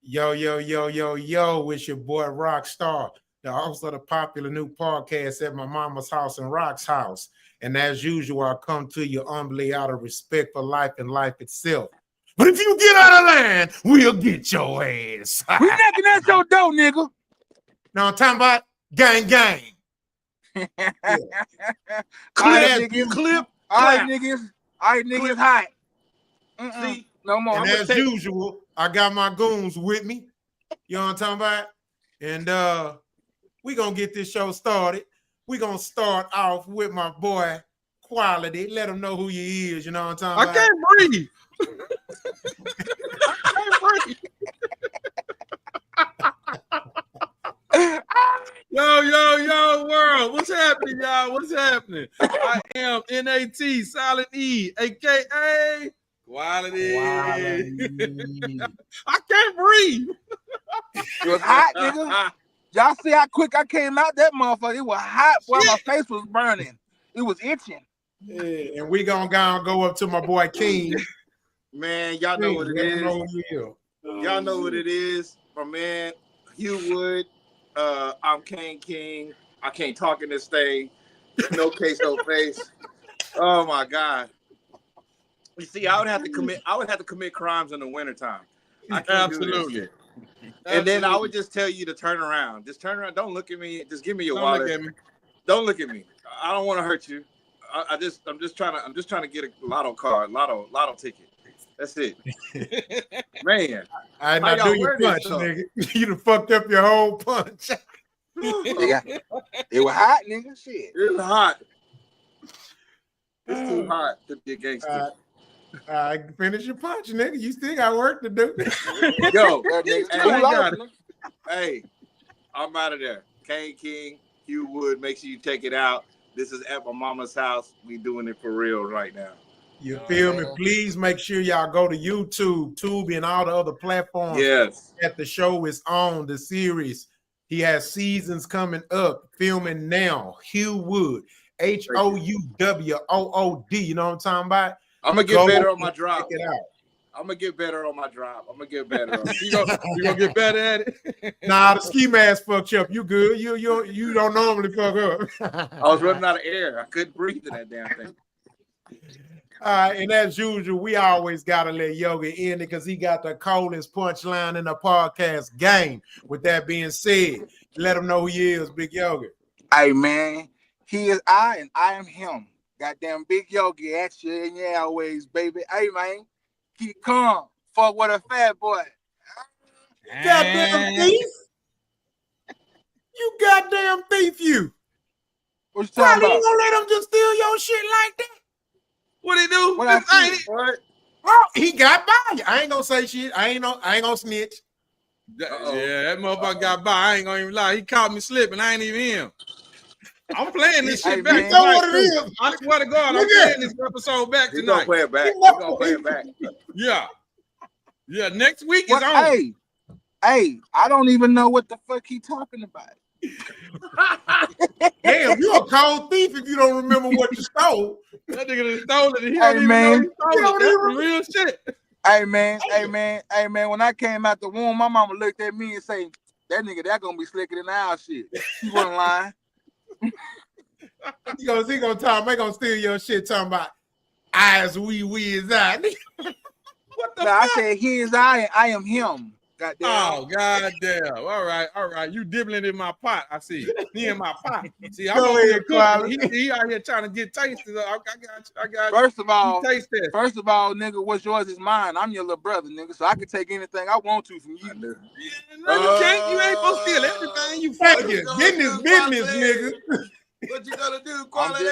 Yo, yo, yo, yo, yo, it's your boy Rockstar, the host of the popular new podcast At My Momas House and Rock's House. And as usual, I come to you humbly out of respect for life and life itself. But if you get out of line, we'll get your ass. We knocking at your door, nigga. Now I'm talking about gang gang. Yeah. Clip. All right, niggas hot. See, no more. And as usual, I got my goons with me. You know what I'm talking about? And we gonna get this show started. We gonna start off with my boy Quality. Let him know who you is. You know what I'm talking about? I can't breathe. Yo, world. What's happening, y'all? What's happening? I am NAT, Silent E, aka Quality. I can't breathe. It was hot, nigga. Y'all see how quick I came out that motherfucker? It was hot, boy. My face was burning. It was itching. Yeah, and we gonna go up to my boy King. Man, y'all know what it is. Y'all know what it is. My man, Hugh Wood. I'm King. I can't talk in this thing. No case, no face. Oh my God. You see, I would have to commit crimes in the wintertime. Absolutely. And then I would just tell you to turn around. Just turn around. Don't look at me. Just give me your wallet. Look at me. Don't look at me. I don't want to hurt you. I'm just trying to get a lotto ticket. That's it. Man. I not do your punch, nigga. You done fucked up your whole punch. It was hot, nigga. Shit. It was hot. It's too hot to be a gangster. Finish your punch, nigga. You still got work to do. Yo, hey, I'm out of there. King, Hugh Wood, make sure you check it out. This is At My Momas House. We doing it for real right now. You feel me? Please make sure y'all go to YouTube, Tubi, and all the other platforms. Yes. That the show is on, the series. He has seasons coming up, filming now. Hugh Wood, HOUWOOD. You know what I'm talking about? I'm gonna get better on my drop. Check it out. I'm gonna get better on my drop. I'm gonna get better. You gonna get better at it? Nah, the ski mask fucked you up. You good? You don't normally fuck up. I was running out of air. I couldn't breathe in that damn thing. And as usual, we always gotta let Yoga in it because he got the coldest punchline in the podcast game. With that being said, let him know who he is, Big Yoga. Hey man, he is I and I am him. Goddamn Big Yogi at you and yeah, always, baby. Hey man, keep calm. Fuck with a fat boy. You goddamn thief. You goddamn thief, you. What you talking about? You gonna let him just steal your shit like that? What he do? What? Oh, he got by. I ain't gonna say shit. I ain't gonna snitch. Yeah, that motherfucker got by. I ain't gonna even lie. He caught me slipping. I ain't even him. I'm playing this shit back. You know what it is. I swear to God, I'm playing this episode back tonight. He's gonna play it back. Yeah. Next week is on. Hey, I don't even know what the fuck he talking about. Damn, you a cold thief if you don't remember what you stole. That nigga stole it. He don't even know he stole it. That's real shit. Hey man. When I came out the womb, my mama looked at me and say, "That nigga, that gonna be slicker than our shit." He wasn't lying. He gonna steal your shit talking about eyes we is I. What the fuck? I said he is I and I am him. Goddamn. Oh, goddamn. All right. You dibbling in my pot. I see. He in my pot. See, I'm Go ahead, he out here trying to get tasted. I got First of all, nigga, what's yours is mine. I'm your little brother, nigga, so I can take anything I want to from you. No, you can't. You ain't supposed to steal everything. You fucking business, nigga. What you gonna do, Quality?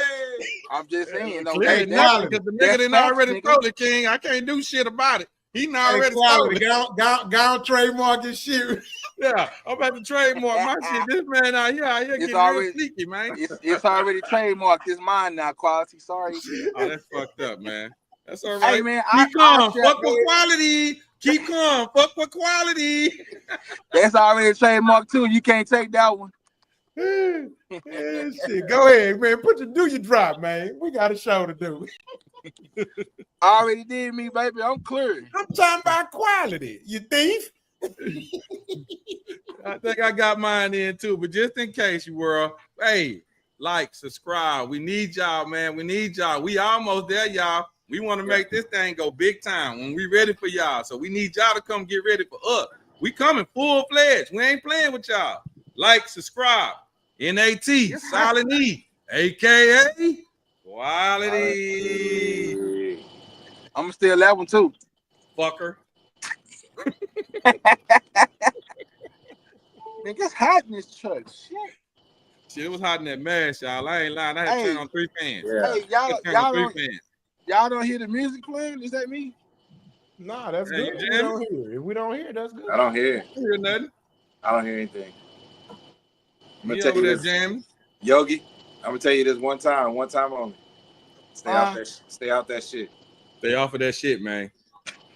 I'm just saying, okay, because the nigga didn't already stole it, King. I can't do shit about it. He already stole it. Go trademark his shit. Yeah, I'm about to trademark my shit. This man out here getting real sneaky, man. It's already trademarked. It's mine now, Quality. Sorry. Oh, that's fucked up, man. That's all right. Hey, man, keep calm. Fuck with Quality. Keep calm. Fuck with Quality. That's already trademarked too. You can't take that one. Shit. Go ahead, man. Do your drop, man. We got a show to do. I already did me, baby. I'm clear. I'm talking about Quality. You thief. I think I got mine in too, but just in case you were, hey, like, subscribe. We need y'all, man. We need y'all. We almost there, y'all. We want to make this thing go big time when we ready for y'all. So we need y'all to come get ready for us. We coming full-fledged. We ain't playing with y'all. Like, subscribe. NAT, Silent E, a.k.a. Quality. I'm going to steal that one, too. Fucker. Man, it's hot in this church. Shit, it was hot in that mask, y'all. I ain't lying. I had to turn on 3 fans. Yeah. Hey, y'all don't hear the music playing? Is that me? Nah, that's good. If we don't hear, that's good. I don't hear. I don't hear nothing. I don't hear anything. I'm gonna You tell over you there this, jamming? Yogi. I'm gonna tell you this one time only. Stay out that shit. Stay off of that shit, man.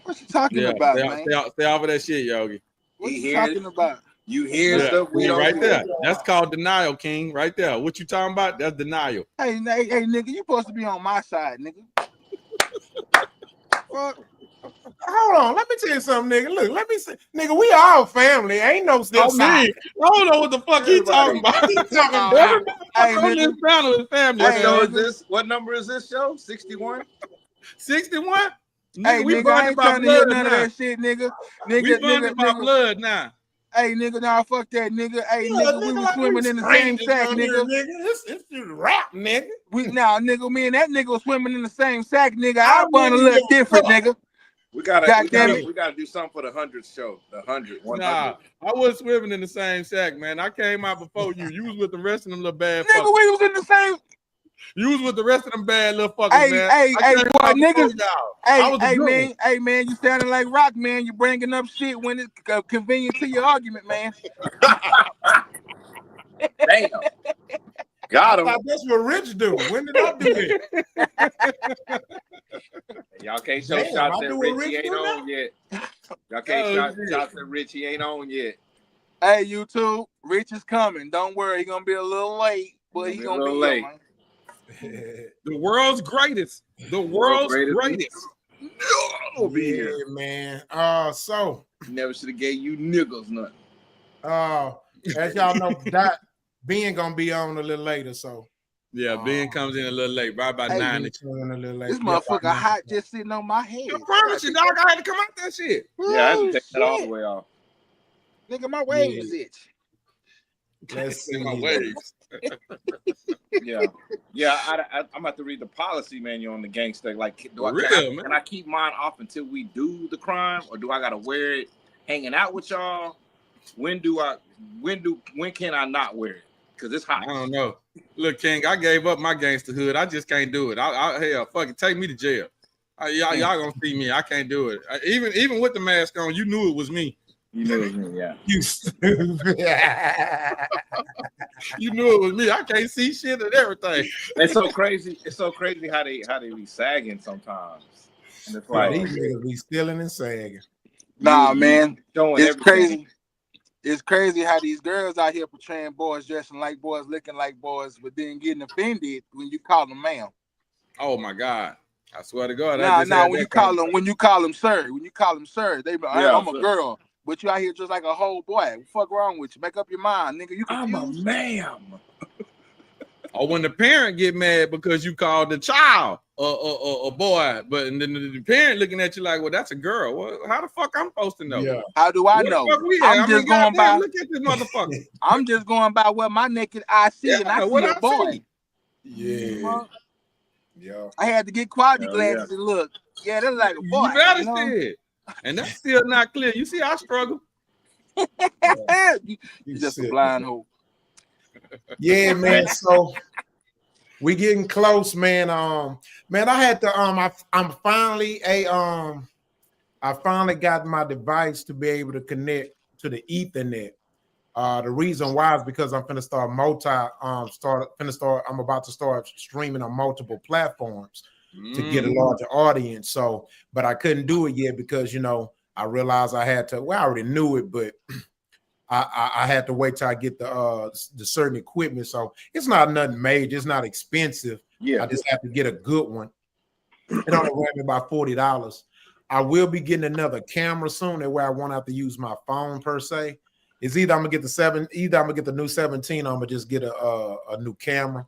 What you talking about, man? Stay off of that shit, Yogi. What you talking about? You hear stuff we don't right hear. there. That's called denial, King. Right there. What you talking about? That's denial. Hey, nigga, you supposed to be on my side, nigga. Well, hold on. Let me tell you something, nigga. Look, let me say, nigga, we all family. Ain't no still side. I don't know what the fuck he talking about. Hey, on this panel is family. What show is this? What number is this show? 61? 61? Hey, we nigga, I ain't trying to hear none of that shit, nigga. We bonded by blood now. Hey, nigga, nah, fuck that, nigga. Hey, nigga, we was swimming in the same sack, nigga. It's just rap, nigga. Nigga, me and that nigga was swimming in the same sack, nigga. I bond a little different, nigga. We gotta do something for the 100th show. The 100. Nah, I was swimming in the same sack, man. I came out before you. You was with the rest of them little bad fuckers. Nigga, we was in the same. You was with the rest of them bad little fuckers, man. Hey, boy, niggas. Hey, man, you sounding like Rock, man. You bringing up shit when it's convenient to your argument, man. Damn. Got him. That's what Rich do. When did I do it? Y'all can't show shots at Richie ain't on yet. Y'all can't shots at Richie ain't on yet. Hey, YouTube, Rich is coming. Don't worry, he's gonna be a little late, but he's gonna be late. The world's greatest. The world's greatest. No, be here, man. So never should have gave you niggas nothing. As y'all know, Ben gonna be on a little later, so yeah, Ben comes in a little late, right about 9. This motherfucker hot just sitting on my head. I promise you, dog, I had to come out that shit. Yeah, I had to take that all the way off. Nigga, my waves itch. Let's see my waves. Yeah. I'm about to read the policy manual on the gangster. Like, can I keep mine off until we do the crime, or do I gotta wear it hanging out with y'all? When can I not wear it? Because it's hot. I don't know. Look, King, I gave up my gangsterhood. I just can't do it. Hell, fuck it, take me to jail. Y'all gonna see me. I can't do it. Even with the mask on, you knew it was me. You knew it was me, yeah. You stupid. You knew it was me. I can't see shit and everything. It's so crazy. It's so crazy how they be sagging sometimes. And it's like these niggas be stealing and sagging. Nah, man. It's crazy. It's crazy how these girls out here portraying boys dressing like boys, looking like boys, but then getting offended when you call them ma'am. Oh my God. I swear to God. When you call them sir, they be like, I'm a girl. But you out here just like a whole boy. What the fuck wrong with you? Make up your mind, nigga. You confused? I'm a ma'am. Or when the parent get mad because you called the child a boy, but then the parent looking at you like, well, that's a girl. Well, how the fuck I'm supposed to know? Yeah. How do I know? I'm just going by. Look at this motherfucker. I'm just going by what my naked eye see, and I see a boy. Yeah. I had to get quality glasses and look. Yeah, that's like a boy. You better see it. And that's still not clear. You see, I struggle. You just a blind hole. Yeah, man. So we getting close, man. Man, I had to. I finally got my device to be able to connect to the Ethernet. The reason why is because I'm finna start I'm about to start streaming on multiple platforms to get a larger audience. So, but I couldn't do it yet because I realized I had to. Well, I already knew it, but I had to wait till I get the certain equipment. So it's not nothing major. It's not expensive. Yeah, I just have to get a good one. It only ran me about $40. I will be getting another camera soon. That way I won't have to use my phone per se. It's either I'm gonna get the new 17, or I'm gonna just get a new camera.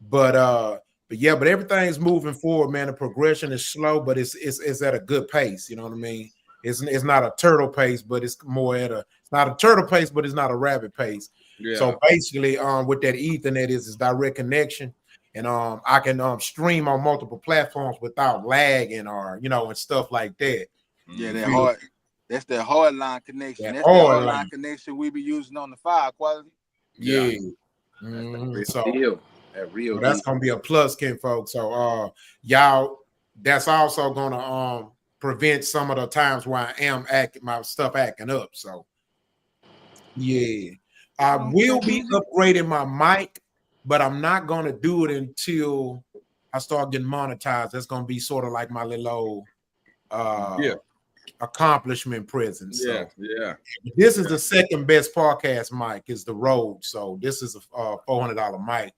But yeah, but everything's moving forward, man. The progression is slow, but it's at a good pace. You know what I mean? It's not a turtle pace, but it's more it's not a turtle pace, but it's not a rabbit pace. Yeah. So basically, with that Ethernet is direct connection, and I can stream on multiple platforms without lagging or and stuff like that. Yeah, that hard. That's the hard line connection. That's the hard line connection we be using on the fire quality. Yeah. That's gonna be a plus, Ken folks. So y'all, that's also gonna prevent some of the times where I am my stuff acting up. So yeah. I will be upgrading my mic, but I'm not gonna do it until I start getting monetized. That's gonna be sort of like my little accomplishment present. Yeah, so, yeah. This is the second best podcast mic, is the Rode. So this is a $400 mic,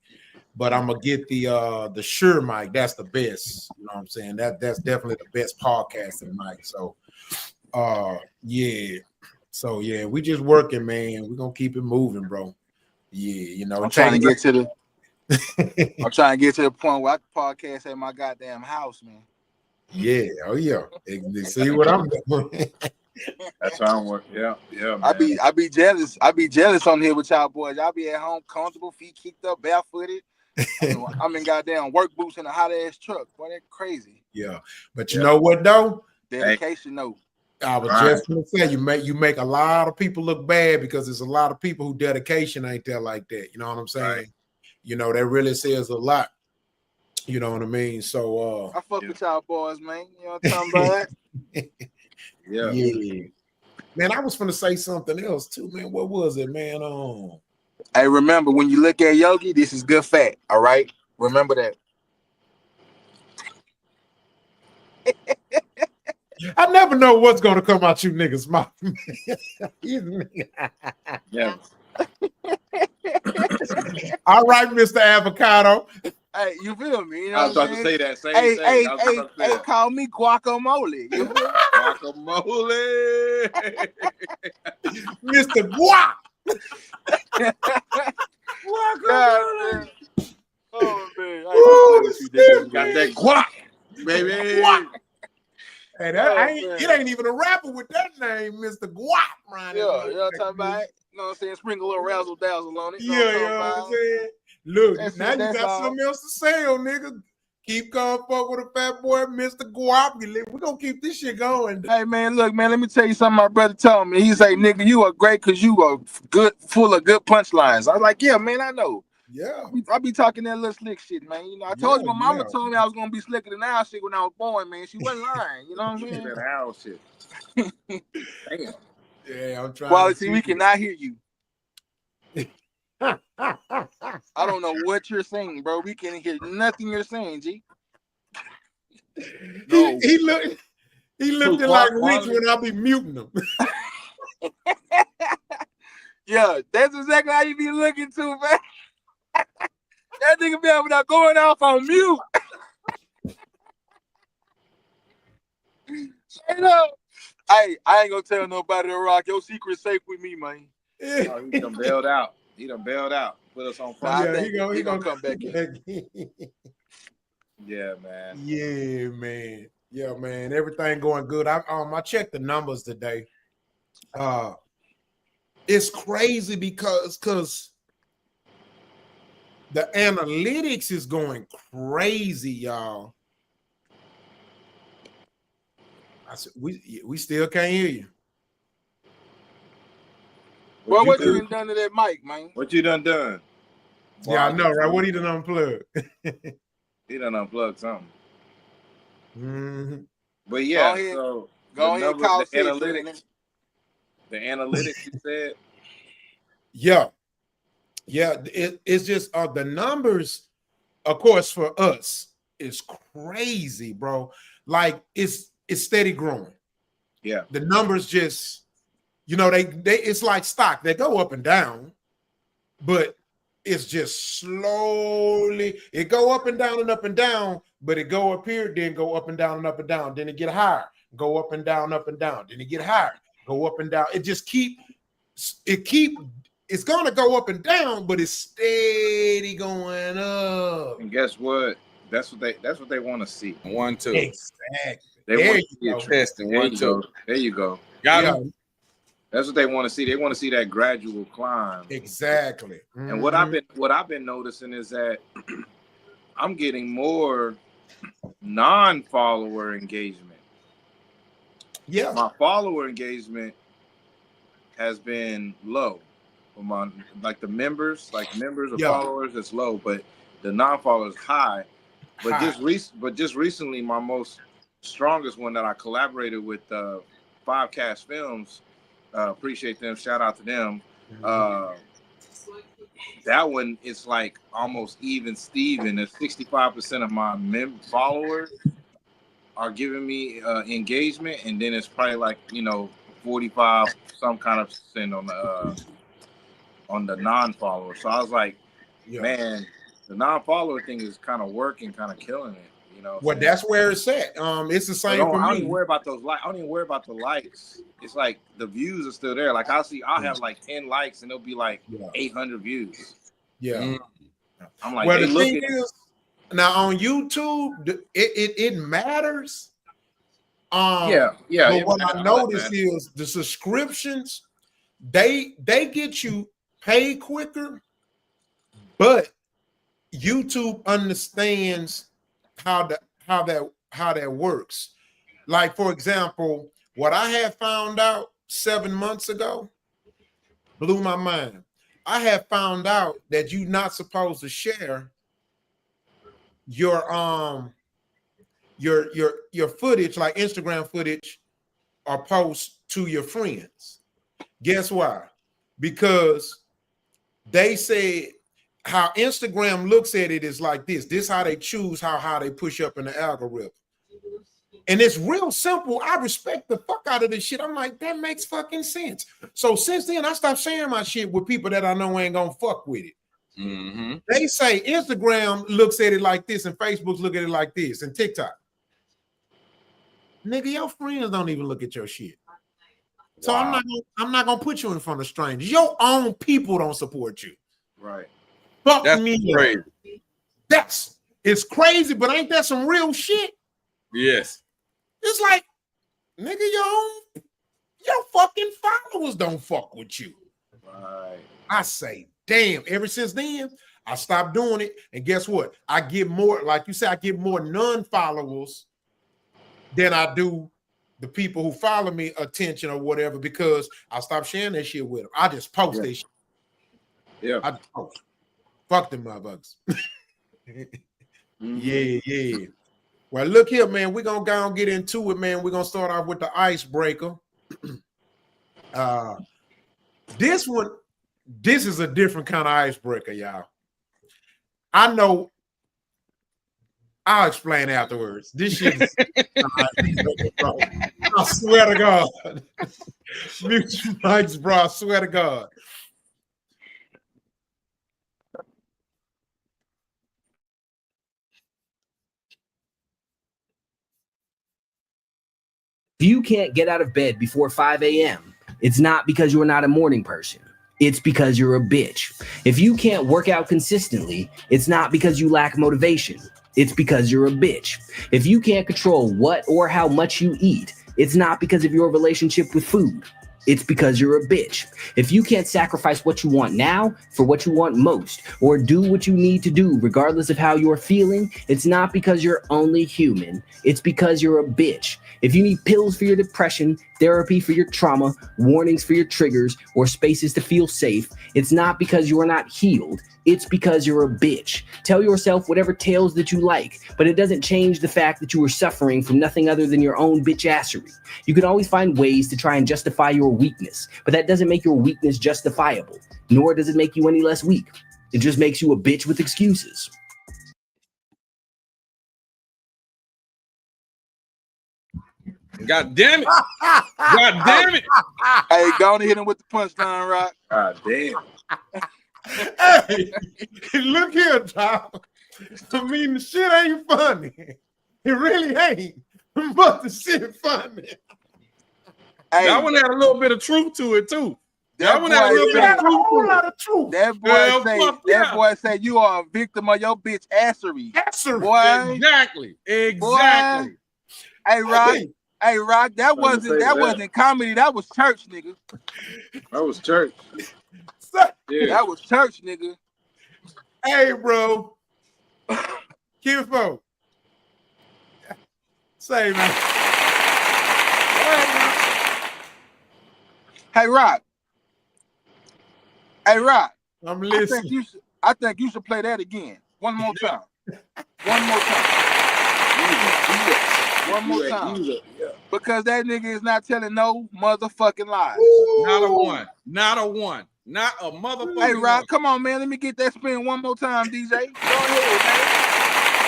but I'm gonna get the Shure mic. That's the best. You know what I'm saying? That's definitely the best podcasting mic. So yeah. So yeah, we just working, man. We're gonna keep it moving, bro. Yeah, I'm trying to get to the point where I can podcast at my goddamn house, man. Yeah, oh yeah. See what I'm doing. That's how I'm working. Yeah, man. I be jealous. I be jealous on here with y'all boys. Y'all be at home comfortable, feet kicked up, barefooted. I'm in goddamn work boots in a hot ass truck. Boy, that crazy. Yeah, but you know what though? Dedication, no. I was just gonna say, you make a lot of people look bad, because there's a lot of people who dedication ain't there like that. You know what I'm saying? Right. That really says a lot. You know what I mean? So I fuck with y'all boys, man. You know what I'm talking about? Yeah. Man, I was gonna say something else too, man. What was it, man? Hey, remember, when you look at Yogi, this is good fat. All right, remember that. I never know what's gonna come out you niggas' mouth. Yeah. All right, Mr. Avocado. Hey, you feel me? You know I was about to say that same thing. Hey, call me guacamole. You feel? Guacamole. Mr. Guac. Guacamole. Oh man, got that guac, baby. Guac. Hey, it ain't even a rapper with that name, Mr. Guac, man. Yeah, you know what I'm talking about? You know what I'm saying? Sprinkle a little razzle dazzle on it. You know what I'm saying? Look, now you got something else to say, nigga. Keep going fuck with a fat boy, Mr. Guap. We're gonna keep this shit going. Hey man, look, man, let me tell you something my brother told me. He say, nigga, you are great because you are good, full of good punchlines. I was like, yeah, man, I know. Yeah. I be talking that little slick shit, man. I told you my mama told me I was gonna be slicker than owl shit when I was born, man. She wasn't lying, you know what I'm saying? That owl shit. Damn. Yeah, I'm trying. Quality, we cannot hear you. I don't know what you're saying, bro. We can't hear nothing you're saying, G. No. He looked like Rich when I be muting him. Yeah, that's exactly how you be looking too, man. That nigga be able to going off on mute. Straight up. Hey, I ain't gonna tell nobody to rock. Your secret's safe with me, man. Oh, he done bailed out. He done bailed out. Put us on fire. Yeah, he gonna come back in. Yeah, man. Yeah, man. Yeah, man. Everything going good. I checked the numbers today. It's crazy because the analytics is going crazy, y'all. I said, we still can't hear you. Well, what you done to that mic, man? What you done? Yeah, I know, right? What he done unplugged? He done unplugged something. Mm-hmm. But yeah, go ahead and call the analytics. The analytics, you said. Yeah. It's just the numbers, of course, for us is crazy, bro. Like it's steady growing. Yeah, the numbers just, they it's like stock. They go up and down, but it's just slowly. It go up and down and up and down, but it go up here, then go up and down and up and down, then it get higher, go up and down, up and down. Then it get higher, go up and down. It just it's gonna go up and down, but it's steady going up. And guess what? That's what they want to see. 1, 2. Exactly. They There want to see you a go. Testing. There 1, you 2. go. There you go. Got Yeah, him. That's what they want to see. They want to see that gradual climb. exactly. And what I've been noticing is that I'm getting more non-follower engagement. Yeah. My follower engagement has been low. For my the members, or Yeah. followers, it's low, but the non-followers high. But High. just recently, my most strongest one that I collaborated with, 5 Cast Films. Appreciate them. Shout out to them. That one is like almost even Steven. There's 65% of my followers are giving me engagement, and then it's probably like 45 some kind of percent on the non-follower. So I was like, man, the non-follower thing is kind of working, kind of killing it. Well, that's where it's at. It's the same for me. I don't even worry about those likes. I don't even worry about the likes. It's like the views are still there. Like I'll have like 10 likes and it'll be like 800 views. Yeah. I'm like, Well, the thing is, now on YouTube, it matters. Yeah. But what I noticed is the subscriptions, they get you paid quicker, but YouTube understands how that works. Like, for example, what I had found out 7 months ago blew my mind. I have found out that you're not supposed to share your footage, like Instagram footage, or post to your friends. Guess why? Because they say how Instagram looks at it is like this. This is how they choose how they push up in the algorithm. And it's real simple. I respect the fuck out of this shit. I'm like, that makes fucking sense. So since then, I stopped sharing my shit with people that I know ain't gonna fuck with it. Mm-hmm. They say Instagram looks at it like this, and Facebook look at it like this, and TikTok. Nigga, your friends don't even look at your shit. So Wow. I'm not gonna put you in front of strangers. Your own people don't support you. Right. Fuck That's me. crazy. It's crazy, but ain't that some real shit? Yes. It's like, nigga, your fucking followers don't fuck with you. Right. I say, damn, ever since then, I stopped doing it. And guess what? I get more, like you said, I get more non-followers than I do the people who follow me attention or whatever, because I stopped sharing that shit with them. I just post that shit. Yeah. I just post. Fuck them motherfuckers. Yeah. Well, look here, man. We're gonna go and get into it, man. We're gonna start off with the icebreaker. This is a different kind of icebreaker, y'all. I know. I'll explain afterwards. This shit is bro. I swear to God. Mute your mics, bro. I swear to God. If you can't get out of bed before 5 a.m., it's not because you're not a morning person. It's because you're a bitch. If you can't work out consistently, it's not because you lack motivation. It's because you're a bitch. If you can't control what or how much you eat, it's not because of your relationship with food. It's because you're a bitch. If you can't sacrifice what you want now for what you want most, or do what you need to do regardless of how you're feeling, it's not because you're only human. It's because you're a bitch. If you need pills for your depression, therapy for your trauma, warnings for your triggers, or spaces to feel safe, it's not because you are not healed. It's because you're a bitch. Tell yourself whatever tales that you like, but it doesn't change the fact that you are suffering from nothing other than your own bitch-assery. You can always find ways to try and justify your weakness, but that doesn't make your weakness justifiable, nor does it make you any less weak. It just makes you a bitch with excuses. God damn it. God damn it. Hey, go on and hit him with the punchline, Rock. God damn. Hey, look here, Tom. I mean, the shit ain't funny. It really ain't. but the shit funny. Hey, That one had a little bit of truth to it too. that one had a boy little He bit had of a truth whole to lot it. of truth. That boy Well, say fuck that yeah. boy say you are a victim of your bitch assery. Answer. Boy, Exactly. boy. Hey Rock, Hey, hey Rock, that Trying to say that. wasn't comedy, that was church, nigga. That was church. say- Yeah. That was church, nigga. hey, bro. Kinfolk. Say, man. Hey Rock. Hey Rock. I'm I listening. think you should play that again. One more time. One more time. One more time. Yeah. Because that nigga is not telling no motherfucking lies. Not a one. Not a one. Not a motherfucking Hey Rock, one. come on, man. Let me get that spin one more time, DJ. Go ahead, man.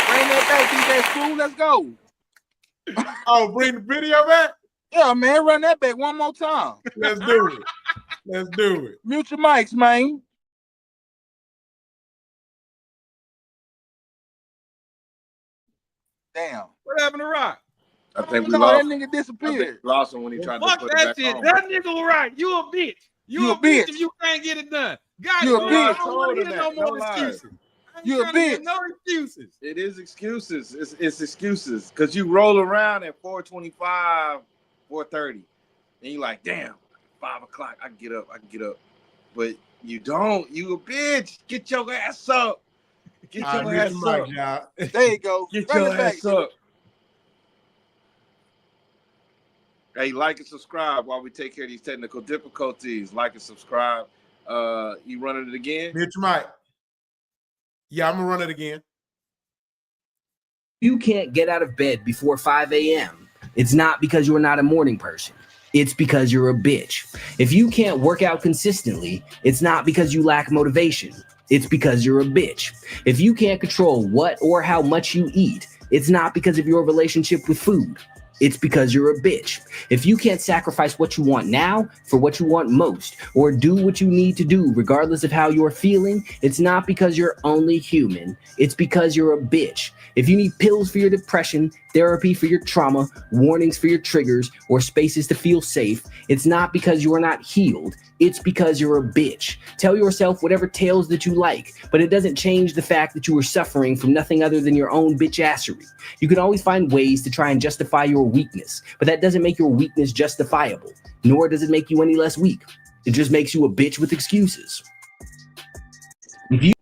Bring that back, DJ Screw. Let's go. Oh, bring the video back? Yeah, man. Run that back one more time. Let's do it. Let's do it. Mute your mics, man. Damn. What happened to Rock? I think we No, lost. that nigga I think disappeared. we lost him when he Well, tried to fuck put it that back shit. on. That nigga was right. You a bitch. You a bitch if you can't get it done. God, You a bro, bitch. I don't want to hear no No more lies. excuses. I ain't You a trying to hear bitch. no excuses. It is excuses. It's excuses because you roll around at 4:25, 4:30, and you like, damn, 5 o'clock. I can get up. But you don't. You a bitch. Get your ass up. Get All your right, ass mute your up. mic, y'all. There you go. Get Run your it back, ass nigga. up. Hey, like and subscribe while we take care of these technical difficulties. Like and subscribe. You running it again? Mute your mic. Yeah, I'm gonna run it again. You can't get out of bed before 5 a.m. It's not because you're not a morning person. It's because you're a bitch. If you can't work out consistently, it's not because you lack motivation. It's because you're a bitch. If you can't control what or how much you eat, it's not because of your relationship with food. It's because you're a bitch. If you can't sacrifice what you want now for what you want most, or do what you need to do regardless of how you're feeling, it's not because you're only human. It's because you're a bitch. If you need pills for your depression, therapy for your trauma, warnings for your triggers, or spaces to feel safe, it's not because you are not healed. It's because you're a bitch. Tell yourself whatever tales that you like, but it doesn't change the fact that you are suffering from nothing other than your own bitch-assery. You can always find ways to try and justify your weakness, but that doesn't make your weakness justifiable, nor does it make you any less weak. It just makes you a bitch with excuses. If you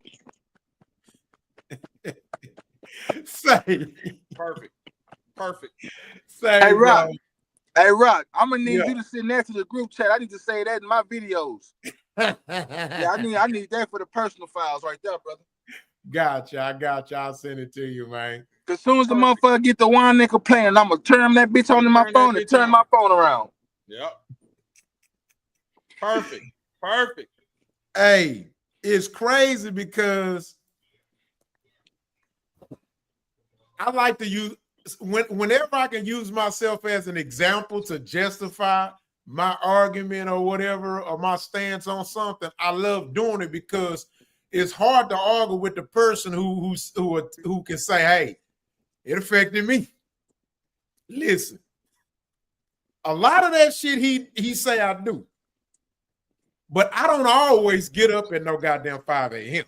Say, Perfect. say, Hey, bro. Rock. Hey, Rock, I'm gonna need Yeah. you to send that to the group chat. I need to say that in my videos. Yeah, I need that for the personal files right there, brother. Gotcha. I got you. I'll send it to you, man. Cause as soon as the motherfucker get the one nickel playing, I'm gonna turn that bitch on in my Turn that phone and bitch turn on. my phone around. Yep. Perfect. Hey, it's crazy because I like to use whenever I can use myself as an example to justify my argument or whatever, or my stance on something. I love doing it because it's hard to argue with the person who can say, "Hey, it affected me." Listen, a lot of that shit he say I do, but I don't always get up at no goddamn 5 a.m.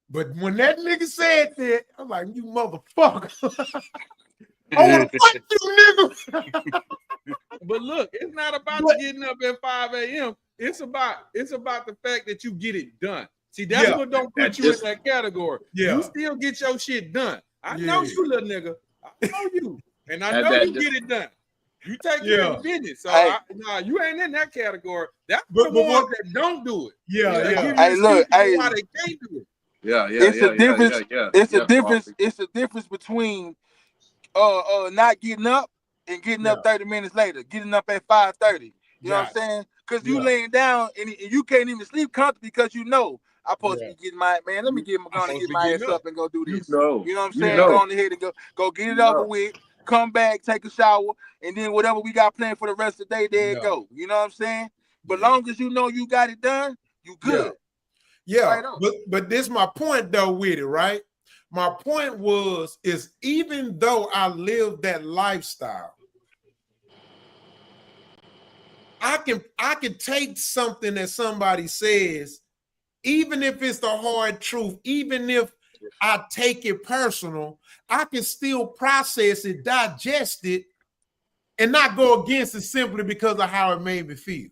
But when that nigga said that, I'm like, you motherfucker. I want to fight you, nigga. But look, it's not about getting up at 5 a.m. It's about the fact that you get it done. See, that's what don't put you in that category. Yeah. You still get your shit done. I know you, little nigga. I know you. And I And know that- you get it done. You take care of the business. So Hey. you ain't in that category. That's But the ones that don't do it. Yeah, They yeah. give you Hey, look, excuses hey. why they can't do it. Yeah. It's a difference. It's a yeah, difference. Harvey. It's a difference between not getting up and getting up 30 minutes later, getting up at 5:30. You know what I'm saying? Because you laying down and you can't even sleep comfortably because you know I'm supposed to be getting my man. Let me get my supposed to be ass getting up and go do this. You know. You know what I'm You saying? know. Go on ahead and go get it over with. Come back, take a shower, and then whatever we got planned for the rest of the day, there it go. You know what I'm saying? But long as you know you got it done, you good. Yeah. Right on. But this my point though with it, right? My point is even though I live that lifestyle, I can take something that somebody says, even if it's the hard truth, even if I take it personal, I can still process it, digest it, and not go against it simply because of how it made me feel.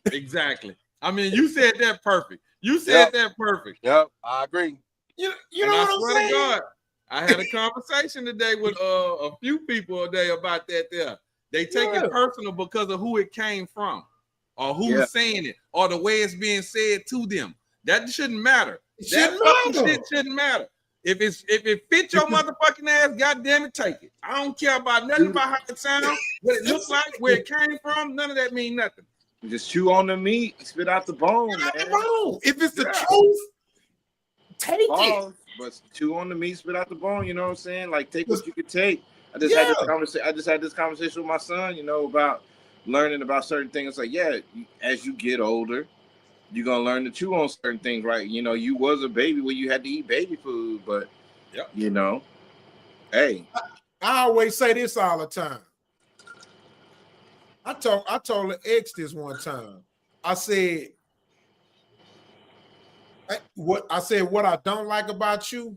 Exactly. I mean, you said that perfect. You said that perfect. Yep, I agree. You know what I'm saying? To God, I had a conversation today with a few people today about that there. They take it personal because of who it came from, or who's saying it, or the way it's being said to them. That shouldn't matter. That fucking shit shouldn't matter. If it fits your motherfucking ass, goddamn it, take it. I don't care about nothing about how it sounds, what it looks like, where it came from. None of that mean nothing. Just chew on the meat, spit out the bone, man. If it's the truth, take it. But chew on the meat, spit out the bone. You know what I'm saying? Like, take what you can take. I just had this conversation with my son, you know, about learning about certain things. Like, as you get older, you're gonna learn to chew on certain things, right? You know, you was a baby when you had to eat baby food, but you know, hey. I always say this all the time. I told an ex this one time. I said, what I don't like about you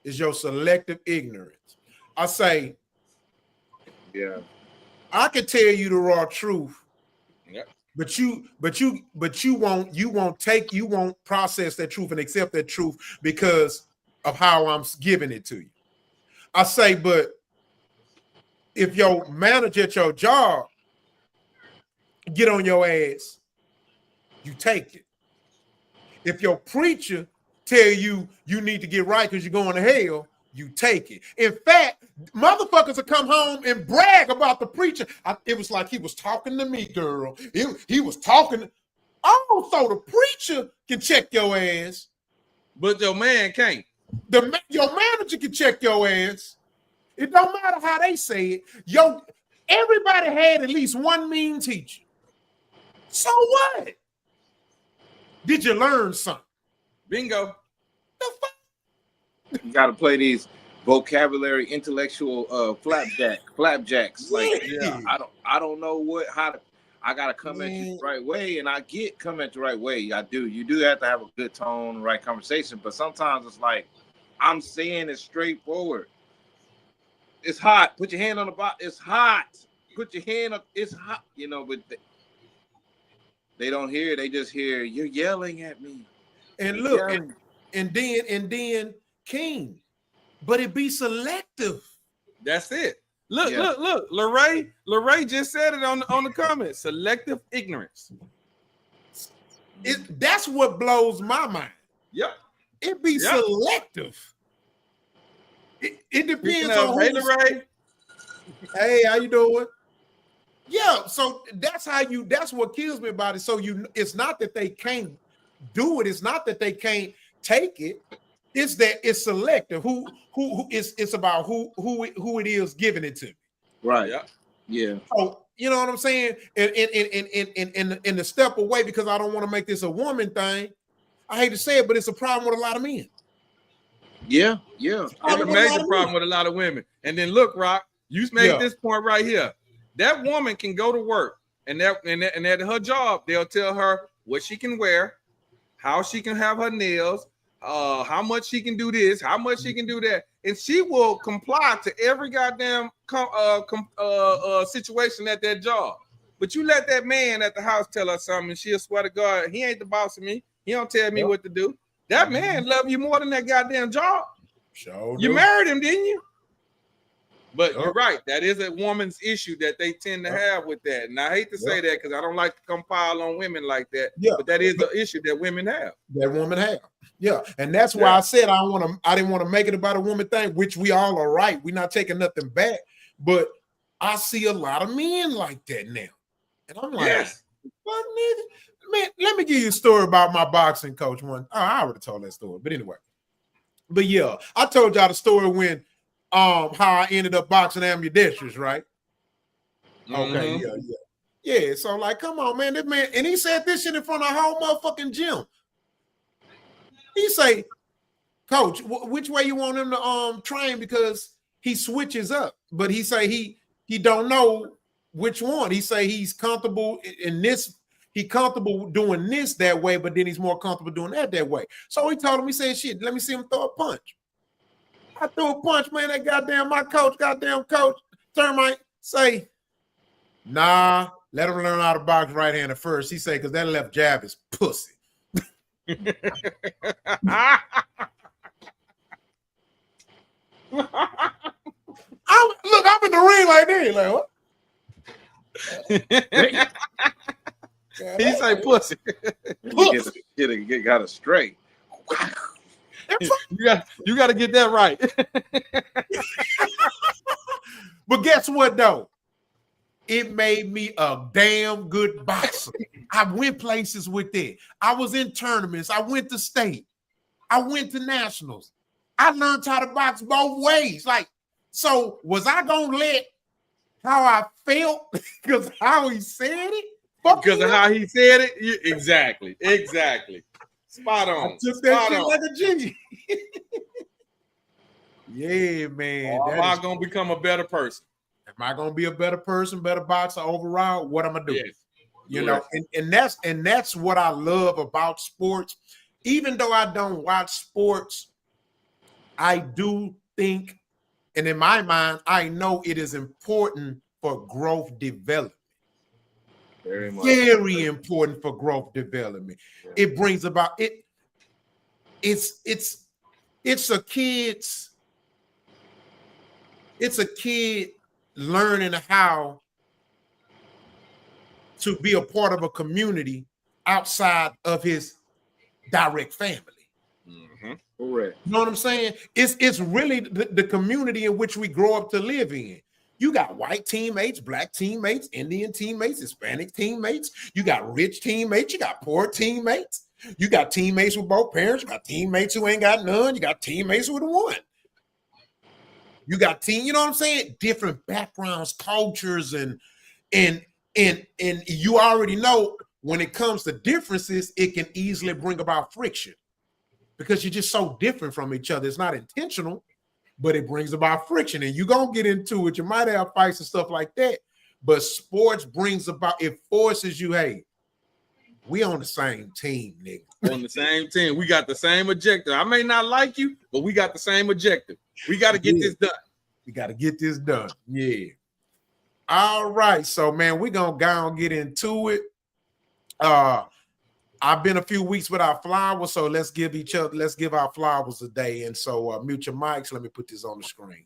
is your selective ignorance. I say, I can tell you the raw truth, but you won't process that truth and accept that truth because of how I'm giving it to you. I say, but if your manager at your job get on your ass, you take it. If your preacher tell you you need to get right because you're going to hell, you take it. In fact, motherfuckers will come home and brag about the preacher. It was like he was talking to me, girl. He was talking. Oh, so the preacher can check your ass, but your man can't. Your manager can check your ass. It don't matter how they say it. Everybody had at least one mean teacher. So what? Did you learn something? Bingo. The fuck? You got to play these vocabulary, intellectual flapjacks. Like, I don't know I gotta come at you the right way, and I come at the right way. I do. You do have to have a good tone, right conversation, but sometimes it's like I'm saying it straightforward. It's hot. Put your hand on the bottom. It's hot. Put your hand up. It's hot. You know, but they don't hear. They just hear you're yelling at me. And look, and then King, but it be selective. That's it. Look. Lorraine just said it on the comments. Selective ignorance. That's what blows my mind. Yep. It be selective. It depends on Hey, Lorraine. Hey, how you doing? Yeah, so that's what kills me about it. So it's not that they can't do it. It's not that they can't take it. It's that it's selective. It's about who it is giving it to. Right. Yeah. So you know what I'm saying? In the step away, because I don't want to make this a woman thing. I hate to say it, but it's a problem with a lot of men. Yeah. It's a major problem with a lot of women. And then look, Rock, you made this point right here. That woman can go to work, and at her job, they'll tell her what she can wear, how she can have her nails, how much she can do this, how much she can do that, and she will comply to every goddamn situation at that job. But you let that man at the house tell her something, and she'll swear to God, he ain't the boss of me. He don't tell me what to do. That man love you more than that goddamn job. Sure you married him, didn't you? But you're right. That is a woman's issue that they tend to have with that. And I hate to say that because I don't like to compile on women like that. Yeah. But that is the issue that women have. That women have. Yeah. And that's why I said I didn't want to make it about a woman thing, which we all are right. We're not taking nothing back. But I see a lot of men like that now. And I'm like, man, let me give you a story about my boxing coach one. Oh, I already told that story. But anyway. But yeah, I told y'all the story when how I ended up boxing ambidextrous, right? Okay, yeah. So like, come on, man, this man, and he said this shit in front of the whole motherfucking gym. He say, Coach, which way you want him to train? Because he switches up, but he say he don't know which one. He say he's comfortable in this. He comfortable doing this that way, but then he's more comfortable doing that way. So he told him, he said, shit, let me see him throw a punch. I threw a punch, man. That goddamn coach, Termite, say, nah, let him learn how to box right-handed first. He say, because that left jab is pussy. I'm in the ring like this. Like, what? He say pussy. Get got it straight. You got to get that right. But guess what, though? It made me a damn good boxer. I went places with it. I was in tournaments. I went to state. I went to nationals. I learned how to box both ways. Like, so was I gonna let how I felt because how he said it? Because of how he said it? Exactly. Spot on. I took that shit like a G. Yeah, man. Am I gonna become a better person? Am I gonna be a better person, better boxer overall? What am I doing? Yes. You know, and that's what I love about sports. Even though I don't watch sports, I do think, and in my mind, I know it is important for growth development. Very much. Very important for growth development. Yeah. It brings about it. It's a kid learning how to be a part of a community outside of his direct family. Mm-hmm. Correct. You know what I'm saying? It's really the community in which we grow up to live in. You got white teammates, black teammates, Indian teammates, Hispanic teammates. You got rich teammates. You got poor teammates. You got teammates with both parents. You got teammates who ain't got none. You got teammates with one. You got you know what I'm saying? Different backgrounds, cultures, and you already know when it comes to differences, it can easily bring about friction because you're just so different from each other. It's not intentional, but it brings about friction, and you're gonna get into it. You might have fights and stuff like that, but sports brings about, it forces you, hey, we on the same team, nigga. On the same team. We got the same objective. I may not like you, but we got the same objective. We got to get this done. We got to get this done. Yeah. All right. So, man, we're going to go and get into it. I've been a few weeks without flowers, so let's give our flowers a day. And so mute your mics. Let me put this on the screen.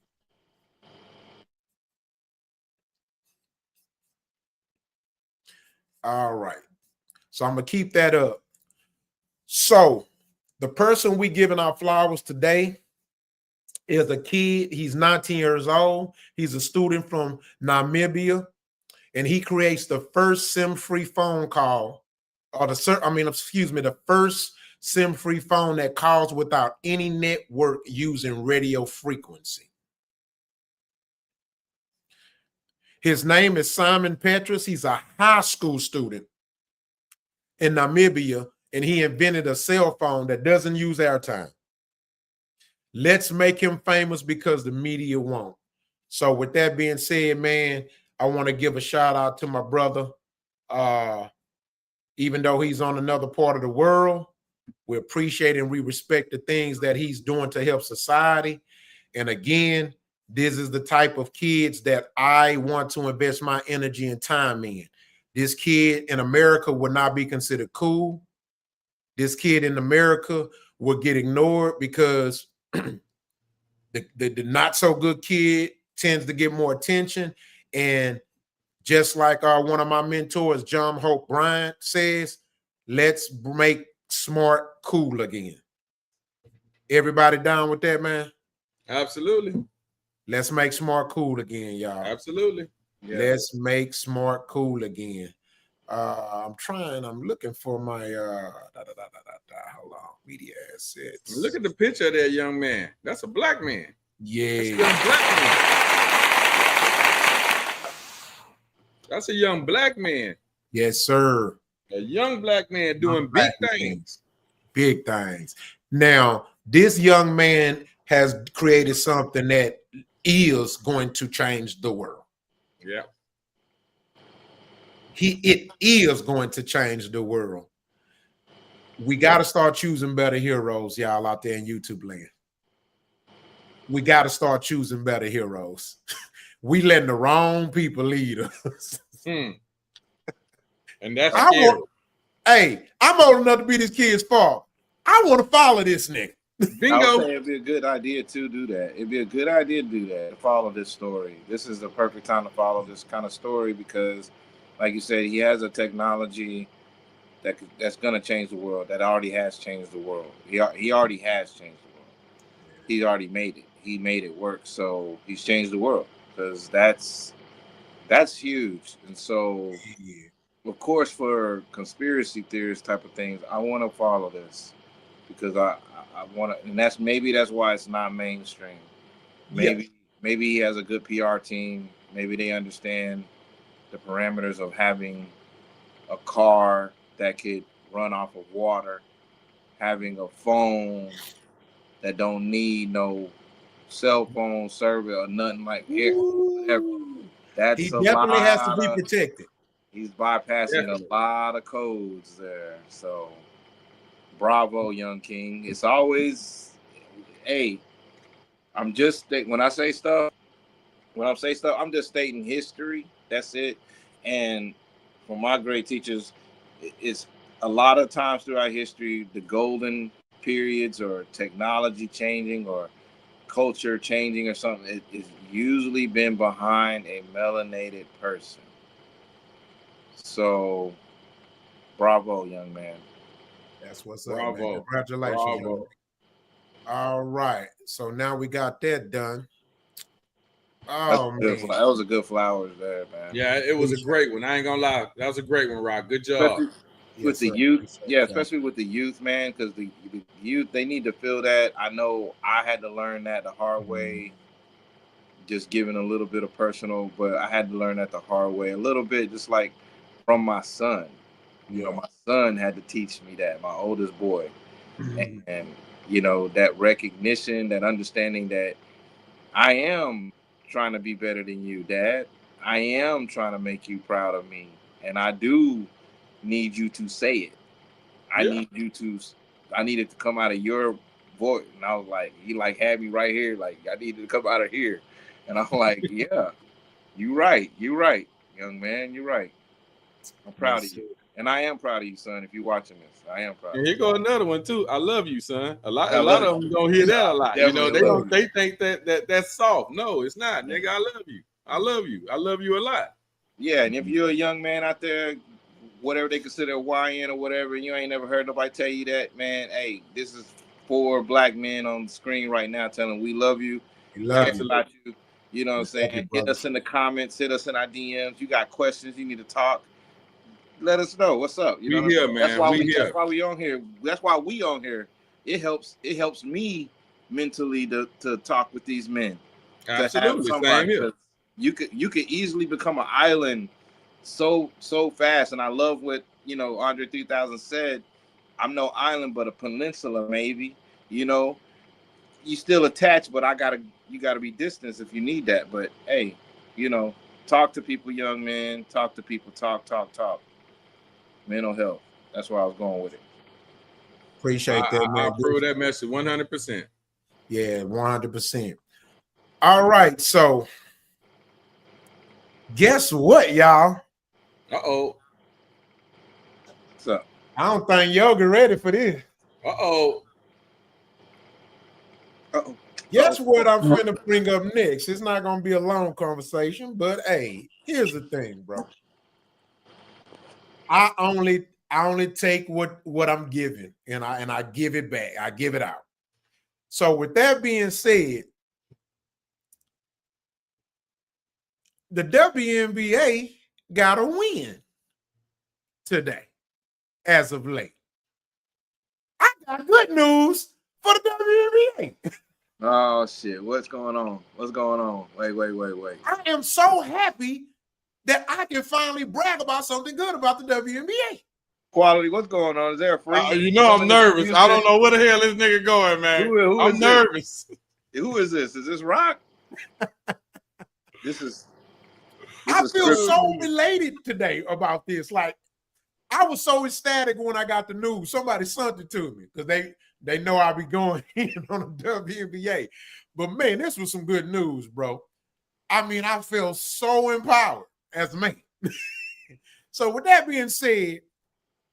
All right. So I'm going to keep that up. So the person we giving our flowers today is a kid. He's 19 years old. He's a student from Namibia, and he creates the first SIM-free phone call, or the first SIM-free phone that calls without any network using radio frequency. His name is Simon Petrus. He's a high school student in Namibia, and he invented a cell phone that doesn't use airtime. Let's make him famous because the media won't. So with that being said, man, I want to give a shout out to my brother. Even though he's on another part of the world, we appreciate and we respect the things that he's doing to help society. And again, this is the type of kids that I want to invest my energy and time in. This kid in America would not be considered cool. This kid in America will get ignored because the not so good kid tends to get more attention. And just like one of my mentors, John Hope Bryant, says, let's make smart cool again. Everybody down with that, man? Absolutely. Let's make smart cool again, y'all. Absolutely. Yeah. Let's make smart cool again. I'm looking for my hold on, media assets. Look at the picture of that young man. That's a black man. Yeah. That's a young black man. Yes, sir. A young black man doing big things. Big things. Now, This young man has created something that is going to change the world. Yeah. It is going to change the world. We got to start choosing better heroes, y'all out there in YouTube land. We got to start choosing better heroes. We letting the wrong people lead us. And that's scary. Hey, I'm old enough to be this kid's fault. I want to follow this nigga. Bingo. I would say it'd be a good idea to do that. It'd be a good idea to do that, to follow this story. This is the perfect time to follow this kind of story because, like you said, he has a technology that's going to change the world, that already has changed the world. He already has changed the world. He already made it. He made it work. So he's changed the world because that's huge. And so, of course, for conspiracy theorist type of things, I want to follow this because I want to, and that's why it's not mainstream. Maybe he has a good PR team. Maybe they understand the parameters of having a car that could run off of water, having a phone that don't need no cell phone service or nothing like whatever. He definitely has to be protected. He's bypassing a lot of codes there. So bravo, young king. It's always, hey, I'm just when I say stuff, I'm just stating history. That's it. And for my great teachers, it's a lot of times throughout history, the golden periods or technology changing or culture changing or something, it's usually been behind a melanated person. So, bravo, young man. That's what's up, man. Congratulations. Bravo. All right. So now we got that done. Oh, man. That was a good flowers there, man. Yeah, it was a great one. I ain't gonna lie. That was a great one, Rock. Good job. With the youth, especially with the youth, man, because the youth, they need to feel that. I know I had to learn that the hard way, just giving a little bit of personal, but I had to learn that the hard way a little bit, just like from my son. You know, my son had to teach me that, my oldest boy. And, you know, that recognition, that understanding that I am trying to be better than you, Dad. I am trying to make you proud of me. And I do need you to say it. I need it to come out of your voice. And I was like, he like had me right here. Like, I need it to come out of here. And I'm like, yeah, you're right, young man, you're right. I'm proud of you. And I am proud of you, son. If you're watching this, I am proud. And here go another one too. I love you, son. A lot of them gonna hear that a lot. You know, they think that's soft. No, it's not, nigga. I love you. I love you a lot. Yeah, and if you're a young man out there, whatever they consider YN or whatever, and you ain't never heard nobody tell you that, man, hey, this is 4 black men on the screen right now telling we love you. We love you. About you. You know what I'm saying? Hit us in the comments, hit us in our DMs. You got questions, you need to talk. Let us know what's up. You know what here, man. That's why we on here. That's why we on here. It helps me mentally to talk with these men. Absolutely. Same here. You could easily become an island so fast. And I love what Andre 3000 said. I'm no island but a peninsula, maybe. You know, you still attached, but you gotta be distanced if you need that. But hey, talk to people, young man. Talk to people. Talk. Mental health. That's where I was going with it. Appreciate that, man. I approve that message 100%. Yeah, 100%. All right, so guess what, y'all? Uh-oh. What's up? I don't think Yoga ready for this. Uh-oh. Guess what I'm finna bring up next? It's not gonna be a long conversation, but hey, here's the thing, bro. I only take what I'm given, and I give it back. I give it out. So with that being said, the WNBA got a win today, as of late. I got good news for the WNBA. Oh shit! What's going on? Wait. I am so happy that I can finally brag about something good about the WNBA. Quality, what's going on? Is there a freeze? You know I'm nervous. I don't know where the hell this nigga going, man. I'm nervous. Who is this? Is this Rock? I feel so related today about this. Like, I was so ecstatic when I got the news. Somebody sent it to me because they know I'll be going in on the WNBA. But man, this was some good news, bro. I mean, I feel so empowered as a man. So with that being said,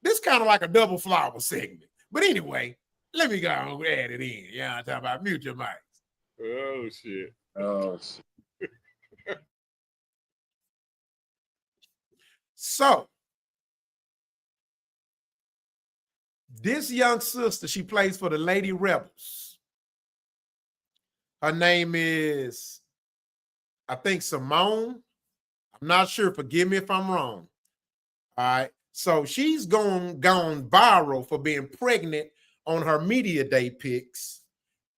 this kind of like a double flower segment. But anyway, let me go and add it in. Yeah, I'm talking about mute your mics. Oh shit. Oh shit. So this young sister, she plays for the Lady Rebels. Her name is, I think, Simone. I'm not sure. Forgive me if I'm wrong. All right. So she's gone viral for being pregnant on her media day pics.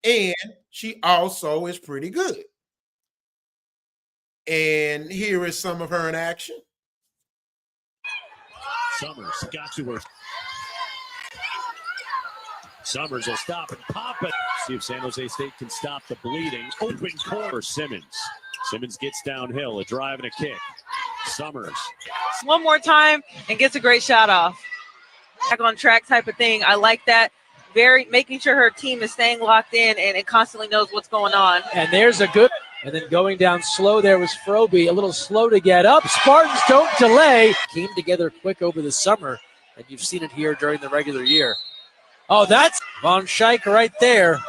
And she also is pretty good. And here is some of her in action. Summers got to her. Summers will stop and pop it. See if San Jose State can stop the bleeding. Open corner, Simmons. Simmons gets downhill, a drive and a kick. Summers. One more time and gets a great shot off. Back on track type of thing. I like that. Very making sure her team is staying locked in and constantly knows what's going on. And there's a good, and then going down slow there was Froby, a little slow to get up. Spartans don't delay. Came together quick over the summer, and you've seen it here during the regular year. Oh, that's Von Schaik right there.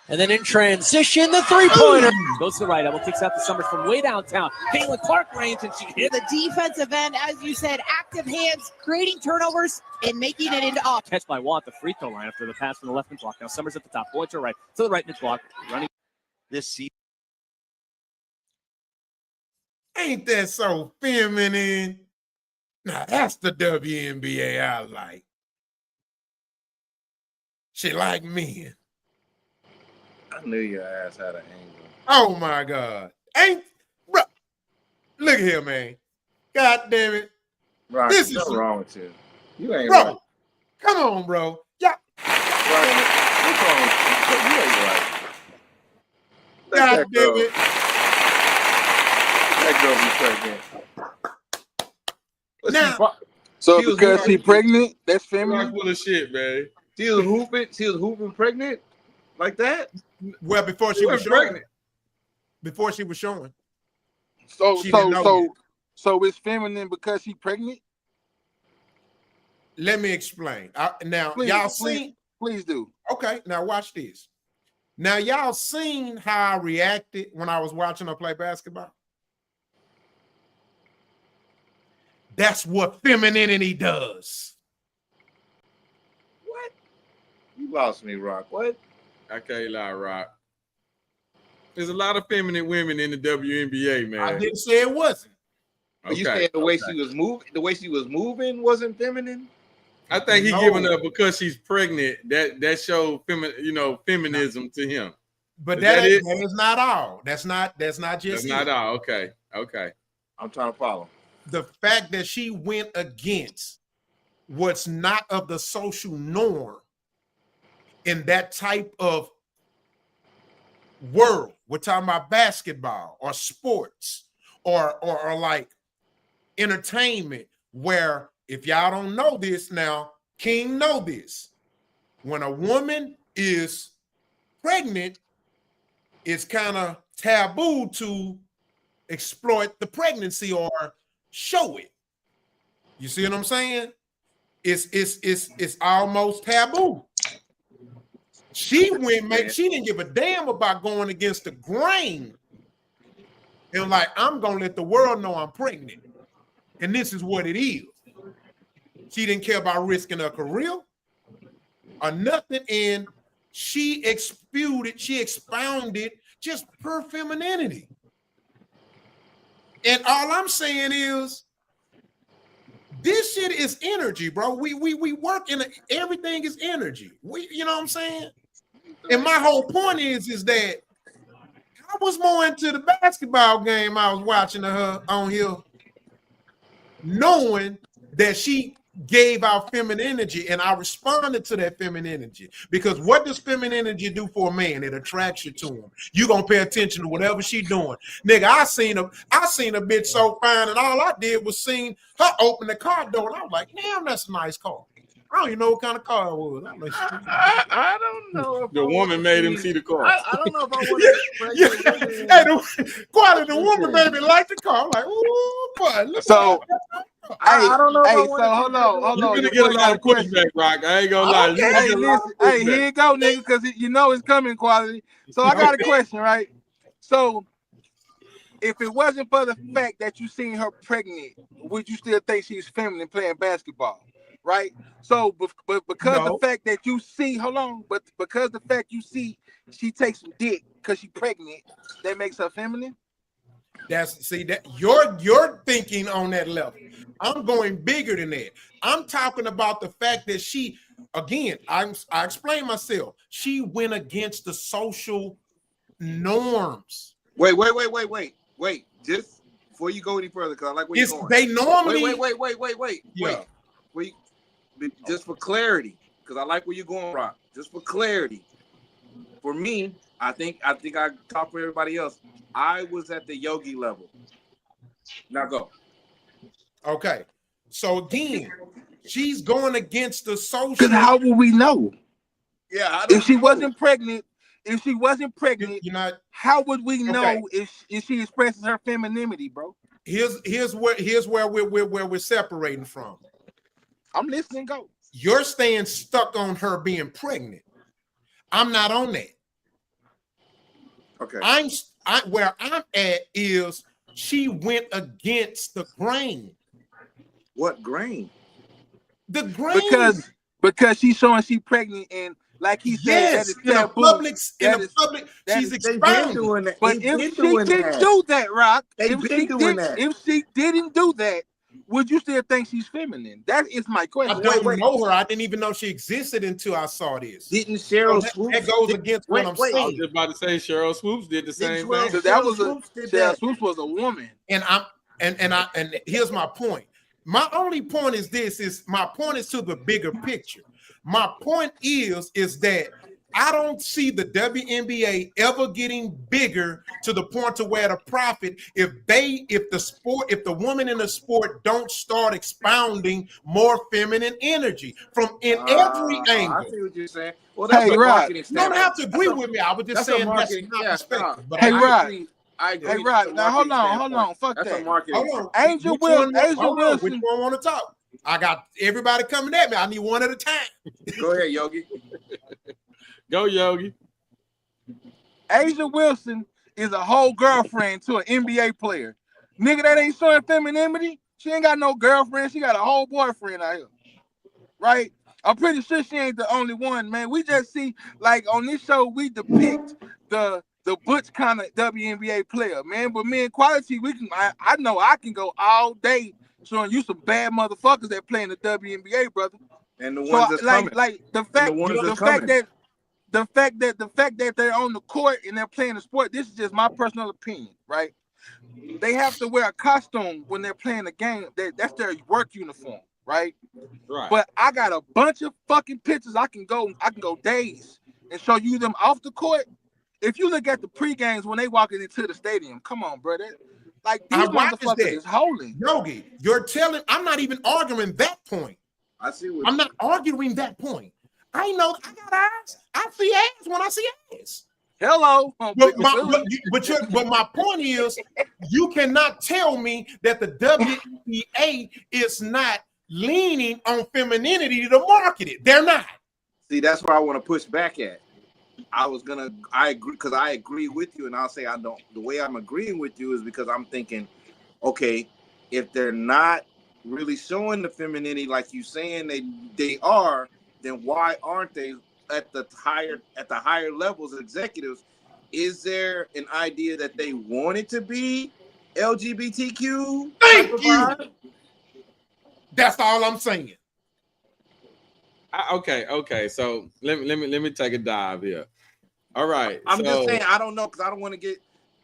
And then in transition, the three-pointer. Goes to the right, elbow kicks out the Summers from way downtown. Caitlin Clark range, and she hit the defensive end, as you said, active hands, creating turnovers and making it into off. Catch by Watt, the free throw line after the pass from the left mid block. Now Summers at the top, boy to the right mid block, running this season. Ain't that so feminine? Now that's the WNBA I like. She like men. I knew your ass had an angle. Oh my God. Bro, look here, man. God damn it. Rock, this what's wrong with you? You ain't bro. right. Come on, bro. Yeah. What's wrong with you? You ain't right. God damn it. That girl be pregnant. Now, so because she's pregnant, that's feminine. Full of shit, man. She was hooping pregnant like that. Well, before she was pregnant. Before she was showing. So it's feminine because she's pregnant. Let me explain. Now, please, y'all seen? Please do. Okay, now watch this. Now, y'all seen how I reacted when I was watching her play basketball? That's what femininity does. What? You lost me, Rock. What? I can't lie, Rock. There's a lot of feminine women in the WNBA, man. I didn't say it wasn't. Okay. You saying the way she was moving wasn't feminine? I think he's giving her because she's pregnant. That showed feminism to him. But that is not all. That's not just that's not all. Okay. I'm trying to follow. The fact that she went against what's not of the social norm in that type of world. We're talking about basketball or sports or like entertainment, where if y'all don't know this now, King know this. When a woman is pregnant, it's kind of taboo to exploit the pregnancy or show it. You see what I'm saying? It's almost taboo. She didn't give a damn about going against the grain. And like, I'm gonna let the world know I'm pregnant. And this is what it is. She didn't care about risking her career or nothing. And she expounded just her femininity. And all I'm saying is, this shit is energy, bro. We work in everything is energy. You know what I'm saying? And my whole point is that I was more into the basketball game I was watching her on here, knowing that she gave out feminine energy, and I responded to that feminine energy, because what does feminine energy do for a man? It attracts you to him. You gonna pay attention to whatever she doing. Nigga, I seen a bitch so fine, and all I did was seen her open the car door, and I was like, damn, that's a nice car. I don't even know what kind of car it was. I don't know. If the woman made him see the car. I don't know if I want to. Hey, Quality, the woman made me like the car. I'm like, ooh, boy. So, I don't know. Hey, so hold on. You're gonna get a lot of pushback, Rock. I ain't gonna lie. Hey, listen. Hey, here you go, nigga, because you know it's coming, Quality. So I got a question, right? So, if it wasn't for the fact that you seen her pregnant, would you still think she's feminine playing basketball? Right? So, but because the fact that you see, but because the fact you see she takes some dick because she's pregnant, that makes her feminine? That you're thinking on that level. I'm going bigger than that. I'm talking about the fact that she, again, I explain myself. She went against the social norms. Wait. Just before you go any further, because I like where you're going. They normally wait. Just for clarity, because I like where you're going, Rock. Just for clarity, for me, I think I talk for everybody else. I was at the yogi level. Now go. Okay, so again, she's going against the social. Because how will we know? Yeah, if she wasn't pregnant, you're not, how would we know if she expresses her femininity, bro? Here's where we're separating from. I'm listening. Go. You're staying stuck on her being pregnant. I'm not on that. Okay. Where I'm at is she went against the grain. What grain? The grain. Because she's showing she's pregnant, and like he said, yes, in the public, she's expounding. But if she didn't do that, Rock, if she didn't do that, would you still think she's feminine? That is my question. I don't know her. I didn't even know she existed until I saw this. Didn't Cheryl Swoops? That goes against what I'm saying. I was just about to say Cheryl Swoops did the same thing. So that was Cheryl Swoops was a woman. And here's my point. My only point is this: my point is to the bigger picture. My point is that I don't see the WNBA ever getting bigger to the point to where the profit, if the woman in the sport don't start expounding more feminine energy from every angle. I see what you're saying. Well, that's a marketing you don't have to agree with me. I was just saying that's my perspective. But hey, Rod. I agree. Hey, Rod. Now hold on. Fuck that's that. A marketing. Hold on. Angel Wilson. Which one want to talk? I got everybody coming at me. I need one at a time. Go ahead, Yogi. Go, Yogi. Asia Wilson is a whole girlfriend to an NBA player. Nigga, that ain't showing femininity. She ain't got no girlfriend. She got a whole boyfriend out here. Right? I'm pretty sure she ain't the only one, man. We just see, like, on this show, we depict the butch kind of WNBA player, man. But me and Quality, I know I can go all day showing you some bad motherfuckers that play in the WNBA, brother. And the ones that's coming. Like the fact that they're on the court and they're playing the sport, this is just my personal opinion, right? They have to wear a costume when they're playing the game. That's their work uniform, right? Right. But I got a bunch of fucking pictures I can go days and show you them off the court. If you look at the pre-games when they walking into the stadium, come on, brother. Like these motherfuckers is holy. Yogi, I'm not even arguing that point. I see what I'm not arguing that point. I know I got eyes. I see ass when I see ass. Hello. But my point is, you cannot tell me that the WNBA is not leaning on femininity to market it. They're not. See, that's where I want to push back at. I agree because I agree with you, and I'll say I don't. The way I'm agreeing with you is because I'm thinking, okay, if they're not really showing the femininity like you saying they are, then why aren't they at the higher levels, executives? Is there an idea that they want it to be LGBTQ? Thank you. That's all I'm saying. Okay. So let me take a dive here. All right. I'm just saying I don't know because I don't want to get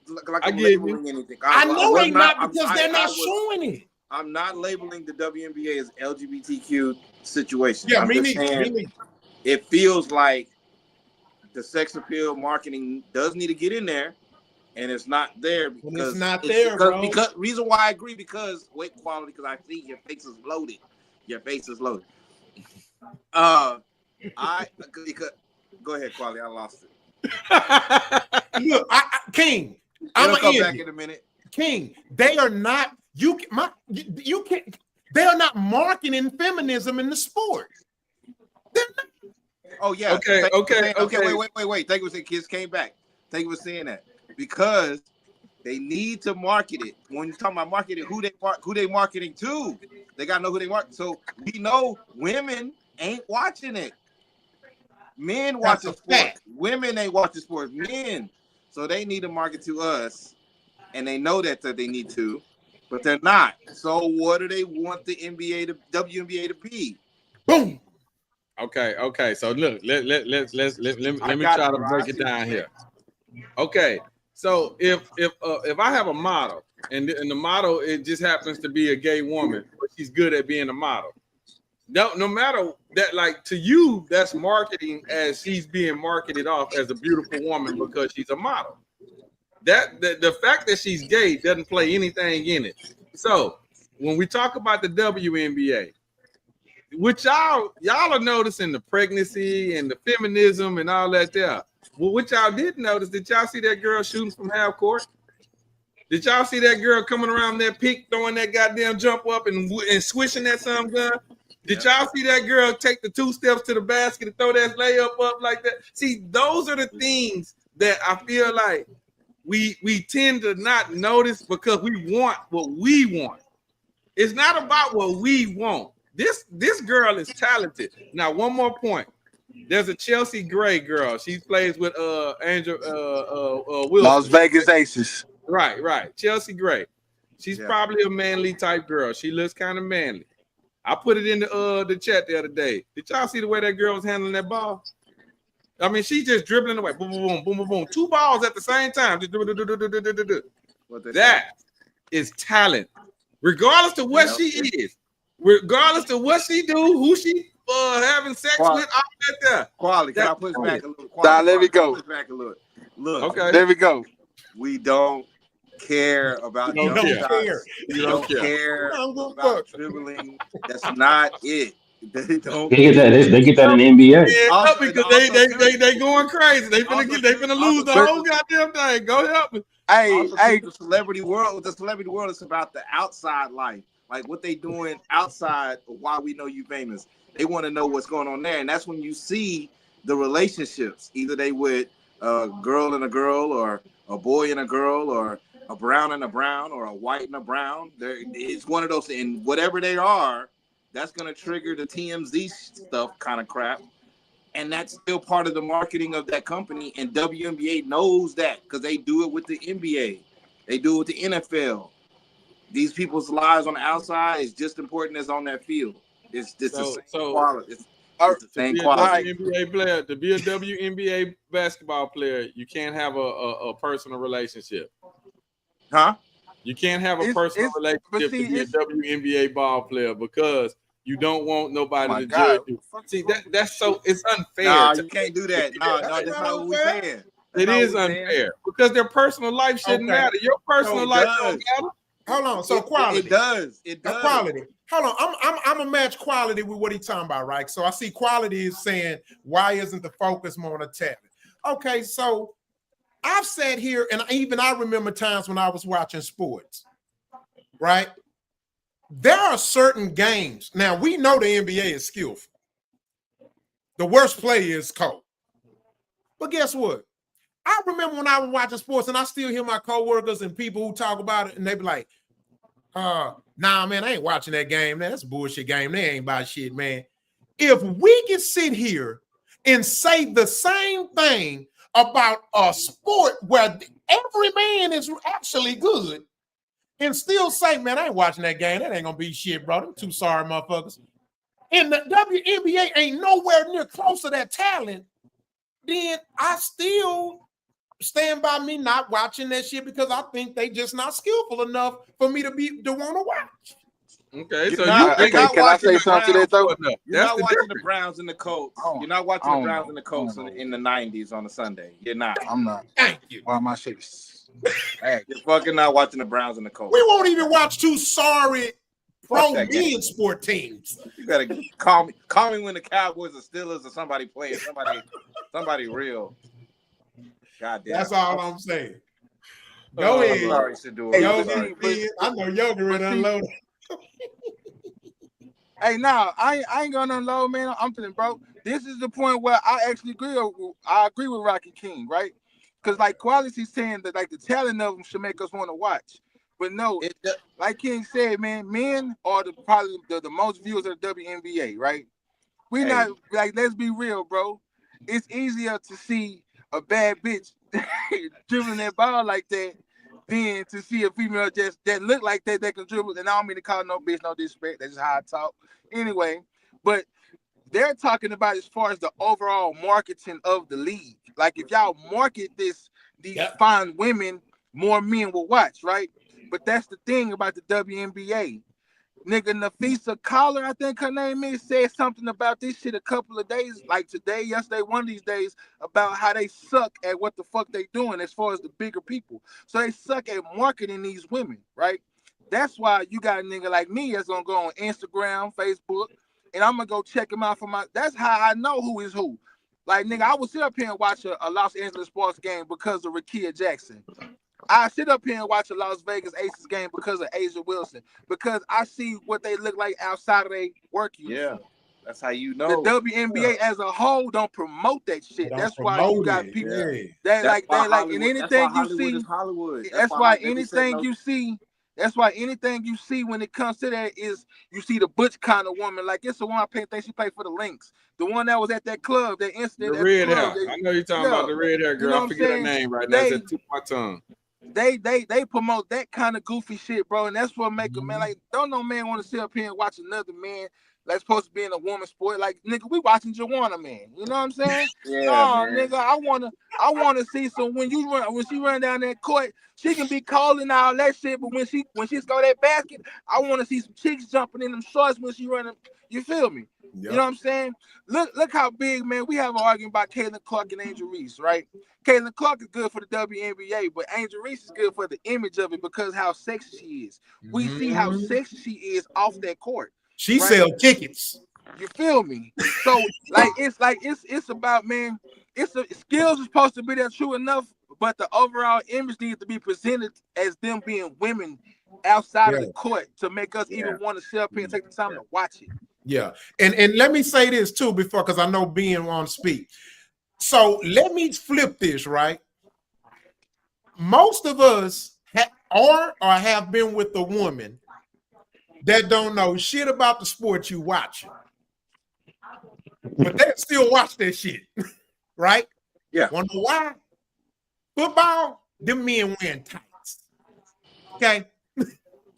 like I get you. anything. I know they not because they're not showing it. I'm not labeling the WNBA as LGBTQ situation. Yeah, I'm me just neither. saying it feels like the sex appeal marketing does need to get in there, and it's not there because it's not there, bro. Because reason why I agree, because weight quality, because I see your face is loaded. Your face is loaded. Because go ahead, Quality. I lost it. Look, King. It'll come back in a minute. King, they are not. You can't. They are not marketing feminism in the sport. Oh yeah. Okay. Wait. Thank you for saying kids came back. Thank you for saying that, because they need to market it. When you're talking about marketing, who they marketing to? They gotta know who they market. So we know women ain't watching it. Men watching sports. Women ain't watching sports. Men. So they need to market to us, and they know that they need to, but they're not. So what do they want the WNBA to be? Boom. Okay. So look, let me try to break it down here. Okay. So if I have a model and the model, it just happens to be a gay woman, but she's good at being a model. No matter that, like, to you, that's marketing, as she's being marketed off as a beautiful woman because she's a model. That the fact that she's gay doesn't play anything in it. So when we talk about the WNBA, which y'all are noticing the pregnancy and the feminism and all that there. Well, what y'all did notice, did y'all see that girl shooting from half court? Did y'all see that girl coming around that pick, throwing that goddamn jump up and swishing that some gun? Did y'all see that girl take the 2 steps to the basket and throw that layup up like that? See, those are the things that I feel like we tend to not notice because we want what we want. It's not about what we want. This girl is talented. Now, one more point. There's a Chelsea Gray girl. She plays with Angel Wilson. Las Vegas Aces. Right. Chelsea Gray. She's probably a manly type girl. She looks kind of manly. I put it in the chat the other day. Did y'all see the way that girl was handling that ball? I mean, she's just dribbling away. Boom, boom, boom, boom, boom. 2 balls at the same time. That is talent. Regardless of what she is, regardless of what she do, who she having sex with, all that there. Quality. Can I push back a little? Let me go. Push back a little. Look. Okay. There we go. We don't care about You don't care about dribbling. That's not it. They don't. They get that in the NBA. Yeah, because they going crazy. They finna lose the whole goddamn thing. Go help me. Hey, the celebrity world. The celebrity world is about the outside life, like what they doing outside of why we know you famous. They want to know what's going on there, and that's when you see the relationships. Either they with a girl and a girl, or a boy and a girl, or a brown and a brown, or a white and a brown. It's one of those, and whatever they are, that's going to trigger the TMZ stuff kind of crap. And that's still part of the marketing of that company. And WNBA knows that because they do it with the NBA. They do it with the NFL. These people's lives on the outside is just important as on that field. It's the same quality. It's the same quality. To be a WNBA basketball player, you can't have a personal relationship. Huh? You can't have a personal relationship to be a WNBA ball player because you don't want nobody to judge you. See, it's unfair. No, you can't do that. No, that's not what we're saying. It is unfair because their personal life shouldn't matter. Your personal life don't matter. Hold on. So quality. It does. Quality. Hold on. I'm gonna match quality with what he's talking about, right? So I see quality is saying, why isn't the focus more on the talent? Okay, so I've sat here and I remember times when I was watching sports, right? There are certain games. Now we know the NBA is skillful. The worst play is cold. But guess what? I remember when I was watching sports, and I still hear my coworkers and people who talk about it, and they be like, nah, man, I ain't watching that game. Man, that's a bullshit game. They ain't about shit, man. If we can sit here and say the same thing about a sport where every man is actually good and still say, man, I ain't watching that game. That ain't gonna be shit, bro. Them 2 sorry motherfuckers. And the WNBA ain't nowhere near close to that talent, then I still stand by me not watching that shit because I think they just not skillful enough for me to want to watch. Okay, so Can I say something to that though? You're not watching the Browns and the Colts. You're not watching the Browns and the Colts in the 90s on a Sunday. You're not. I'm not. Thank you. Why am I shaking? You're fucking not watching the Browns and the Colts. We won't even watch two sorry pro men sport teams. You gotta call me when the Cowboys or Steelers or somebody playing somebody real. Goddamn. That's all I'm saying. Go ahead. I know Yoga ready to unload. Hey, now I ain't gonna unload, man. I'm feeling broke. This is the point where I actually agree with Rocky King, right? Because like Quality's saying that like the talent of them should make us want to watch. But no, like King said, man, men are probably the most viewers of the WNBA, right? We not like, let's be real, bro. It's easier to see a bad bitch dribbling that ball like that than to see a female just that look like that can dribble. And I don't mean to call no bitch no disrespect. That's just how I talk. Anyway, but they're talking about as far as the overall marketing of the league. Like if y'all market these fine women, more men will watch, right? But that's the thing about the WNBA. Nigga, Nafisa Collar, I think her name is, said something about this shit a couple of days, like today, yesterday, one of these days, about how they suck at what the fuck they doing as far as the bigger people. So they suck at marketing these women, right? That's why you got a nigga like me that's gonna go on Instagram, Facebook, and I'm gonna go check him out for that's how I know who is who. Like, nigga, I would sit up here and watch a Los Angeles sports game because of Rakia Jackson. I sit up here and watch a Las Vegas Aces game because of Asia Wilson, because I see what they look like outside of their work uniform. Yeah, that's how you know. The WNBA as a whole don't promote that shit. That's why you got people that like and anything you see. That's why anything you see. That's why anything you see when it comes to that is you see the butch kind of woman. Like it's the one I think she played for the Lynx. The one that was at that club, that incident. The red hair. I know you're talking about the red hair girl. I forget her name right now. It's at the tip of my tongue. They promote that kind of goofy shit, bro, and that's what make a man like. Don't no man want to sit up here and watch another man that's supposed to be in a woman's sport. Like, nigga, we watching Joanna, man. You know what I'm saying? Nigga, I wanna see some when she run down that court, she can be calling all that shit, but when she score that basket, I want to see some chicks jumping in them shorts when she running. You feel me? Yep. You know what I'm saying? Look how big, man. We have an argument about Caitlin Clark and Angel Reese, right? Caitlin Clark is good for the WNBA, but Angel Reese is good for the image of it because how sexy she is. We see how sexy she is off that court. She sell tickets. You feel me? So it's about, man. Skills is supposed to be there true enough, but the overall image needs to be presented as them being women outside of the court to make us even want to sit up here and take the time to watch it. Yeah, and let me say this too before, because I know Ben wants to speak. So let me flip this, right? Most of us are or have been with a woman that don't know shit about the sport you watching, but they still watch that shit, right? Yeah. Wonder why? Football, them men wearing tights. Okay.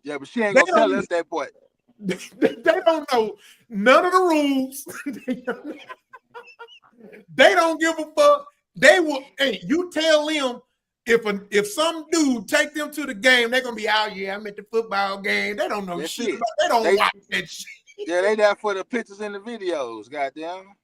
Yeah, but she ain't gonna tell us that boy. They don't know none of the rules. They don't give a fuck. They will. Hey, you tell them if some dude take them to the game, they're gonna be out. Yeah, I'm at the football game. They don't know shit. They don't watch that shit. Yeah, they there for the pictures and the videos. Goddamn.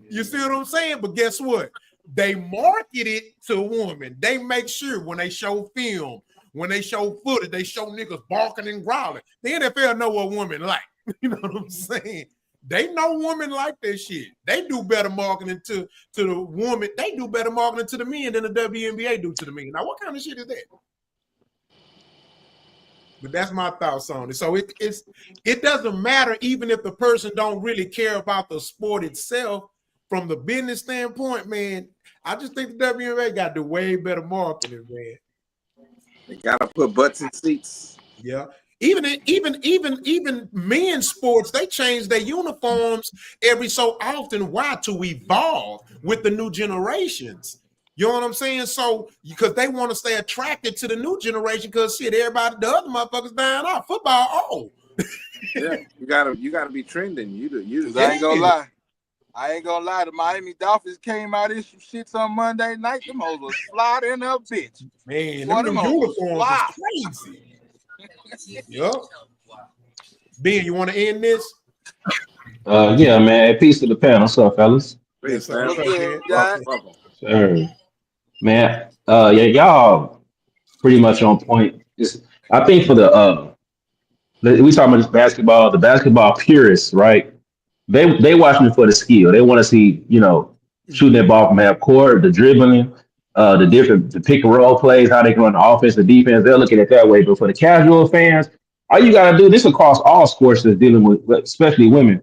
You see what I'm saying? But guess what? They market it to a woman. They make sure when they show film, when they show footage, they show niggas barking and growling. The NFL know what women like. You know what I'm saying? They know women like that shit. They do better marketing to the woman. They do better marketing to the men than the WNBA do to the men. Now, what kind of shit is that? But that's my thoughts on it. So it doesn't matter even if the person don't really care about the sport itself from the business standpoint, man. I just think the WNBA got to do way better marketing, man. They gotta put butts in seats. Yeah. Even men's sports, they change their uniforms every so often. Why? To evolve with the new generations. You know what I'm saying? So because they want to stay attracted to the new generation, because shit, everybody, the other motherfuckers dying off. Football, Yeah, you gotta be trending. You I ain't gonna lie. I ain't gonna lie. The Miami Dolphins came out of some shits on Monday night. Them hoes was fly in a bitch. Man, them uniforms is crazy. Yup. Ben, you want to end this? Yeah, man. Peace to the panel. What's up, fellas? Yes, sir. What's What's up, good, Ben? John? Sure. Man, yeah, y'all pretty much on point. I think for we talking about this basketball, the basketball purists, right? They watching it for the skill. They want to see, shooting that ball from half court, the dribbling, the pick and roll plays, how they can run the offense, the defense. They're looking at it that way. But for the casual fans, all you gotta do this across all sports that's dealing with, especially women.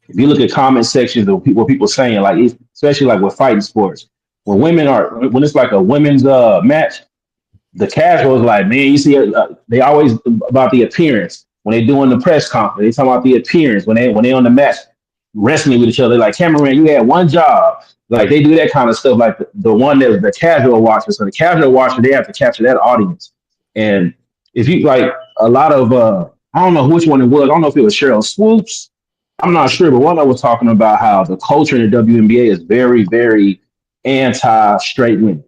If you look at comment sections of what people saying, like especially like with fighting sports, when it's like a women's match, the casual is like, man, you see, they always about the appearance. When they doing the press conference, they talk about the appearance. When they on the match wrestling with each other, like, Cameron, you had one job. Like, they do that kind of stuff. Like the one that the casual watcher. So the casual watcher, they have to capture that audience. And if you like a lot of, I don't know which one it was. I don't know if it was Cheryl Swoops. I'm not sure, but one I was talking about how the culture in the WNBA is very, very anti-straight women.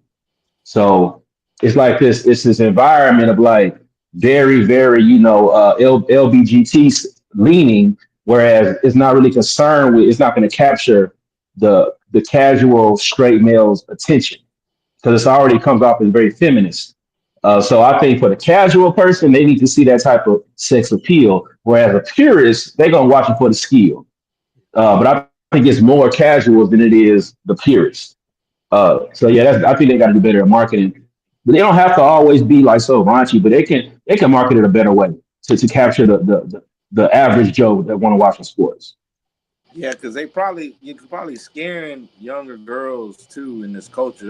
So it's like this. It's this environment of like very, very, LBGT leaning, whereas it's not really concerned with. It's not going to capture the casual straight male's attention because it's already comes off as very feminist. So I think for the casual person, they need to see that type of sex appeal. Whereas a purist, they're gonna watch it for the skill. But I think it's more casual than it is the purist. So yeah, I think they got to do better at marketing. But they don't have to always be like so raunchy. But they can market it a better way to capture the average Joe that want to watch the sports. Yeah, because you're probably scaring younger girls too in this culture.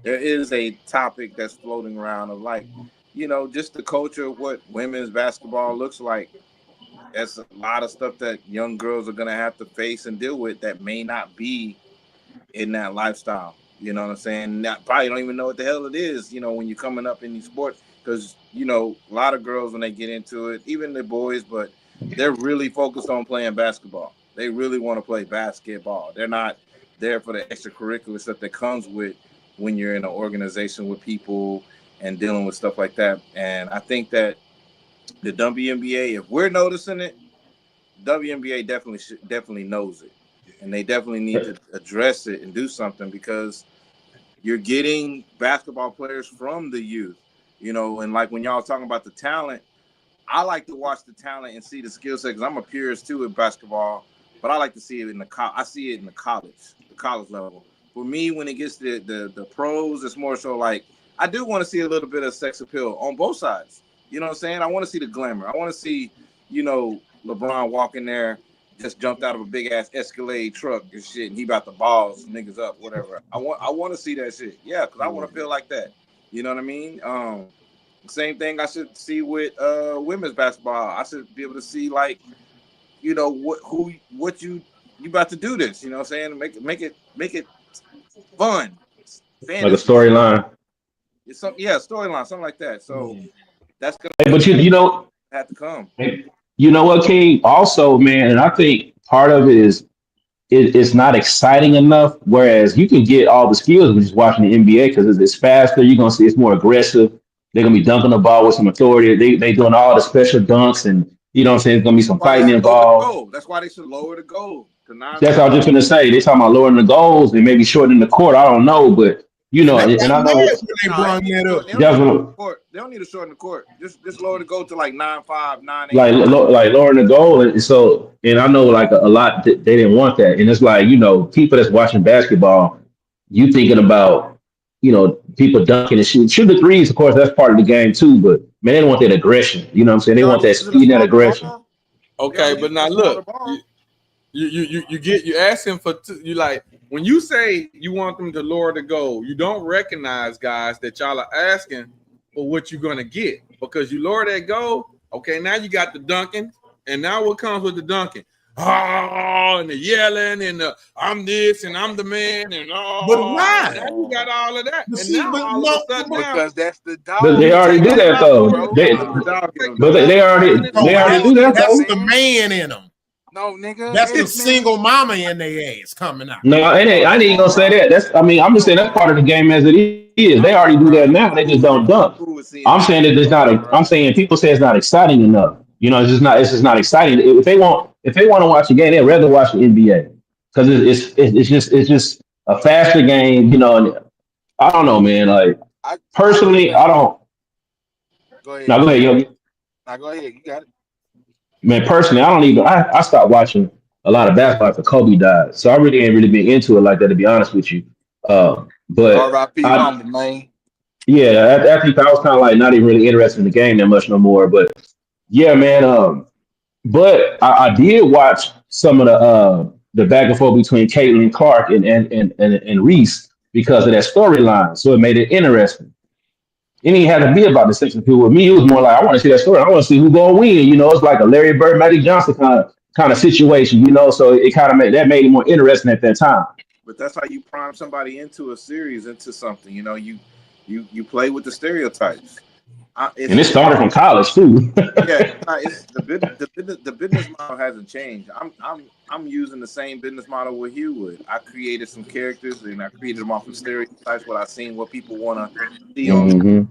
There is a topic that's floating around of like, just the culture of what women's basketball looks like. That's a lot of stuff that young girls are gonna have to face and deal with that may not be in that lifestyle. You know what I'm saying? Probably don't even know what the hell it is, when you're coming up in these sports. Because, a lot of girls when they get into it, even the boys, but they're really focused on playing basketball. They really want to play basketball. They're not there for the extracurricular stuff that comes with when you're in an organization with people and dealing with stuff like that. And I think that the WNBA, if we're noticing it, WNBA definitely knows it. And they definitely need to address it and do something because you're getting basketball players from the youth, and like when y'all talking about the talent, I like to watch the talent and see the skill set because I'm a purist too at basketball, but I like to see it I see it in the college level. For me, when it gets to the pros, it's more so like I do want to see a little bit of sex appeal on both sides. You know what I'm saying? I want to see the glamour. I want to see, LeBron walking there, just jumped out of a big ass Escalade truck and shit, and he about to balls niggas up, whatever. I want to see that shit. Yeah, because I want to feel like that. You know what I mean? Same thing I should see with women's basketball. I should be able to see like, what you about to do this. You know what I'm saying? Make it fun. Fantasy. Like a storyline. Storyline, something like that. So that's gonna. But have to come. You know what, King? Also, man, and I think part of it is it's not exciting enough. Whereas you can get all the skills with just watching the NBA because it's faster. You're gonna see it's more aggressive. They're gonna be dunking the ball with some authority. They doing all the special dunks, and you know what I'm saying. It's gonna be some fighting involved. That's why they should lower the goal. That's what I was just gonna say. They talking about lowering the goals and maybe shortening the court. I don't know, but and I know they don't need to shorten the court. Just lower the goal to like 9.5, 9.8. Like lowering the goal, and I know like a lot they didn't want that, and it's like people that's watching basketball, you thinking about people dunking and shooting the threes. Of course, that's part of the game too, but man, they don't want that aggression. You know what I'm saying? They want that speed and that aggression. Okay, but now look, you asking for you like. When you say you want them to lower the goal, you don't recognize, guys, that y'all are asking for what you're going to get because you lower that goal. Okay, now you got the dunking, and now what comes with the dunking? Oh, and the yelling, and the I'm this, and I'm the man, and but why? Now you got all of that. See, because that's the dog. But they already do that though. They already do that. That's the man in them. No, nigga. That's the single mama in their ass coming out. No, I ain't even gonna say that. I'm just saying that's part of the game as it is. They already do that now. They just don't dunk. I'm saying that it's not. I'm saying people say it's not exciting enough. You know, it's just not exciting. If they want to watch a game, they'd rather watch the NBA because it's just a faster game. You know, and I don't know, man. Like personally, I don't. Go ahead. Now go ahead, Yogi. Now go ahead. You got it. Man, personally, I don't even. I stopped watching a lot of basketball after Kobe died, so I really ain't really been into it like that, to be honest with you. But R.I.P. Mama, man. yeah, after he died, I was kind of like not even really interested in the game that much no more. But yeah, man. But I did watch some of the back and forth between Caitlin Clark and Reese because of that storyline, so it made it interesting. It didn't have to be about the sex appeal with me. It was more like I want to see that story. I want to see who's gonna win. You know, it's like a Larry Bird, Magic Johnson kind of situation. You know, so it kind of made it more interesting at that time. But that's how you prime somebody into a series, into something. You know, you play with the stereotypes. And it started from college too. Yeah, it's the business model hasn't changed. I'm using the same business model with Hugh would. I created some characters and I created them off of stereotypes. What I seen, what people want to see on.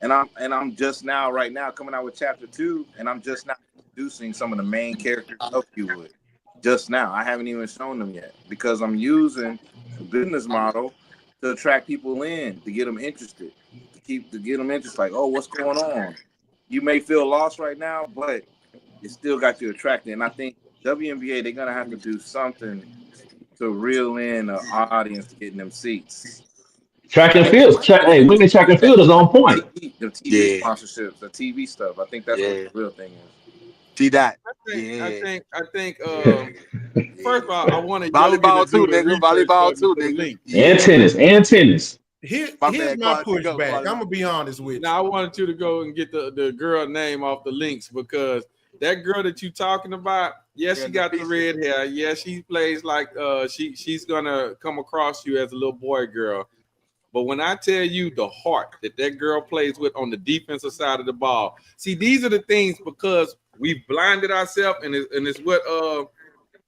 And I'm just now, right now, coming out with chapter 2, and I'm just now introducing some of the main characters of Hugh would. Just now, I haven't even shown them yet because I'm using the business model to attract people in, to get them interested. To get them interested, like, oh, what's going on? You may feel lost right now, but it still got you attracted. And I think WNBA, they're gonna have to do something to reel in an audience getting them seats. Track and field, women track and field is on point. The TV sponsorships, the TV stuff. I think that's what the real thing is. See that? I think. First of all, I wanted volleyball too, nigga. Volleyball too, nigga. And tennis. Here's my pushback. I'm gonna be honest with you. Now I wanted you to go and get the girl name off the links because that girl that you talking about, she got the red hair. Yeah, she plays like she's gonna come across you as a little boy girl. But when I tell you the heart that girl plays with on the defensive side of the ball, see, these are the things because we've blinded ourselves, and it's what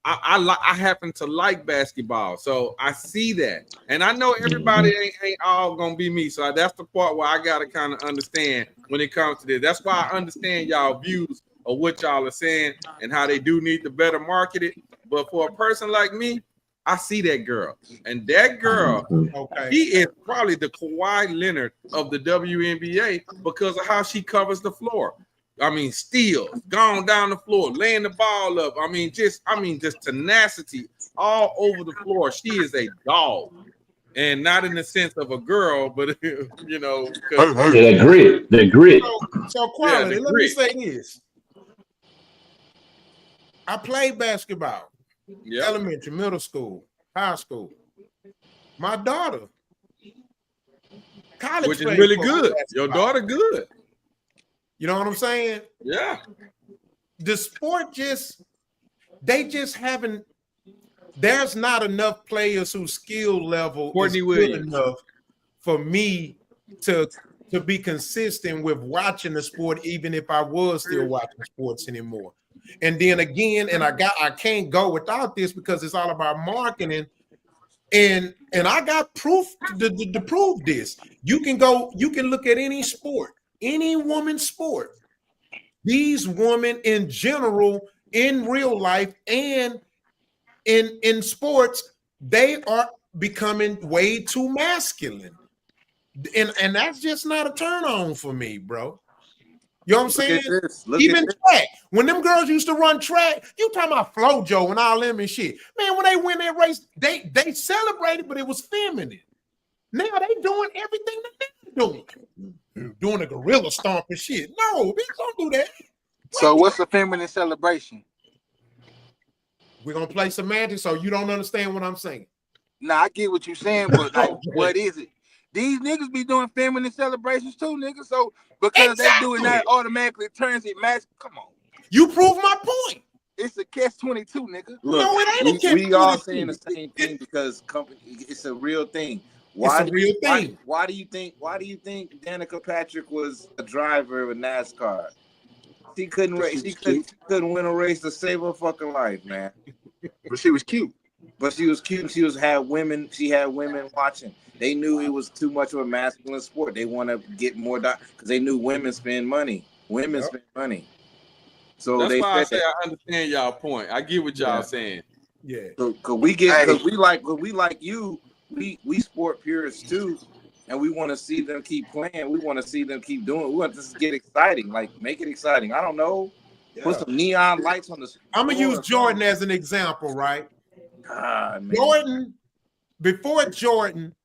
I happen to like basketball, so I see that, and I know everybody ain't all gonna be me. So that's the part where I gotta kind of understand when it comes to this. That's why I understand y'all views of what y'all are saying and how they do need to better market it. But for a person like me, I see that girl, and that girl, she is probably the Kawhi Leonard of the WNBA because of how she covers the floor. I mean, steals, going down the floor, laying the ball up. I mean, just tenacity all over the floor. She is a dog, and not in the sense of a girl, but you know, that grit. So quality. Let me say this: I played basketball, elementary, middle school, high school. My daughter, college, which is really good. Your daughter good. You know what I'm saying? Yeah. The sport they just haven't. There's not enough players whose skill level is good enough for me to be consistent with watching the sport, even if I was still watching sports anymore. And then again, I can't go without this because it's all about marketing. And I got proof to prove this. You can look at any sport. Any woman's sport, these women in general, in real life and in sports, they are becoming way too masculine. And that's just not a turn on for me, bro. You know what I'm saying? Even track. When them girls used to run track, you talking about FloJo and all them and shit. Man, when they win that race, they celebrated, but it was feminine. Now they doing everything that they're doing. Doing a gorilla stomp and shit. No, bitch, don't do that. So what's a feminine celebration? We're gonna play semantics, so you don't understand what I'm saying. Nah, I get what you're saying, but like, what is it? These niggas be doing feminine celebrations too, niggas. So because they doing that automatically turns it match. Come on. You prove my point. It's a catch-22, nigga. Look, no, it ain't a catch-22. We all saying the same thing because it's a real thing. Why do you think Danica Patrick was a driver of a NASCAR? She couldn't race. She couldn't win a race to save her fucking life, man. But she was cute. She had women watching. They knew it was too much of a masculine sport. They want to get more because they knew women spend money. Spend money. So that's they why I said, say I understand y'all point. I get what y'all saying. Yeah. Cause we like you, we sport purists too, and we want to see them keep playing. We want to see them keep doing. We want this to get exciting, like make it exciting. I don't know. Yeah. Put some neon lights on the. I'm gonna use Jordan as an example, right? God, man. Jordan, before Jordan,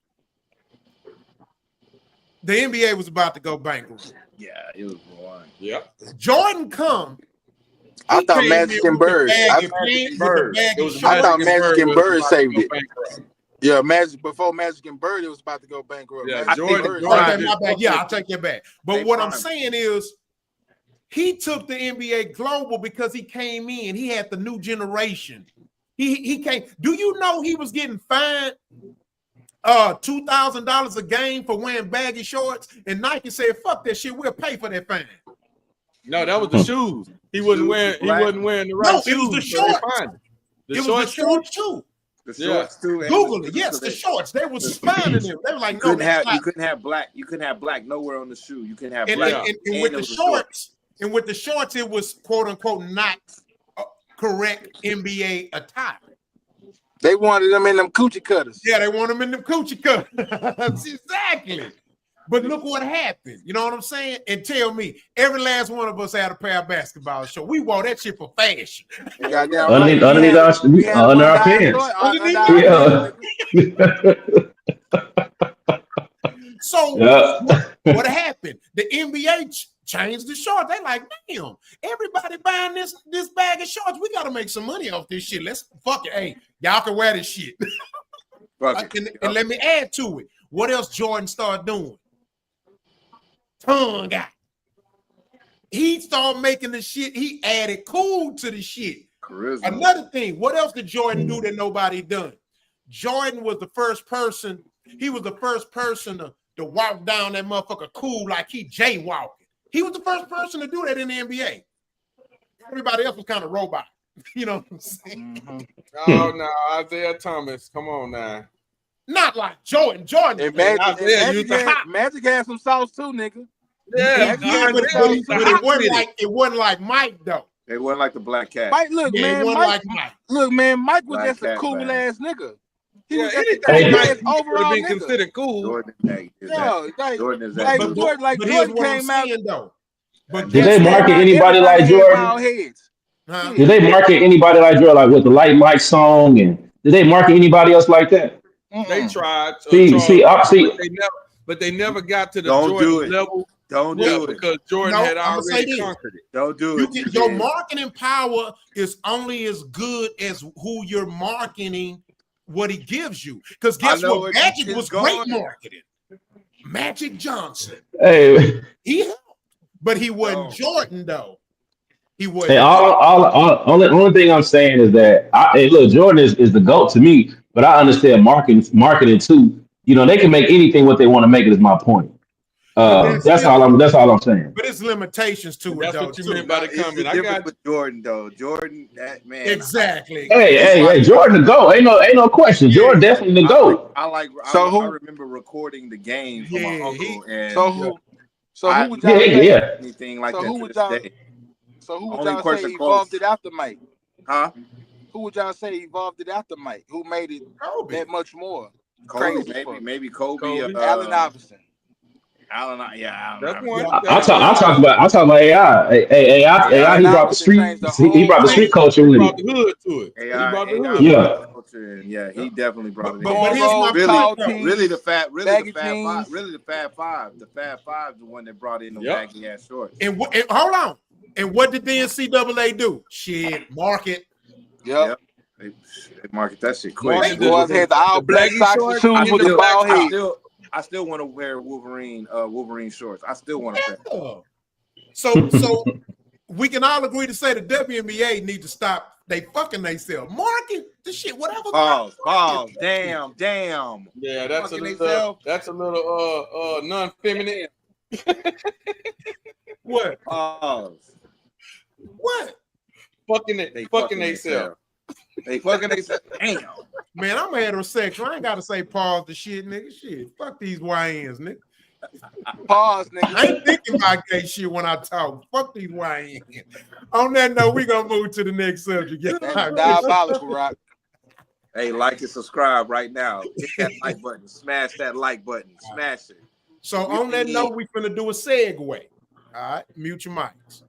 the NBA was about to go bankrupt. Yeah, it was boring. Yeah. Jordan come. I thought Magic and Bird. I thought Magic and Bird saved it. Yeah, before Magic and Bird, it was about to go bankrupt. Yeah, Okay, my bad. Yeah, I'll take it back. But what I'm saying is, he took the NBA global because he came in. He had the new generation. He came. Do you know he was getting fined $2,000 a game for wearing baggy shorts? And Nike said, "Fuck that shit. We'll pay for that fine." No, that was the shoes. He wasn't wearing. He wasn't wearing the right shoes. It was the shorts. It was the shorts too. The shorts too. Google it. Yes, the shorts. They was finding them. They were like, no, you couldn't have black. You couldn't have black nowhere on the shoe. You couldn't have black. And with the shorts, and with the shorts, it was quote unquote not correct NBA attire. They wanted them in them coochie cutters. Yeah, they want them in them coochie cutters. Exactly. But look what happened. You know what I'm saying? And tell me, every last one of us had a pair of basketball shorts. We wore that shit for fashion. Underneath our pants. So what happened? The NBA changed the shorts. They like, damn, everybody buying this bag of shorts. We gotta make some money off this shit. Let's fuck it. Hey, y'all can wear this shit. And let me add to it. What else Jordan started doing? Tongue out. He started making the shit. He added cool to the shit. Charisma. Another thing, what else did Jordan do that nobody done? Jordan was the first person. He was the first person to walk down that motherfucker cool like he jaywalking. He was the first person to do that in the NBA. Everybody else was kind of robot. You know what I'm saying? Mm-hmm. Oh no, Isaiah Thomas. Come on now. Not like Jordan. Jordan. Magic had some sauce too, nigga. Yeah, but it wasn't like Mike though. It wasn't like the Black Cat. Mike, look, man. Mike was Black just a Cat, cool man. ass nigga. He was anything Mike overall been considered cool. Jordan is Jordan came out though. But did they market anybody like Jordan? Did they market anybody like Jordan, like with the Light Mike song? And did they market anybody else like that? They tried. But they never got to the Jordan level. Don't do it because Jordan had already conquered it. Don't do it. Your marketing power is only as good as who you're marketing what he gives you. Because guess what? Magic was great marketing. Magic Johnson. Hey, he helped, but he wasn't Jordan though. He wasn't. Hey, only thing I'm saying is that look, Jordan is the GOAT to me, but I understand marketing too. You know, they can make anything what they want to make it. Is my point. That's all I'm saying. But it's limitations to it. That's though, what you meant by the comment. I got with Jordan though. Jordan, that man. Exactly. Hey, Jordan the GOAT. Ain't no question. Jordan definitely the GOAT. I remember recording the game for my uncle. So who would y'all say? Anything like so that? Who would y'all say evolved it after Mike? Huh? Who would y'all say evolved it after Mike? Who made it that much more? Kobe, maybe Kobe. Allen Iverson. Allen, yeah. That's one. I'm talking about AI. AI. He brought the street. He brought the street culture with it. He brought the hood to it. AI, he brought the hood. Yeah, he definitely brought it. But here's my really the Fab Five. The Fab Five is the one that brought in the baggy ass shorts. And hold on. And what did the NCAA do? Shit, market. Yep. They market that shit quick. They boys had the all black socks shoes with the ball head. I still want to wear Wolverine shorts. I still want to wear. So we can all agree to say the WNBA need to stop. They fucking themselves. Market the shit, whatever. Pause. Damn. Yeah, that's a little non-feminine. What? What? Fucking themselves. They fucking themselves. Damn. Man, I'm heterosexual. I ain't gotta say pause the shit, nigga. Shit. Fuck these YNs, nigga. Pause, nigga. I ain't thinking about gay shit when I talk. Fuck these YN. On that note, we gonna move to the next subject. That's diabolical, Rock. Hey, like and subscribe right now. Hit that like button. Smash that like button. Smash it. So on that note, we finna do a segue. All right, mute your mics.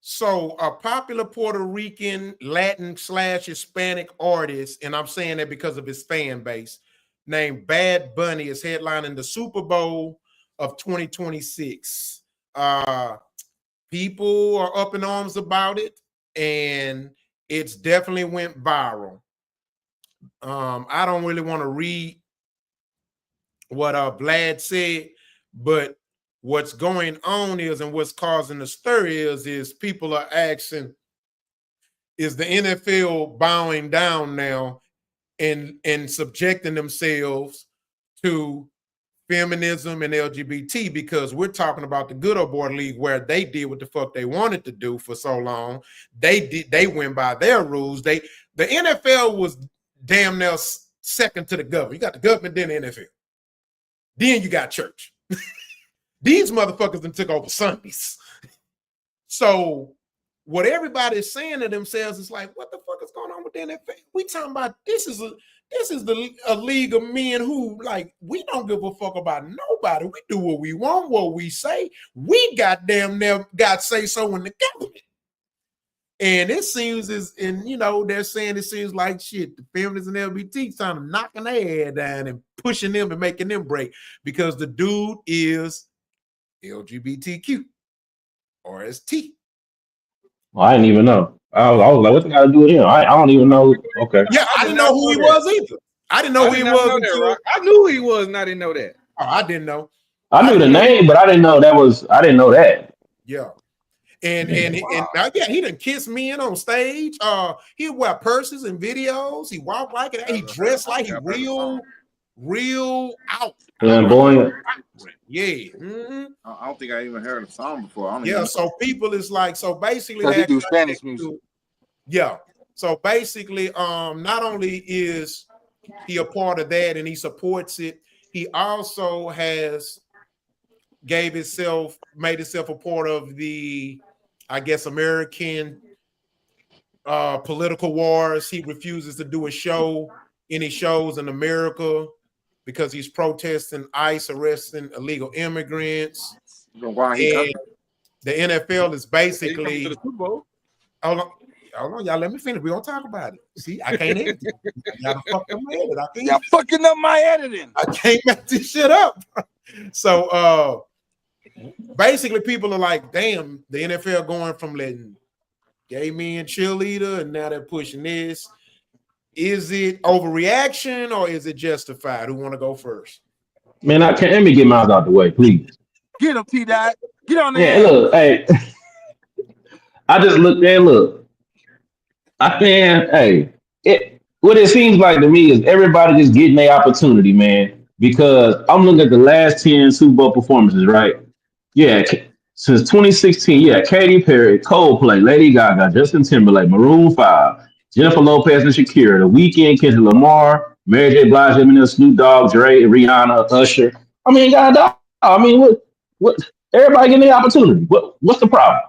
So a popular Puerto Rican Latin/Hispanic artist, and I'm saying that because of his fan base, named Bad Bunny is headlining the Super Bowl of 2026. People are up in arms about it, and it's definitely went viral. I don't really want to read what Vlad said, but what's going on is, and what's causing the stir is people are asking, is the NFL bowing down now and subjecting themselves to feminism and LGBT? Because we're talking about the good old boy league where they did what the fuck they wanted to do for so long. They went by their rules. The NFL was damn near second to the government. You got the government, then the NFL. Then you got church. These motherfuckers done took over Sundays. So what everybody is saying to themselves is like, what the fuck is going on with the NFL? We talking about this is a league of men who, like, we don't give a fuck about nobody. We do what we want, what we say. We goddamn never got say so in the government. And it seems they're saying it seems like shit. The feminists and LGBT kind of knocking their head down and pushing them and making them break because the dude is LGBTQ or ST. Well, I didn't even know. I was like, what's it got to do with him? I don't even know. Okay. Yeah, I didn't know who he was either. I didn't know who he was. I knew who he was, and I didn't know that. Oh, I didn't know. I knew the name, but I didn't know that was. I didn't know that. Yeah. And yeah, he done kiss men on stage. He wear purses and videos. He walk like it. He dressed like he real out. And boy, yeah. Mm-hmm. I don't think I even heard the song before. So people is like, so basically they do Spanish music. Yeah. So basically, not only is he a part of that and he supports it, he also has made himself a part of the, I guess, American political wars. He refuses to do any shows in America because he's protesting ICE arresting illegal immigrants. The NFL is basically. Hold on, y'all. Let me finish. We're gonna talk about it. See, I can't edit. Y'all fucking up my editing. I can't make this shit up. So basically, people are like, damn, the NFL going from letting gay men cheerleader, and now they're pushing this. Is it overreaction or is it justified? Who want to go first? Man, let me get mine out the way, please. Get him, T-Dot. Get on there. Yeah, look, hey. I just looked there, look. What it seems like to me is everybody just getting their opportunity, man. Because I'm looking at the last 10 Super Bowl performances, right? Yeah, since 2016, yeah, Katy Perry, Coldplay, Lady Gaga, Justin Timberlake, Maroon 5, Jennifer Lopez and Shakira, The Weeknd, Kendrick Lamar, Mary J. Blige, Eminem, Snoop Dogg, Dre, Rihanna, Usher. I mean, what? Everybody getting the opportunity. What's the problem?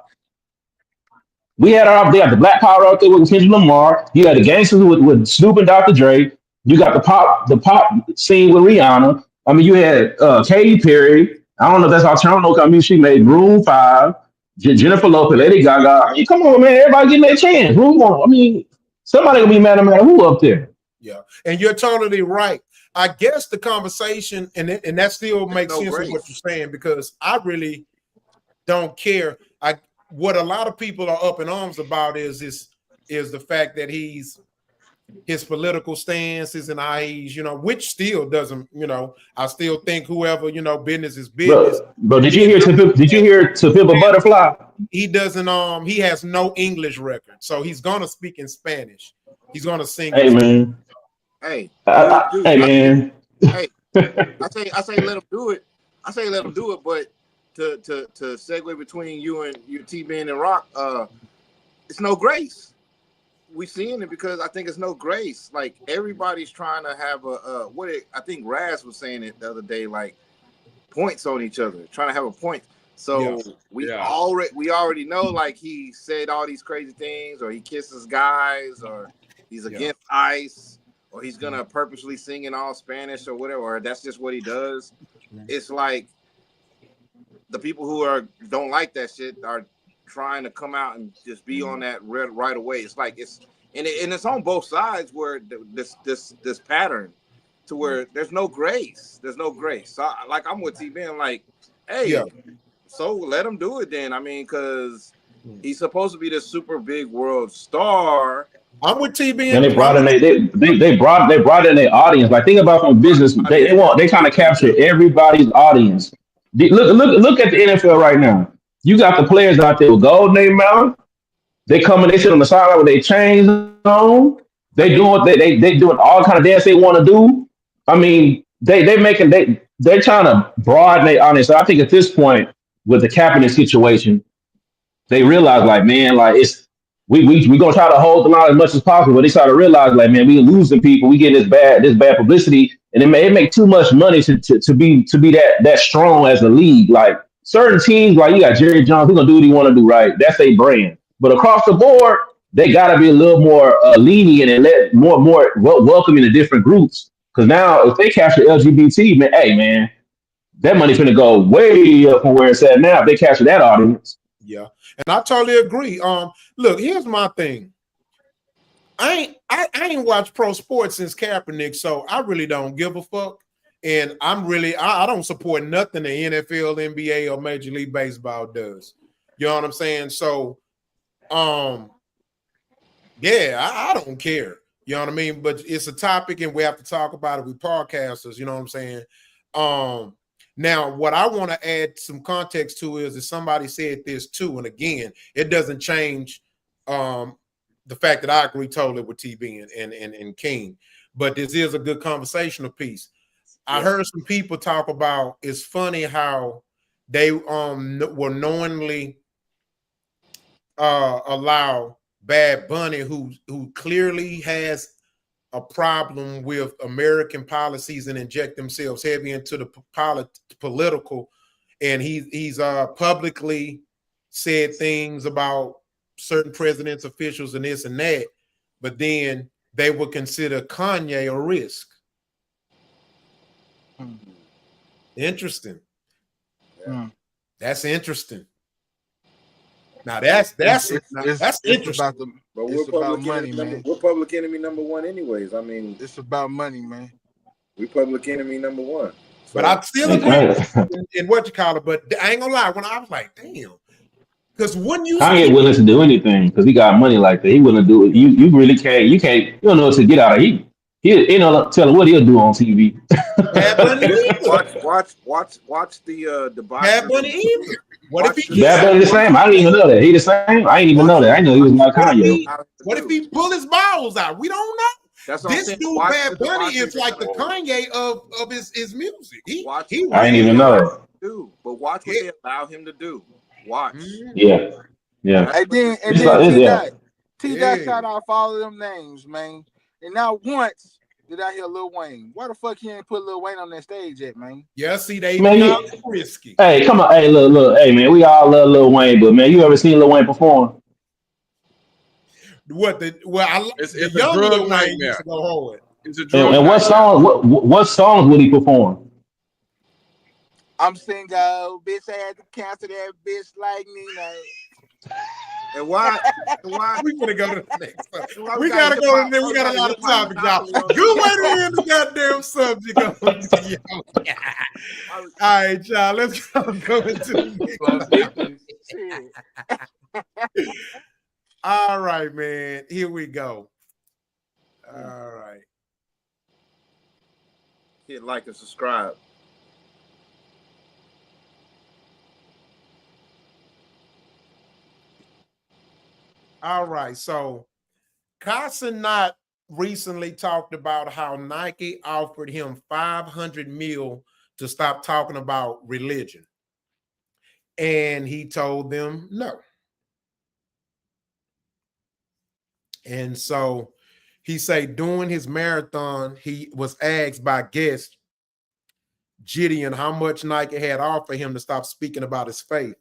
They had the Black Power out there with Kendrick Lamar. You had the gangsters with Snoop and Dr. Dre. You got the pop scene with Rihanna. I mean, you had Katy Perry. I don't know if that's alternative. I mean, she made Room 5, Jennifer Lopez, Lady Gaga. I mean, come on, man. Everybody getting their chance. Somebody gonna be mad no matter who up there. Yeah, and you're totally right. I guess the conversation, and that still makes sense with what you're saying, because I really don't care. What a lot of people are up in arms about is the fact that his political stances and how he's, which still doesn't, I still think whoever, business is business. Bro, did you hear To Pimp a Butterfly? He doesn't, he has no English record, so he's gonna speak in Spanish. He's gonna sing. Hey, man. Hey, man. Hey, I say let him do it. But to segue between you and your T-Man and Rock, it's no grace. we seeing it because I think it's no grace. Like everybody's trying to have I think Raz was saying it the other day, like points on each other, trying to have a point. So we already know, like he said all these crazy things, or he kisses guys, or he's against ICE, or he's gonna purposely sing in all Spanish or whatever, or that's just what he does. It's like the people who don't like that shit are trying to come out and just be on that right away. It's like and it's on both sides where this pattern to where there's no grace. There's no grace. So I'm with T being like, hey, so let him do it then. I mean, because he's supposed to be this super big world star. I'm with T being. And they brought in they brought in their audience. Like think about from business, they trying to capture everybody's audience. Look at the NFL right now. You got the players out there with gold in their mouth. They come and they sit on the sideline with their chains on. They doing all kind of dance they want to do. I mean, they're trying to broaden their audience. So I think at this point with the Kaepernick situation, they realize like, man, like we gonna try to hold the line as much as possible. But they start to realize like, man, we losing people. We get this bad publicity, and it make too much money to be that strong as a league. Like certain teams, like you got Jerry Jones, who's gonna do what he want to do, right? That's their brand. But across the board, they gotta be a little more lenient and let more welcoming to different groups. Because now, if they capture LGBT, man, hey man, that money's gonna go way up from where it's at now. If they capture that audience. Yeah, and I totally agree. Look, here's my thing. I ain't watched pro sports since Kaepernick, so I really don't give a fuck. And I don't support nothing the NFL, NBA, or Major League Baseball does. You know what I'm saying? So, yeah, I don't care. You know what I mean? But it's a topic, and we have to talk about it with podcasters. You know what I'm saying? Now, what I want to add some context to is that somebody said this too, and again, it doesn't change the fact that I agree totally with TB and King, but this is a good conversational piece. I heard some people talk about it's funny how they will knowingly allow Bad Bunny, who clearly has a problem with American policies and inject themselves heavy into the political, and he's publicly said things about certain presidents, officials, and this and that, but then they would consider Kanye a risk. Interesting. That's interesting. Now that's interesting. But we're public enemy number one anyways. I mean, it's about money, man. We public enemy number one. So. But I still agree in what you call it. But I ain't gonna lie, when I was like, damn, because when you Kanye willing to do anything because he got money like that, he willing to do it. You really can't. You don't know what to get out of. He tell him what he'll do on TV. watch the Bad Bunny either. What if he Bad Bunny the same? I didn't even know that. He the same? I didn't even know that. I know he was like Kanye. What if he pull his balls out? We don't know. This dude Bad Bunny is like the Kanye of his music. I didn't even know. But watch what they allow him to do. Watch. Yeah. And then T-Dot shout out all of them names, man. And not once did I hear Lil Wayne. Why the fuck he ain't put Lil Wayne on that stage yet, man? Yeah, see, they risky. Hey, come on. Hey, look. Hey, man, we all love Lil Wayne, but, man, you ever seen Lil Wayne perform? It's a drug nightmare. It's a drug and what songs would he perform? I'm single, bitch. I had to cancel that bitch like me now. And why? We gotta go to the next one. We gotta go in there. We got a lot of topics, y'all. Good way to end the goddamn subject. All right, y'all. Let's go into the next. All right, man. Here we go. All right. Hit like and subscribe. All right, so Cenat recently talked about how Nike offered him $500 million to stop talking about religion, and he told them no. And so he say during his marathon, he was asked by guest Gideon how much Nike had offered him to stop speaking about his faith.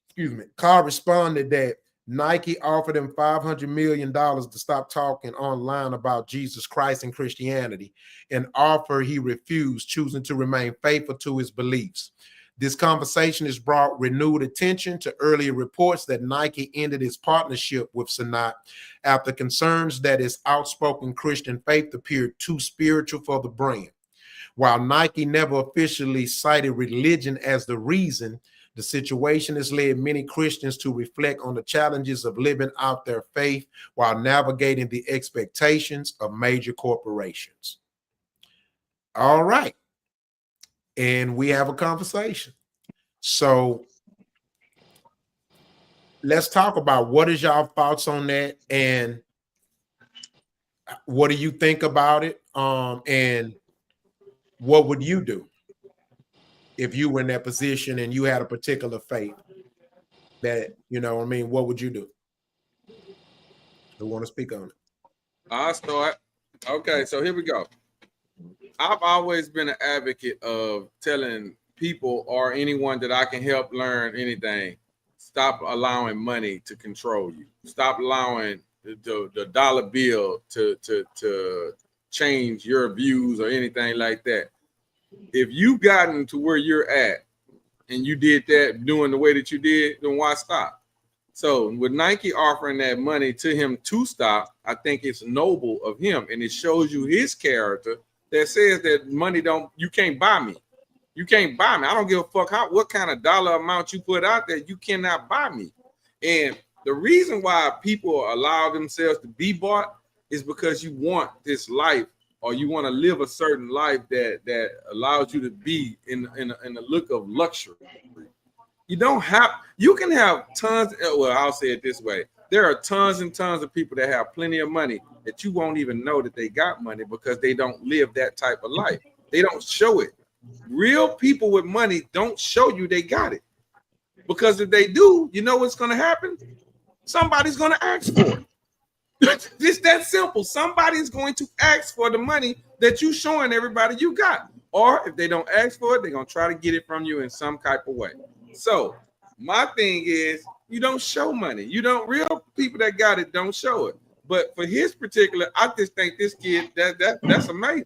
Excuse me. Carr responded that Nike offered him $500 million to stop talking online about Jesus Christ and Christianity, an offer he refused, choosing to remain faithful to his beliefs. This conversation has brought renewed attention to earlier reports that Nike ended his partnership with Cenat after concerns that his outspoken Christian faith appeared too spiritual for the brand. While Nike never officially cited religion as the reason, the situation has led many Christians to reflect on the challenges of living out their faith while navigating the expectations of major corporations. All right. And we have a conversation. So let's talk about what is y'all thoughts on that and what do you think about it? And what would you do if you were in that position and you had a particular faith that, you know what I mean, what would you do? Who want to speak on it? I'll start. Okay, so here we go. I've always been an advocate of telling people or anyone that I can help learn anything, stop allowing money to control you. Stop allowing the dollar bill to change your views or anything like that. If you've gotten to where you're at and you did that doing the way that you did, then why stop? So with Nike offering that money to him to stop, I think it's noble of him, and it shows you his character that says that money you can't buy me. You can't buy me. I don't give a fuck what kind of dollar amount you put out there. You cannot buy me. And the reason why people allow themselves to be bought is because you want this life, or you want to live a certain life that allows you to be in a look of luxury. You can have tons. Well, I'll say it this way. There are tons and tons of people that have plenty of money that you won't even know that they got money because they don't live that type of life. They don't show it. Real people with money don't show you they got it. Because if they do, you know what's going to happen? Somebody's going to ask for it. Just that simple. Somebody's going to ask for the money that you showing everybody you got. Or if they don't ask for it, they're going to try to get it from you in some type of way. So my thing is, you don't show money. You don't, real people that got it don't show it. But for his particular, I just think this kid, that's amazing.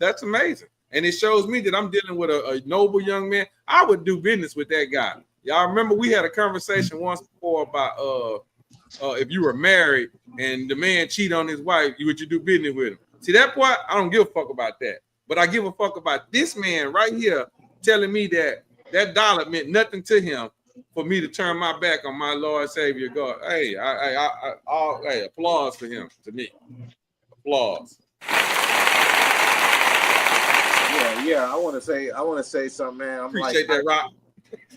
That's amazing. And it shows me that I'm dealing with a noble young man. I would do business with that guy. Y'all remember we had a conversation once before about if you were married and the man cheat on his wife, would you do business with him? See, that part, I don't give a fuck about that. But I give a fuck about this man right here telling me that that dollar meant nothing to him for me to turn my back on my Lord Savior God. Hey, hey, applause for him, to me. Applause. Yeah. I want to say something, man. I'm Appreciate that, Rock.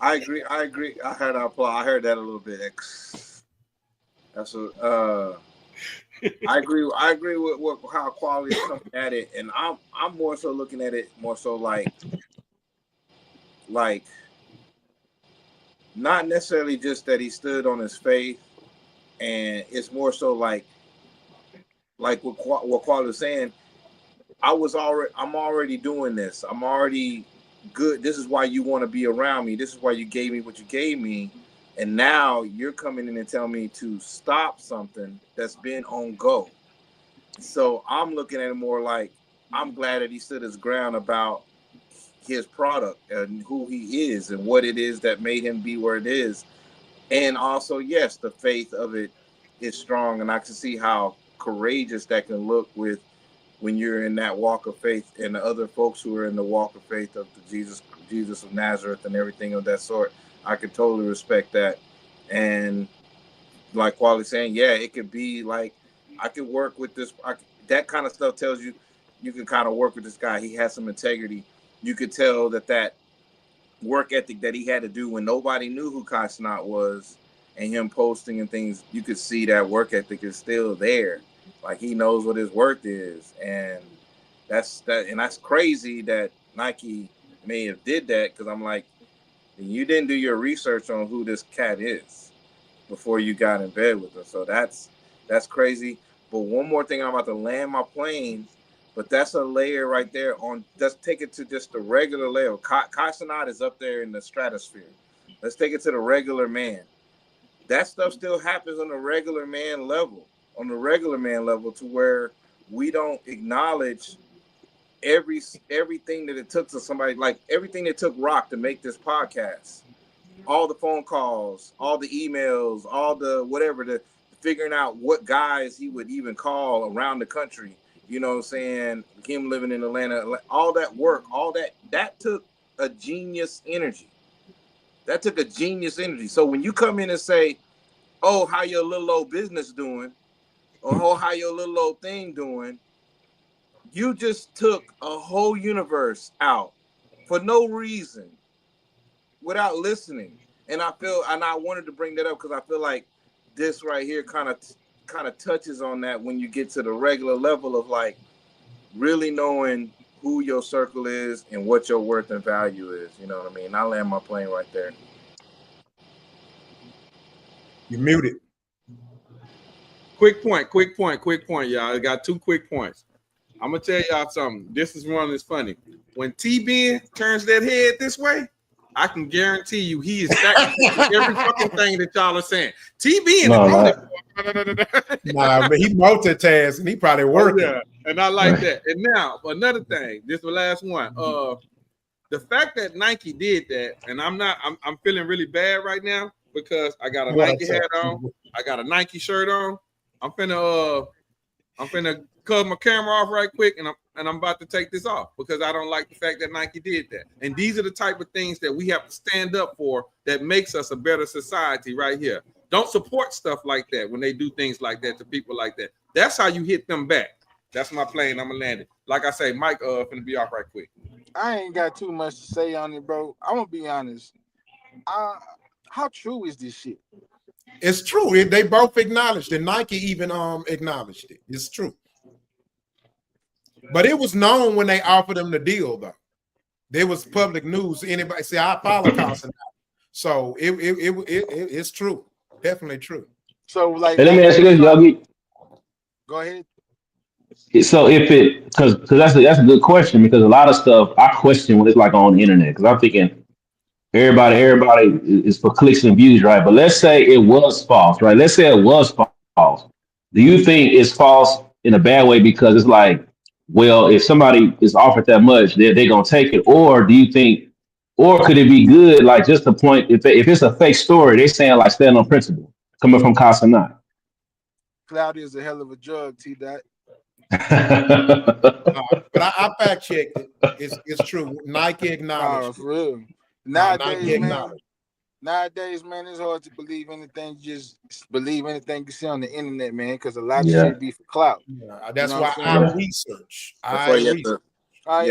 I agree. I heard applause. I heard that a little bit. That's what. I agree with how quality is coming at it, and I'm more so looking at it more so like not necessarily just that he stood on his faith, and it's more so like what Qual was saying. I'm already doing this. I'm already good. This is why you want to be around me. This is why you gave me what you gave me. And now you're coming in and telling me to stop something that's been on go. So I'm looking at it more like I'm glad that he stood his ground about his product and who he is and what it is that made him be where it is. And also, yes, the faith of it is strong. And I can see how courageous that can look with when you're in that walk of faith and the other folks who are in the walk of faith of the Jesus of Nazareth and everything of that sort. I could totally respect that. And like Wally's saying, yeah, it could be like, I could work with this. That kind of stuff tells you can kind of work with this guy. He has some integrity. You could tell that work ethic that he had to do when nobody knew who Cenat was and him posting and things, you could see that work ethic is still there. Like he knows what his worth is. And that's crazy that Nike may have did that, because I'm like, you didn't do your research on who this cat is before you got in bed with her. So that's That's crazy. But one more thing, I'm about to land my plane. But that's a layer right there on. Let's take it to just the regular layer. Cenat is up there in the stratosphere. Let's take it to the regular man. That stuff still happens on the regular man level. On the regular man level, to where we don't acknowledge everything that it took to somebody, like everything that took Rock to make this podcast. All the phone calls, all the emails, all the whatever, the figuring out what guys he would even call around the country. You know what I'm saying? Him living in Atlanta, all that work, all that took a genius energy. That took a genius energy. So when you come in and say, oh, how your little old business doing? Or oh, how your little old thing doing? You just took a whole universe out for no reason, without listening. And I wanted to bring that up because I feel like this right here kind of touches on that when you get to the regular level of like really knowing who your circle is and what your worth and value is. You know what I mean? I land my plane right there. You're muted. Quick point, y'all. I got 2 quick points. I'm gonna tell y'all something. This is one that's funny. When T-Ben turns that head this way, I can guarantee you he is sacrificing every fucking thing that y'all are saying. T-Ben is Nah, but he multitasking. He probably working. yeah, and I like that. And now another thing. This is the last one. The fact that Nike did that, and I'm feeling really bad right now because I got a Nike hat on, I got a Nike shirt on. I'm finna cut my camera off right quick, and I'm about to take this off because I don't like the fact that Nike did that. And these are the type of things that we have to stand up for that makes us a better society right here. Don't support stuff like that when they do things like that to people like that. That's how you hit them back. That's my plane. I'm gonna land it. Like I say, Mike, finna be off right quick. I ain't got too much to say on it, bro. I'm gonna be honest. How true is this shit? It's true. They both acknowledged it. Nike even acknowledged it. It's true. But it was known when they offered them the deal, though. There was public news. Anybody see? I follow Cenat, so it's true. Definitely true. So, like, hey, let me ask you this, Yogi. Go ahead. So if it, because that's a good question, because a lot of stuff I question when it's like on the internet, because I'm thinking everybody is for clicks and views, right? But let's say it was false, right? Let's say it was false. Do you think it's false in a bad way because it's like, well, if somebody is offered that much, they're gonna take it, or do you think, or could it be good, like just the point if it's a fake story, they're saying like stand on principle coming from Cenat? Cloudy is a hell of a drug, T-Dot. But I fact checked it. It's true. Nike acknowledged. For real. Nowadays, man, it's hard to believe anything. Just believe anything you see on the internet, man, because a lot of shit be for clout. Yeah, that's why I research. That's why you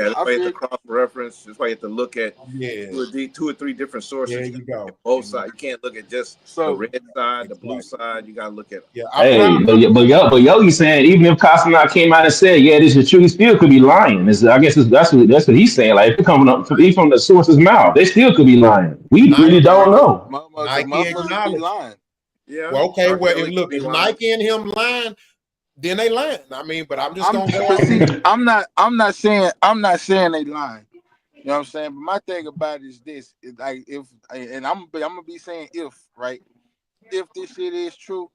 have to cross reference. That's why you have to look at 2 or 3 different sources. There you go. Both sides. You can't look at just the red side, the blue side. You gotta look at. But Yogi saying even if Cenat came out and said, "Yeah, this is true," he still could be lying. I guess that's what he's saying. Like if it coming up from the source's mouth, they still could be lying. We really don't know. Nike acknowledged. Lying. Yeah. Well, okay. Well, look, if Nike and him lying, then they lying. I mean, but I'm just gonna go. I'm not saying they lying. You know what I'm saying? But my thing about it is this: it's like I'm gonna be saying right? If this shit is true,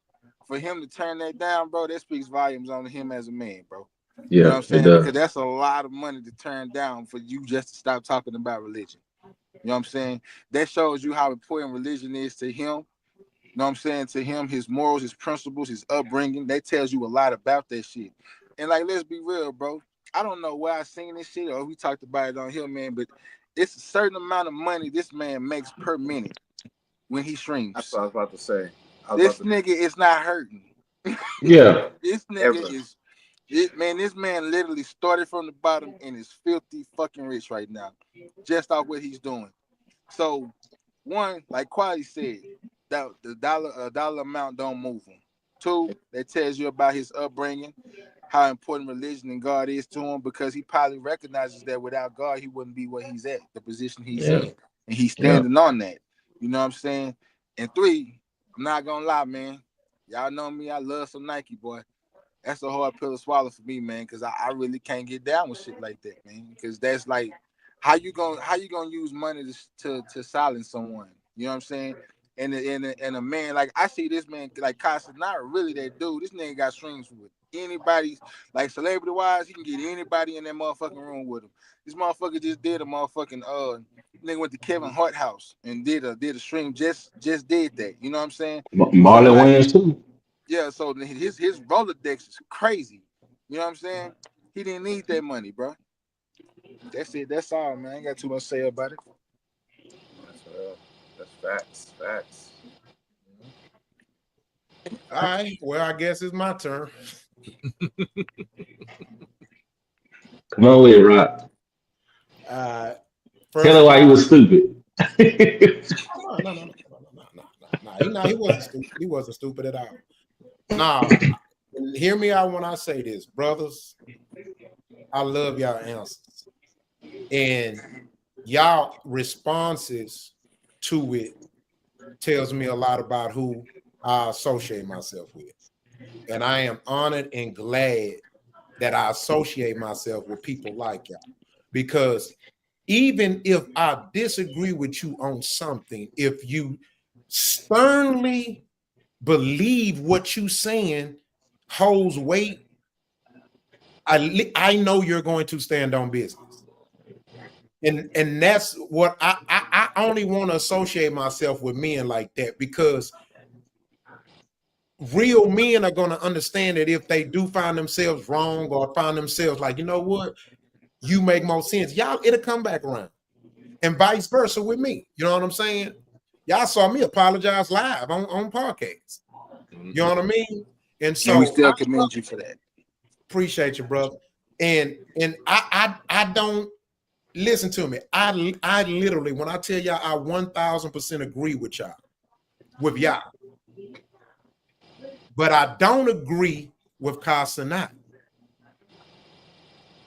for him to turn that down, bro, that speaks volumes on him as a man, bro. Yeah, you know what I'm saying? Because that's a lot of money to turn down for you just to stop talking about religion. You know what I'm saying? That shows you how important religion is to him. You know what I'm saying? To him, his morals, his principles, his upbringing, that tells you a lot about that shit. And like, let's be real, bro. I don't know where I seen this shit or we talked about it on here, man, but it's a certain amount of money this man makes per minute when he streams. That's what I was about to say. This nigga is not hurting. Yeah. This nigga this man literally started from the bottom and is filthy fucking rich right now, just off what he's doing. So, one, like Quality said, that the dollar amount don't move him. 2, that tells you about his upbringing, how important religion and God is to him, because he probably recognizes that without God, he wouldn't be where he's at, the position he's in. And he's standing on that. You know what I'm saying? And 3, I'm not gonna lie, man. Y'all know me. I love some Nike, boy. That's a hard pill to swallow for me, man, because I really can't get down with shit like that, man. Because that's like, how you gonna use money to silence someone? You know what I'm saying? And a man, like, I see this man like Casanara, really that dude. This nigga got strings with anybody, like celebrity wise, he can get anybody in that motherfucking room with him. This motherfucker just did a motherfucking nigga went to Kevin Hart house and did a stream, just did that. You know what I'm saying? Marlon So, like, Wayans too. yeah, so his Rolodex is crazy. You know what I'm saying? He didn't need that money, bro. That's it. That's all, man. I ain't got too much to say about it. That's facts. All right. Well, I guess it's my turn. Come on with it, Rock. Tell her why he was stupid. No. He wasn't stupid. He wasn't stupid at all. Nah, hear me out when I say this, brothers. I love y'all answers. And y'all responses to it tells me a lot about who I associate myself with. And I am honored and glad that I associate myself with people like y'all. Because even if I disagree with you on something, if you sternly believe what you're saying holds weight, I know you're going to stand on business. And that's what I only want to associate myself with men like that, because real men are going to understand that if they do find themselves wrong or find themselves like, you know what, you make more sense, y'all, it'll come back around. And vice versa with me. You know what I'm saying? Y'all saw me apologize live on podcasts. You know what I mean? And so we still commend you for that. Appreciate you, brother. And I don't listen to me. I literally, when I tell y'all, I 1000% agree with y'all. But I don't agree with Cenat.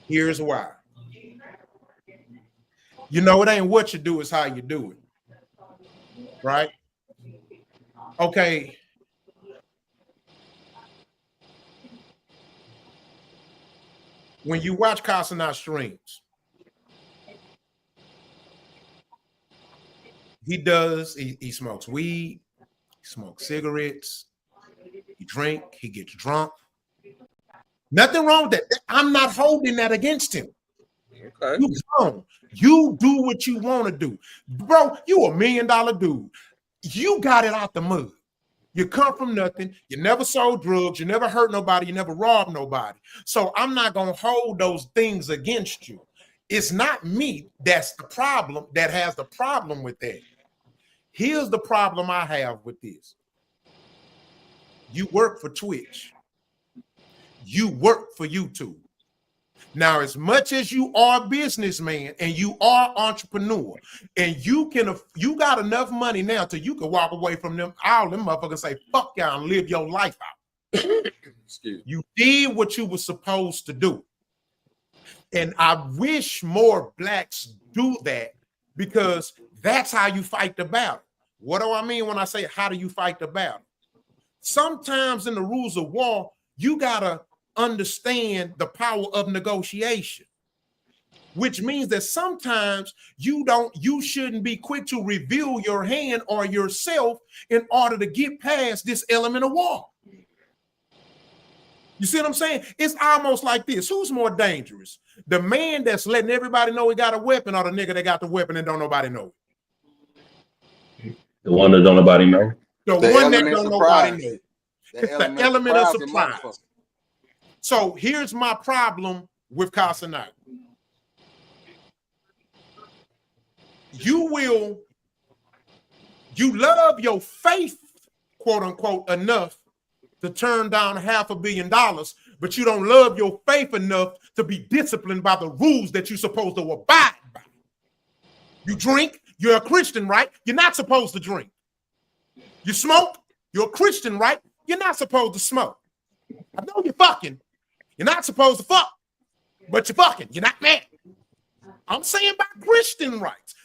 Here's why. You know, it ain't what you do, it's how you do it. Right? Okay. When you watch Cenat streams, he smokes weed, he smokes cigarettes, he drink, he gets drunk. Nothing wrong with that. I'm not holding that against him. Okay. You do what you want to do. Bro, you $1 million dude. You got it out the mud. You come from nothing. You never sold drugs. You never hurt nobody. You never robbed nobody. So I'm not going to hold those things against you. It's not me that's the problem, that has the problem with that. Here's the problem I have with this. You work for Twitch. You work for YouTube. Now, as much as you are a businessman and you are entrepreneur, and you got enough money now till you can walk away from them, all them motherfuckers say, fuck y'all and live your life out. You did what you were supposed to do. And I wish more blacks do that, because that's how you fight the battle. What do I mean when I say, how do you fight the battle? Sometimes in the rules of war, you gotta understand the power of negotiation, which means that sometimes you shouldn't be quick to reveal your hand or yourself in order to get past this element of war. You see what I'm saying? It's almost like this. Who's more dangerous? The man that's letting everybody know he got a weapon, or the nigga that got the weapon and don't nobody know it? The one that don't nobody know. The one that don't nobody know. It's the element of surprise. So here's my problem with Cenat. You love your faith, quote unquote, enough to turn down $500 million, but you don't love your faith enough to be disciplined by the rules that you're supposed to abide by. You drink, you're a Christian, right? You're not supposed to drink. You smoke, you're a Christian, right? You're not supposed to smoke. I know you're fucking. You're not supposed to fuck, but you're fucking. You're not mad. I'm saying about Christian rights.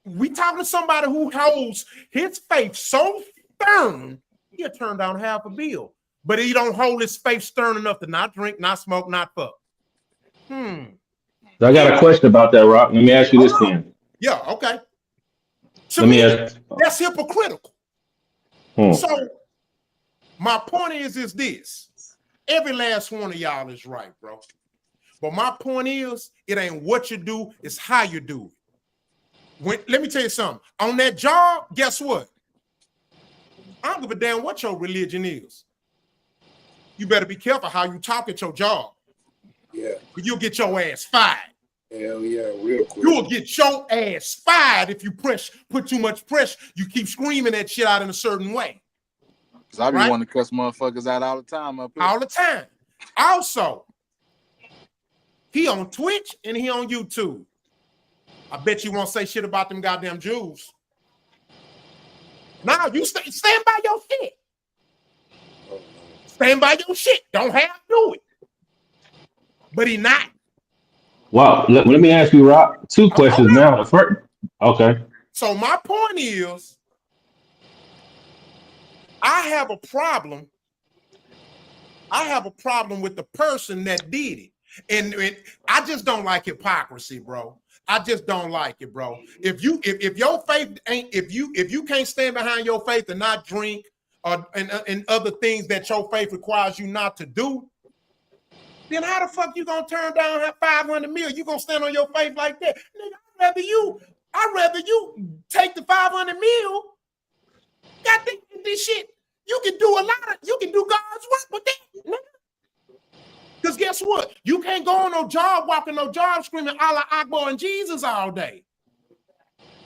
We talking to somebody who holds his faith so firm he'll turn down half a bill. But he don't hold his faith stern enough to not drink, not smoke, not fuck. So I got a question about that, Rock. Let me ask you this then. Yeah, okay. Let me ask. That's hypocritical. So my point is this. Every last one of y'all is right, bro. But my point is, it ain't what you do, it's how you do it. Let me tell you something. On that job, guess what? I don't give a damn what your religion is. You better be careful how you talk at your job. Yeah. You'll get your ass fired. Hell yeah, real quick. You'll get your ass fired if you put too much pressure. You keep screaming that shit out in a certain way. Because I be wanting to cuss motherfuckers out all the time up here. All the time. Also, he on Twitch and he on YouTube. I bet you won't say shit about them goddamn Jews. Now you stand by your shit. Stand by your shit. Don't have to do it. But he not. Wow. Let me ask you, Rock, two questions now. The first, okay. So my point is, I have a problem with the person that did it. And I just don't like hypocrisy, bro. I just don't like it, bro. If your faith ain't, if you can't stand behind your faith and not drink and other things that your faith requires you not to do, then how the fuck you gonna turn down $500 million? You gonna stand on your faith like that? Nigga, I'd rather you take the $500 million. Got this shit. You can do God's work with that, nigga. Because guess what? You can't go on no job, walking no job, screaming Allah Akbar and Jesus all day.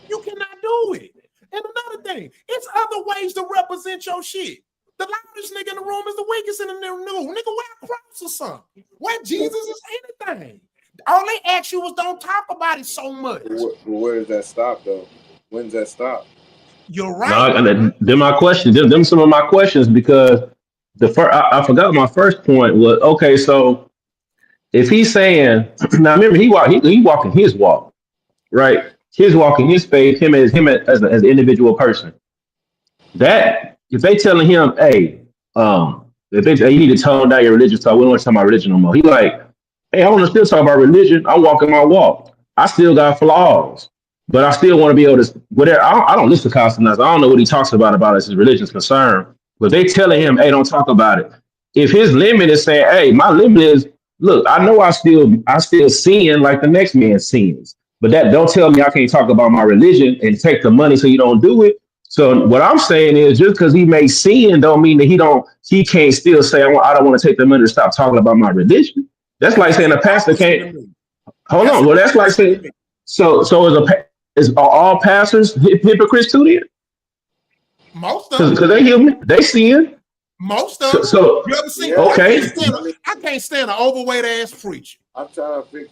You cannot do it. And another thing, it's other ways to represent your shit. The loudest nigga in the room is the weakest in the room. Nigga, wear a cross or something. Wear Jesus is anything. All they ask you was don't talk about it so much. Where does that stop, though? When does that stop? You're right. No, them my questions. Them some of my questions because the first I forgot my first point was okay. So if he's saying now, remember he walking his walk, right? His walking his faith. Him as an individual person. That if they telling him, hey, if they say you need to tone down your religious talk, we don't want to talk about religion no more. He like, hey, I want to still talk about religion. I'm walking my walk. I still got flaws. But I still want to be able to, whatever. I don't listen to constant. I don't know what he talks about as his religion's concerned. But they telling him, hey, don't talk about it. If his limit is saying, hey, my limit is, look, I know I still sin like the next man sins. But that don't tell me I can't talk about my religion and take the money so you don't do it. So what I'm saying is just because he may sin don't mean that he can't still say, I don't want to take the money to stop talking about my religion. That's like saying a pastor can't. Hold on. Well, that's like saying, so are all pastors hypocrites too then? Most of them. Because they human. They sin. Most of them. So you ever seen? Okay. I can't stand an overweight ass preacher. I'm trying to figure.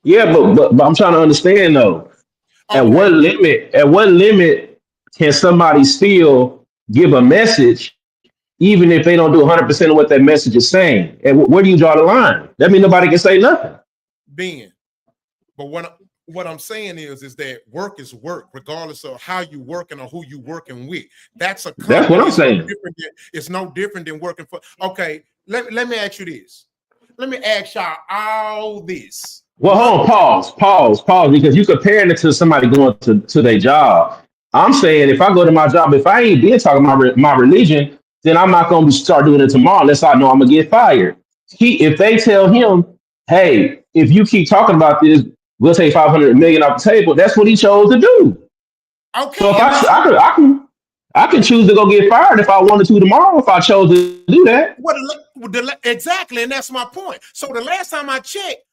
Yeah, but I'm trying to understand though. Okay. At what limit can somebody still give a message even if they don't do 100% of what that message is saying? And where do you draw the line? That means nobody can say nothing. But what I'm saying is that work is work, regardless of how you working or who you working with. That's what I'm saying. It's no different than working for. Okay, let me ask you this. Let me ask y'all all this. Well, hold on, pause, because you comparing it to somebody going to their job. I'm saying if I go to my job, if I ain't been talking about my religion, then I'm not going to start doing it tomorrow unless I know I'm going to get fired. If they tell him, hey, if you keep talking about this, we'll take $500 million off the table. That's what he chose to do. Okay. So if I can choose to go get fired if I wanted to tomorrow if I chose to do that. Exactly, and that's my point. So the last time I checked,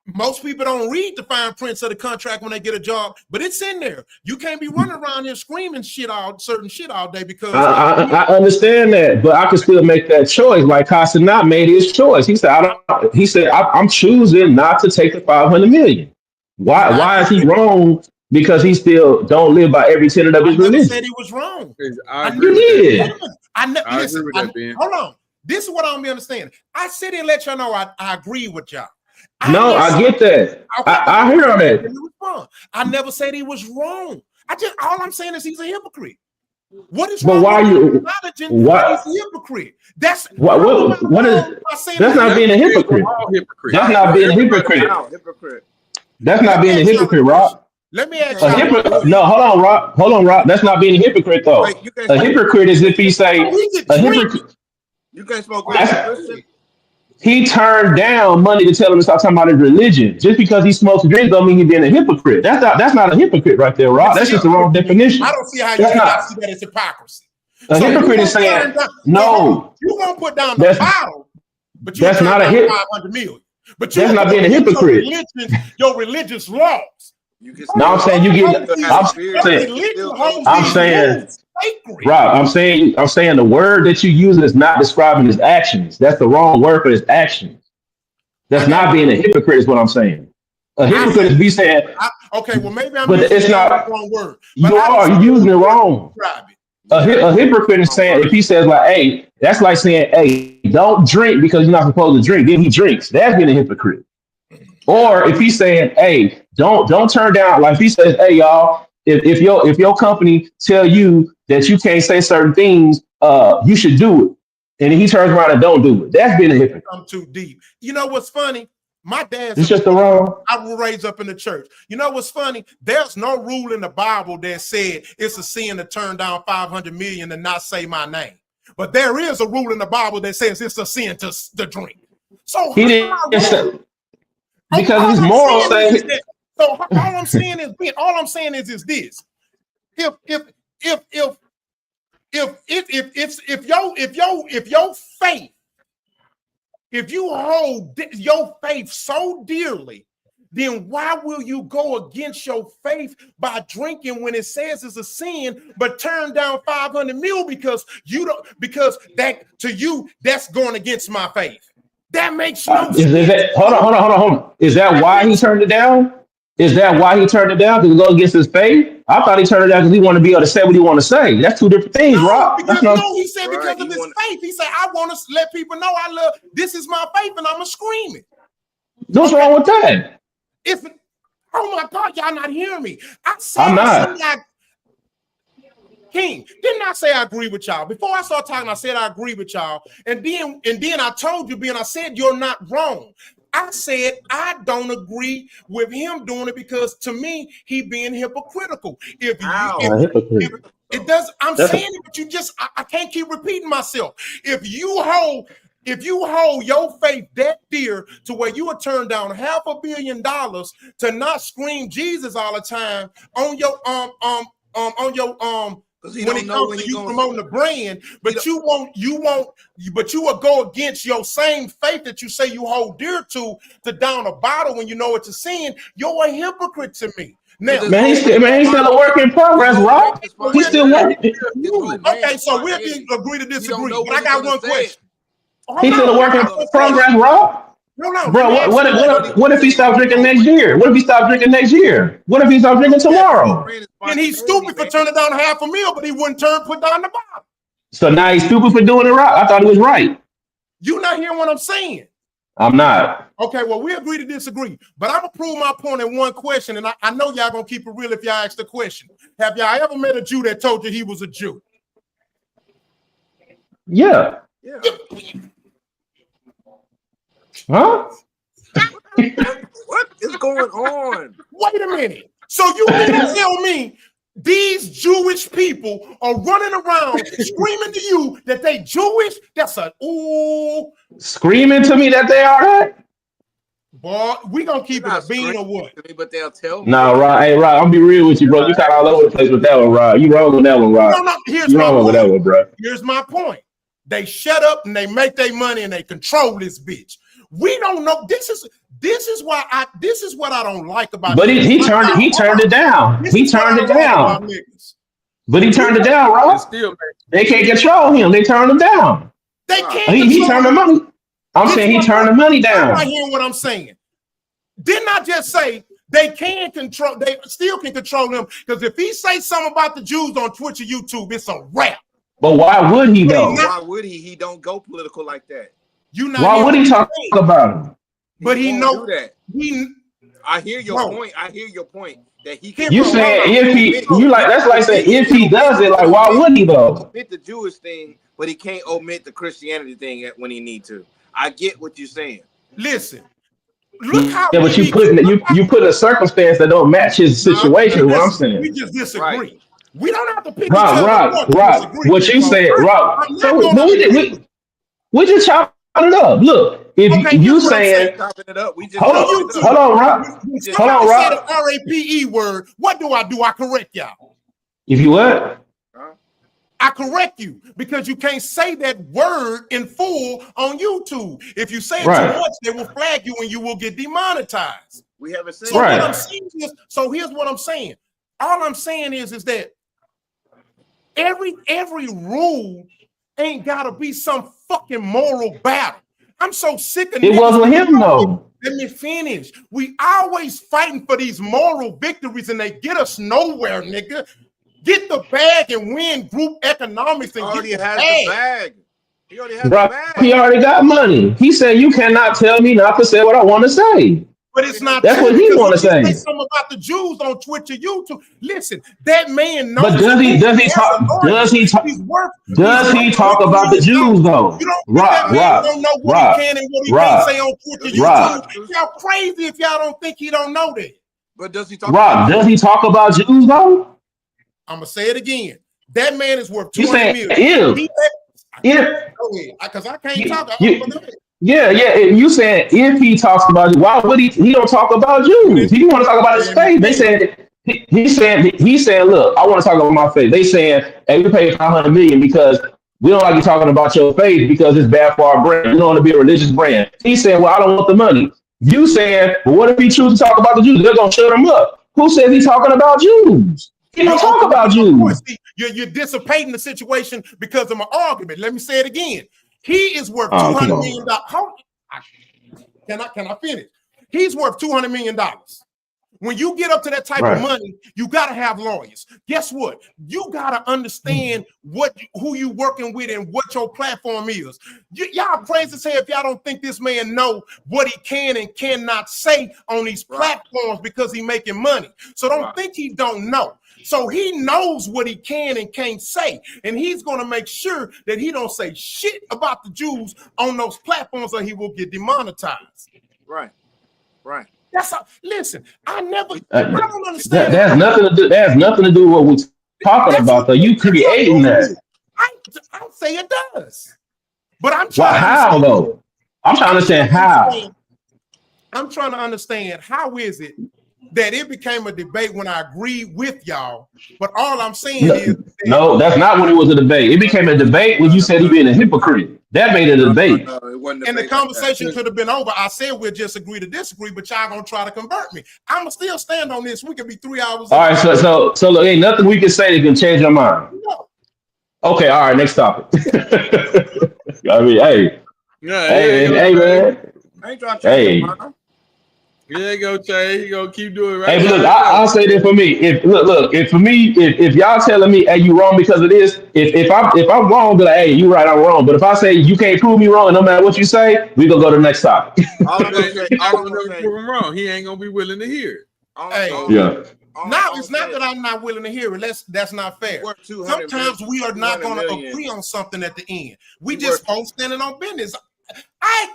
most people don't read the fine prints of the contract when they get a job, but it's in there. You can't be running around here screaming certain shit all day because I understand that, but I can still make that choice. Like Cenat made his choice. He said, I'm choosing not to take the $500 million. Why is he wrong? Because he still don't live by every tenet of his religion. I said he was wrong. I agree with that, Ben. Hold on. This is what I'm understanding. I sit and let y'all know I agree with y'all. I get that. I hear that. I never said he was wrong. All I'm saying is he's a hypocrite. What is But wrong why with you? acknowledging What? he's a hypocrite? That's What is? That's not being a hypocrite. That's not being a hypocrite. Hypocrite. That's Let not me being a ask y'all a hypocrite, question. Rob. Let me ask A y'all. hypocrite? No, hold on, Rob. Hold on, Rob. That's not being a hypocrite, though. Wait, you can't A smoke. hypocrite is if he say We could a drink. hypocrite. You can't smoke weed as a Christian. He turned down money to tell him to stop talking about his religion. Just because he smokes drinks don't mean he's being a hypocrite. That's not a hypocrite right there, Rob. That's just the wrong definition. I don't see how you That's cannot not see that as hypocrisy. a So hypocrite you is gonna saying turn down, no. you gonna put down the That's bottle, but you that's turn not a down hip. 500 million. But you That's not go being a against hypocrite. your religious laws. You can No, I'm saying you get. I'm saying. Religion holds I'm these saying. rules sacred. Rob, I'm saying the word that you use is not describing his actions. That's the wrong word for his actions. That's not being a hypocrite, is what I'm saying. A hypocrite is be saying, okay, well maybe I'm but using it's the not. wrong word. You are using it wrong. A hypocrite is saying if he says like, "Hey," that's like saying, "Hey, don't drink because you're not supposed to drink." Then he drinks. That's being a hypocrite. Or if he's saying, "Hey, don't turn down," like if he says, "Hey, y'all, if your company tell you that you can't say certain things, you should do it," and then he turns around and don't do it. That's being a hypocrite. I'm too deep. You know what's funny? My dad's It's just the wrong. I was raised up in the church. You know what's funny? There's no rule in the Bible that said it's a sin to turn down 500 million and not say my name. But there is a rule in the Bible that says it's a sin to drink. So He didn't say, because his moral saying. So all I'm saying is this: if your faith, if you hold your faith so dearly, then why will you go against your faith by drinking when it says it's a sin, but turn down 500 mil because that to you that's going against my faith? That makes no sense. Hold on. Is that why he turned it down? Is that why he turned it down? Because it goes against his faith? I thought he turned it down because he wanted to be able to say what he want to say. That's two different things, Rob. He said because of his faith. He said, I want to let people know I love, this is my faith, and I'm going to scream it. What's wrong with that? Oh my God, y'all not hearing me. I'm not. King, didn't I say I agree with y'all? Before I started talking, I said I agree with y'all. And then I told you, I said you're not wrong. I said I don't agree with him doing it because to me, he being hypocritical. It does, I'm saying it, but you just I can't keep repeating myself. If you hold your faith that dear to where you would turn down $500 million to not scream Jesus all the time on your when it comes to you promoting the brand, but you will go against your same faith that you say you hold dear to down a bottle when you know it's a sin. You're a hypocrite to me. Now, man, he's still a work in progress, Rob. He's still working. Okay, so we'll agree to disagree. But I got one question. He's still a work in progress, Rob. Bro, what if he stopped drinking next year? What if he stopped drinking next year? What if he stopped drinking tomorrow? And he's stupid for turning down $500 million, but he wouldn't put down the bottle. So now he's stupid for doing it right. I thought he was right. You're not hearing what I'm saying. I'm not. Okay, well, we agree to disagree, but I'm gonna prove my point in one question, and I know y'all gonna keep it real if y'all ask the question. Have y'all ever met a Jew that told you he was a Jew? Yeah. Huh? What is going on? Wait a minute. So you mean to tell me these Jewish people are running around screaming to you that they Jewish? That's a screaming to me that they are that? Boy, we gonna keep it a bean or what? But they'll tell me. Nah, Rod. Hey, Rod, I'm be real with you, bro. You kind of all over the place with that one, Rod. You wrong on that one, Rod. No, here's you my wrong point. with that one, bro. Here's my point. They shut up and they make their money and they control this bitch. We don't know. This is what I don't like about. But he turned it down. He turned it down. But he turned it down, Rod. They can't control him. They turned him down. They can't. He turned the money. I'm saying he turned the money down. I'm not hearing what I'm saying. Didn't I just say they can control? They still can control him because if he say something about the Jews on Twitch or YouTube, it's a wrap. But why would he though? Why would he? He don't go political like that. Why would he talk about him? But he knows that. I hear your point. I hear your point that he can. You saying if he, you like that's like saying if he does it, like why wouldn't he though? Omit the Jewish thing, but he can't omit the Christianity thing when he need to. I get what you're saying. Listen, look how but you put a circumstance that don't match his situation. What I'm saying, we just disagree. Right. We don't have to pick Rock. What you said, Rock. So we just chop it up. Look, if you saying, hold on, Rock. Hold on, Rock. Say the RAPE word. What do? I correct y'all. If you what? I correct you because you can't say that word in full on YouTube. If you say it too much, they will flag you and you will get demonetized. We haven't said so here's what I'm saying. All I'm saying is that every rule ain't gotta be some fucking moral battle. I'm so sick of it. Wasn't him though. Let me finish. We always fighting for these moral victories and they get us nowhere, nigga. Get the bag and win group economics and already has the bag. He already has the bag. He already got money. He said you cannot tell me not to say what I want to say. But it's not. That's what he want to say. Something about the Jews on Twitch or YouTube. Listen, that man knows. But does he talk about the Jews though? You don't know what he can and what he can't say on Twitch or YouTube. Y'all crazy if y'all don't think he don't know that. But does he talk? Does he talk about Jews though? I'm gonna say it again. That man is worth $200 million. Because I can't talk. Yeah. You saying if he talks about it, why would he? He don't talk about Jews. He want to talk about his faith. They said he's saying, look, I want to talk about my faith. They saying, hey, we pay $500 million because we don't like you talking about your faith because it's bad for our brand. We don't want to be a religious brand. He's saying, well, I don't want the money. You saying, well, what if he chooses to talk about the Jews? They're gonna shut him up. Who says he's talking about Jews? He don't talk about Jews. You're dissipating the situation because of my argument. Let me say it again. He is worth $200 million. Can I finish? He's worth $200 million. When you get up to that type of money, you got to have lawyers. Guess what? You got to understand who you working with and what your platform is. Y'all crazy as hell if y'all don't think this man know what he can and cannot say on these platforms because he making money. So don't think he don't know. So he knows what he can and can't say, and he's going to make sure that he don't say shit about the Jews on those platforms or he will get demonetized. Right. That's how, listen, I don't understand. That has nothing to do with what we're talking about, though. You creating that. I say it does. But I'm trying how, though? I'm trying to understand how. I'm trying to understand how is it that it became a debate when I agreed with y'all, but all I'm saying is no, that's not when it was a debate. It became a debate when you said he being a hypocrite. That made it a debate. No, it wasn't and the conversation could have been over. I said we'll just agree to disagree, but y'all gonna try to convert me. I'ma still stand on this. We could be 3 hours. All right, so look, ain't nothing we can say that can change your mind. No. Okay, all right, next topic. I mean, hey, man. I ain't trying to change your mind. Yeah, go Jay. You gonna keep doing it right. Hey, look, I'll say that for me. If y'all telling me, hey, you wrong because of this. If I'm wrong, be like, hey, you right, I'm wrong. But if I say you can't prove me wrong, no matter what you say, we gonna go to the next topic. I'm gonna prove him wrong. He ain't gonna be willing to hear it. It's not that I'm not willing to hear it. That's not fair. Sometimes we are not gonna agree on something at the end. We just both standing on business.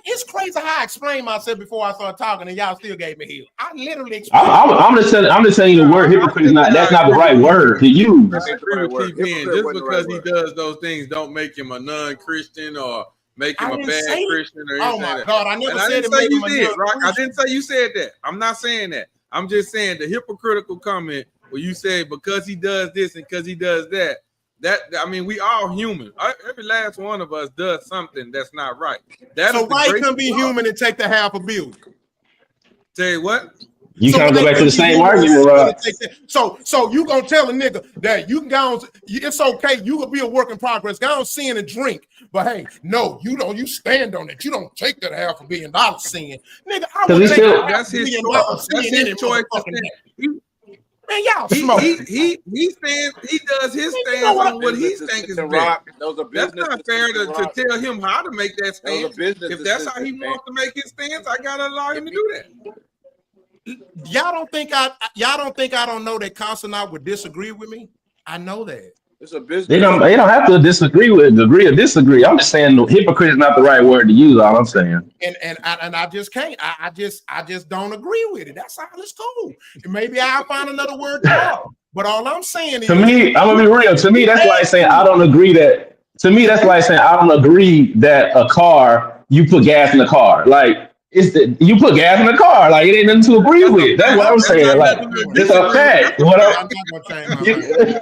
It's crazy how I explained myself before I started talking, and y'all still gave me hell. I literally explained. I'm just telling you the word hypocrite is not. That's not the right word to use. I agree with just because he does those things, don't make him a non-Christian or make him a bad Christian or anything. Oh my God, I never said it. You did, Rock. I didn't say you said that. I'm not saying that. I'm just saying the hypocritical comment where you say because he does this and because he does that. We all human. Every last one of us does something that's not right. So why he can be human and take the $500 million? Tell you what? You kind of go back to the same argument, Rob. So you gonna tell a nigga that you can go? It's okay. You will be a work in progress. Go on, sin and drink. But hey, no, you don't. You stand on it. You don't take that $500 million sin, nigga. I would take that's his choice. That's his choice. Man, y'all smoke. He does his stance on what he thinks is best. That's not fair to tell him how to make that stance. If that's how he wants to make his stance, I gotta allow him to do that. Y'all don't think I don't know that Cenat would disagree with me? I know that. It's a business. They don't have to agree or disagree. I'm just saying hypocrite is not the right word to use. All I'm saying. And I just can't. I just don't agree with it. That's all. It's cool. And maybe I'll find another word tomorrow. But all I'm saying is, to me, I'm gonna be real. To me, that's like saying I don't agree that. To me, that's like saying I don't agree that a car you put gas in the car. Like you put gas in the car. Like it ain't nothing to agree with. That's what I'm saying. Like it's a fact. What I'm not gonna change my mind.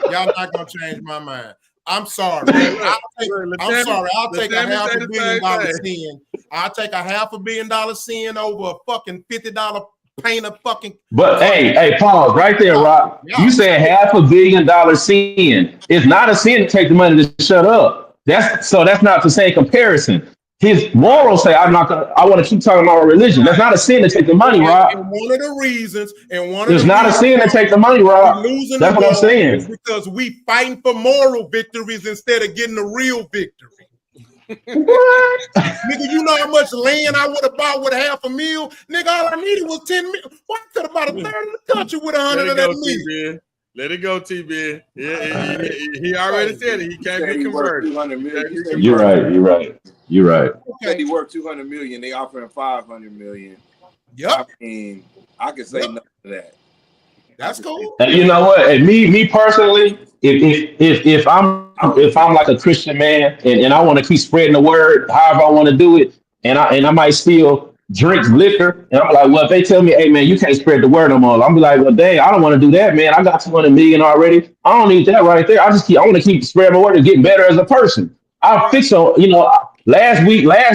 Y'all not gonna change my mind. I'm sorry. I'm sorry. I'll take a $500 million sin. I'll take a $500 million sin over a fucking $50 paint a fucking. But hey, pause right there, Rock. You said $500 million sin. It's not a sin to take the money to shut up. That's not the same comparison. His morals say I want to keep talking about religion. That's not a sin to take the money, Rob. And one of the reasons, it's not a sin to take the money, Rob. That's what I'm saying. Is because we fighting for moral victories instead of getting a real victory. What? Nigga, you know how much land I would have bought with $500,000? Nigga, all I needed was 10 million. Why I could have bought a third of the country with 100 of that million? Let it go, T-Ben. Yeah, he already said it. He can't be converted. You're right. Okay. He worth $200 million. They offering $500 million. Yep. I mean, I can say nothing to that. That's cool. And you know what? And me personally, if I'm like a Christian man and I want to keep spreading the word, however I want to do it, and I might still drink liquor, and I'm like, well, if they tell me, hey man, you can't spread the word no more, I'm be like, well, dang, I don't want to do that, man. I got 200 million already. I don't need that right there. I want to keep spreading my word and getting better as a person. I'll fix on, last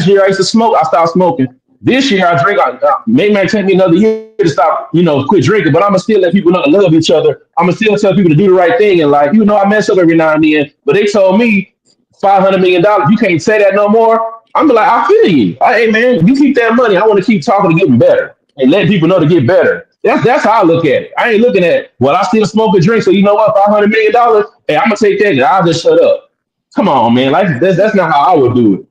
year I used to smoke. I stopped smoking. This year I drink. Maybe it take me another year to stop, quit drinking. But I'm gonna still let people know to love each other. I'm gonna still tell people to do the right thing. And like, I mess up every now and then. But they told me $500 million. You can't say that no more. I'm like, I feel you. Hey man, you keep that money. I want to keep talking and getting better and letting people know to get better. That's how I look at it. I ain't looking at, well, I still smoke and drink. So you know what? $500 million. Hey, I'm gonna take that and I'll just shut up. Come on, man. Like that's not how I would do it.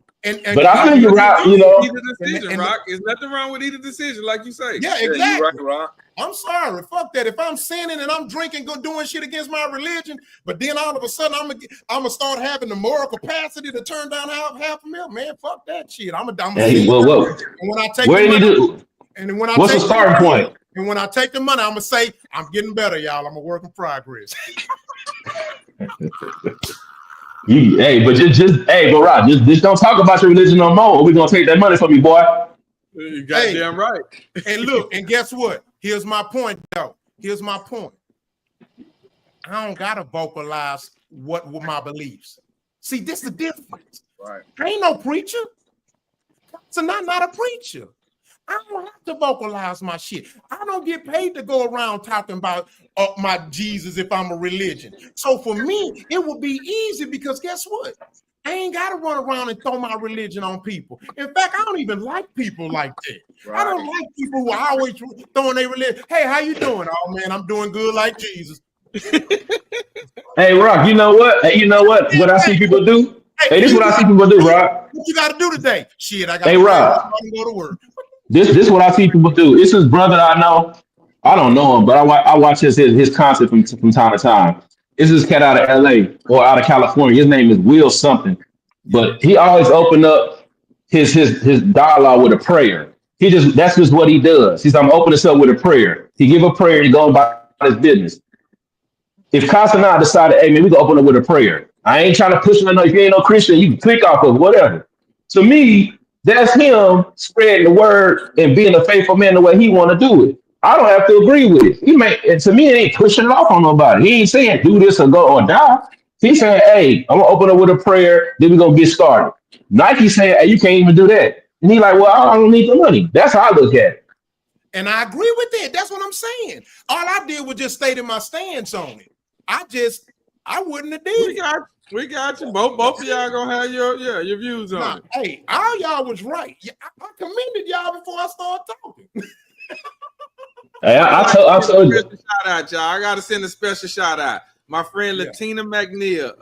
But I feel you're right, Either decision, Rock. There's nothing wrong with either decision, like you say. Yeah, exactly. Yeah, right, Rock. I'm sorry. Fuck that. If I'm sinning and I'm drinking, doing shit against my religion, but then all of a sudden I'm gonna start having the moral capacity to turn down $500,000, man. Fuck that shit. I'm hey, well, and when I take where the money, do? And when I what's the starting point? And when I take the money, I'm gonna say I'm getting better, y'all. I'm a work in progress. But Rob, just don't talk about your religion no more. Or we're gonna take that money from you, boy. You goddamn right. And look, and guess what? Here's my point, though. Here's my point. I don't gotta vocalize what my beliefs. See, this is the difference. Right. I ain't no preacher. So not a preacher. I don't have to vocalize my shit. I don't get paid to go around talking about my Jesus if I'm a religion. So for me, it would be easy because guess what? I ain't got to run around and throw my religion on people. In fact, I don't even like people like that. Right. I don't like people who are always throwing their religion. Hey, how you doing? Oh, man, I'm doing good like Jesus. Hey, Rock, you know what? What I see people do? Hey, this is what I see people do, Rock. What you got to do today? Shit, I got to go to work. This is what I see people do. It's his brother I know. I don't know him, but I watch his content from time to time. It's this cat out of LA or out of California. His name is Will something, but he always open up his dialogue with a prayer. That's just what he does. He's I'm open this up with a prayer. He give a prayer and he go about his business. If Cenat decided, hey man, we gonna open up with a prayer. I ain't trying to push him. If you ain't no Christian, you can click off of whatever. To me, that's him spreading the word and being a faithful man the way he want to do it. I don't have to agree with it. And to me, it ain't pushing it off on nobody. He ain't saying do this or go or die. He's saying, hey, I'm gonna open up with a prayer, then we're gonna get started. Nike saying, hey, you can't even do that. And he's like, well, I don't need the money. That's how I look at it. And I agree with that. That's what I'm saying. All I did was just stated my stance on it. I wouldn't have did it. We got you. Both of y'all gonna have your views on it. Hey, all y'all was right. I commended y'all before I started talking. Hey, I told you. Shout out, y'all. I gotta send a special shout out. My friend Latina Magnia.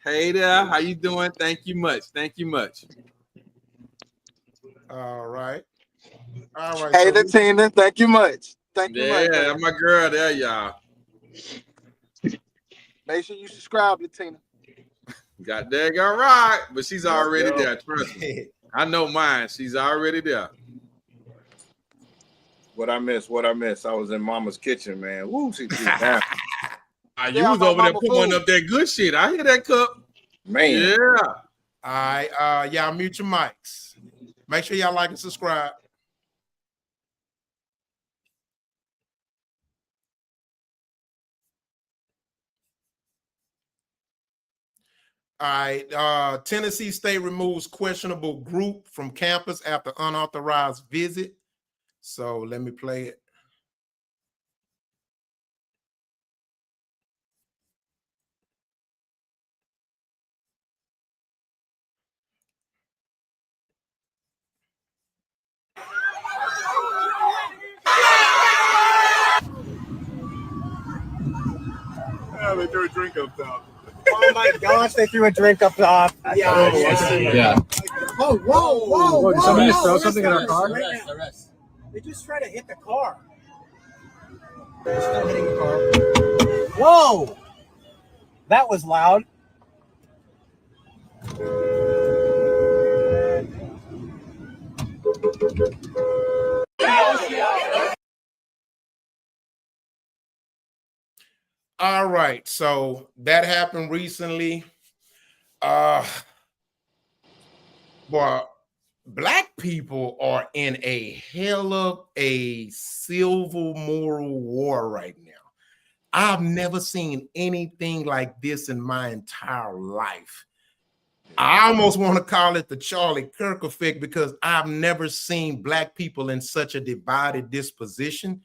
Hey there, how you doing? Thank you much. All right. All right. Hey, So Latina, thank you much. Thank you much. Yeah, my girl there, y'all. Make sure you subscribe, Latina. Got there, got right, but she's already go. there. Trust me. I know mine. She's already there. What I miss? What I miss? I was in Mama's kitchen, man. Woo, she threw down. You was over there pulling up that good shit. I hear that cup. Man. Yeah. All right. Y'all mute your mics. Make sure y'all like and subscribe. All right. Tennessee State removes questionable group from campus after unauthorized visit. So let me play it. They threw a drink up top. Oh my gosh, they threw a drink up top. Yeah. Yeah. Oh, whoa. Did somebody just throw something in our car? Arrest. They just tried to hit the car. They're still hitting the car. Whoa! That was loud. All right. So that happened recently. Well, black people are in a hell of a civil moral war right now. I've never seen anything like this in my entire life. I almost want to call it the Charlie Kirk effect because I've never seen black people in such a divided disposition.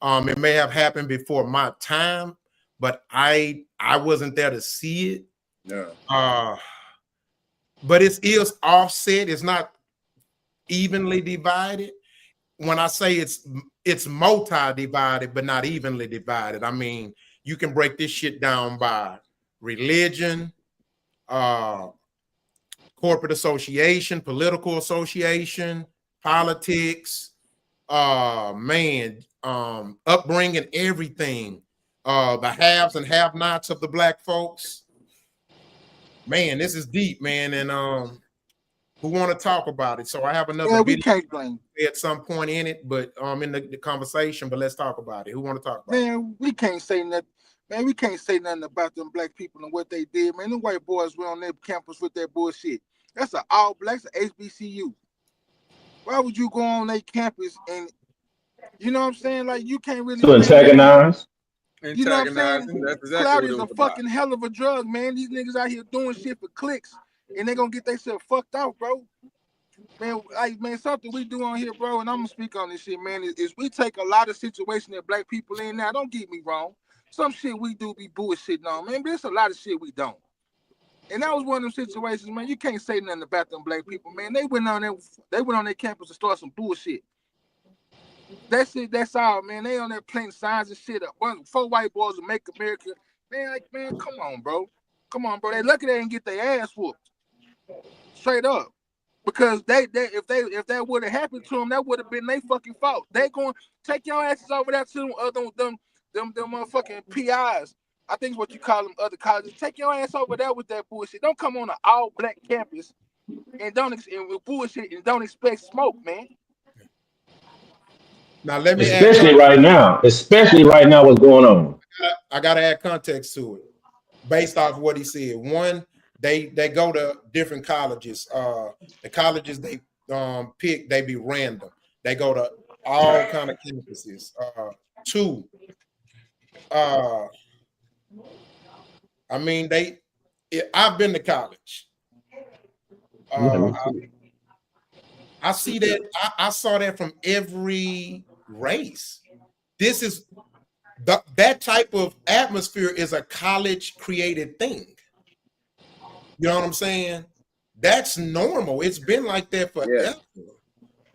It may have happened before my time, but I wasn't there to see it. No. But it is offset. It's not evenly divided. When I say it's multi-divided, but not evenly divided, I mean, you can break this shit down by religion, corporate association, political association, politics, upbringing, everything. The haves and have-nots of the black folks. Man, this is deep, man, and who want to talk about it? So I have another video at some point in it, but in the conversation. But let's talk about it. Who want to talk about it? Man, we can't say nothing. Man, we can't say nothing about them black people and what they did. Man, them white boys went on their campus with that bullshit. That's an all blacks, an HBCU. Why would you go on their campus and, you know what I'm saying? Like, you can't really. To antagonize. You know what I'm saying? That's exactly Cloud what is it a was fucking hell of a drug, man. These niggas out here doing shit for clicks, and they gonna get themselves fucked out, bro. Man, something we do on here, bro, and I'm gonna speak on this shit, man, is we take a lot of situations that black people in. Now, don't get me wrong. Some shit we do be bullshitting on, man, but there's a lot of shit we don't. And that was one of them situations, man. You can't say nothing about them black people, man. They went on their campus to start some bullshit. That's it. That's all, man. They on there playing signs and shit up. 4 white boys will make America. Man, come on, bro. They lucky they didn't get their ass whooped. Straight up. Because if that would have happened to them, that would have been their fucking fault. They going to take your asses over there to them motherfucking PIs. I think it's what you call them, other colleges. Take your ass over there with that bullshit. Don't come on an all black campus and with bullshit and don't expect smoke, man. Now let me especially right now, what's going on. I gotta add context to it based off what he said. One, they go to different colleges. The colleges they pick, they be random. They go to all kind of campuses. Two, I mean, I've been to college. I see that. I saw that from every race. This is that type of atmosphere is a college created thing. You know what I'm saying? That's normal. It's been like that forever. Yeah.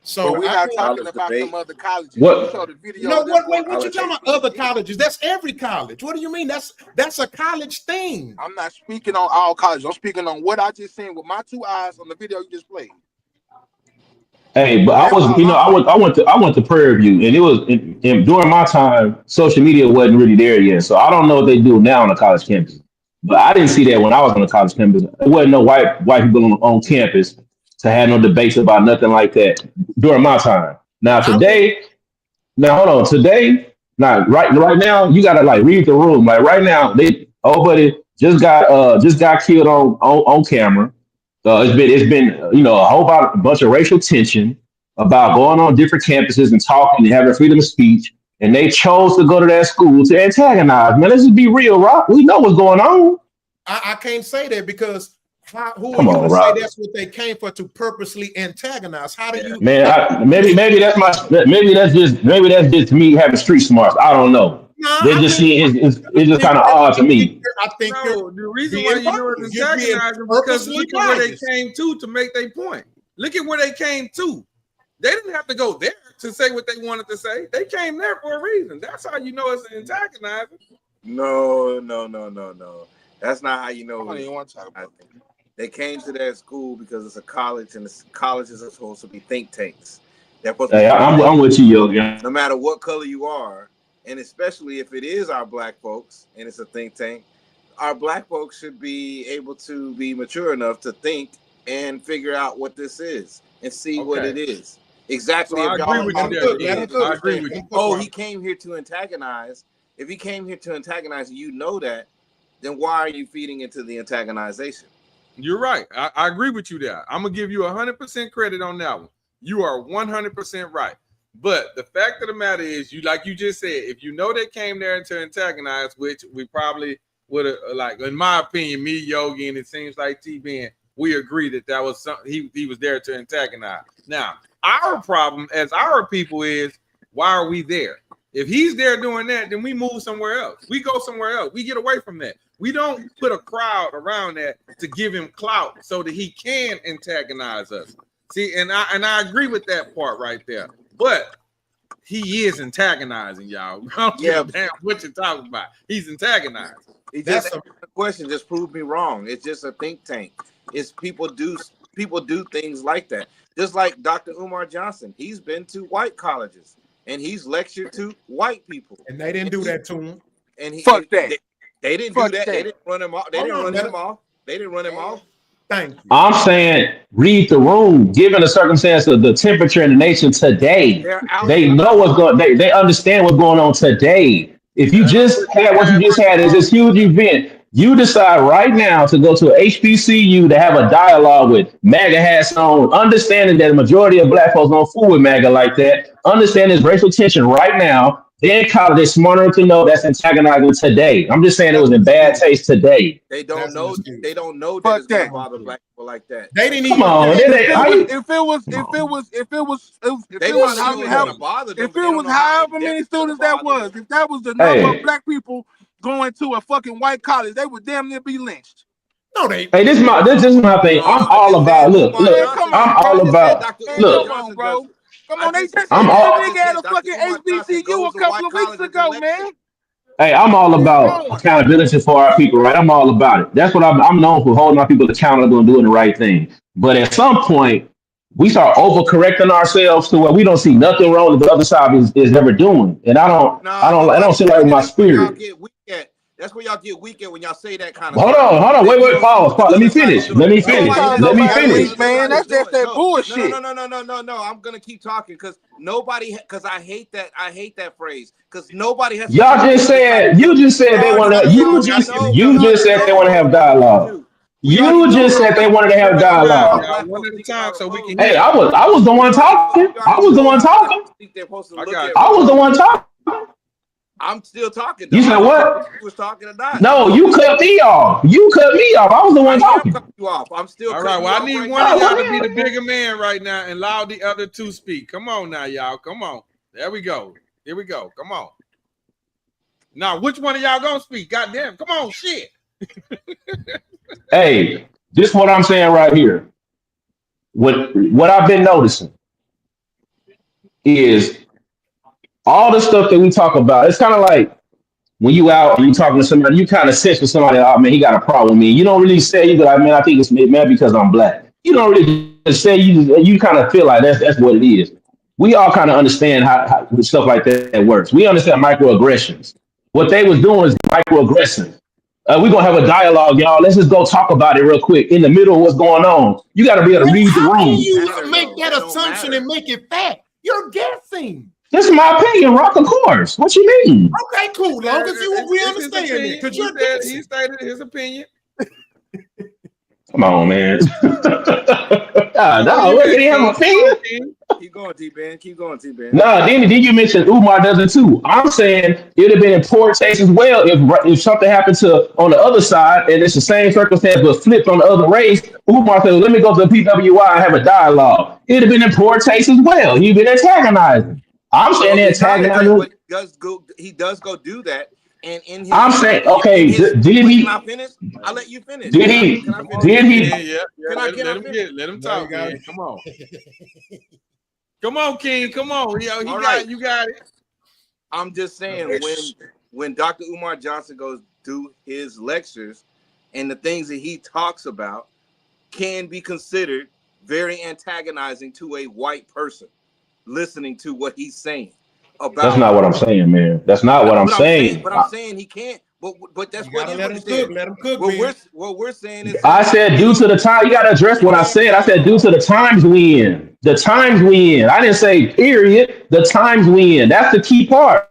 So we're not talking about some other colleges. What? You saw the video. No, what you talking about? Other colleges? That's every college. What do you mean? That's a college thing. I'm not speaking on all colleges. I'm speaking on what I just seen with my 2 eyes on the video you just played. Hey, but I That's was, all I went to Prairie View, and it was during my time, social media wasn't really there yet. So I don't know what they do now on the college campus. But I didn't see that when I was on the college campus. There wasn't no white people on campus to have no debates about nothing like that during my time. Now I went. today, now hold on, today, now right now, you gotta like read the room. Like right now, buddy just got killed on camera. It's been a bunch of racial tension about going on different campuses and talking and having freedom of speech, and they chose to go to that school to antagonize. Man, let's just be real, Rock. We know what's going on. I can't say that because who are Come you on, to say Rock. that's what they came for, to purposely antagonize? How do you? Man, maybe that's just me having street smarts. I don't know. No, They just see it's just kind of odd to me. I think No, the reason being why you know biased. it's You're being antagonizing because purposely look at where they biased. came to make their point. Look at where they came to. They didn't have to go there to say what they wanted to say. They came there for a reason. That's how you know it's antagonizing. No. That's not how you know. I don't even want to talk about it. They came to that school because it's a college, and colleges are supposed to be think tanks. They're supposed to Hey, be I'm with you, yo. no matter what color you are, and especially if it is our black folks and it's a think tank, our black folks should be able to be mature enough to think and figure out what this is and see what it is. Exactly. So I agree with you there. I agree with you. Oh, he came here to antagonize. If he came here to antagonize and you know that, then why are you feeding into the antagonization? You're right. I agree with you there. I'm going to give you 100% credit on that one. You are 100% right. But the fact of the matter is, like you just said, if you know they came there to antagonize, which we probably would have, like, in my opinion, me, Yogi, and it seems like T-Ben, we agree that was something he was there to antagonize. Now, our problem as our people is, why are we there? If he's there doing that, then we move somewhere else. We go somewhere else. We get away from that. We don't put a crowd around that to give him clout so that he can antagonize us. See, and I agree with that part right there. But he is antagonizing y'all. I don't give a damn what you're talking about. He's antagonizing. That's a question. Just prove me wrong. It's just a think tank. It's people do things like that. Just like Dr. Umar Johnson. He's been to white colleges and he's lectured to white people. And they didn't do that to him. And Fuck that. They didn't do that. They didn't run him off. They didn't run him off. They didn't run him off. Thank you. I'm saying read the room. Given the circumstance of the temperature in the nation today, they know what's going. They understand what's going on today. If you just had what you just had is this huge event, you decide right now to go to a HBCU to have a dialogue with MAGA hats on, understanding that the majority of black folks don't fool with MAGA like that. Understand this racial tension right now. Then college is smarter to know that's antagonizing today. I'm just saying it was in bad taste today. They don't know. They don't know that it's going to bother black people like that. They didn't even. Come on. If it was however many students that was, if that was the number of black people going to a fucking white college, they would damn near be lynched. No, they. Hey, this is my thing. I'm all about look. I'm all about look. Come on, bro. Come on, they just I'm all- nigga at a fucking HBCU a couple of weeks ago, man. Hey, I'm all about accountability for our people, right? I'm all about it. That's what I'm known for, holding our people accountable and doing the right thing. But at some point, we start overcorrecting ourselves to where we don't see nothing wrong with the other side is ever doing, and I don't see like my spirit. That's where y'all get weak at when y'all say that kind of Hold stuff. on, wait, pause. Let me finish. Man, that's just that bullshit. No. I'm gonna keep talking because I hate that phrase because nobody has. You just said they want to. You just said they want to have dialogue. You just said they wanted to have dialogue. One at a time so we can. Hey, I was the one talking. I was the one talking. I'm still talking. You said what? You was talking or not? No, you cut me off. I was the one talking. You off. I'm still. All right. Well, I need one of y'all to be the bigger man right now and allow the other two speak. Come on now, y'all. Come on. There we go. Here we go. Come on. Now, which one of y'all gonna speak? Goddamn. Come on, shit. Hey, this is what I'm saying right here. What I've been noticing is all the stuff that we talk about. It's kind of like when you out and you talking to somebody, you kind of sense with somebody, oh man, he got a problem with me. You don't really say, you be like, man, I think it's man because I'm black. You don't really just say you kind of feel like that's what it is. We all kind of understand how stuff like that works. We understand microaggressions. What they was doing is microaggression. We're gonna have a dialogue, y'all. Let's just go talk about it real quick in the middle of what's going on. You got to be able to read the How can room. you make that assumption and make it fact? You're guessing. This is my opinion, Rock. Of course. What you mean? Okay, cool. Long as we understand it, because he stated his opinion. Come on, man. No, what did he have an opinion? Keep going, T-Ben. Keep going, T-Ben. No, then you mentioned Umar does it too. I'm saying it'd have been in poor taste as well if something happened to on the other side and it's the same circumstance but flipped on the other race. Umar said, "Let me go to the PWI and have a dialogue." It'd have been in poor taste as well. He'd been antagonizing. I'm saying antagonizing. He does go do that. And in his, I'm saying, okay, did he? Can I finish? I'll let you finish. Did he? Can I finish? Did he? Let him talk, man. Come on. Come on, King. Come on. You got it. I'm just saying when Dr. Umar Johnson goes do his lectures and the things that he talks about can be considered very antagonizing to a white person listening to what he's saying. That's not what I'm saying, man. That's not what I'm saying. But I'm saying he can't. But that's what let him cook. Let him cook. What we're saying is, I said due to the time. You got to address what I said. I said due to the times we in. The times we in. I didn't say period. The times we in. That's the key part.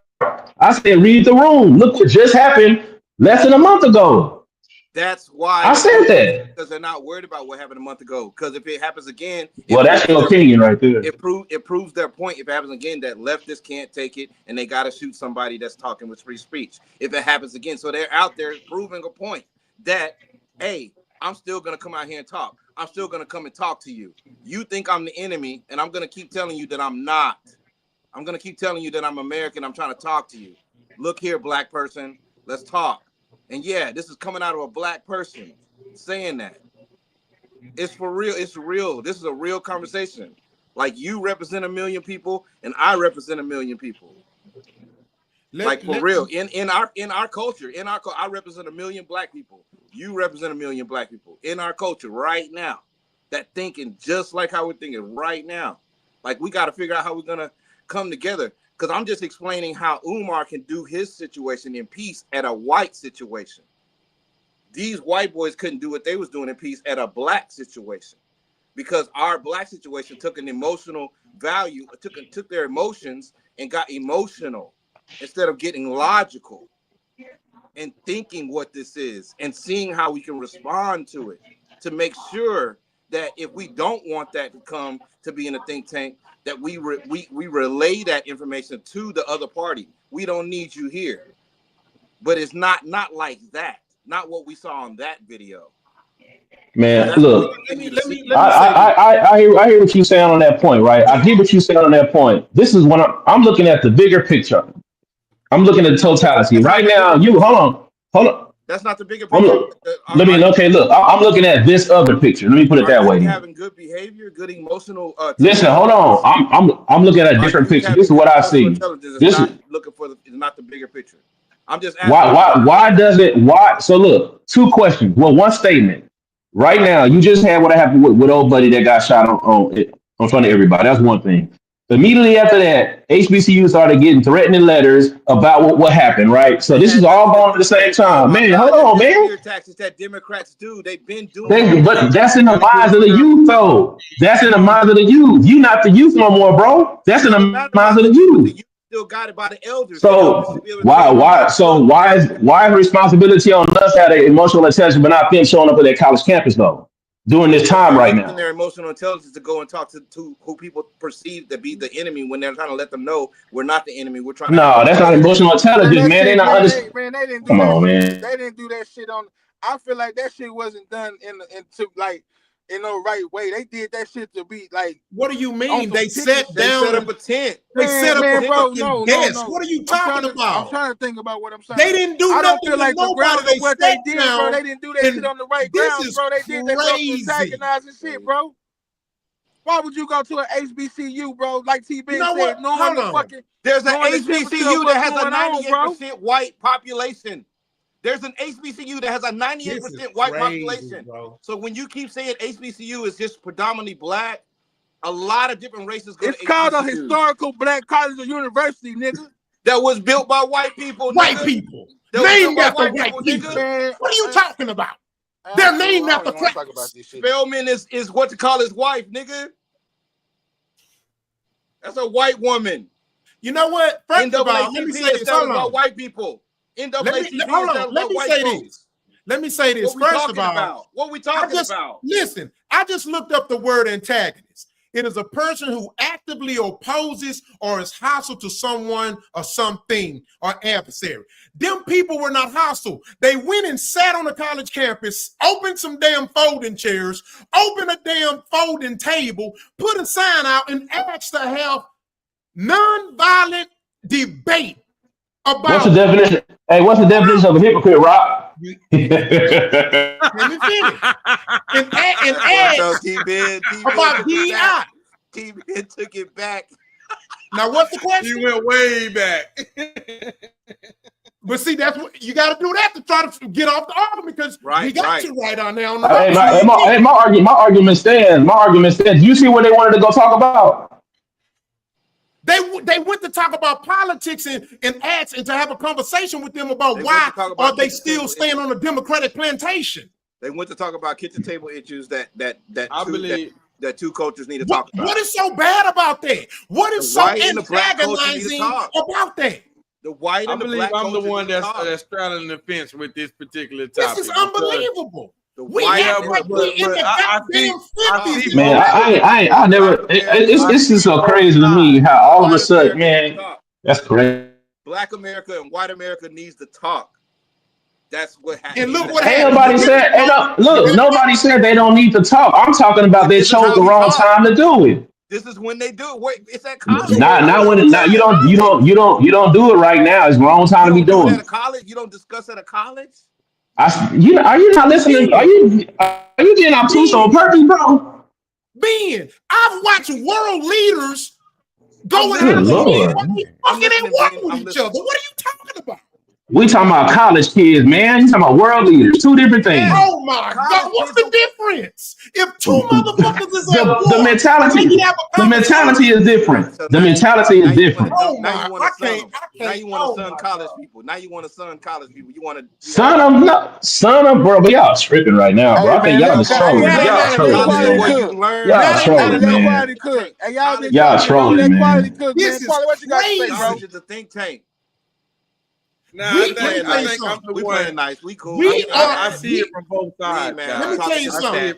I said read the room. Look what just happened less than a month ago. That's why I said that because they're not worried about what happened a month ago. Because if it happens again, well, that's your opinion right there. It proves their point. If it happens again, that leftists can't take it and they got to shoot somebody that's talking with free speech. If it happens again, so they're out there proving a point that, hey, I'm still gonna come out here and talk. I'm still gonna come and talk to you. You think I'm the enemy, and I'm gonna keep telling you that I'm not. I'm gonna keep telling you that I'm American. I'm trying to talk to you. Look here, black person. Let's talk. And yeah, this is coming out of a black person saying that. It's for real. It's real. This is a real conversation. Like you represent 1 million people, and I represent 1 million people. Real. In our culture, I represent 1 million black people. You represent 1 million black people in our culture right now. That thinking just like how we're thinking right now. Like we got to figure out how we're gonna come together. Because I'm just explaining how Umar can do his situation in peace at a white situation. These white boys couldn't do what they was doing in peace at a black situation. Because our black situation took an emotional value, took their emotions and got emotional instead of getting logical and thinking what this is and seeing how we can respond to it to make sure that if we don't want that to come to be in a think tank, that we relay that information to the other party. We don't need you here. But it's not like that. Not what we saw on that video. Man, look, I hear what you're saying on that point, right? I hear what you're saying on that point. This is when I'm looking at the bigger picture. I'm looking at the totality. Right now, hold on. That's not the bigger picture. Look, I'm looking at this other picture. Let me put it that way. Having good behavior, good emotional. Listen, hold on. I'm looking at a different picture. This is what I see. This is looking for is not the bigger picture. I'm just asking. Why? So look, 2 questions. Well, 1 statement. Right now, you just had what happened with old buddy that got shot on front of everybody. That's 1 thing. Immediately after that, HBCU started getting threatening letters about what happened, right? So this is all going at the same time. Man, hold on, man. Taxes that Democrats do. They've been doing but that's in the minds of the youth, though. That's in the minds of the youth. You not the youth no more, bro. That's in the minds of the youth. You still got it by the elders. So why is responsibility on us to have the emotional intelligence but not them showing up at their college campus though? During this time right now. Their emotional intelligence to go and talk to who people perceive to be the enemy when they're trying to let them know we're not the enemy. We're trying. No, that's not emotional intelligence, man. They not understand. They didn't do Come that. on, man. They didn't do that shit on. I feel like that shit wasn't done in the right way. They did that shit to be like. What do you mean? They set up a tent. They set up a bro, fucking desk. What are you talking about? I'm trying to think about what I'm saying. They didn't do I nothing. don't feel like the ground of what they did, bro. They didn't do that shit on the right ground, bro. They did that to antagonize and shit, bro. Why would you go to an HBCU, bro? Like T-Ben said, knowing the fucking. There's an HBCU that has a 98% white population. There's an HBCU that has a 98% white population. Bro. So when you keep saying HBCU is just predominantly black, a lot of different races go to HBCU. It's called a historical black college or university, nigga. That was built by white people. White people. Named after white people. What are you talking about? They're named after crackers. Spellman is what to call his wife, nigga. That's a white woman. You know what? First of all, let me say this. Hold on. About white people. Let me say this. First of all, what we talking about? Listen, I just looked up the word antagonist. It is a person who actively opposes or is hostile to someone or something or adversary. Them people were not hostile. They went and sat on the college campus, opened some damn folding chairs, opened a damn folding table, put a sign out, and asked to have nonviolent debate about. What's the definition? Hey, what's the definition of a hypocrite, Rob? Let me finish. And ask about DEI. T-Ben took it back. Now, what's the question? You went way back. But see, that's what you got to do, that to try to get off the argument, because we got you right on there. On the my argument stands. My argument stands. You see what they wanted to go talk about? They went to talk about politics and ask and to have a conversation with them about why are they still staying on the Democratic plantation. They went to talk about kitchen table issues that two cultures need to talk about. What is so bad about that? What is so antagonizing about that? The white and I believe I'm the one that's straddling the fence with this particular topic. This is unbelievable. Man, I never. It's just so crazy to me how all of a sudden, man, that's crazy. Black America and white America needs to talk. That's what happened. And look what happened. Nobody said they don't need to talk. I'm talking about they chose the wrong time to do it. This is when they do it. Wait, it's at college. Not when. You don't do it right now. It's the wrong time to be doing it. At college, you don't discuss at a college. Are you not listening? Are you getting obtuse on purpose, bro? Ben, I've watched world leaders go in and work with each other. What are you talking about? We talking about college kids, man. You talking about world leaders. Two different things. Oh my God, what's the difference? If two motherfuckers is at war, the mentality is different. The mentality is different. Oh now you want to Now you want to son college people. Now you want to son college people. You want to son of bro, but y'all tripping right now, bro. I think y'all just trolling. Y'all trolling, man. Y'all trolling, man. This is crazy. It's a think tank. Nah, I think I'm the we one. playing nice. We cool. I see it from both sides. Let me tell you something.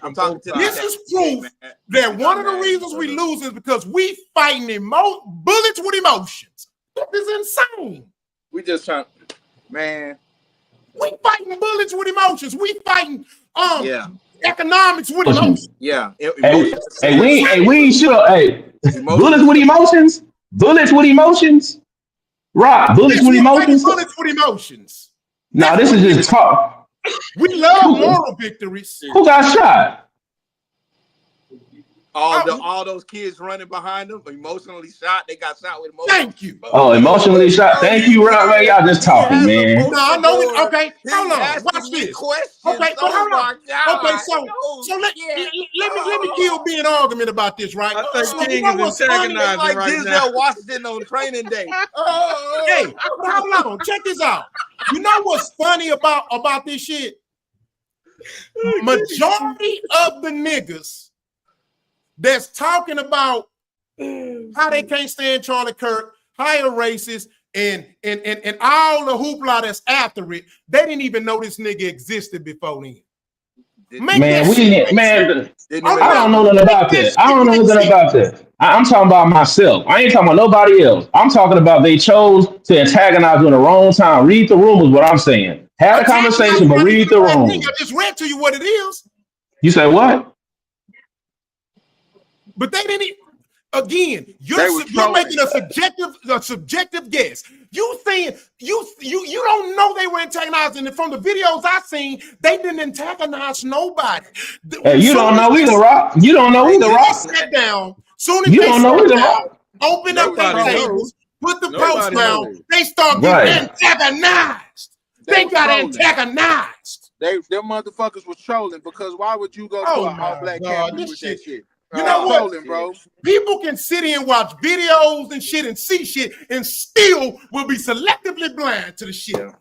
This is proof that one of the reasons we lose is because we fighting bullets with emotions. This is insane. We just trying, man. We fighting bullets with emotions. We fighting economics with emotions. Yeah. We ain't sure. Hey, bullets with emotions. Bullets with emotions. Rock, bullets with emotions. Bullets with emotions. No, this is just talk. We love moral victories. Who got shot? All those kids running behind them, emotionally shot. They got shot with emotion. Thank you. Oh, emotionally shot. Thank you, Rock. Man, y'all just talking, man. No, I know. Okay, hold on. Watch this. Okay, but hold on. Okay, so let me kill be an argument about this, right? I think King is antagonizing right now. Washington on training day. Hey, hold on. Check this out. You know what's funny about this shit? Majority of the niggas that's talking about how they can't stand Charlie Kirk, hire racists, and all the hoopla that's after it, they didn't even know this nigga existed before then. I don't know nothing about that. I don't know nothing about that. I'm talking about myself. I ain't talking about nobody else. I'm talking about they chose to antagonize you in the wrong time. Read the room is what I'm saying. Have a conversation, but read the room. I just read to you what it is. You say what? But they didn't. Again, you're making a subjective guess. You saying you don't know they were antagonizing, and from the videos I seen, they didn't antagonize nobody. Hey, you don't know either, Rock. You don't know either, Rock. Sat down. Soon as they sat down, open up their tables, put the post down. They start getting antagonized. They got trolling. antagonized. Them motherfuckers was trolling because why would you go to an all-black campus with that shit? You know what, trolling, bro? People can sit here and watch videos and shit and see shit and still will be selectively blind to the shit.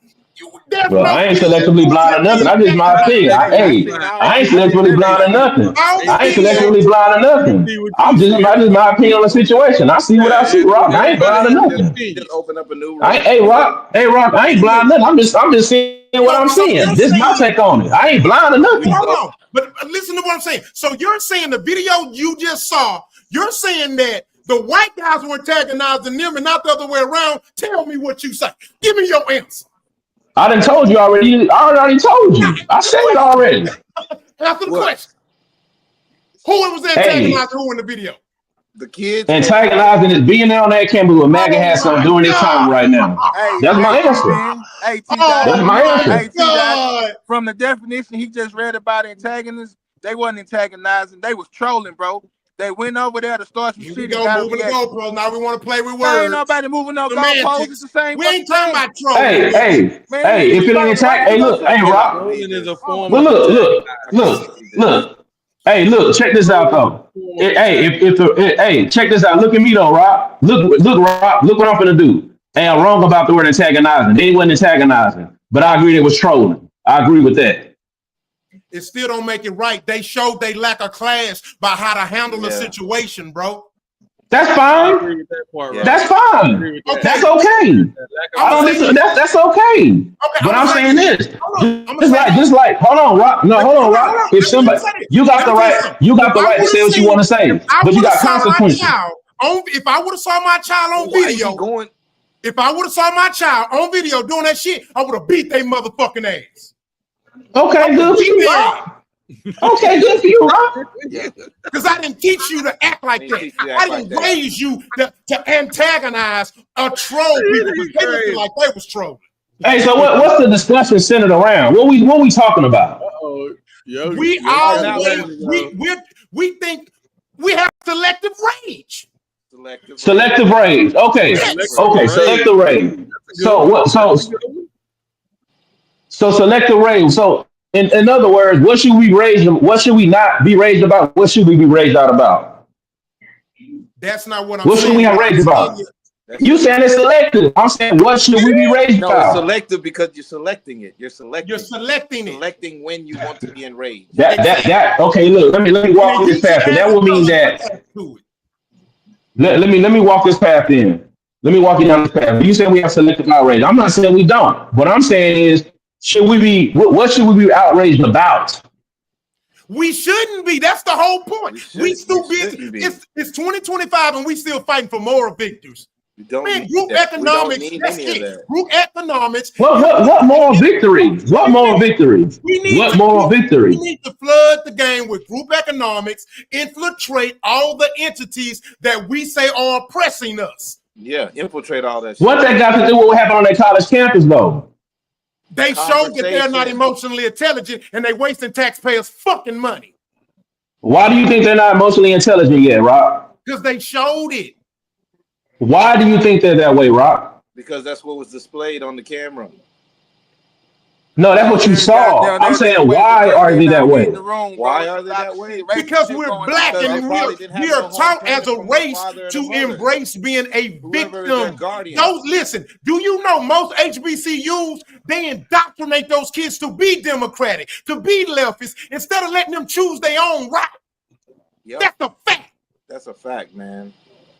Well, I ain't selectively blind or nothing. I just my thing. I ain't selectively blind or nothing. I ain't selectively blind or nothing. I'm just my opinion on the situation. I see what I see, Rock. I ain't blind or nothing. Just open up a new room. Hey, Rock. I ain't blind or nothing. I'm just seeing what I'm seeing. This is my take on it. I ain't blind or nothing. Hold on. But listen to what I'm saying. So you're saying the video you just saw, you're saying that the white guys were antagonizing them and not the other way around. Tell me what you say. Give me your answer. I done told you already. I already told you. I said it already. Answer the question. Who was antagonizing who in the video? The kids. Antagonizing is being there on that campus with MAGA hats on during this time right now. That's my answer. That's my answer. From the definition he just read about antagonists, they wasn't antagonizing. They was trolling, bro. They went over there to start some shit. Moving the goalpost. Now we want to play with words. Ain't nobody moving no goalposts. It's the same. We ain't talking about trolling. Hey, if it ain't attack, hey, look, hey, Rock. Look. Hey, look, check this out though. Hey, check this out. Look at me though, Rock. Look, Rock. Look what I'm gonna do. Hey, I'm wrong about the word antagonizing. They wasn't antagonizing, but I agree they was trolling. I agree with that. It still don't make it right. They showed they lack of class by how to handle the situation, bro. That's fine. That's fine. Okay. That's okay. I don't listen. That's okay. But I'm saying this. Just like, hold on, Rock. No, hold on, Rock. If somebody, you got the right to say what you want to say, but you got consequences. If I would have saw my child on video, if I would have saw my child on video doing that shit, I would have beat their motherfucking ass. Okay, good for you, Rock. Okay, good for you, Rock. Because I didn't teach you to act like that. I didn't raise you to antagonize or troll people. They looked like they was trolling. Hey, so what's the discussion centered around? What we talking about? We think we have selective rage. Selective rage. Okay. Yes. Okay, selective rage. So what? So selective rage. So in other words, what should we rage? What should we not be raged about? What should we be raged out about? That's not what I'm saying. What should we have raged about? You saying it's selective. I'm saying what should we be raged about? No, it's selective because you're selecting it. You're selecting it. Selecting when you want to be enraged. That okay, look, let me walk through this path. And that will mean that let me walk this path in. Let me walk you down this path. You saying we have selective outrage. I'm not saying we don't. What I'm saying is what should we be outraged about? We shouldn't be. That's the whole point. We still busy. It's 2025 and we still fighting for moral victories. Man, group economics. That's it. Group economics. What moral victory? What moral victory? What moral victory? We need to flood the game with group economics, infiltrate all the entities that we say are oppressing us. Yeah, infiltrate all that shit. What that got to do with what happened on that college campus, though? They showed that they're not emotionally intelligent and they wasting taxpayers' fucking money. Why do you think they're not emotionally intelligent yet, Rock? Because they showed it. Why do you think they're that way, Rock? Because that's what was displayed on the camera. No, that's what you saw. I'm saying, why are they that way? Why are they that way? Because we're black and we are taught as a race to embrace being a victim. Listen, do you know most HBCUs, they indoctrinate those kids to be Democratic, to be leftist, instead of letting them choose their own right. Yep. That's a fact. That's a fact, man.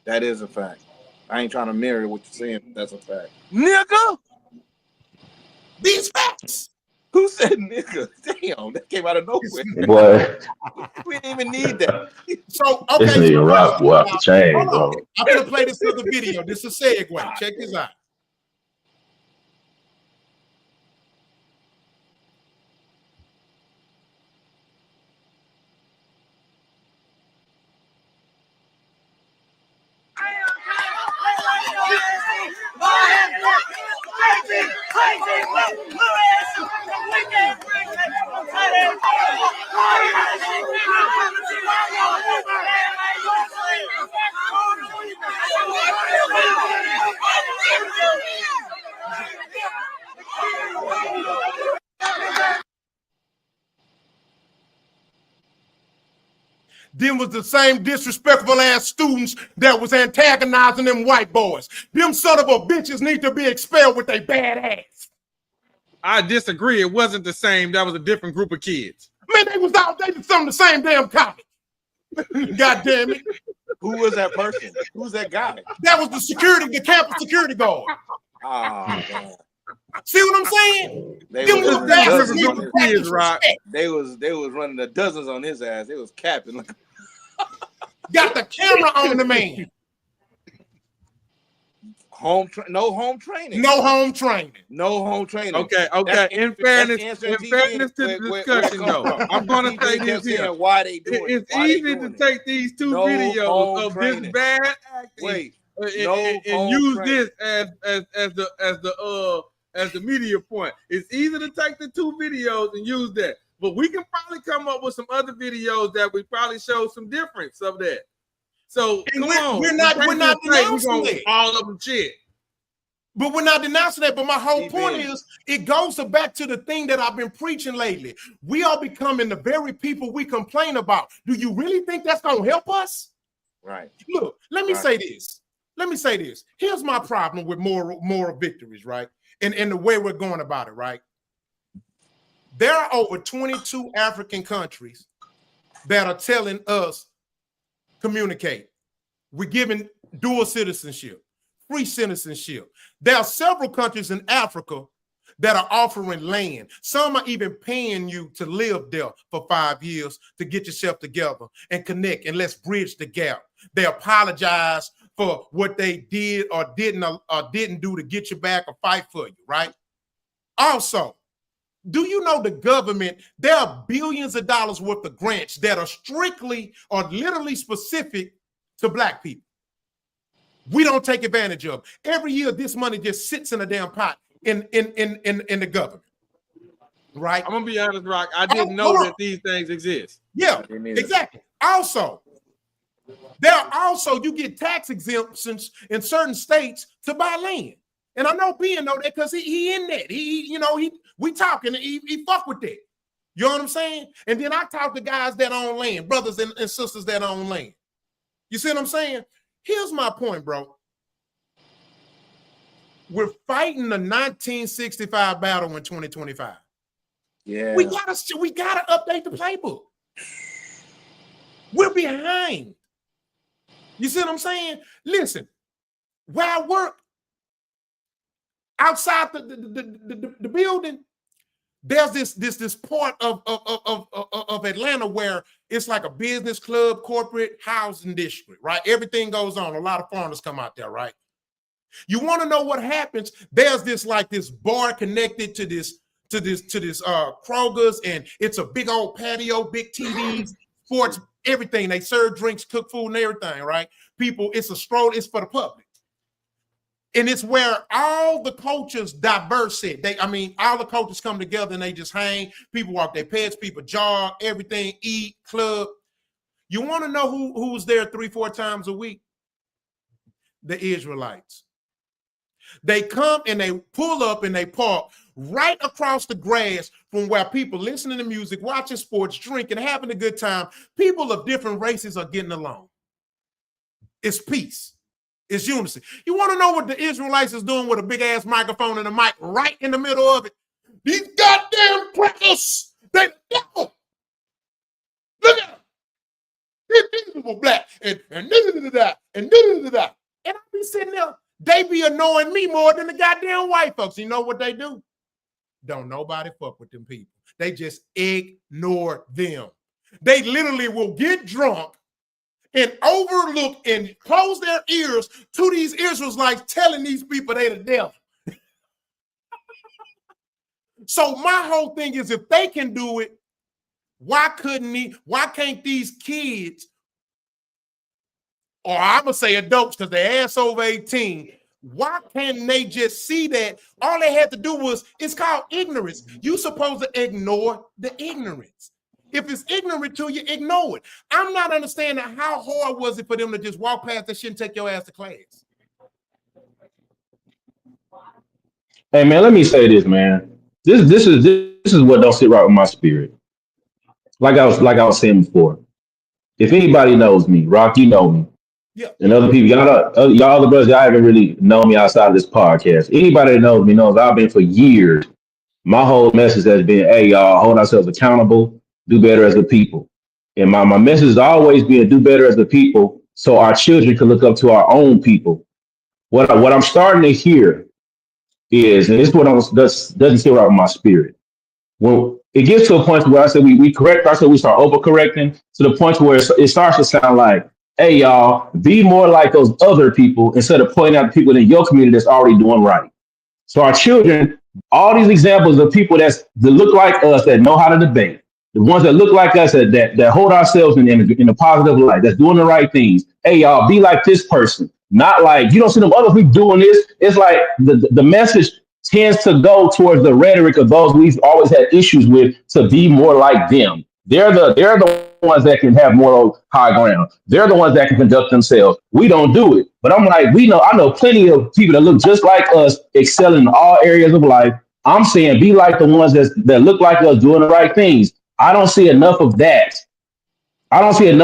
That is a fact. I ain't trying to mirror what you're saying, but that's a fact. Nigga! These facts. Who said nigga? Damn, that came out of nowhere. Boy. We didn't even need that. So, okay. This nigga Rock will have to change, bro. I'm going to play this other video. This is a segue. Check this out. Them was the same disrespectful ass students that was antagonizing them white boys. Them son of a bitches need to be expelled with their bad ass. I disagree. It wasn't the same. That was a different group of kids. Man, they was some of the same damn college. God damn it. Who was that person? Who's that guy? That was the campus security guard. Oh, man. See what I'm saying? They Them was little running the bastards dozens need on to his- practice respect. They was running the dozens on his ass. They was capping. Got the camera on the man. No home training. No home training. No home training. Okay. In fairness to the discussion, though, I'm going to say this here. Why they doing it? It's easy to take these two videos of this bad acting and use this as the media point. It's easy to take the two videos and use that, but we can probably come up with some other videos that we probably show some difference of that. So And come on, we're not denouncing it. All of them shit. But we're not denouncing that. But my whole point is, it goes back to the thing that I've been preaching lately. We are becoming the very people we complain about. Do you really think that's going to help us? Right. Look, let me say this. Here's my problem with moral victories, right? And the way we're going about it, right? There are over 22 African countries that are telling us communicate. We're giving dual citizenship, free citizenship. There are several countries in Africa that are offering land. Some are even paying you to live there for 5 years to get yourself together and connect, and let's bridge the gap. They apologize for what they did or didn't do to get you back or fight for you, right? Also, do you know the government, there are billions of dollars worth of grants that are strictly or literally specific to Black people? We don't take advantage of. Every year, this money just sits in a damn pot in the government, right? I'm gonna be honest, Rock. I didn't know that these things exist. Yeah, exactly. Also, you get tax exemptions in certain states to buy land. And I know Ben know that because he in that. We talking, he fuck with that. You know what I'm saying? And then I talk to guys that own land, brothers and sisters that own land. You see what I'm saying? Here's my point, bro. We're fighting the 1965 battle in 2025. Yeah. We gotta update the playbook. We're behind. You see what I'm saying? Listen, where I work, outside the building, there's this part of Atlanta where it's like a business club, corporate housing district, right? Everything goes on. A lot of foreigners come out there, right? You want to know what happens? There's this bar connected to this Kroger's, and it's a big old patio, big TVs, sports, everything. They serve drinks, cook food, and everything, right? People, it's a stroll, it's for the public. And it's where all the cultures diverse it. All the cultures come together and they just hang. People walk their pets, people jog, everything, eat, club. You want to know who's there 3-4 times a week? The Israelites. They come and they pull up and they park right across the grass from where people listening to music, watching sports, drinking, having a good time. People of different races are getting along. It's peace. It's unity. You want to know what the Israelites is doing with a big ass microphone and a mic right in the middle of it? These goddamn crackers, they devil. Look at them. These people black and da-da-da-da, and da-da-da-da. And I be sitting there, they be annoying me more than the goddamn white folks. You know what they do? Don't nobody fuck with them people. They just ignore them. They literally will get drunk and overlook and close their ears to these Israelites telling these people they the devil. So my whole thing is, if they can do it, why can't these kids, or I'm gonna say adults because they're ass over 18, why can't they just see that all they had to do was, it's called ignorance. You're supposed to ignore the ignorance. If it's ignorant to you, ignore it. I'm not understanding how hard was it for them to just walk past that shit and take your ass to class. Hey man, let me say this, man. This is what don't sit right with my spirit. Like I was saying before. if anybody knows me, Rock, you know me. Yeah. And other people, y'all other brothers, y'all haven't really known me outside of this podcast. Anybody that knows me knows I've been for years. My whole message has been, hey, y'all, hold ourselves accountable, do better as a people. And my message has always been do better as a people so our children can look up to our own people. What I'm starting to hear is, and this is what doesn't sit right with my spirit. When it gets to a point where I said we correct ourselves, we start overcorrecting to the point where it starts to sound like, hey, y'all, be more like those other people instead of pointing out the people in your community that's already doing right. So our children, all these examples of people that look like us, that know how to debate, the ones that look like us, that hold ourselves in a positive light, that's doing the right things. Hey, y'all, be like this person. Not like, you don't see them other people doing this. It's like the message tends to go towards the rhetoric of those we've always had issues with, to be more like them. They're the ones that can have moral high ground. They're the ones that can conduct themselves. We don't do it. But I'm like, I know plenty of people that look just like us, excel in all areas of life. I'm saying be like the ones that look like us, doing the right things. I don't see enough of that. I don't see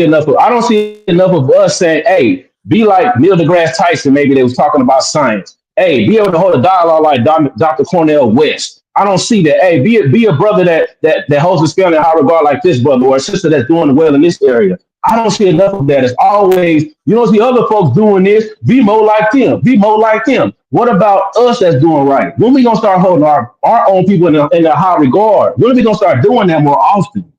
enough of us saying, hey, be like Neil deGrasse Tyson. Maybe they was talking about science. Hey, be able to hold a dialogue like Dr. Cornel West. I don't see that. Hey, be a brother that holds his family in high regard like this brother, or a sister that's doing well in this area. I don't see enough of that. It's always, you don't see other folks doing this. Be more like them. Be more like them. What about us that's doing right? When we gonna start holding our own people in a high regard? When are we gonna start doing that more often?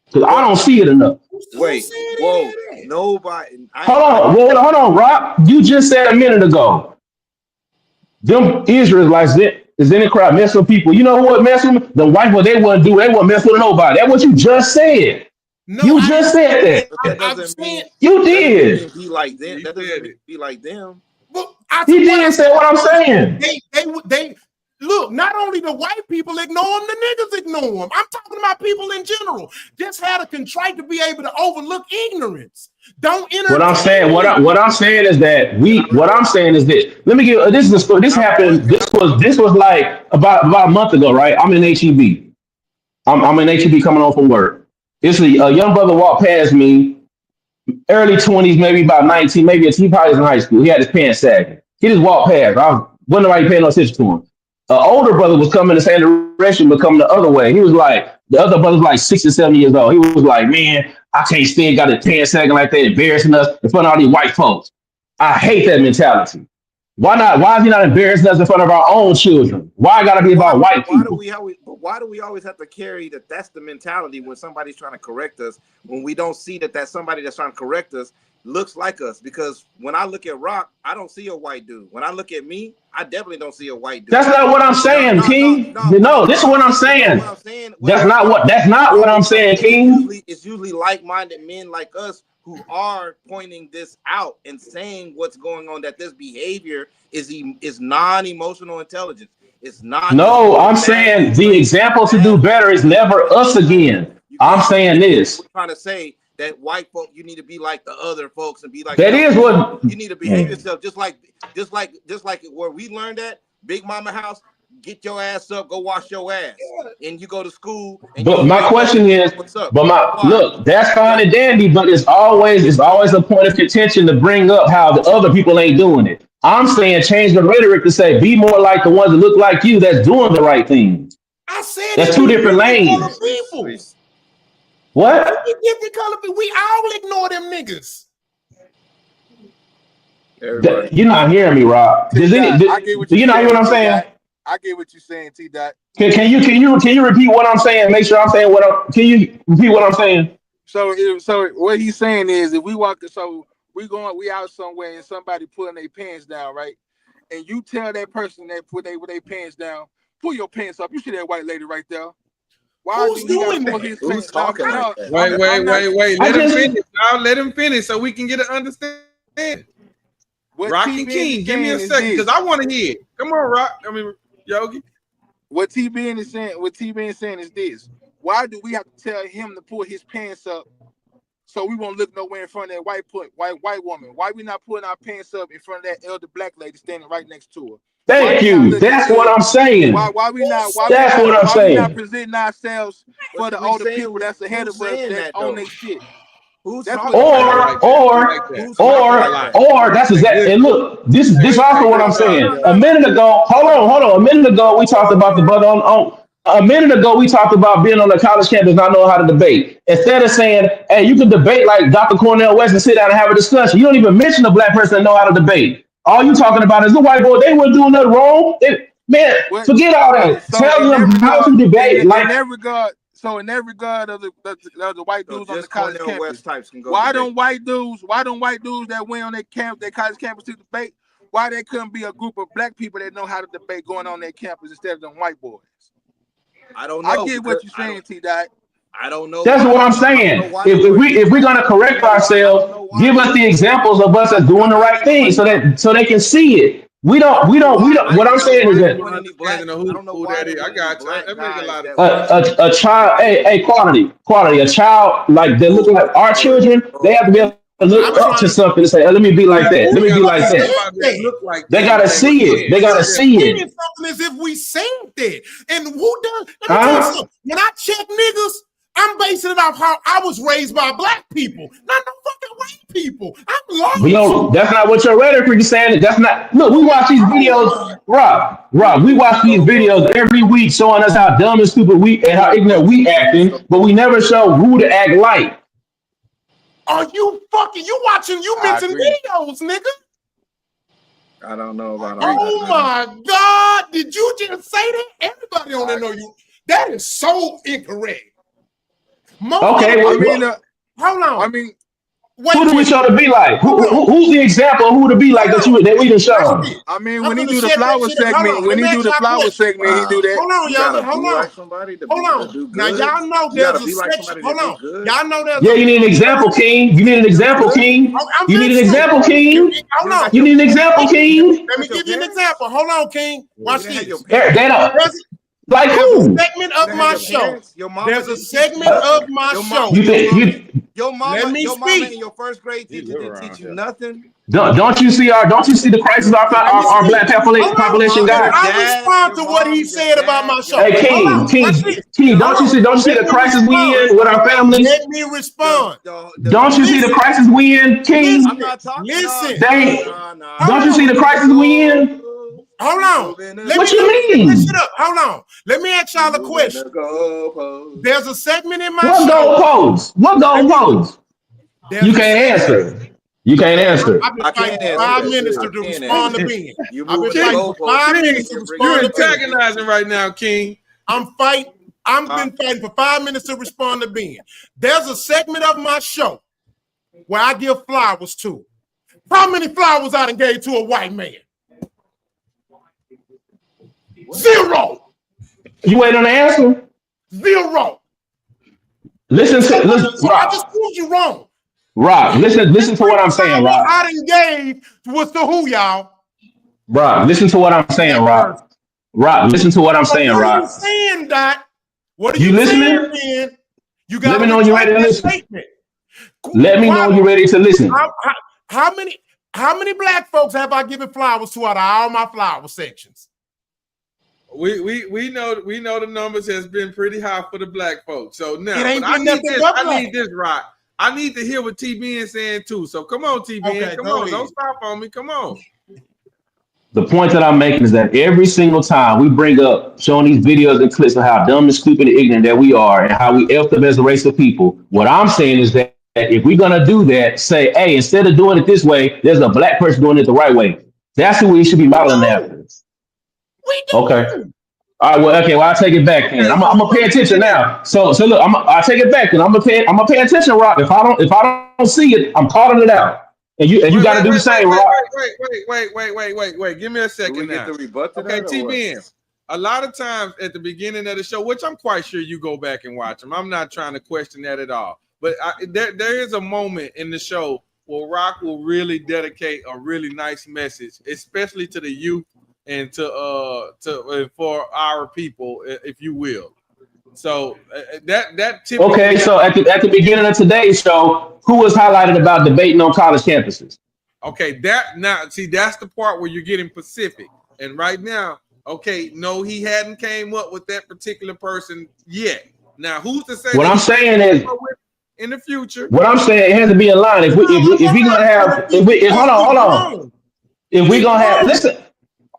Because I don't see it enough. Wait, whoa, nobody. Hold on, Rob. You just said a minute ago, them Israelites is in the crowd messing with people. You know what mess with them? The white boy, they wouldn't mess with nobody. That's what you just said. No, you just said that. That doesn't mean you did. Be like them. That doesn't mean be like them. Well, he didn't say what I'm saying. They look, not only the white people ignore them, the niggas ignore them. I'm talking about people in general. Just had a contrite to be able to overlook ignorance. Don't enter. What I'm saying is that what I'm saying is this. Let me give this is a story. This happened. This was like about a month ago, right? I'm in HEB. I'm in HEB coming home from work. It's a young brother walked past me, early 20s, maybe about 19, maybe he probably was in high school. He had his pants sagging. He just walked past. Wasn't nobody paying no attention to him. An older brother was coming the same direction, but coming the other way. He was like, the other brother's like 60, 70 years old. He was like, man, I can't stand got his pants sagging like that, embarrassing us in front of all these white folks. I hate that mentality. Why not? Why is he not embarrassing us in front of our own children? Why got to be about white people? Why do we always have to carry that? That's the mentality when somebody's trying to correct us. When we don't see that somebody that's trying to correct us looks like us. Because when I look at Rock, I don't see a white dude. When I look at me, I definitely don't see a white dude. That's not what I'm saying, King. No, this is what I'm saying. That's not what I'm saying, King. It's usually like-minded men like us who are pointing this out and saying what's going on, that this behavior is non-emotional intelligence. It's not. No, I'm saying the example to do better is never us again. I'm saying this. We're trying to say that white folk, you need to be like the other folks and be like that is what you need to behave yourself, just like where we learned at Big Mama House. Get your ass up, go wash your ass, and you go to school. And but my question is, look, that's fine and dandy, but it's always a point of contention to bring up how the other people ain't doing it. I'm saying change the rhetoric to say be more like the ones that look like you that's doing the right thing. I said that's two different lanes. What? Different color people. We all ignore them niggas. You're not hearing me, Rob. Do you not hear what I'm saying? I get what you're saying, T-Dot. Can you repeat what I'm saying? Make sure I'm saying can you repeat what I'm saying? So what he's saying is, if we we out somewhere and somebody pulling their pants down, right? And you tell that person that put their pants down, pull your pants up. You see that white lady right there? Why Who's doing that? Who's talking like that? Wait. Let him finish. Y'all let him finish so we can get an understanding. Rocky King, give me a second because I want to hear it. Come on, Rock. Yogi. What T-Ben is saying is this: why do we have to tell him to pull his pants up so we won't look nowhere in front of that white woman? Why we not pulling our pants up in front of that elder black lady standing right next to her? Thank you. That's what I'm saying. Why we not presenting ourselves for the older people that's ahead of us that own their shit? Or that's exactly. And look, this also what I'm saying. A minute ago, hold on. A minute ago, we talked about the brother on. A minute ago, we talked about being on the college campus, not knowing how to debate. Instead of saying, "Hey, you can debate like Dr. Cornel West and sit down and have a discussion," you don't even mention a black person that know how to debate. All you talking about is the white boy. They weren't doing nothing wrong. Man, forget all that. Tell them how to debate. In that regard. So in that regard of the white dudes on the college campus, why don't white dudes that went on their college campus to debate, why there couldn't be a group of black people that know how to debate going on their campus instead of them white boys? I don't know. I get what you're saying, T-Dot. I don't know. That's what I'm saying. If we're gonna correct ourselves, give us the examples of us as doing the right thing so they can see it. We don't. What I'm saying is that I got you. That makes a lot of a child, quality. A child like they look like our children. They have to be able to look up to something and say, "Let me be like that. Let me be like that." They gotta see it. They gotta see it. Something as if we seen it. And who does? Let me tell you something. When I check niggas, I'm basing it off how I was raised by black people, not no fucking white people. I'm lost. That's not what your rhetoric is saying. That's not. Look, we watch these videos, Rob. We watch these videos every week showing us how dumb and stupid we and how ignorant we acting, but we never show who to act like. Are you fucking? You watching? You mention videos, nigga? I don't know about. Oh my God! Did you just say that? Everybody on there know you. That is so incorrect. Okay, hold on. I mean, who do we show to be like? Who's the example of who to be like that we can show? I mean, when he do the flower segment, he do that. Hold on, y'all. Hold on. Now y'all know there's a section. Hold on. Y'all know there's. Yeah, you need an example, King. You need an example, King. You need an example, King. Hold on. You need an example, King. Let me give you an example. Hold on, King. Watch this. Like who? Segment of my show. There's a segment of my show. Your mama, Let me your speak. mama in your first grade teacher didn't teach you nothing. Don't you see the crisis our black population got? I respond to what he said about my show. Hey, King, don't you see the crisis we in with our families? Let me respond. Don't you see the crisis we in, King? Listen. Don't you see the crisis we in? Hold on. What you mean? Hold on. Let me ask y'all a question. There's a segment in my show. What goalpost? You can't answer. You can't answer. I've been fighting 5 minutes to respond to Ben. I've been fighting 5 minutes to respond to Ben. You're antagonizing right now, King. I've been fighting for 5 minutes to respond to Ben. There's a segment of my show where I give flowers to. How many flowers I done gave to a white man? 0. You wait on the answer? 0. Listen, I just proved you wrong. Rob, listen to what I'm saying, Rob. I done gave was to who, y'all? Rob, listen to what I'm saying, Rob. Rob, listen to what I'm saying, Rob. What are you saying, Dot? What are you listening? Saying, you got let me know you're ready to listen. Statement. Let me know you're ready to listen. How many black folks have I given flowers to out of all my flower sections? We know the numbers has been pretty high for the black folks. So now I need this right. I need to hear what TBN saying too. So come on, TBN. Okay, come on. Don't stop on me. Come on. The point that I'm making is that every single time we bring up showing these videos and clips of how dumb and stupid and ignorant that we are and how we effed up as a race of people, what I'm saying is that if we're going to do that, say, hey, instead of doing it this way, there's a black person doing it the right way. That's who we should be modeling after. Okay. All right. Well, I'll take it back then. I'm gonna pay attention now. So look, I'll take it back and I'm gonna pay attention, Rob. If I don't see it, I'm calling it out. And you got to do the same, Rob. Wait. Give me a second now. Okay, TBN. A lot of times at the beginning of the show, which I'm quite sure you go back and watch them. I'm not trying to question that at all. But there is a moment in the show where Rock will really dedicate a really nice message, especially to the youth and for our people, if you will. So that typically. Okay, so at the beginning of today's show, who was highlighted about debating on college campuses? Okay, that's the part where you're getting specific. And right now, okay, no, he hadn't came up with that particular person yet. Now, who's to say what I'm saying is in the future? What I'm saying, it has to be in line. If we gonna have hold on. If we gonna have listen.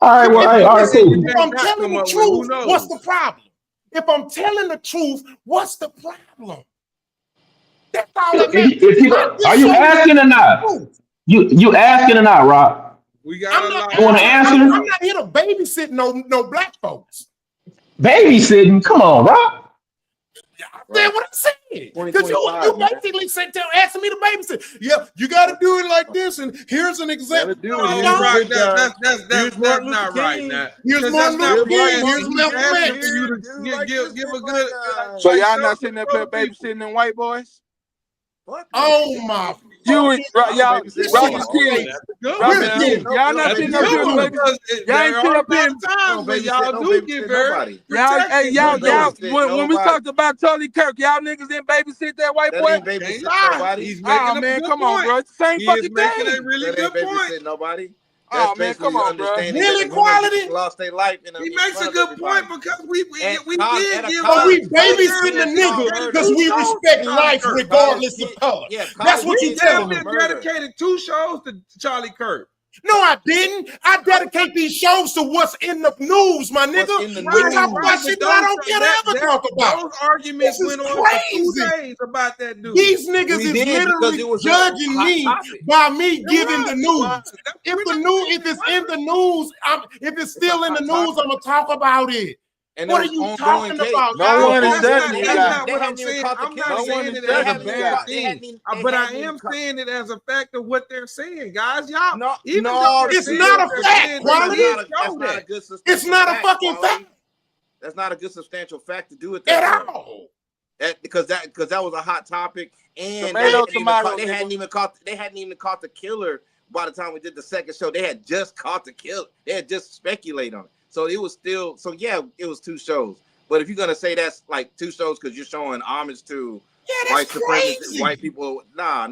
All right, well, all right, cool. If I'm telling the truth, what's the problem? If I'm telling the truth, what's the problem? That's all that matters. Are you asking or not? You asking or not, Rob? We got you want to answer? I'm not here to babysit no black folks. Babysitting? Come on, Rob. That's what I'm saying. Because you basically asking me to babysit. Yeah, you got to do it like this, and here's an example. That's not right now. Here's Martin Luther King. Here's Malcolm X. Give a good. So y'all not sitting there babysitting them white boys? What? Oh my! Y'all not sitting up here. Y'all ain't sitting up here. Y'all do get very. Y'all. When we talked about Charlie Kirk, y'all niggas didn't babysit that white boy. He's making a man, good come on, point. bro. It's the same fucking thing. Making a really good point. Nobody. Oh man, come on, bro. Real equality. Lost their life. He makes a good point because we did give. But we babysitting the nigga because we respect life regardless of color. That's what you telling me. Dedicated 2 shows to Charlie Kirk. No, I didn't. I dedicate these shows to what's in the news, my nigga. We talk about shit that I don't care to ever talk about. Those arguments went on for 2 days about that dude. These niggas is literally judging me by me giving the news. If it's in the news, if it's still in the news, I'm gonna talk about it. What are you talking about? No one is judging you. That's not what I'm saying. I'm not saying it as a bad thing, but I am saying it as a fact of what they're saying, guys. Y'all, it's not a fact, quality. It's not a fucking fact. That's not a good substantial fact to do it at all. Because that was a hot topic, and they hadn't even caught the killer by the time we did the second show. They had just caught the killer. They had just speculated on it. So it was still, it was 2 shows. But if you're gonna say that's like 2 shows because you're showing homage to white supremacists, white people, nah.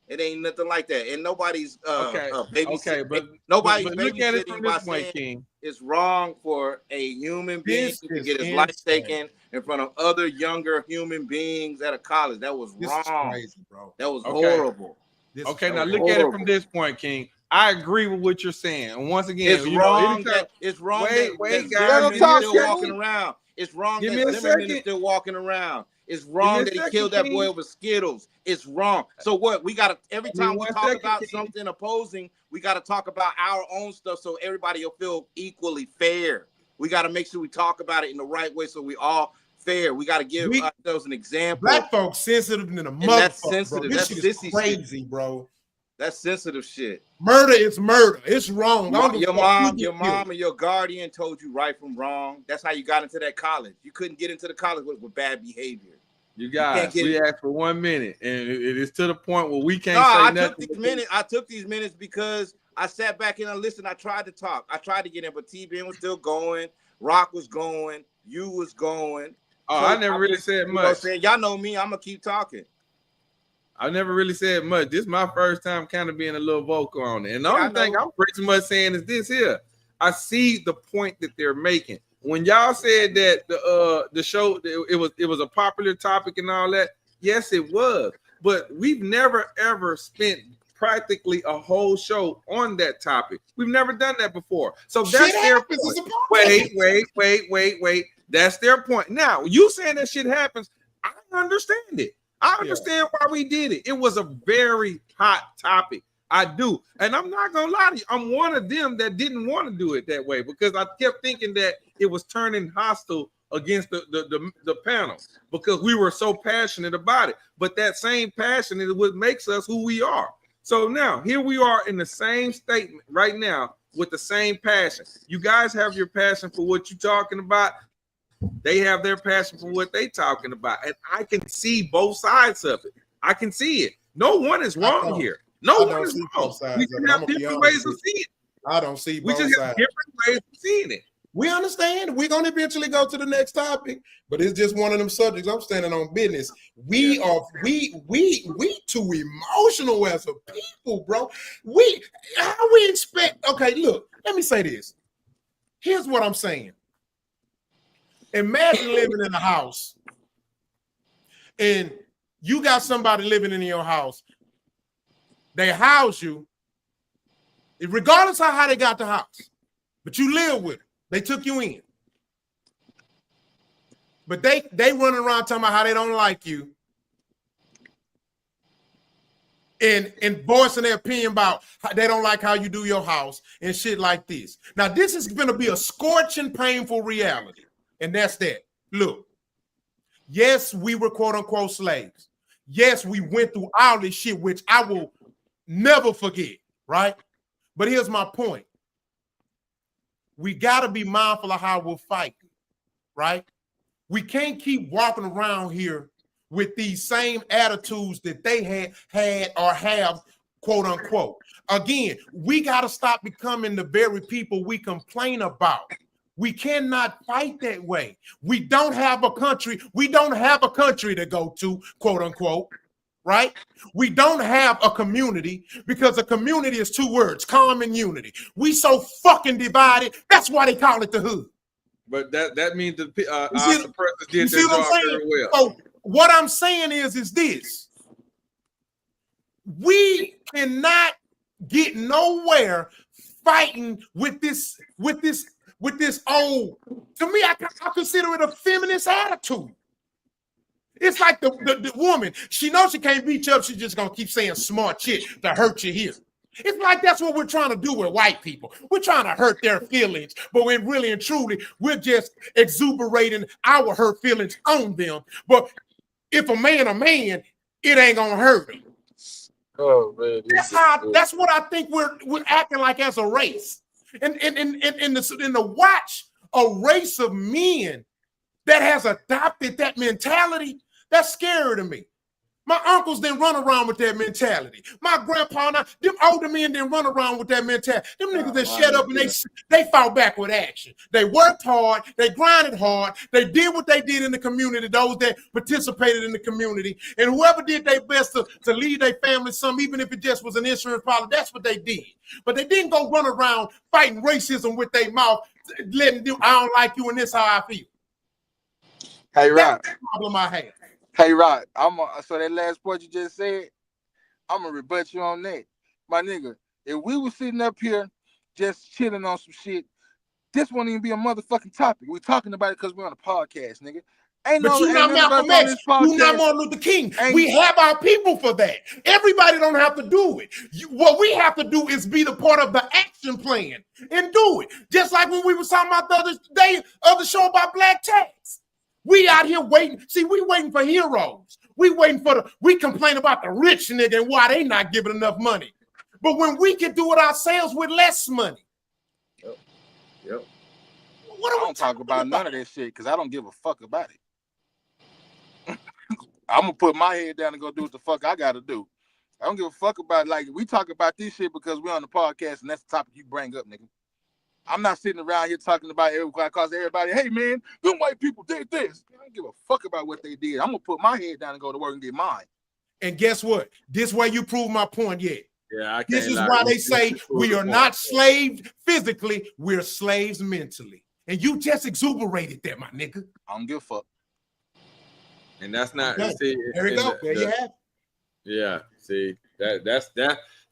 It ain't nothing like that. And nobody's babysitting. But nobody's look at it babysitting from by this point, saying King. It's wrong for a human being to get his life taken in front of other younger human beings at a college. That was wrong. Crazy, bro. That was horrible. Now look at it from this point, King. I agree with what you're saying. And once again, it's wrong. It's wrong. Wait, guys. Still walking around. It's wrong that Zimmerman is still walking around. It's wrong that he killed that boy over Skittles. It's wrong. So what? We gotta every time we talk about something opposing, we gotta talk about our own stuff so everybody will feel equally fair. We gotta make sure we talk about it in the right way so we all fair. We gotta give ourselves an example. Black folks sensitive than a motherfucker. That's sensitive. Bro. This That's shit is crazy, bro. That's sensitive shit. Murder is murder. It's wrong. Your mom and your guardian told you right from wrong. That's how you got into that college. You couldn't get into the college with bad behavior. You guys, we asked for 1 minute, and it is to the point where we can't say nothing. I took these minutes because I sat back and I listened. I tried to talk. I tried to get in, but T-Ben was still going. Rock was going. You was going. Oh, so I never really said much. Y'all know me. I'm gonna keep talking. I never really said much. This is my first time kind of being a little vocal on it. And the only thing I'm pretty much saying is this here. I see the point that they're making. When y'all said that the show it was a popular topic and all that, yes, it was. But we've never ever spent practically a whole show on that topic. We've never done that before. So that's their point. Wait. That's their point. Now, you saying that shit happens, I understand it. I understand why we did it. It was a very hot topic. I do. And I'm not going to lie to you. I'm one of them that didn't want to do it that way because I kept thinking that it was turning hostile against the panel because we were so passionate about it. But that same passion is what makes us who we are. So now here we are in the same statement right now with the same passion. You guys have your passion for what you're talking about. They have their passion for what they're talking about. And I can see both sides of it. I can see it. No one is wrong here. No one is wrong. We just have different ways of seeing it. I don't see both sides. We just have different ways of seeing it. We understand. We're gonna eventually go to the next topic, but it's just one of them subjects. I'm standing on business. We too emotional as a people, bro. How we expect? Okay, look. Let me say this. Here's what I'm saying. Imagine living in a house, and you got somebody living in your house. They house you, regardless of how they got the house, but you live with them. They took you in. But they running around talking about how they don't like you and voicing their opinion about how they don't like how you do your house and shit like this. Now, this is going to be a scorching, painful reality, and that's that. Look, yes, we were quote-unquote slaves. Yes, we went through all this shit, which I will never forget, right? But here's my point. We got to be mindful of how we're fighting, right? We can't keep walking around here with these same attitudes that they had or have, quote unquote. Again, we got to stop becoming the very people we complain about. We cannot fight that way. We don't have a country. We don't have a country to go to, quote unquote, right? We don't have a community because a community is two words, calm and unity. We so fucking divided. That's why they call it the hood. But that means the our suppressors did their job very well. So what I'm saying is this. We cannot get nowhere fighting with this old, to me, I consider it a feminist attitude. It's like the woman, she knows she can't beat you up, she's just gonna keep saying smart shit to hurt you here. It's like that's what we're trying to do with white people. We're trying to hurt their feelings, but when really and truly, we're just exuberating our hurt feelings on them. But if a man, it ain't gonna hurt him. Oh man, that's what I think we're acting like as a race. And to watch a race of men that has adopted that mentality, that's scary to me. My uncles didn't run around with that mentality. My grandpa and them older men didn't run around with that mentality. Them niggas that shut up and they fought back with action. They worked hard. They grinded hard. They did what they did in the community, those that participated in the community. And whoever did their best to lead their family some, even if it just was an insurance policy, that's what they did. But they didn't go run around fighting racism with their mouth, letting them, I don't like you and this how I feel. Hey, Rod. That's the problem I have. Hey, Rod, so that last point you just said, I'm going to rebut you on that. My nigga, if we were sitting up here just chilling on some shit, this wouldn't even be a motherfucking topic. We're talking about it because we're on a podcast, nigga. But you're not Malcolm X. You're not Martin Luther King. We have our people for that. Everybody don't have to do it. What we have to do is be the part of the action plan and do it. Just like when we were talking about the other day of the show about black tax. We out here waiting. See, we waiting for heroes. We complain about the rich nigga and why they not giving enough money. But when we can do it ourselves with less money. Yep. I don't talk about none of that shit because I don't give a fuck about it. I'm gonna put my head down and go do what the fuck I gotta do. I don't give a fuck about it. Like, we talk about this shit because we're on the podcast and that's the topic you bring up, nigga. I'm not sitting around here talking about everybody, cause everybody, hey man, them white people did this. I don't give a fuck about what they did. I'm gonna put my head down and go to work and get mine. And guess what? This way you prove my point yet. Yeah, this is why they say we are not slaves physically, we're slaves mentally. And you just exuberated that, my nigga. I don't give a fuck. And that's not. Okay. See, there you go. There you have. Yeah. See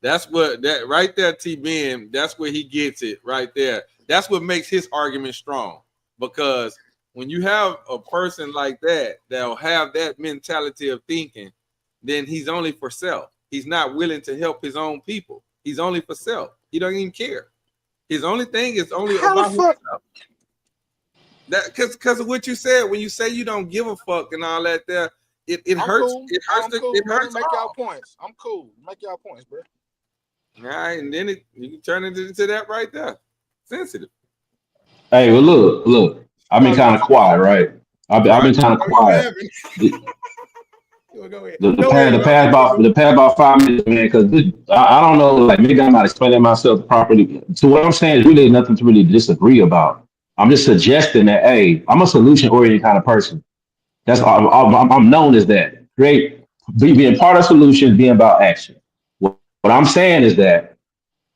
that's what that right there, T-Ben. That's where he gets it right there. That's what makes his argument strong. Because when you have a person like that that'll have that mentality of thinking, then he's only for self. He's not willing to help his own people. He's only for self. He don't even care. His only thing is only about himself. That because of what you said, when you say you don't give a fuck and all that there, it hurts. Cool. It hurts. Cool. It hurts. Make y'all points. I'm cool. Make y'all points, bro. All right, and then you can turn it into that right there. Sensitive. Hey, well, look. I've been kind of quiet, right? I've been kind of quiet. The past about 5 minutes, man, because I don't know, like maybe I'm not explaining myself properly. So what I'm saying is really nothing to really disagree about. I'm just suggesting that, hey, I'm a solution-oriented kind of person. That's I'm known as that. Being part of solutions, being about action. What I'm saying is that,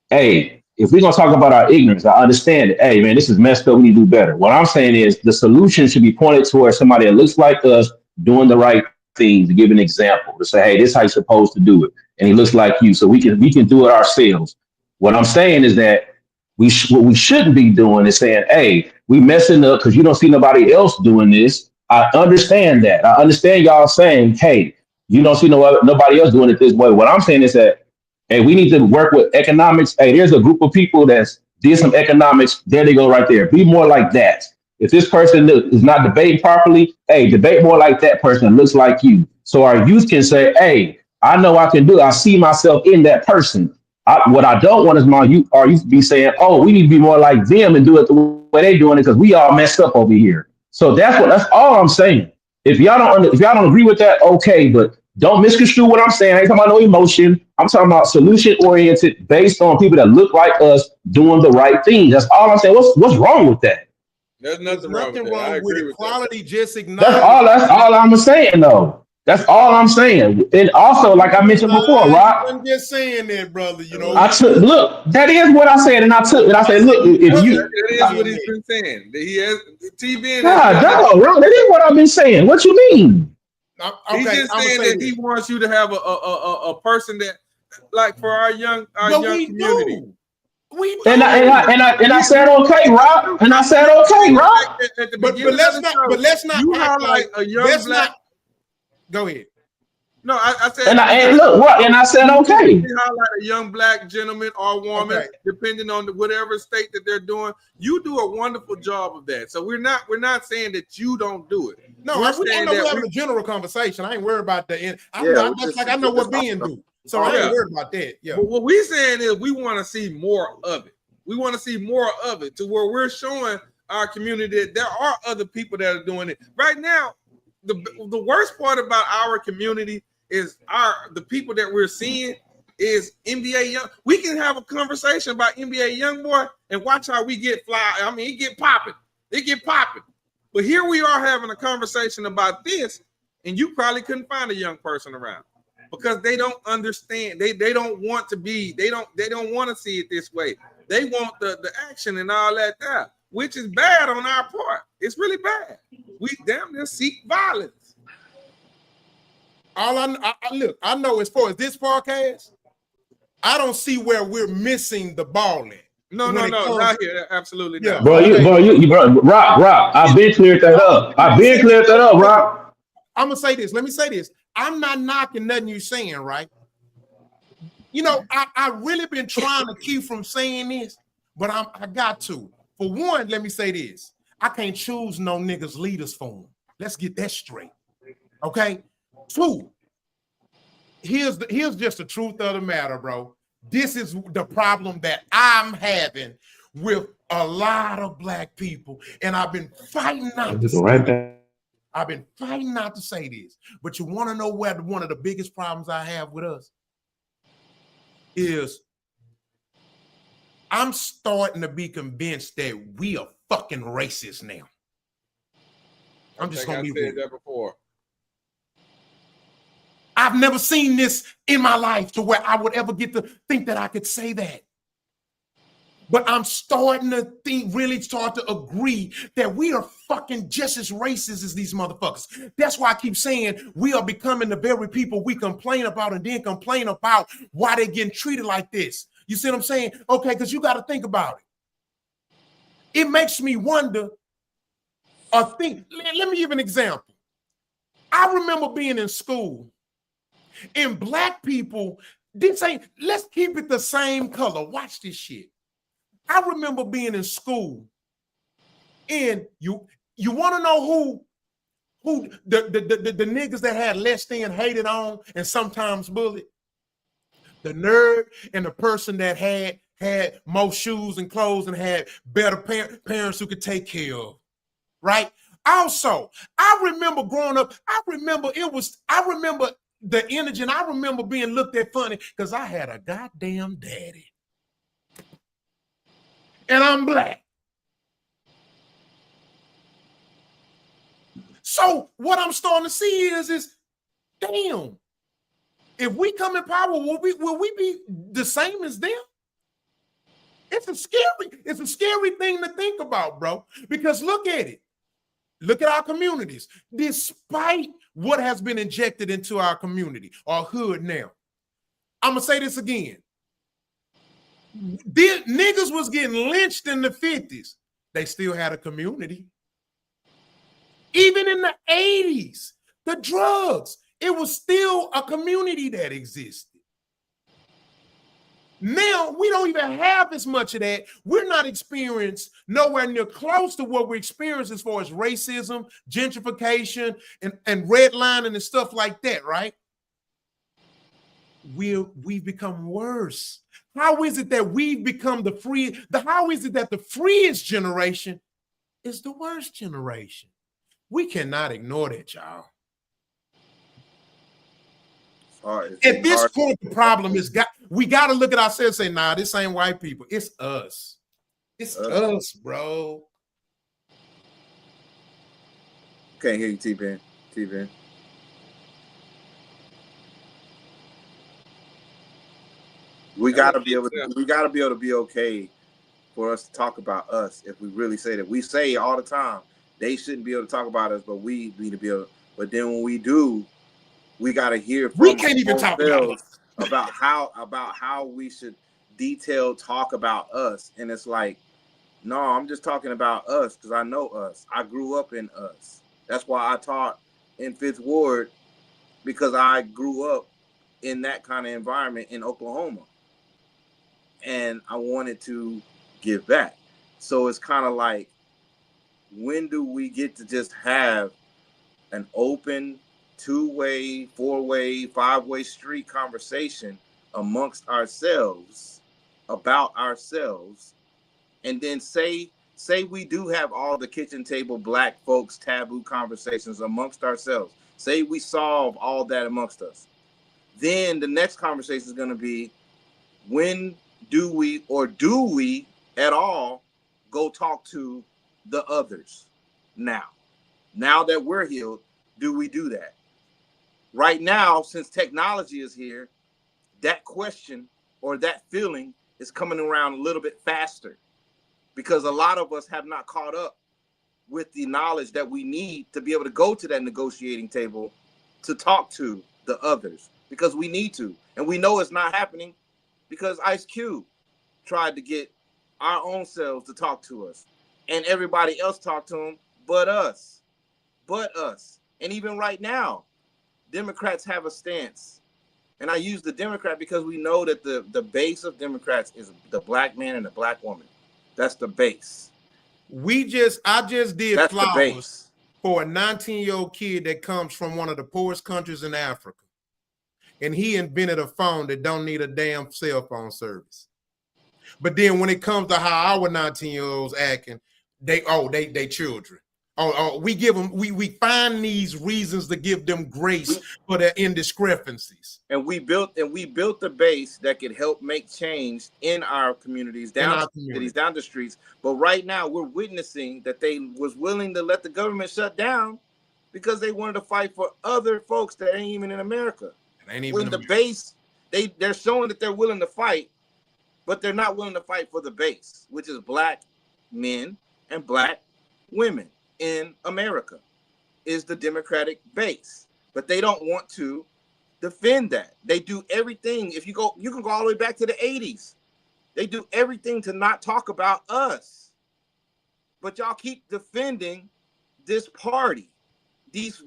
hey, if we're gonna talk about our ignorance, I understand it. Hey, man, this is messed up. We need to do better. What I'm saying is the solution should be pointed towards somebody that looks like us doing the right thing. To give an example, to say, hey, this is how you're supposed to do it, and he looks like you, so we can do it ourselves. What I'm saying is that what we shouldn't be doing is saying, hey, we messing up because you don't see nobody else doing this. I understand that. I understand y'all saying, hey, you don't see nobody else doing it this way. What I'm saying is that, hey, we need to work with economics. Hey, there's a group of people that's did some economics. There they go right there. Be more like that. If this person is not debating properly, hey, debate more like that person that looks like you. So our youth can say, hey, I know I can do it. I see myself in that person. What I don't want is our youth to be saying, oh, we need to be more like them and do it the way they're doing it because we all messed up over here. So that's all I'm saying. If y'all don't agree with that, okay, but don't misconstrue what I'm saying. I ain't talking about no emotion. I'm talking about solution oriented, based on people that look like us doing the right thing. That's all I'm saying. What's wrong with that? There's nothing wrong with equality. Just acknowledge. That's all I'm saying, though. That's all I'm saying. And also, like I mentioned before, Rob. I'm just saying that, brother. You know, look, that is what I said, and I said, look, if you that is what he's been saying. That he has TBN. No, bro, that is what I've been saying. What you mean? Okay, he's just saying that he wants you to have a person that, like, for our young community. And I said okay, Rob. And I said okay, Rob. But let's not you act highlight like a young black. Go ahead. No, I said. And I said okay. You highlight a young black gentleman or woman, depending on whatever state that they're doing. You do a wonderful job of that. So we're not saying that you don't do it. No, we're having a general conversation. I ain't worried about the. I know what being do. So I ain't worried about that. Yeah. But what we're saying is we want to see more of it. We want to see more of it to where we're showing our community that there are other people that are doing it. Right now, the worst part about our community is the people that we're seeing is NBA young. We can have a conversation about NBA young boy and watch how we get fly. I mean, it get popping. But here we are having a conversation about this, and you probably couldn't find a young person around. Because they don't understand, they don't want to be, they don't want to see it this way. They want the action and all that there, which is bad on our part. It's really bad. We damn near seek violence. All I know as far as this podcast, I don't see where we're missing the ball at. No, not here. Absolutely not. Bro, Rob, I've been cleared that up. Rob. I'm gonna say this. Let me say this. I'm not knocking nothing you're saying, right? You know, I really been trying to keep from saying this, but I got to. For one, let me say this. I can't choose no niggas leaders for them. Let's get that straight. Okay? Two, here's just the truth of the matter, bro. This is the problem that I'm having with a lot of black people, and I've been fighting not to say that. I've been fighting not to say this, but you want to know where one of the biggest problems I have with us is I'm starting to be convinced that we are fucking racist now. I'm just going to be said that before. I've never seen this in my life to where I would ever get to think that I could say that. But I'm starting to really start to agree that we are fucking just as racist as these motherfuckers. That's why I keep saying we are becoming the very people we complain about and then complain about why they're getting treated like this. You see what I'm saying? Okay, because you got to think about it. It makes me wonder or think. Let me give an example. I remember being in school and black people did say, let's keep it the same color. Watch this shit. I remember being in school, and you want to know who the niggas that had less than hated on and sometimes bullied? The nerd and the person that had more shoes and clothes and had better parents who could take care of, right? Also, I remember growing up, I remember the energy, and I remember being looked at funny because I had a goddamn daddy. And I'm black. So what I'm starting to see is damn, if we come in power, will we be the same as them? It's a scary thing to think about, bro. Because look at it. Look at our communities. Despite what has been injected into our community, our hood now. I'm going to say this again. Niggas was getting lynched in the 50s. They still had a community. Even in the 80s, the drugs, it was still a community that existed. Now, we don't even have as much of that. We're not experienced nowhere near close to what we experience as far as racism, gentrification, and redlining and stuff like that, right? We've become worse. How is it that we've become how is it that the freest generation is the worst generation? We cannot ignore that, y'all. At this point, the problem is we got to look at ourselves and say, nah, this ain't white people. It's us. It's us, bro. Can't hear you, T-Ben. We gotta be able to be okay for us to talk about us. If we really say that, we say all the time they shouldn't be able to talk about us, but we need to be able. But then when we do, we gotta hear from we can't even talk about how we should detailed talk about us. And it's like, no, I'm just talking about us because I know us. I grew up in us. That's why I taught in Fifth Ward, because I grew up in that kind of environment in Oklahoma. And I wanted to give back. So it's kind of like, when do we get to just have an open 2-way, 4-way, 5-way street conversation amongst ourselves about ourselves, and then say we do have all the kitchen table black folks taboo conversations amongst ourselves. Say we solve all that amongst us. Then the next conversation is going to be, when do we at all go talk to the others? Now that we're healed, do we do that? Right now, since technology is here, that question or that feeling is coming around a little bit faster, because a lot of us have not caught up with the knowledge that we need to be able to go to that negotiating table to talk to the others, because we need to. And we know it's not happening because Ice Cube tried to get our own selves to talk to us, and everybody else talked to him but us. And even right now, Democrats have a stance. And I use the Democrat because we know that the base of Democrats is the black man and the black woman. That's the base. I just did flowers for a 19-year-old kid that comes from one of the poorest countries in Africa. And he invented a phone that don't need a damn cell phone service. But then when it comes to how our 19-year-olds acting, they children. We find these reasons to give them grace for their indiscrepancies. And we built the base that could help make change in our communities, down the streets. But right now we're witnessing that they was willing to let the government shut down because they wanted to fight for other folks that ain't even in America. When the base, they're showing that they're willing to fight, but they're not willing to fight for the base, which is black men and black women in America, is the Democratic base. But they don't want to defend that. They do everything. You can go all the way back to the 80s. They do everything to not talk about us. But y'all keep defending this party, these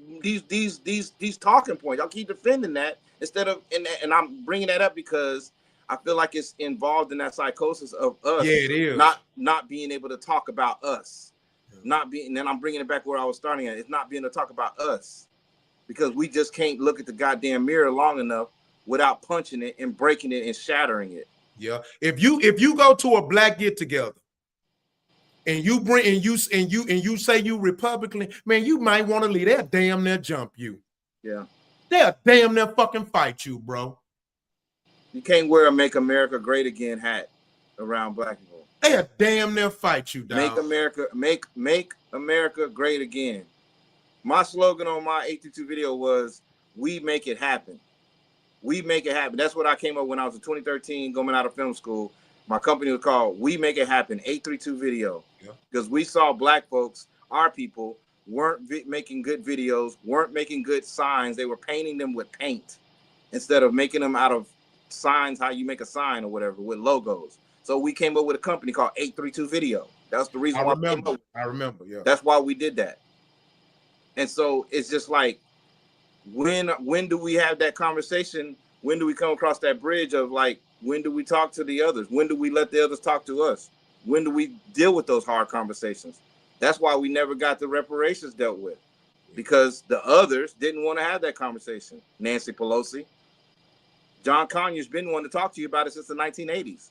talking points. Y'all keep defending that instead of, and I'm bringing that up because I feel like it's involved in that psychosis of us. Yeah, it is. Not being able to talk about us. And then I'm bringing it back where I was starting at. It's not being able to talk about us, because we just can't look at the goddamn mirror long enough without punching it and breaking it and shattering it. Yeah. If you go to a black get together and you bring and you say you Republican, man, you might want to leave. They'll damn near jump you. Yeah. They'll damn near fucking fight you, bro. You can't wear a "Make America Great Again" hat around black people. They'll damn near fight you, dog. Make America great again. My slogan on my 832 video was, "We make it happen." We make it happen. That's what I came up when I was in 2013 going out of film school. My company was called We Make It Happen, 832 Video. Because we saw black folks, our people, weren't making good videos, weren't making good signs. They were painting them with paint instead of making them out of signs, how you make a sign or whatever, with logos. So we came up with a company called 832 Video. That's the reason why I remember, yeah. That's why we did that. And so it's just like, when do we have that conversation? When do we come across that bridge of like, when do we talk to the others? When do we let the others talk to us? When do we deal with those hard conversations? That's why we never got the reparations dealt with, because the others didn't want to have that conversation. Nancy Pelosi, John Conyers been wanting to talk to you about it since the 1980s.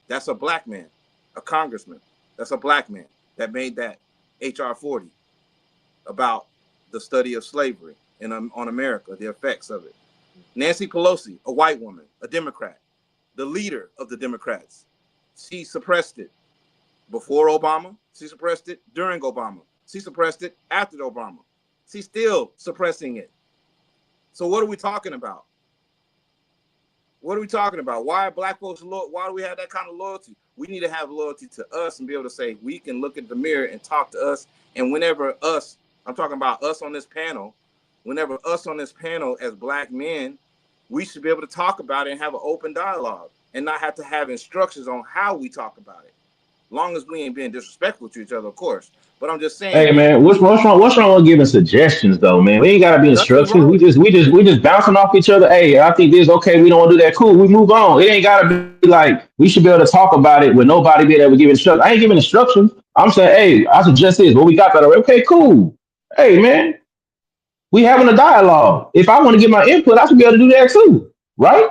That's a black man, a congressman. That's a black man that made that HR 40 about the study of slavery and on America, the effects of it. Nancy Pelosi, a white woman, a Democrat, the leader of the Democrats. She suppressed it before Obama. She suppressed it during Obama. She suppressed it after Obama. She's still suppressing it. So what are we talking about? What are we talking about? Why are black folks loyal? Why do we have that kind of loyalty? We need to have loyalty to us and be able to say, we can look at the mirror and talk to us. And whenever us, I'm talking about us on this panel, whenever us on this panel as black men, we should be able to talk about it and have an open dialogue and not have to have instructions on how we talk about it. Long as we ain't being disrespectful to each other, of course. But I'm just saying. Hey man, what's wrong? What's wrong with giving suggestions though, man? We ain't gotta be instructions. We just bouncing off each other. Hey, I think this okay. We don't want to do that. Cool. We move on. It ain't gotta be like we should be able to talk about it with nobody being able to give instructions. I ain't giving instructions. I'm saying, hey, I suggest this. Well, we got that already. Okay, cool. Hey man, we having a dialogue. If I want to give my input, I should be able to do that too, right?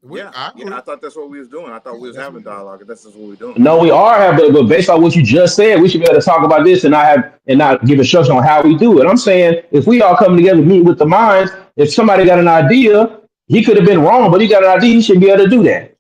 I thought that's what we was doing. I thought we was having dialogue. That's just what we're doing. No, we are having, but based on what you just said, we should be able to talk about this and not give instruction on how we do it. I'm saying if we all come together, meet with the minds, if somebody got an idea, he could have been wrong, but he got an idea, he should be able to do that.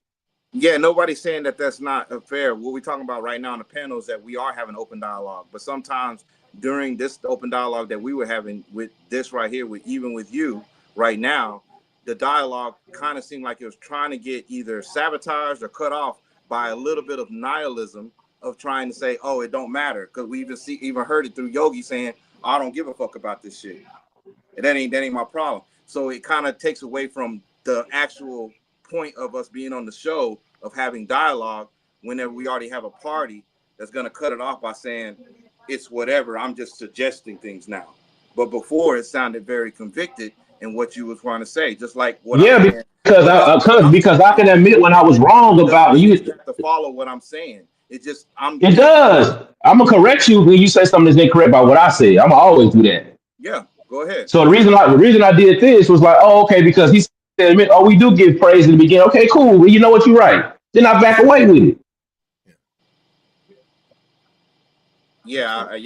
Yeah, nobody's saying that that's not fair. What we're talking about right now on the panel is that we are having open dialogue, but sometimes during this open dialogue that we were having with this right here, even with you right now, the dialogue kind of seemed like it was trying to get either sabotaged or cut off by a little bit of nihilism of trying to say, oh, it don't matter. Because we even heard it through Yogi saying, I don't give a fuck about this shit. And that ain't my problem. So it kind of takes away from the actual point of us being on the show of having dialogue whenever we already have a party that's going to cut it off by saying it's whatever. I'm just suggesting things now. But before it sounded very convicted in what you was trying to say, just like what yeah, I'm saying. because I can admit when I was wrong about you. You have to follow what I'm saying. It does. I'm gonna correct you when you say something that's incorrect about what I said. I'm gonna always do that. Yeah, go ahead. So the reason I did this was like, oh, okay, because he said, oh, we do give praise in the beginning. Okay, cool. Well, you know what? You're right. Then I back away with it. Yeah, I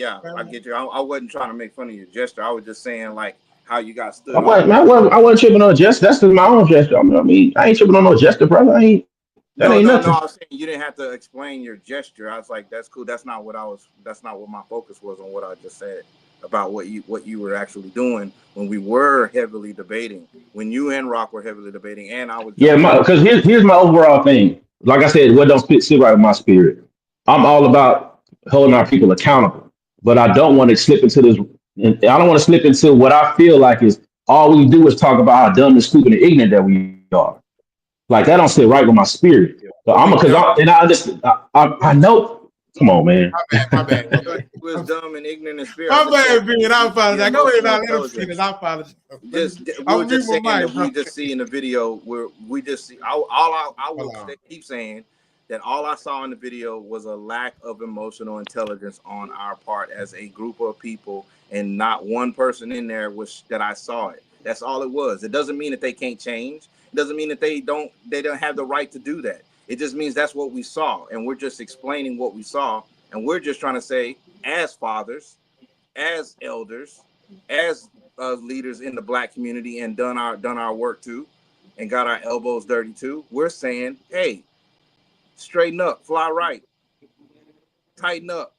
get you. I wasn't trying to make fun of your gesture. I was just saying like how you got stood. I wasn't tripping on a gesture. That's just my own gesture. I mean, I ain't tripping on no gesture, brother. That ain't nothing. No, I was saying you didn't have to explain your gesture. I was like, that's cool. That's not what my focus was on what I just said about what you were actually doing when we were heavily debating, when you and Rock were heavily debating, and I was. Yeah, because here's my overall thing. Like I said, what don't sit right with my spirit. I'm all about holding our people accountable, but I don't want to slip into this. I don't want to slip into what I feel like is all we do is talk about how dumb and stupid and ignorant that we are. Like that don't sit right with my spirit. So I know. Come on, man. My bad. It was dumb and ignorant and spirit. My bad, being I apologize. Go ahead, I apologize. We just saying that we just see in the video where we just see. I will keep saying that all I saw in the video was a lack of emotional intelligence on our part as a group of people, and not one person in there that I saw it. That's all it was. It doesn't mean that they can't change. It doesn't mean that they don't have the right to do that. It just means that's what we saw, and we're just explaining what we saw, and we're just trying to say, as fathers, as elders, as leaders in the black community, and done our work too, and got our elbows dirty too. We're saying, hey, straighten up, fly right, tighten up,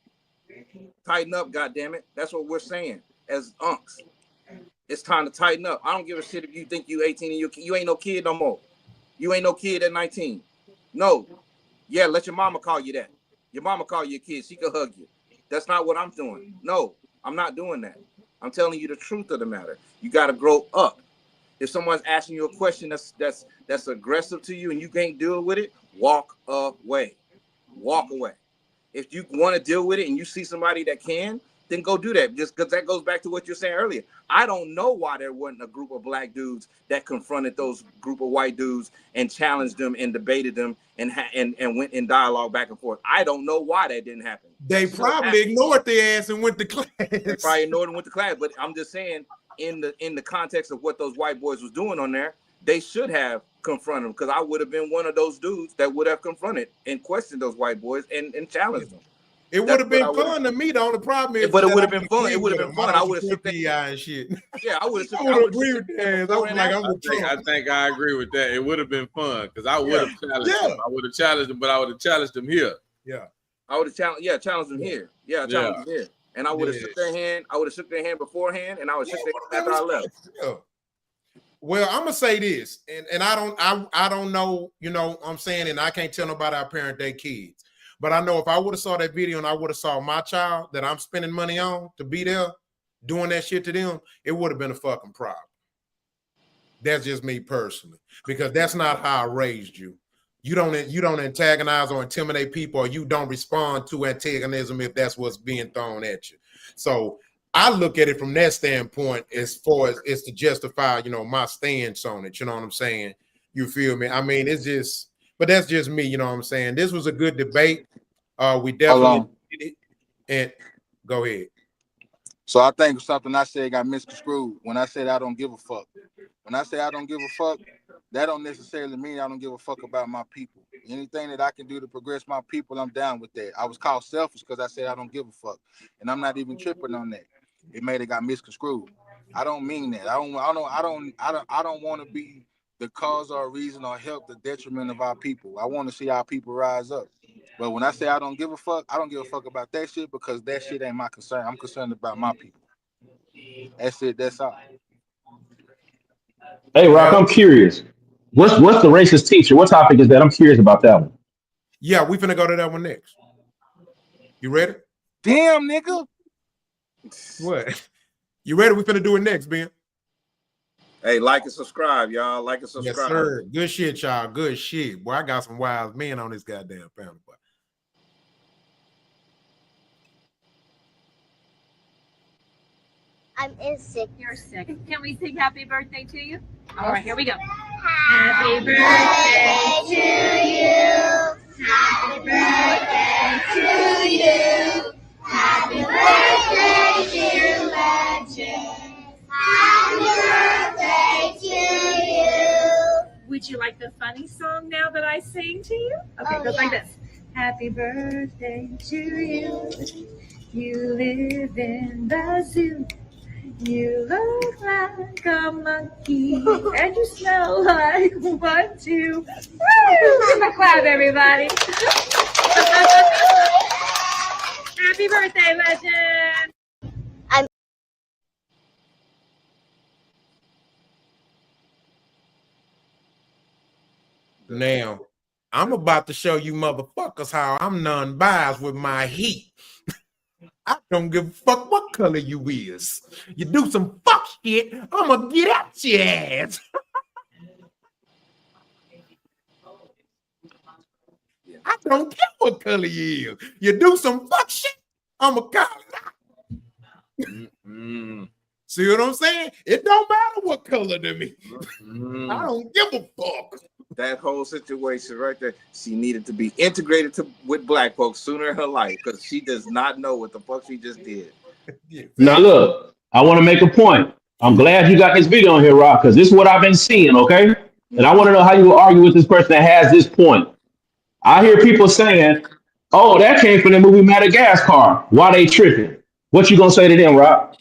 Tighten up, goddammit. That's what we're saying as unks. It's time to tighten up. I don't give a shit if you think you 18 and you ain't no kid no more. You ain't no kid at 19. No. Yeah, let your mama call you that. Your mama call you a kid. She could hug you. That's not what I'm doing. No, I'm not doing that. I'm telling you the truth of the matter. You got to grow up. If someone's asking you a question that's aggressive to you and you can't deal with it, walk away. Walk away. If you want to deal with it and you see somebody that can, then go do that. Just because that goes back to what you're saying earlier. I don't know why there wasn't a group of black dudes that confronted those group of white dudes and challenged them and debated them and went in dialogue back and forth. I don't know why that didn't happen. They probably ignored their ass and went to class. They probably ignored and went to class. But I'm just saying, in the context of what those white boys was doing on there, they should have confronted them, because I would have been one of those dudes that would have confronted and questioned those white boys and challenged them. It would have been fun to me. The only problem is, but it would have been fun. It would have been fun. I would have shook their and shit. Yeah, I would have. I would agree with that. I think I agree with that. It would have been fun because I would have challenged them. I would have challenged them, but I would have challenged them here. Yeah, I would have challenged them here. Yeah, challenged them here. And I would have shook their hand. I would have shook their hand beforehand, and I would have shook their hand after I left. Yeah. Well, I'm gonna say this, and I don't know, you know what I'm saying, and I can't tell nobody how parent their kids. But I know if I would have saw that video and I would have saw my child that I'm spending money on to be there doing that shit to them, it would have been a fucking problem. That's just me personally, because that's not how I raised you. You don't antagonize or intimidate people, or you don't respond to antagonism if that's what's being thrown at you. So I look at it from that standpoint as far as it's to justify, you know, my stance on it. You know what I'm saying? You feel me? I mean, it's just, but that's just me. You know what I'm saying? This was a good debate. We definitely did it. And go ahead. So I think something I said got misconstrued when I said I don't give a fuck. When I say I don't give a fuck, that don't necessarily mean I don't give a fuck about my people. Anything that I can do to progress my people, I'm down with that. I was called selfish because I said I don't give a fuck, and I'm not even tripping on that. It made it got misconstrued. I don't mean that. I don't want to be the cause or reason or help the detriment of our people. I want to see our people rise up. But when I say I don't give a fuck, I don't give a fuck about that shit, because that shit ain't my concern. I'm concerned about my people. That's it. That's all. Hey, Rock, I'm curious. What's the racist teacher? What topic is that? I'm curious about that one. Yeah, we finna go to that one next. You ready? Damn, nigga. What? You ready? We finna do it next, Ben. Hey, like and subscribe, y'all. Like and subscribe. Yes, sir. Good shit, y'all. Good shit. Boy, I got some wild men on this goddamn panel. Boy. I'm sick. You're sick. Can we sing happy birthday to you? All right, here we go. Happy birthday to you. Happy birthday to you. Happy birthday, dear legend. Happy birthday to you. Would you like the funny song now that I sing to you? Okay, goes like this. Happy birthday to you. You live in the zoo. You look like a monkey, and you smell like one, two. Woo! Give a clap, everybody. Happy birthday, legend. Now, I'm about to show you motherfuckers how I'm non-biased with my heat. I don't give a fuck what color you is. You do some fuck shit, I'm gonna get at your ass. I don't care what color you is. You do some fuck shit, I'm gonna call it out. See what I'm saying? It don't matter what color to me. I don't give a fuck. That whole situation right there, she needed to be integrated with black folks sooner in her life, because she does not know what the fuck she just did. Now look, I want to make a point. I'm glad you got this video on here, Rock, because this is what I've been seeing, okay? And I want to know how you will argue with this person that has this point. I hear people saying, oh, that came from the movie Madagascar. Why they tripping? What you gonna say to them, Rock?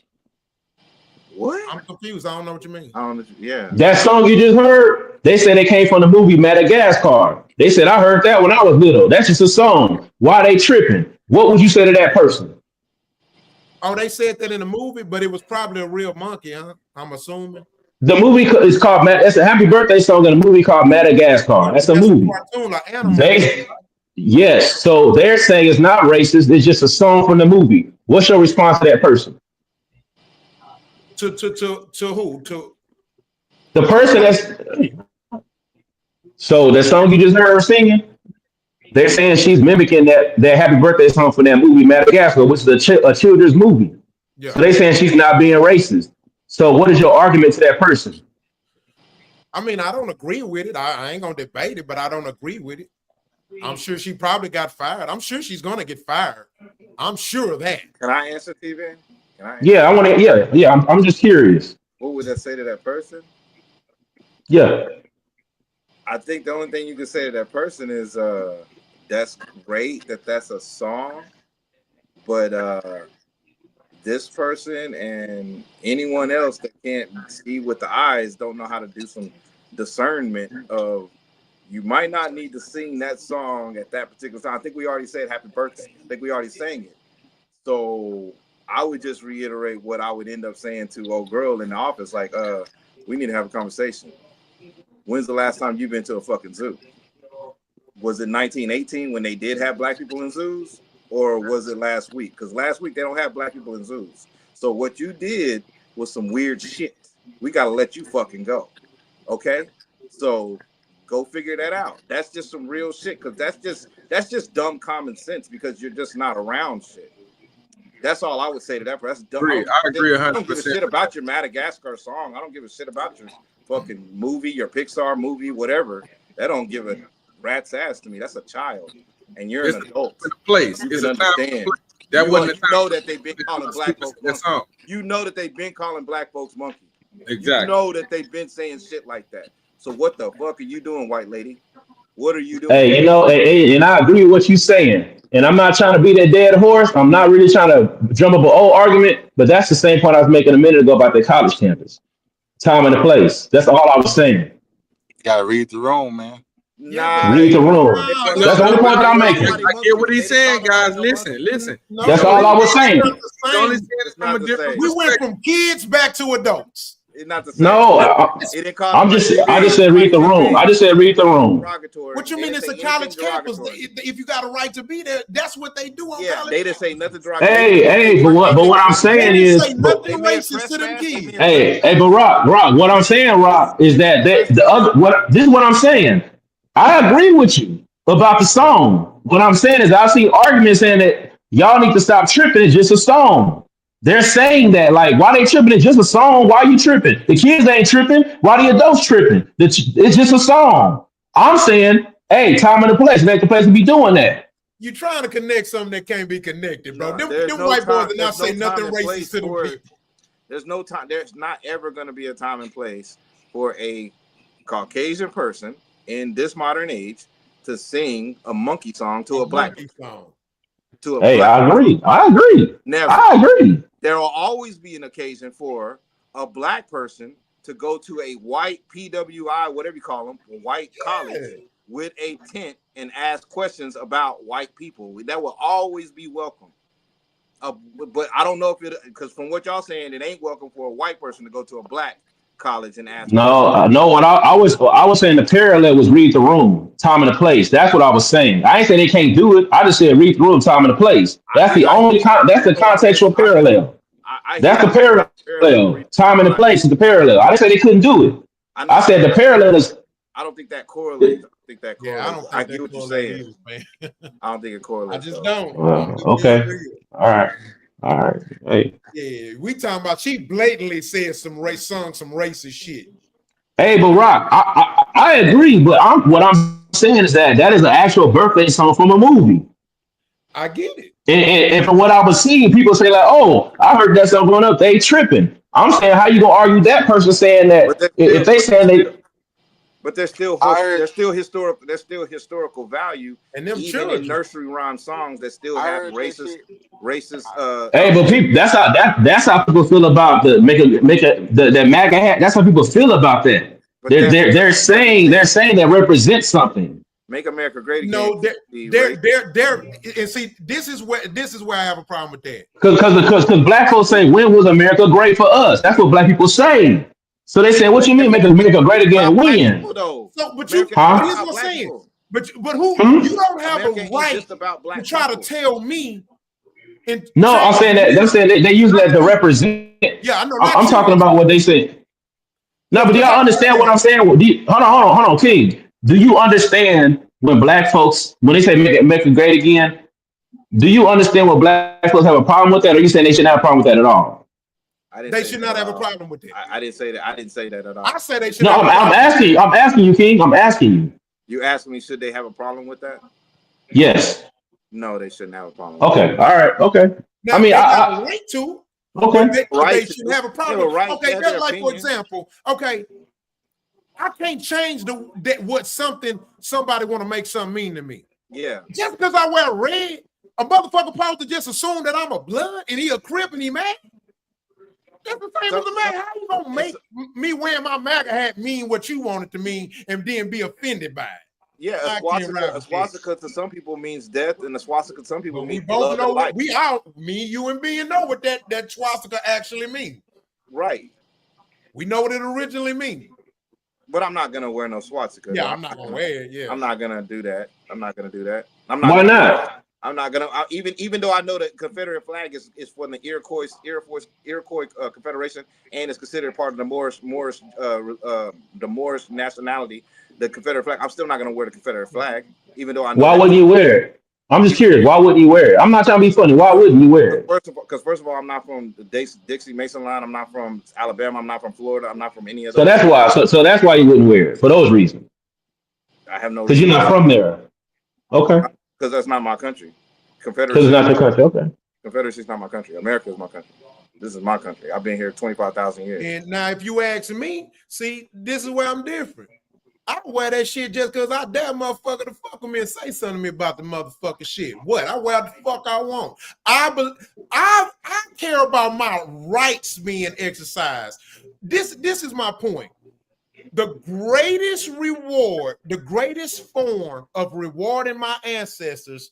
What? I'm confused. I don't know what you mean. I don't know. Yeah. That song you just heard, they said it came from the movie Madagascar. They said, I heard that when I was little. That's just a song. Why they tripping? What would you say to that person? Oh, they said that in the movie, but it was probably a real monkey, huh? I'm assuming. The movie is called It's a Happy Birthday song in a movie called Madagascar. That's a movie. Cartoon, like animal. They, yes. So they're saying it's not racist. It's just a song from the movie. What's your response to that person? To who? To the person that's. So the song you just heard her singing, they're saying she's mimicking that Happy Birthday song from that movie Madagascar, which is a children's movie. Yeah. So they're saying she's not being racist. So what is your argument to that person? I mean, I don't agree with it. I ain't gonna debate it, but I don't agree with it. I'm sure she probably got fired. I'm sure she's gonna get fired. I'm sure of that. Can I answer, T-Van? Yeah, I want to. Yeah. I'm just curious. What would that say to that person? Yeah. I think the only thing you can say to that person is that's great that that's a song, but this person and anyone else that can't see with the eyes don't know how to do some discernment of you might not need to sing that song at that particular time. I think we already said happy birthday. I think we already sang it. So I would just reiterate what I would end up saying to old girl in the office, like, we need to have a conversation. When's the last time you've been to a fucking zoo? Was it 1918 when they did have black people in zoos? Or was it last week? Because last week they don't have black people in zoos. So what you did was some weird shit. We got to let you fucking go. Okay? So go figure that out. That's just some real shit, because that's just dumb common sense, because you're just not around shit. That's all I would say to that. That's dumb. I agree 100%. I don't give a shit about your Madagascar song. I don't give a shit about your fucking movie, your Pixar movie, whatever. That don't give a rat's ass to me. That's a child, and you're an adult. Place. You it's can understand. That wasn't. You know that they've been calling black folks monkey. You know that they've been calling black folks monkey. Exactly. You know that they've been saying shit like that. So what the fuck are you doing, white lady? What are you doing? Hey, and I agree with what you're saying. And I'm not trying to be that dead horse. I'm not really trying to drum up an old argument, but that's the same point I was making a minute ago about the college campus. Time and the place. That's all I was saying. You gotta read the room, man. Read the room. That's the only point that I'm making. I get what he's saying, guys. Listen. That's all I was saying. We went from kids back to adults. It's not the same. No, I just said read the room. I just said read the room. What you mean? It's a college campus. If you got a right to be there, that's what they do on college. They didn't say nothing derogatory. Hey, but what I'm saying is, nothing racist to them kids. But Rock, what I'm saying, Rock, is that this is what I'm saying. I agree with you about the song. What I'm saying is, I've seen arguments saying that y'all need to stop tripping. It's just a song. They're saying that, like, why they tripping? It's just a song. Why you tripping? The kids ain't tripping. Why the adults tripping? It's just a song. I'm saying, hey, time and the place. Make the place to be doing that. You're trying to connect something that can't be connected, bro. Them white boys are not saying nothing racist to them people. There's no time. There's not ever going to be a time and place for a Caucasian person in this modern age to sing a monkey song to a black song. I agree. Never. I agree. There will always be an occasion for a black person to go to a white PWI, whatever you call them, white college with a tent and ask questions about white people. That will always be welcome. But I don't know if it, because from what y'all saying, it ain't welcome for a white person to go to a black college and ask. No. What I was saying, the parallel was read the room, time and the place. That's what I was saying. I ain't saying they can't do it. I just said read the room, time and the place. That's the only that's the contextual parallel. That's the parallel. Time and the place is the parallel. I didn't say they couldn't do it. I said the parallel is. I don't think that correlates. Yeah, I get what you're saying. I don't think it correlates. I just don't. Okay. All right. Hey. Yeah, we talking about she blatantly said some racist shit. Hey, but Rock, I agree, but what I'm saying is that is an actual birthday song from a movie. I get it. And from what I was seeing, people say like, "Oh, I heard that song growing up." They tripping. I'm saying, how you gonna argue that person saying that if they saying they? But there's still historical value, and them even in nursery rhyme songs that still have racist. Hey, but people, that's how people feel about the the MAGA hat. That's how people feel about that. They're saying that represents something. Make America great again. No, they're and see, this is where I have a problem with that. Because black folks say, when was America great for us? That's what black people say. So they say, what you mean make America great again? When? So, but America you, but here's what I'm saying. But who you don't have America a right just about black to try people. to tell me. No, I'm saying that they're saying they use that to represent. Yeah, I know. I'm talking about what they say. No, but do y'all understand what I'm saying? Hold on, King. Do you understand when black folks, when they say make it great again, do you understand what black folks have a problem with that, or are you saying they shouldn't have a problem with that at all? They should not have a problem with that. I didn't say that. I didn't say that at all. I say they should. No, I'm asking you, King. I'm asking you. You asked me, should they have a problem with that? Yes. No, they shouldn't have a problem. Okay. All right. Okay. Now, I mean, they got a right to. Okay. They shouldn't have a problem. Right, okay, just like for example, okay, I can't change what somebody want to make something mean to me. Yeah. Just because I wear red, a motherfucker supposed to just assume that I'm a blood and he a Crip and he mad. That's the same as a man. How you gonna make me wearing my MAGA hat mean what you want it to mean and then be offended by it? Yeah, a swastika to some people means death, and a swastika to some people means both know what me, you, and B know what that swastika actually means. Right. We know what it originally means. But I'm not gonna wear no swastika. Yeah, I'm not gonna wear it. Yeah, I'm not gonna do that. Why not? I'm not gonna. Even though I know that Confederate flag is from the Iroquois Confederation and is considered part of the Moorish nationality, the Confederate flag. I'm still not gonna wear the Confederate flag, even though I know. Why wouldn't you wear it? I'm just curious. Why wouldn't you wear it? I'm not trying to be funny. Why wouldn't you wear it? First of all, I'm not from the Dixie Mason line. I'm not from Alabama. I'm not from Florida. I'm not from any other. So that's why. So that's why you wouldn't wear it for those reasons. I have no. Because you're not from there. Okay. Because that's not my country. Confederacy. Because it's not your country. Okay. Confederacy is not my country. America is my country. This is my country. I've been here 25,000 years. And now, if you ask me, see, this is where I'm different. I wear that shit just because I dare motherfucker to fuck with me and say something to me about the motherfucking shit. What? I wear the fuck I want. I care about my rights being exercised. This is my point. The greatest reward, the greatest form of rewarding my ancestors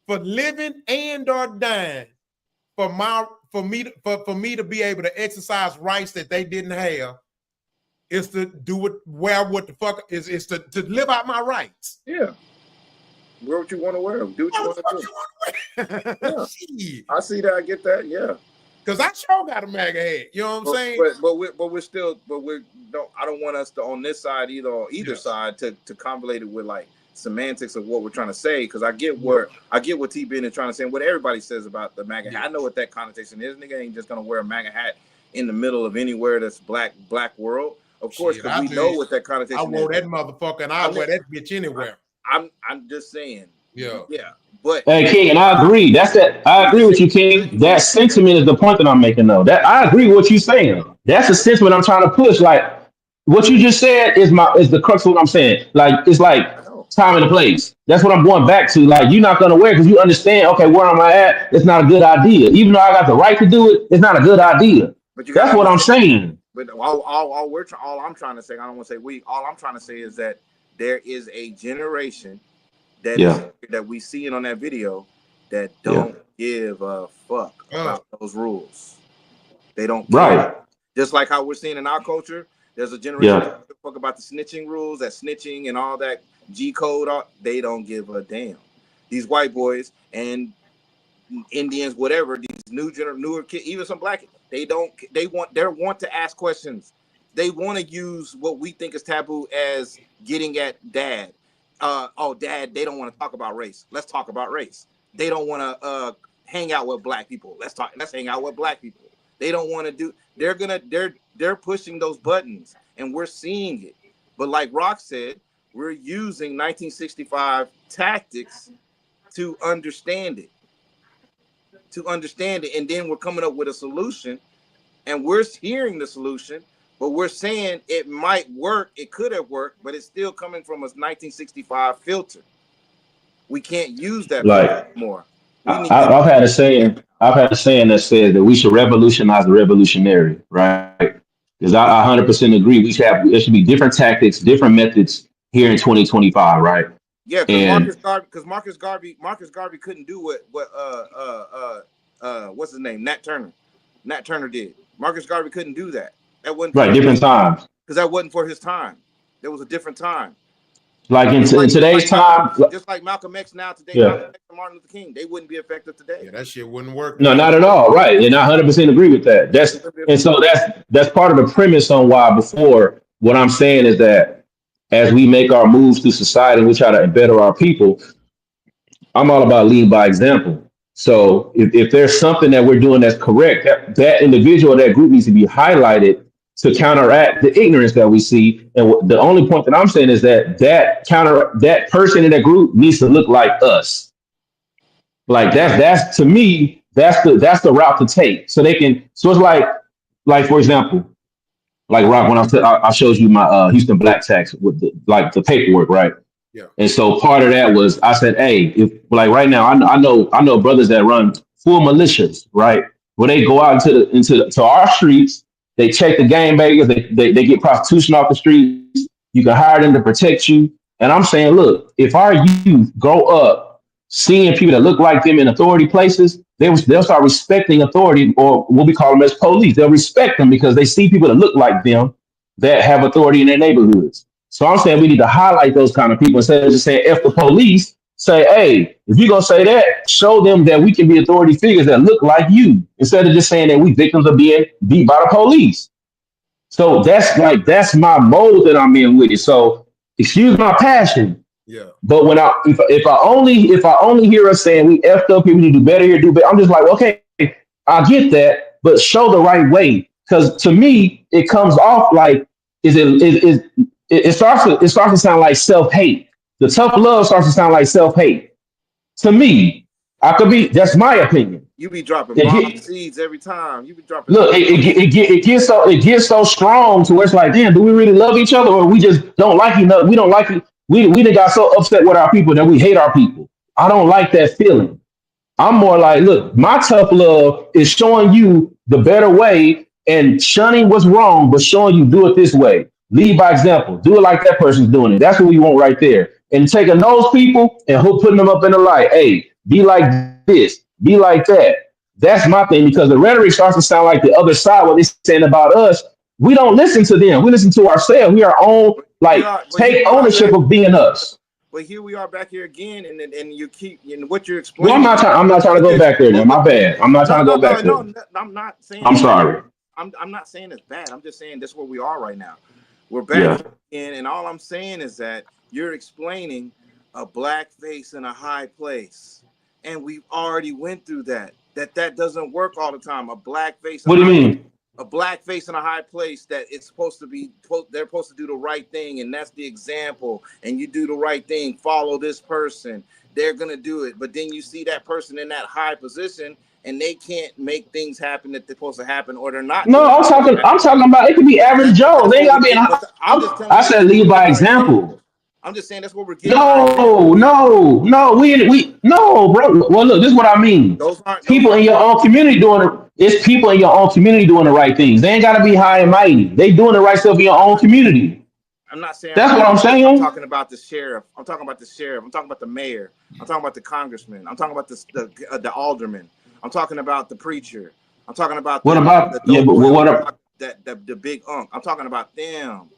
for living and or dying for me to be able to exercise rights that they didn't have is to do it what the fuck is to live out my rights. Yeah. Wear what you want to wear. Do what you want to do. Yeah. I see that. I get that. Yeah. Because I sure got a MAGA hat. You know what I'm saying? I don't want us to on this side either side to convolate it with like semantics of what we're trying to say, because I get what T-Ben is trying to say and what everybody says about the MAGA hat. I know what that connotation is. Nigga ain't just gonna wear a MAGA hat in the middle of anywhere that's black world. Of course, because we know what that connotation is. I wore that motherfucker and I wear that bitch anywhere. I'm just saying. Yeah. But hey, King, and I agree. I agree with you, King. That sentiment is the point that I'm making, though. That I agree with what you're saying. That's the sentiment I'm trying to push. Like what you just said is the crux of what I'm saying. Like it's like time and the place. That's what I'm going back to. Like you're not gonna wear because you understand. Okay, where am I at? It's not a good idea. Even though I got the right to do it, it's not a good idea. That's what I'm saying. But all I'm trying to say, I don't want to say we. All I'm trying to say is that there is a generation that we see it on that video that don't give a fuck about those rules. They don't care. Right. Just like how we're seeing in our culture, there's a generation that don't give a fuck about the snitching rules, that snitching and all that G code. They don't give a damn. These white boys and Indians, whatever, these newer kids, even some black kids, they want to ask questions. They want to use what we think is taboo as getting at dad. Dad, they don't want to talk about race. Let's talk about race. They don't want to hang out with black people. Let's hang out with black people. They don't want to do. They're pushing those buttons, and we're seeing it. But like Rock said, we're using 1965 tactics to understand it. And then we're coming up with a solution, and we're hearing the solution, but we're saying it might work, it could have worked, but it's still coming from a 1965 filter. We can't use that anymore. I've had a saying that says that we should revolutionize the revolutionary, right? Because I 100% agree. There should be different tactics, different methods here in 2025, right? Yeah, because Marcus Garvey couldn't do what what's his name? Nat Turner did. Marcus Garvey couldn't do that. That wasn't right, different times. Because that wasn't for his time. There was a different time. Like in today's time, just like Malcolm X now today, yeah. Malcolm X and Martin Luther King, they wouldn't be effective today. Yeah, that shit wouldn't work. No, not at all. Right, and I 100% agree with that. That's part of the premise on why. Before, what I'm saying is that as we make our moves through society and we try to better our people, I'm all about lead by example. So if there's something that we're doing that's correct, that individual, that group needs to be highlighted to counteract the ignorance that we see. And the only point that I'm saying is that person in that group needs to look like us. Like that's to me, that's the route to take. So they can. So it's like for example, like Rock, when I showed you my Houston Black Tax with the paperwork, right? Yeah. And so part of that was I said, hey, if like right now I know brothers that run full militias, right? Where they go out into our streets, they check the gang bangers, they get prostitution off the streets. You can hire them to protect you. And I'm saying, look, if our youth grow up seeing people that look like them in authority places, they'll start respecting authority, or what we call them as police. They'll respect them because they see people that look like them that have authority in their neighborhoods. So I'm saying we need to highlight those kind of people instead of just saying F the police. Say, hey, if you're going to say that, show them that we can be authority figures that look like you, instead of just saying that we victims of being beat by the police. So that's my mode that I'm in with it. So excuse my passion. Yeah. But when if I only hear us saying we effed up here, we need to do better here, do better, I'm just like, okay, I get that, but show the right way. Because to me, it comes off like it starts to sound like self-hate. The tough love starts to sound like self-hate. To me, that's my opinion. You be dropping bomb seeds every time. You be dropping. Look, it gets so strong to where it's like, damn, do we really love each other, or we just don't like each other? We don't like it. We done got so upset with our people that we hate our people. I don't like that feeling. I'm more like, look, my tough love is showing you the better way and shunning what's wrong, but showing you do it this way. Lead by example. Do it like that person's doing it. That's what we want right there. And taking those people and putting them up in the light. Hey, be like this. Be like that. That's my thing, because the rhetoric starts to sound like the other side, what they're saying about us. We don't listen to them. We listen to ourselves. We are on, take ownership of being us. But here we are back here again, and you keep what you're explaining. Well, I'm not trying to go back there. Now. My bad. I'm not trying to go back there. No, I'm not saying. I'm sorry. I'm not saying it's bad. I'm just saying that's where we are right now. We're back in, and all I'm saying is that you're explaining a black face in a high place, and we've already went through that. That doesn't work all the time. A black face. What do you mean? A black face in a high place, that it's supposed to be. They're supposed to do the right thing, and that's the example. And you do the right thing. Follow this person. They're gonna do it. But then you see that person in that high position, and they can't make things happen that they're supposed to happen, or they're not. No, I'm talking about it could be average Joe. They gotta be. I said lead by example. I'm just saying that's what we're getting. No, we no, bro. Well, look, this is what I mean. People in your own community doing it. It's people in your own community doing the right things. They ain't gotta be high and mighty. They doing the right stuff in your own community. I'm not saying that's what I'm saying. I'm talking about the sheriff. I'm talking about the mayor. I'm talking about the congressman. I'm talking about the alderman. I'm talking about the preacher. I'm talking about the big unk. I'm talking about them.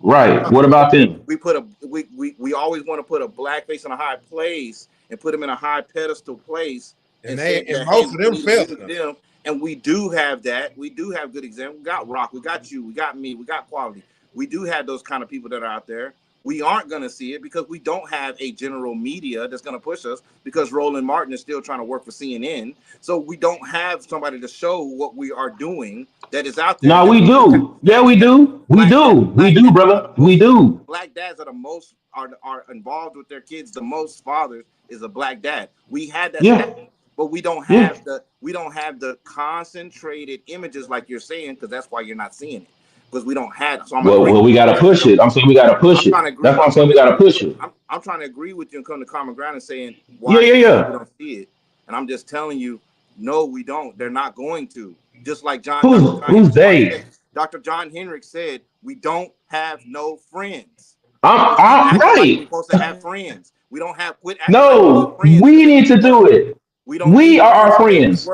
Right. What about them? We always want to put a black face in a high place and put them in a high pedestal place. And most of them fail them. And we do have that. We do have good examples. We got Rock. We got you. We got me. We got Quality. We do have those kind of people that are out there. We aren't going to see it because we don't have a general media that's going to push us, because Roland Martin is still trying to work for CNN. So we don't have somebody to show what we are doing that is out there. No, we do. Yeah, we do. We do, brother. We do. Black dads are the most are involved with their kids. The most fathers is a black dad. We had that. Yeah. But we don't have the concentrated images like you're saying, because that's why you're not seeing it. Because we don't have. So well, we got to push it. I'm saying we got to push it. That's why I'm saying we got to push it. I'm trying to agree with you and come to common ground and saying why we don't see it. And I'm just telling you, no, we don't. They're not going to. Just like who's they? Dr. John Henrik said, we don't have no friends. I'm right. We're supposed to have friends. We don't have quit. No, we need to do it. We are our friends.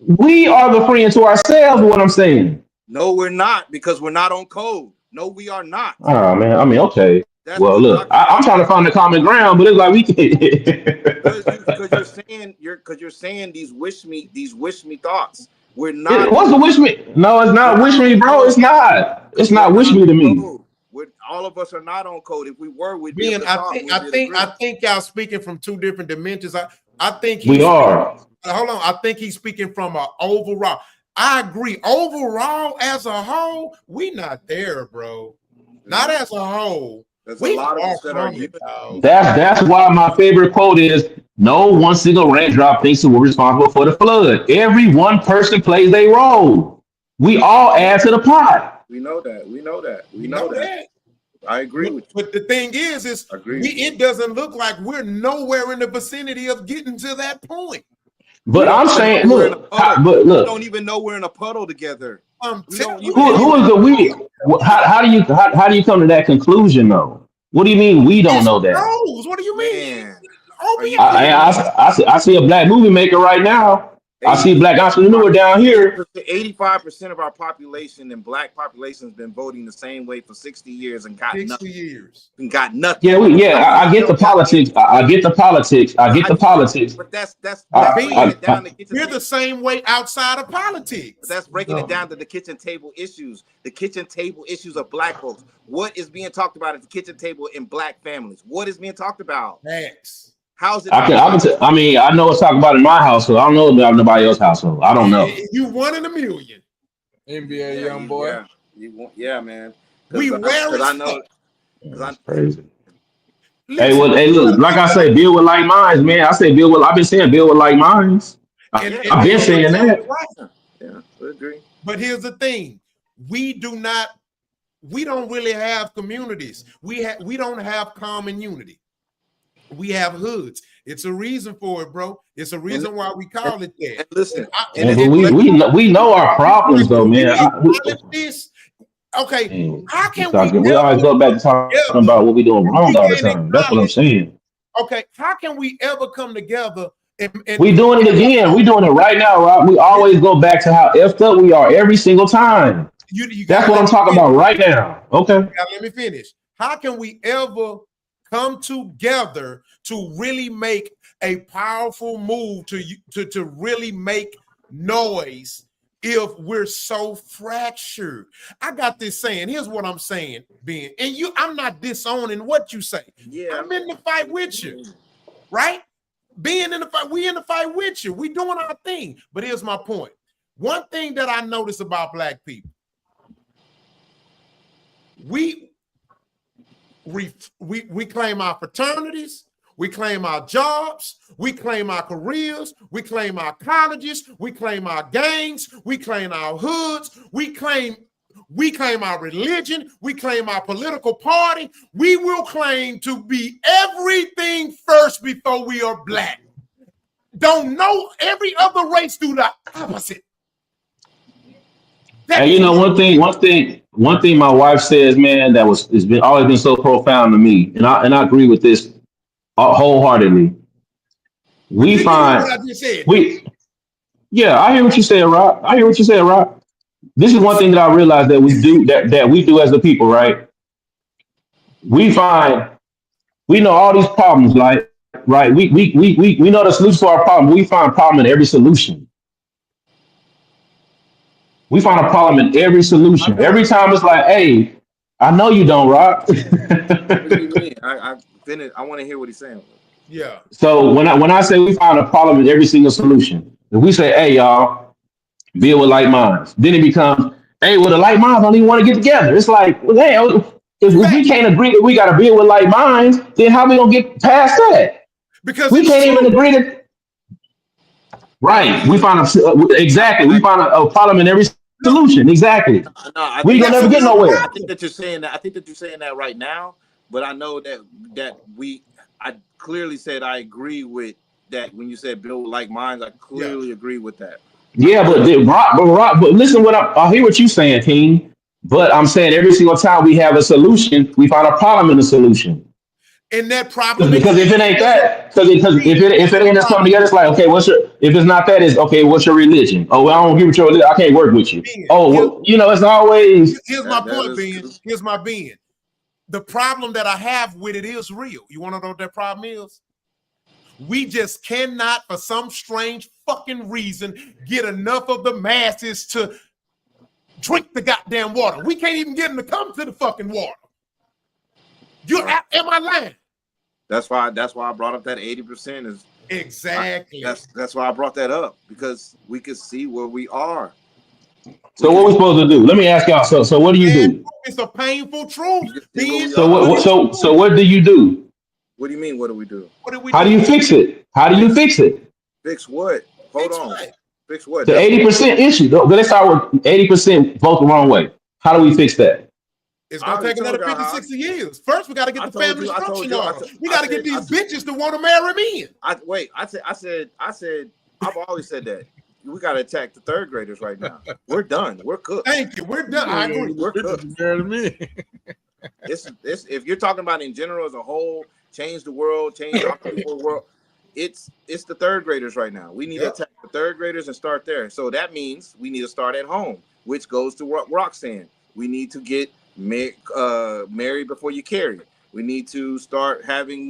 We are the friends to ourselves. What I'm saying. No, we're not, because we're not on code. No, we are not. Oh man, I mean, okay. Well, look, I'm trying to find the common ground, but it's like we can't. Because you're saying these wish me thoughts. We're not. What's the wish me? No, it's not wish me, bro. It's not. It's not wish me to me. All of us are not on code. If we were, we'd be. I think y'all speaking from two different dimensions. I think we are. Hold on. I think he's speaking from an overall. I agree. Overall, as a whole, we not there, bro. Not as a whole. There's a lot of us that are here. That's why my favorite quote is, no one single raindrop thinks that we're responsible for the flood. Every one person plays a role. We all add to the pot. We know that. We know that. I agree with you. But the thing is it doesn't look like we're nowhere in the vicinity of getting to that point. But I'm saying, look, we don't even know we're in a puddle together. Who is the we? How do you come to that conclusion though? What do you mean we don't know that? What do you mean? I see a black movie maker right now. I see a black entrepreneur down here. 85% of our population and black population has been voting the same way for 60 years and got nothing. And got nothing. I get the politics. I get the politics. But that's breaking it down to kitchen. We're the same way outside of politics. But that's breaking it down to the kitchen table issues. The kitchen table issues of black folks. What is being talked about at the kitchen table in black families? What is being talked about? Next. How's it? I know it's talked about in my household. I don't know about nobody else's household. I don't know. You 1 in a million. NBA young boy. Yeah, man. We rare. I know. That's crazy. Hey, look. Like I say, build with like minds, man. I've been saying build with like minds. I've been saying that. Yeah, I agree. But here's the thing: we don't really have communities. We don't have common unity. We have hoods. It's a reason for it, bro. It's a reason why we call it that. Listen, we know our problems, though, man. Okay, how can we always go back to talking about what we're doing wrong all the time? That's what I'm saying. Okay, how can we ever come together? We doing it again. We doing it right now, Rob. We always go back to how effed up we are every single time. That's what I'm talking about right now. Okay. Let me finish. How can we ever come together to really make a powerful move to really make noise if we're so fractured? I got this saying. Here's what I'm saying, Ben. And I'm not disowning what you say. Yeah. I'm in the fight with you, right? Being in the fight, we in the fight with you. We doing our thing. But here's my point. One thing that I notice about black people, we claim our fraternities, we claim our jobs, we claim our careers, we claim our colleges, we claim our gangs, we claim our hoods, we claim our religion, we claim our political party. We will claim to be everything first before we are black. Don't know every other race do the opposite. And you know, one thing my wife says, man, that has always been so profound to me, and I agree with this wholeheartedly. I hear what you said, Rob. This is one thing that I realized that we do that we do as a people, right? We know all these problems, like, right? We know the solution to our problem. We find a problem in every solution. We find a problem in every solution. Every time it's like, hey, I know you don't, Rob. What do you mean? I want to hear what he's saying. Yeah. So when I say we find a problem in every single solution, if we say, hey, y'all, build with like minds, then it becomes, hey, well, the like minds don't even want to get together. It's like, well, hey, if we can't agree that we got to build with like minds, then how we gonna get past that? Because we can't even agree to. Right. We find we find a problem in every solution. Exactly. No, we gonna never get nowhere. I think that you're saying that right now, but I know that I clearly said I agree with that when you said build like minds. I clearly agree with that. Yeah, but listen, I hear what you're saying, King. But I'm saying every single time we have a solution, we find a problem in the solution. And that problem Because if it ain't that, because if it ain't us coming together, it's like, okay, if it's not that, it's okay, what's your religion? Oh, well, I don't give with your religion, I can't work with you. Oh, well, it's always. Here's my point, Ben. Here's my Ben. The problem that I have with it is real. You want to know what that problem is? We just cannot, for some strange fucking reason, get enough of the masses to drink the goddamn water. We can't even get them to come to the fucking water. Am I lying? That's why I brought up that 80% is exactly. That's why I brought that up, because we could see where we are. So what we supposed to do? Let me ask y'all. So what do you do? It's a painful truth. So what do you do? What do you mean? What do we do? How do you fix it? How do you fix it? Fix what? Hold on. Fix what? The 80% issue. Let's start with 80% vote the wrong way. How do we fix that? It's gonna take another 50, 60 years. First, we got to get the family structure on. We got to get these bitches to want to marry me. I've always said that. We got to attack the third graders right now. We're done. We're cooked. Thank you. We're done. I agree. We're cooked. This, if you're talking about in general as a whole, change the world, change the world. It's the third graders right now. We need to attack the third graders and start there. So that means we need to start at home, which goes to what Rock's saying. We need to get married before you carry. We need to start having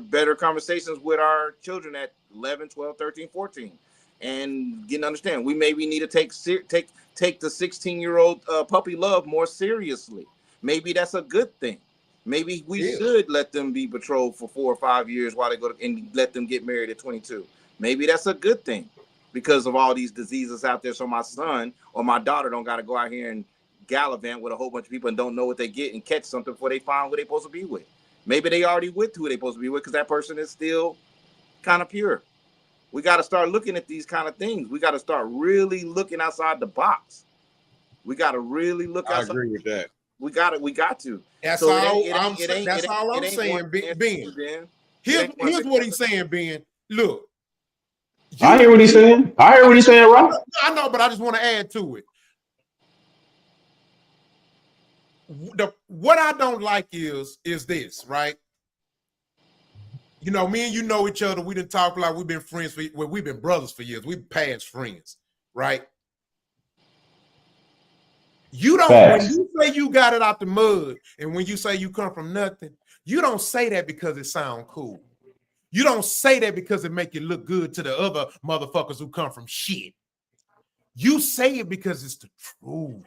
better conversations with our children at 11, 12, 13, 14. And getting to understand, we maybe need to take the 16-year-old puppy love more seriously. Maybe that's a good thing. Maybe we should let them be betrothed for 4 or 5 years while they go and let them get married at 22. Maybe that's a good thing because of all these diseases out there. So my son or my daughter don't got to go out here and gallivant with a whole bunch of people and don't know what they get and catch something before they find who they're supposed to be with. Maybe they already with who they're supposed to be with because that person is still kind of pure. We got to start looking at these kind of things. We got to start really looking outside the box. We got to really look outside. I agree with that. We got to. That's all I'm saying, Ben. Here's what he's saying, Ben. Look. I hear what he's saying. Rob. I know, but I just want to add to it. What I don't like is this, right? You know, me and you know each other. We didn't talk like we've been friends we've been brothers for years. We've past friends, right? You don't, when you say you got it out the mud, and when you say you come from nothing, you don't say that because it sounds cool. You don't say that because it make you look good to the other motherfuckers who come from shit. You say it because it's the truth.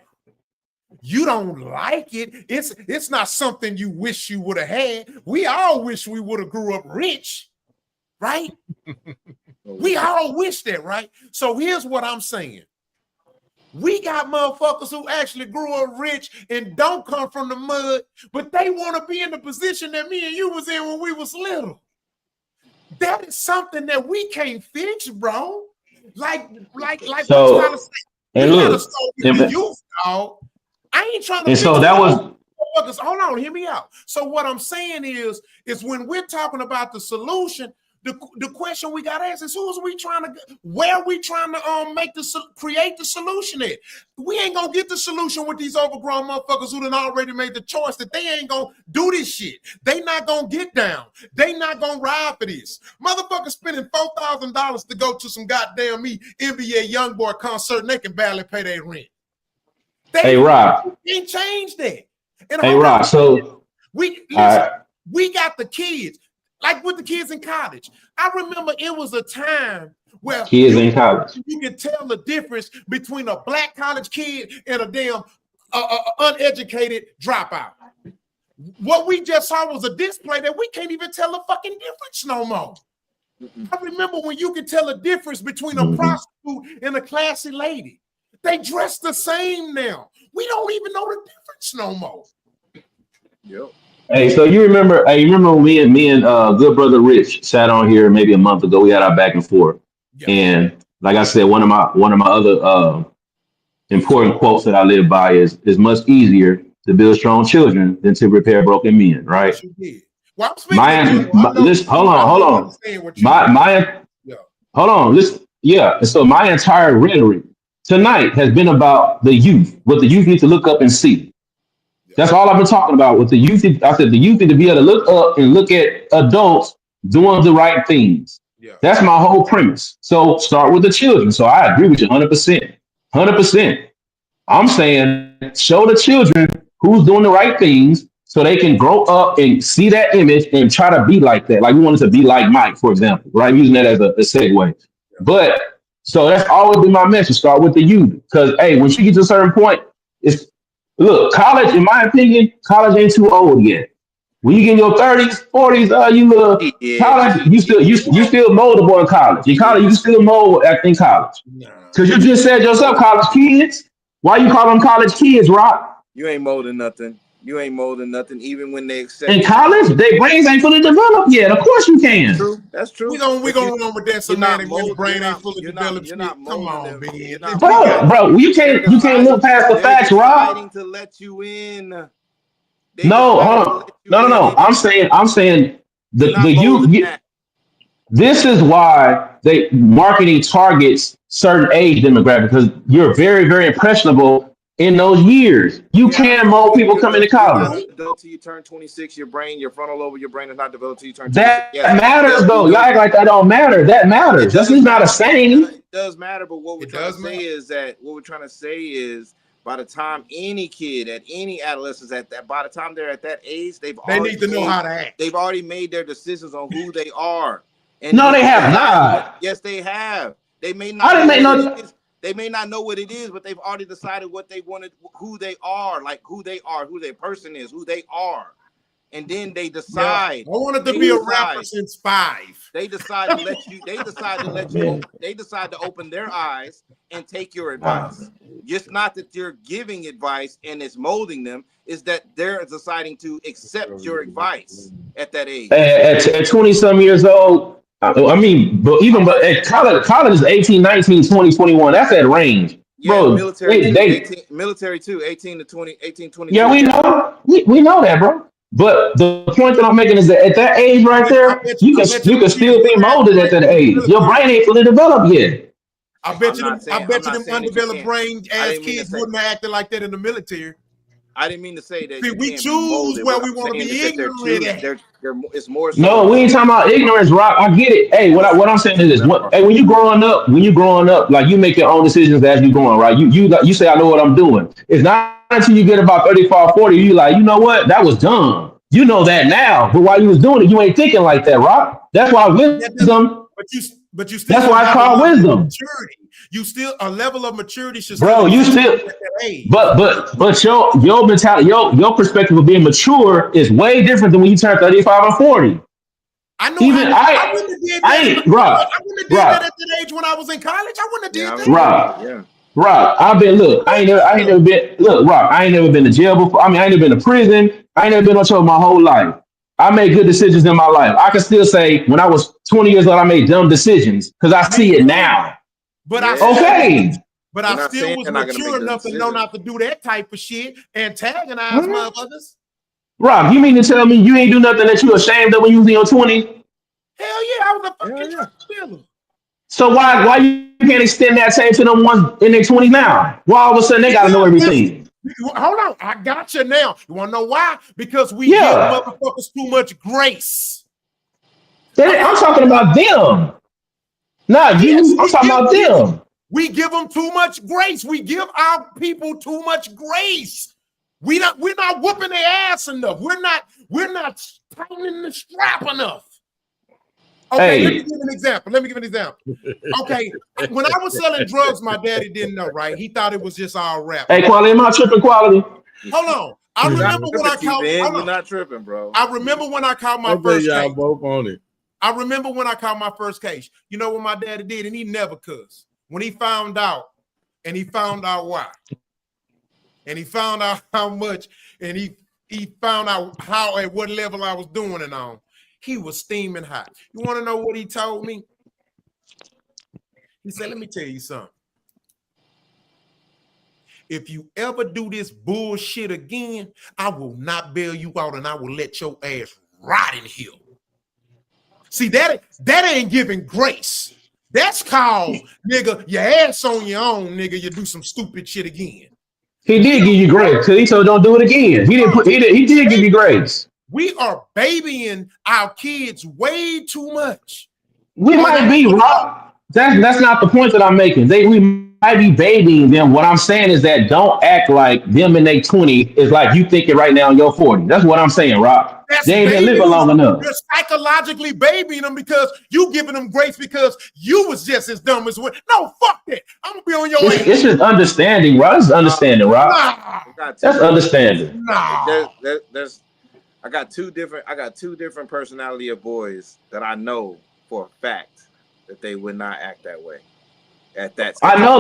You don't like it. It's not something you wish you would have had. We all wish we would have grew up rich, right? We all wish that, right? So here's what I'm saying. We got motherfuckers who actually grew up rich and don't come from the mud, but they want to be in the position that me and you was in when we was little. That is something that we can't fix, bro. Like so, I'm trying to say. And look, I ain't trying to. And so that was. Hold on, hear me out. So what I'm saying is when we're talking about the solution, the question we got to ask is where we trying to create the solution at? We ain't gonna get the solution with these overgrown motherfuckers who done already made the choice that they ain't gonna do this shit. They not gonna get down. They not gonna ride for this. Motherfuckers spending $4,000 to go to some goddamn NBA YoungBoy concert and they can barely pay their rent. Hey, Rob. Ain't changed that. And hey, Rob. So we got the kids. Like with the kids in college. I remember it was a time where kids in college, you can tell the difference between a black college kid and a damn uneducated dropout. What we just saw was a display that we can't even tell the fucking difference no more. I remember when you could tell a difference between a prostitute and a classy lady. They dress the same now. We don't even know the difference no more. Yep. Hey, so you remember when me and good brother Rich sat on here maybe a month ago. We had our back and forth. Yeah. And like I said, one of my other important quotes that I live by is much easier to build strong children than to repair broken men, right? Well, listen, hold on. Hold on. Listen, yeah. And so my entire rhetoric tonight has been about the youth, what the youth need to look up and see. That's all I've been talking about with the youth. I said the youth need to be able to look up and look at adults doing the right things. Yeah. That's my whole premise. So start with the children. So I agree with you 100%. 100%. I'm saying show the children who's doing the right things so they can grow up and see that image and try to be like that. Like we wanted to be like Mike, for example, right? Using that as a segue. But so that's always been my message. Start with the youth. Because hey, when she gets to a certain point, it's look, college, in my opinion, college ain't too old yet. When you get in your 30s, 40s, you little college, you still moldable in college. In college, you can still mold in college. Because you just said yourself, college kids. Why you call them college kids, Rock? You ain't molding nothing. You ain't molding nothing, even when they accept. In college, their brains ain't fully developed yet. Of course you can. That's true. That's true. We gonna run with that semantic when the brain ain't fully developed. Come on, man. Bro, you can't look past the facts, Rob. To let you in. No. I'm saying the youth. This is why they marketing targets certain age demographic because you're very, very impressionable in those years. You can mold people coming to college. Until you turn 26, your frontal lobe of your brain is not developed until you turn 26. That matters though. Y'all act like that don't matter. That matters. That's just not a saying. It does matter, but what we're trying to say is by the time any kid at any adolescence by the time they're at that age, they need to know how to act. They've already made their decisions on who they are. And no, they have not. Yes, they have. They may not. They may not know what it is, but they've already decided what they wanted, who they are, who their person is, who they are, and then they decide. I wanted to be a rapper since 5. They decide to let you. They decide to let you. They decide to open their eyes and take your advice. Just not that you're giving advice and it's molding them. Is that they're deciding to accept your advice at that age. At 20 some years old. I mean, but at college is 18, 19, 20, 21. That's that range. Yeah, bro, military too, 18 to 20, 18, 22. Yeah, we know. We know that, bro. But the point that I'm making is that at that age right there, you can still be molded at that age. Your brain ain't fully developed yet. I bet you them undeveloped brain ass kids wouldn't have acted like that in the military. I didn't mean to say that. See, we choose where we want to be ignorant. It's more. No, we ain't talking about ignorance, Rock. I get it. Hey, what I'm saying is this: when you growing up, like you make your own decisions as you going, right? You say I know what I'm doing. It's not until you get about 35, 40, you like, you know what? That was dumb. You know that now, but while you was doing it, you ain't thinking like that, Rock. That's why wisdom. But you still. That's why it's called wisdom. Maturity. You still a level of maturity should. Bro, you still. But your mentality, your perspective of being mature is way different than when you turn 35 or 40. I know. I wouldn't have did that. I wouldn't have did that at that age when I was in college. I wouldn't have did that. Rock, I ain't never been to jail before. I mean, I ain't never been to prison. I ain't never been on trouble my whole life. I made good decisions in my life. I can still say when I was 20 years old, I made dumb decisions because I see it now. But I still was mature enough to know not to do that type of shit, antagonize motherfuckers. Rob, you mean to tell me you ain't do nothing that you ashamed of when you was in your 20s? Hell yeah, I was a fucking drug. So why you can't extend that same to them ones in their 20s now? Why all of a sudden they gotta know everything? Hold on, I got you now. You want to know why? Because we give motherfuckers too much grace. I'm talking about them. I'm talking about them. We give them too much grace. We give our people too much grace. We're not whooping their ass enough. We're not tightening the strap enough. Okay, let me give an example. Okay, when I was selling drugs, my daddy didn't know, right? He thought it was just all rap. Hey, Quality, am I tripping, Quality? Hold on. I remember when I caught. You're not tripping, bro. I remember when I caught my first y'all case. both on it. I remember when I caught my first case. You know what my daddy did, and he never cussed. When he found out, and he found out why, and he found out how much, and he found out how at what level I was doing it on. He was steaming hot. You want to know what he told me? He said, let me tell you something. If you ever do this bullshit again, I will not bail you out and I will let your ass rot in here. See, that ain't giving grace. That's called, nigga, your ass on your own, nigga, you do some stupid shit again. He did give you grace because he told don't do it again. He did give you grace. We are babying our kids way too much. We might be wrong. That's not the point that I'm making. We might be babying them. What I'm saying is that don't act like them in their 20 is like you thinking right now in your 40. That's what I'm saying, Rob. They ain't been living long enough. You're psychologically babying them because you giving them grace because you was just as dumb as what. No, fuck that. I'm gonna be on your ass. It's just understanding, Rob. It's understanding, Rob. That's understanding. I got two different personality of boys that I know for a fact that they would not act that way. At that time. I know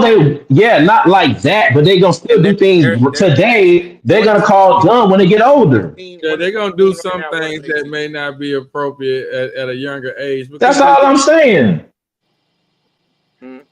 not like that, but they gonna still do things today. They're gonna call dumb when they get older. Yeah, they're gonna do some things that may not be appropriate at a younger age. That's all I'm saying. You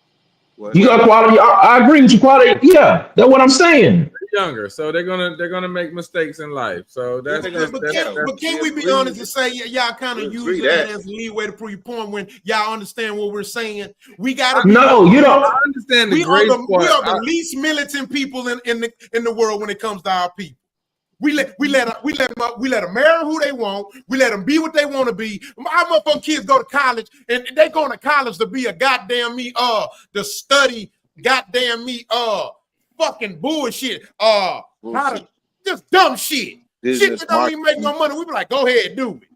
got quality. I agree with you. Quality. Yeah, that's what I'm saying. Younger, so they're gonna make mistakes in life. So that's. But can we be honest and say y'all kind of use that as leeway to prove your point when y'all understand what we're saying? We gotta. No, you don't understand the we grace are the, part. We are the least militant people in the world when it comes to our people. We let them marry who they want. We let them be what they want to be. Our motherfucking kids go to college and they going to college to be a goddamn me to study goddamn me fucking bullshit. How to just dumb shit. Shit that don't even make no money. We be like, go ahead, do it.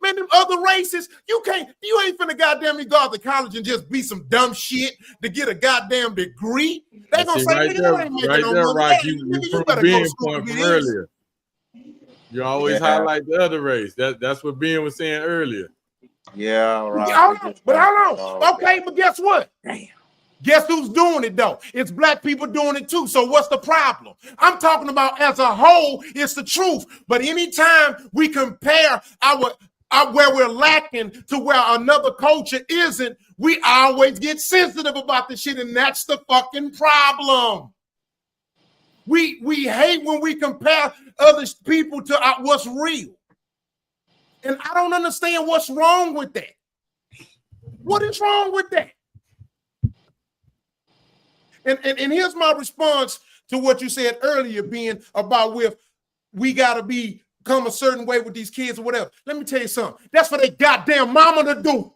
Man, them other races, you ain't finna goddamn me go out to college and just be some dumb shit to get a goddamn degree. They gonna say, nigga, that ain't making no money. Right, you better go to school from earlier. You always highlight the other race. That's what Ben was saying earlier. Yeah, right. Hold on. Okay, but guess what? Damn. Guess who's doing it though? It's black people doing it too. So what's the problem? I'm talking about as a whole, it's the truth. But anytime we compare our where we're lacking to where another culture isn't, we always get sensitive about the shit, and that's the fucking problem. We hate when we compare other people to what's real. And I don't understand what's wrong with that. What is wrong with that? And here's my response to what you said earlier, being about we got to become a certain way with these kids or whatever. Let me tell you something. That's for their goddamn mama to do.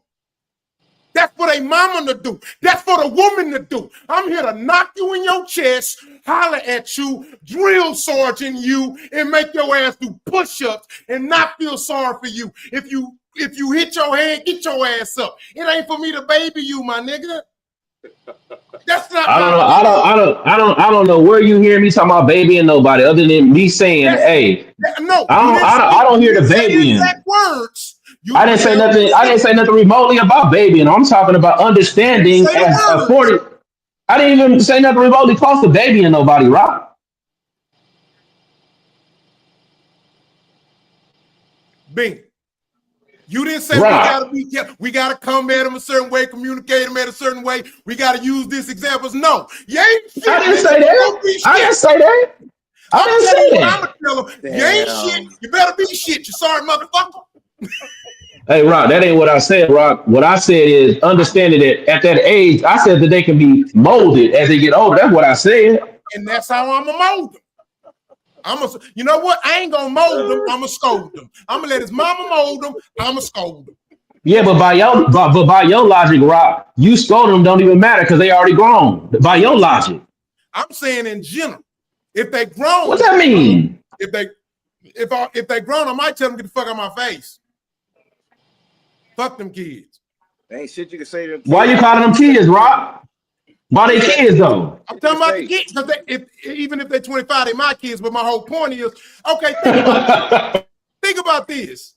That's for their mama to do. That's for the woman to do. I'm here to knock you in your chest, holler at you, drill sergeant you, and make your ass do push-ups and not feel sorry for you. If you hit your head, get your ass up. It ain't for me to baby you, my nigga. That's not. I don't know where you hear me talking about babying nobody other than me saying, "Hey, no." I don't hear the babying. Words. I didn't say nothing. I didn't say nothing remotely about babying. I'm talking about understanding as a 40. I didn't even say nothing remotely close to babying nobody, right? Bing. You didn't say we gotta come at them a certain way, communicate them at a certain way. We gotta use these examples. No, you ain't shit. I didn't say that. I didn't say that. I didn't say that. I'm gonna tell them, you ain't shit. You better be shit. You sorry, motherfucker. Hey, Rock, that ain't what I said, Rock. What I said is understanding that at that age, I said that they can be molded as they get older. That's what I said. And that's how I'm gonna mold them. You know what? I ain't gonna mold them. I'm gonna scold them. I'm gonna let his mama mold them. I'm gonna scold them. Yeah, but by your logic, Rock, you scold them don't even matter because they already grown. By your logic, I'm saying in general, if they grown, what's that mean? If they grown, I might tell them get the fuck out of my face. Fuck them kids. There ain't shit you can say to them. Why you calling them kids, Rock? Why they kids though? I'm talking about the kids because even if they're 25, they're my kids. But my whole point is, okay, think about this.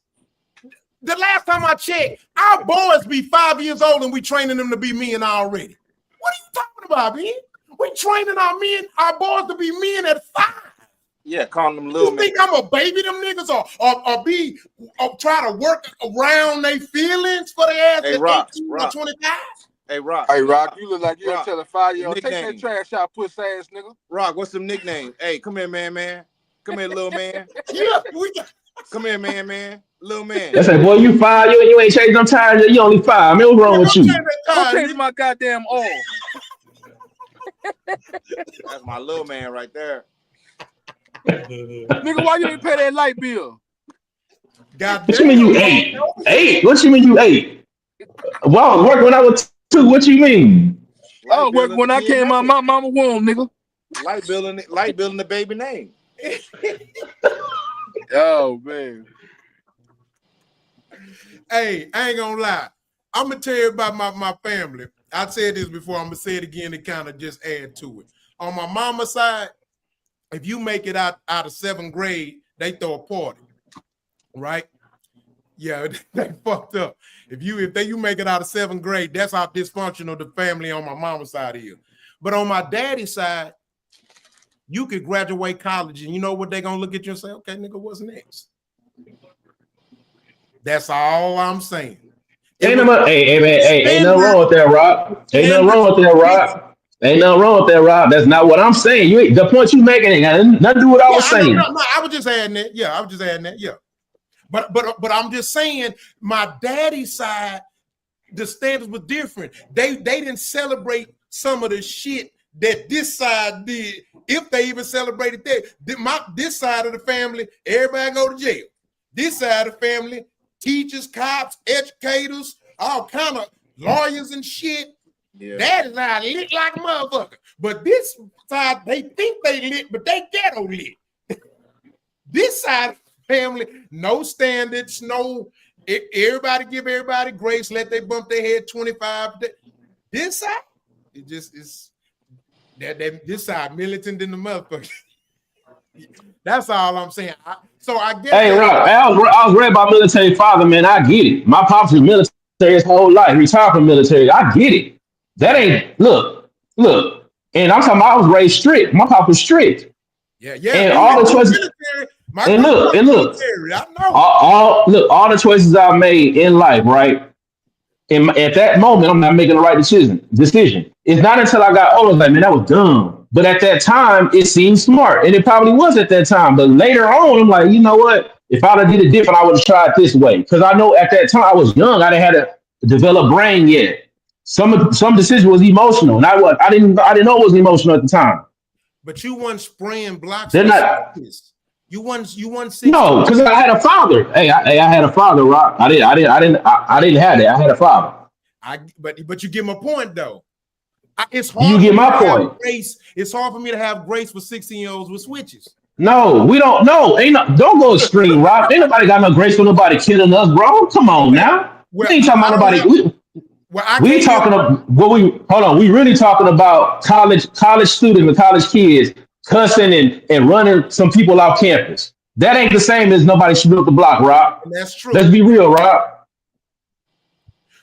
The last time I checked, our boys be 5 years old and we training them to be men already. What are you talking about, man? We training our boys to be men at 5. Yeah, calling them little. You think I'm gonna baby them niggas or try to work around their feelings for their ass at 18 or 25? Hey, Rock. Hey, Rock, you look like you're telling a 5-year-old, take that trash out, puss ass nigga. Rock, what's some nicknames? Hey, come here, man. Come here, little man. Yeah, come here, man. Little man. They say, boy, you 5, you ain't changed them tires. You only 5. Man, what's wrong with you? Don't change my goddamn oil. That's my little man right there. Nigga, why you didn't pay that light bill? What you mean you ate? Ate? What you mean you ate? Well, work when I was 2. What you mean? I was working when I came out my mama womb, nigga. Light bill in the baby name. Oh man. Hey, I ain't gonna lie. I'm gonna tell you about my family. I said this before. I'm gonna say it again to kind of just add to it. On my mama's side, if you make it out of 7th grade, they throw a party, right? Yeah, they fucked up. If you make it out of 7th grade, that's how dysfunctional the family on my mama's side is. But on my daddy's side, you could graduate college, and you know what they're gonna look at you and say, "Okay, nigga, what's next?" That's all I'm saying. Hey, man, ain't nothing wrong with that, Rob. Ain't nothing wrong with that, Rob. Ain't nothing wrong with that, Rob. That's not what I'm saying. The point you making ain't got nothing to do with what I was saying. No, I was just adding that. Yeah, I was just adding that. Yeah. But I'm just saying, my daddy's side, the standards were different. They didn't celebrate some of the shit that this side did, if they even celebrated that. This side of the family, everybody go to jail. This side of the family, teachers, cops, educators, all kind of lawyers and shit. Yeah. That is not lit like a motherfucker. But this side, they think they lit, but they ghetto lit. This side of the family, no standards, no. Everybody give everybody grace, let they bump their head 25. This side, it just is that this side militant in the motherfucker. That's all I'm saying. I guess. Hey, Rob, I was raised by military father, man. I get it. My pops was military his whole life, retired from military. I get it. That ain't look. And I'm talking about I was raised strict. My pop was strict. Yeah. And all the choices. And look. All the choices I made in life, right? And at that moment, I'm not making the right decision. It's not until I got older, like, man, that was dumb. But at that time, it seemed smart, and it probably was at that time. But later on, I'm like, you know what? If I'd have did it different, I would have tried this way. Because I know at that time I was young. I didn't have a developed brain yet. Some decision was emotional, and I didn't know it was emotional at the time. But you weren't spraying blocks. They're not. You weren't. No, because I had a father. Hey, I had a father, Rock. I didn't have that. I had a father. But you get my point though. It's hard. You get my point. Grace. It's hard for me to have grace for 16-year-olds with switches. No, we don't. No, don't go extreme, Rock. Ain't nobody got no grace for nobody killing us, bro. Come on now. We ain't talking about nobody. We talking about what we hold on. We really talking about college students and college kids cussing and running some people off campus. That ain't the same as nobody shooting up the block, Rob. That's true. Let's be real, Rob.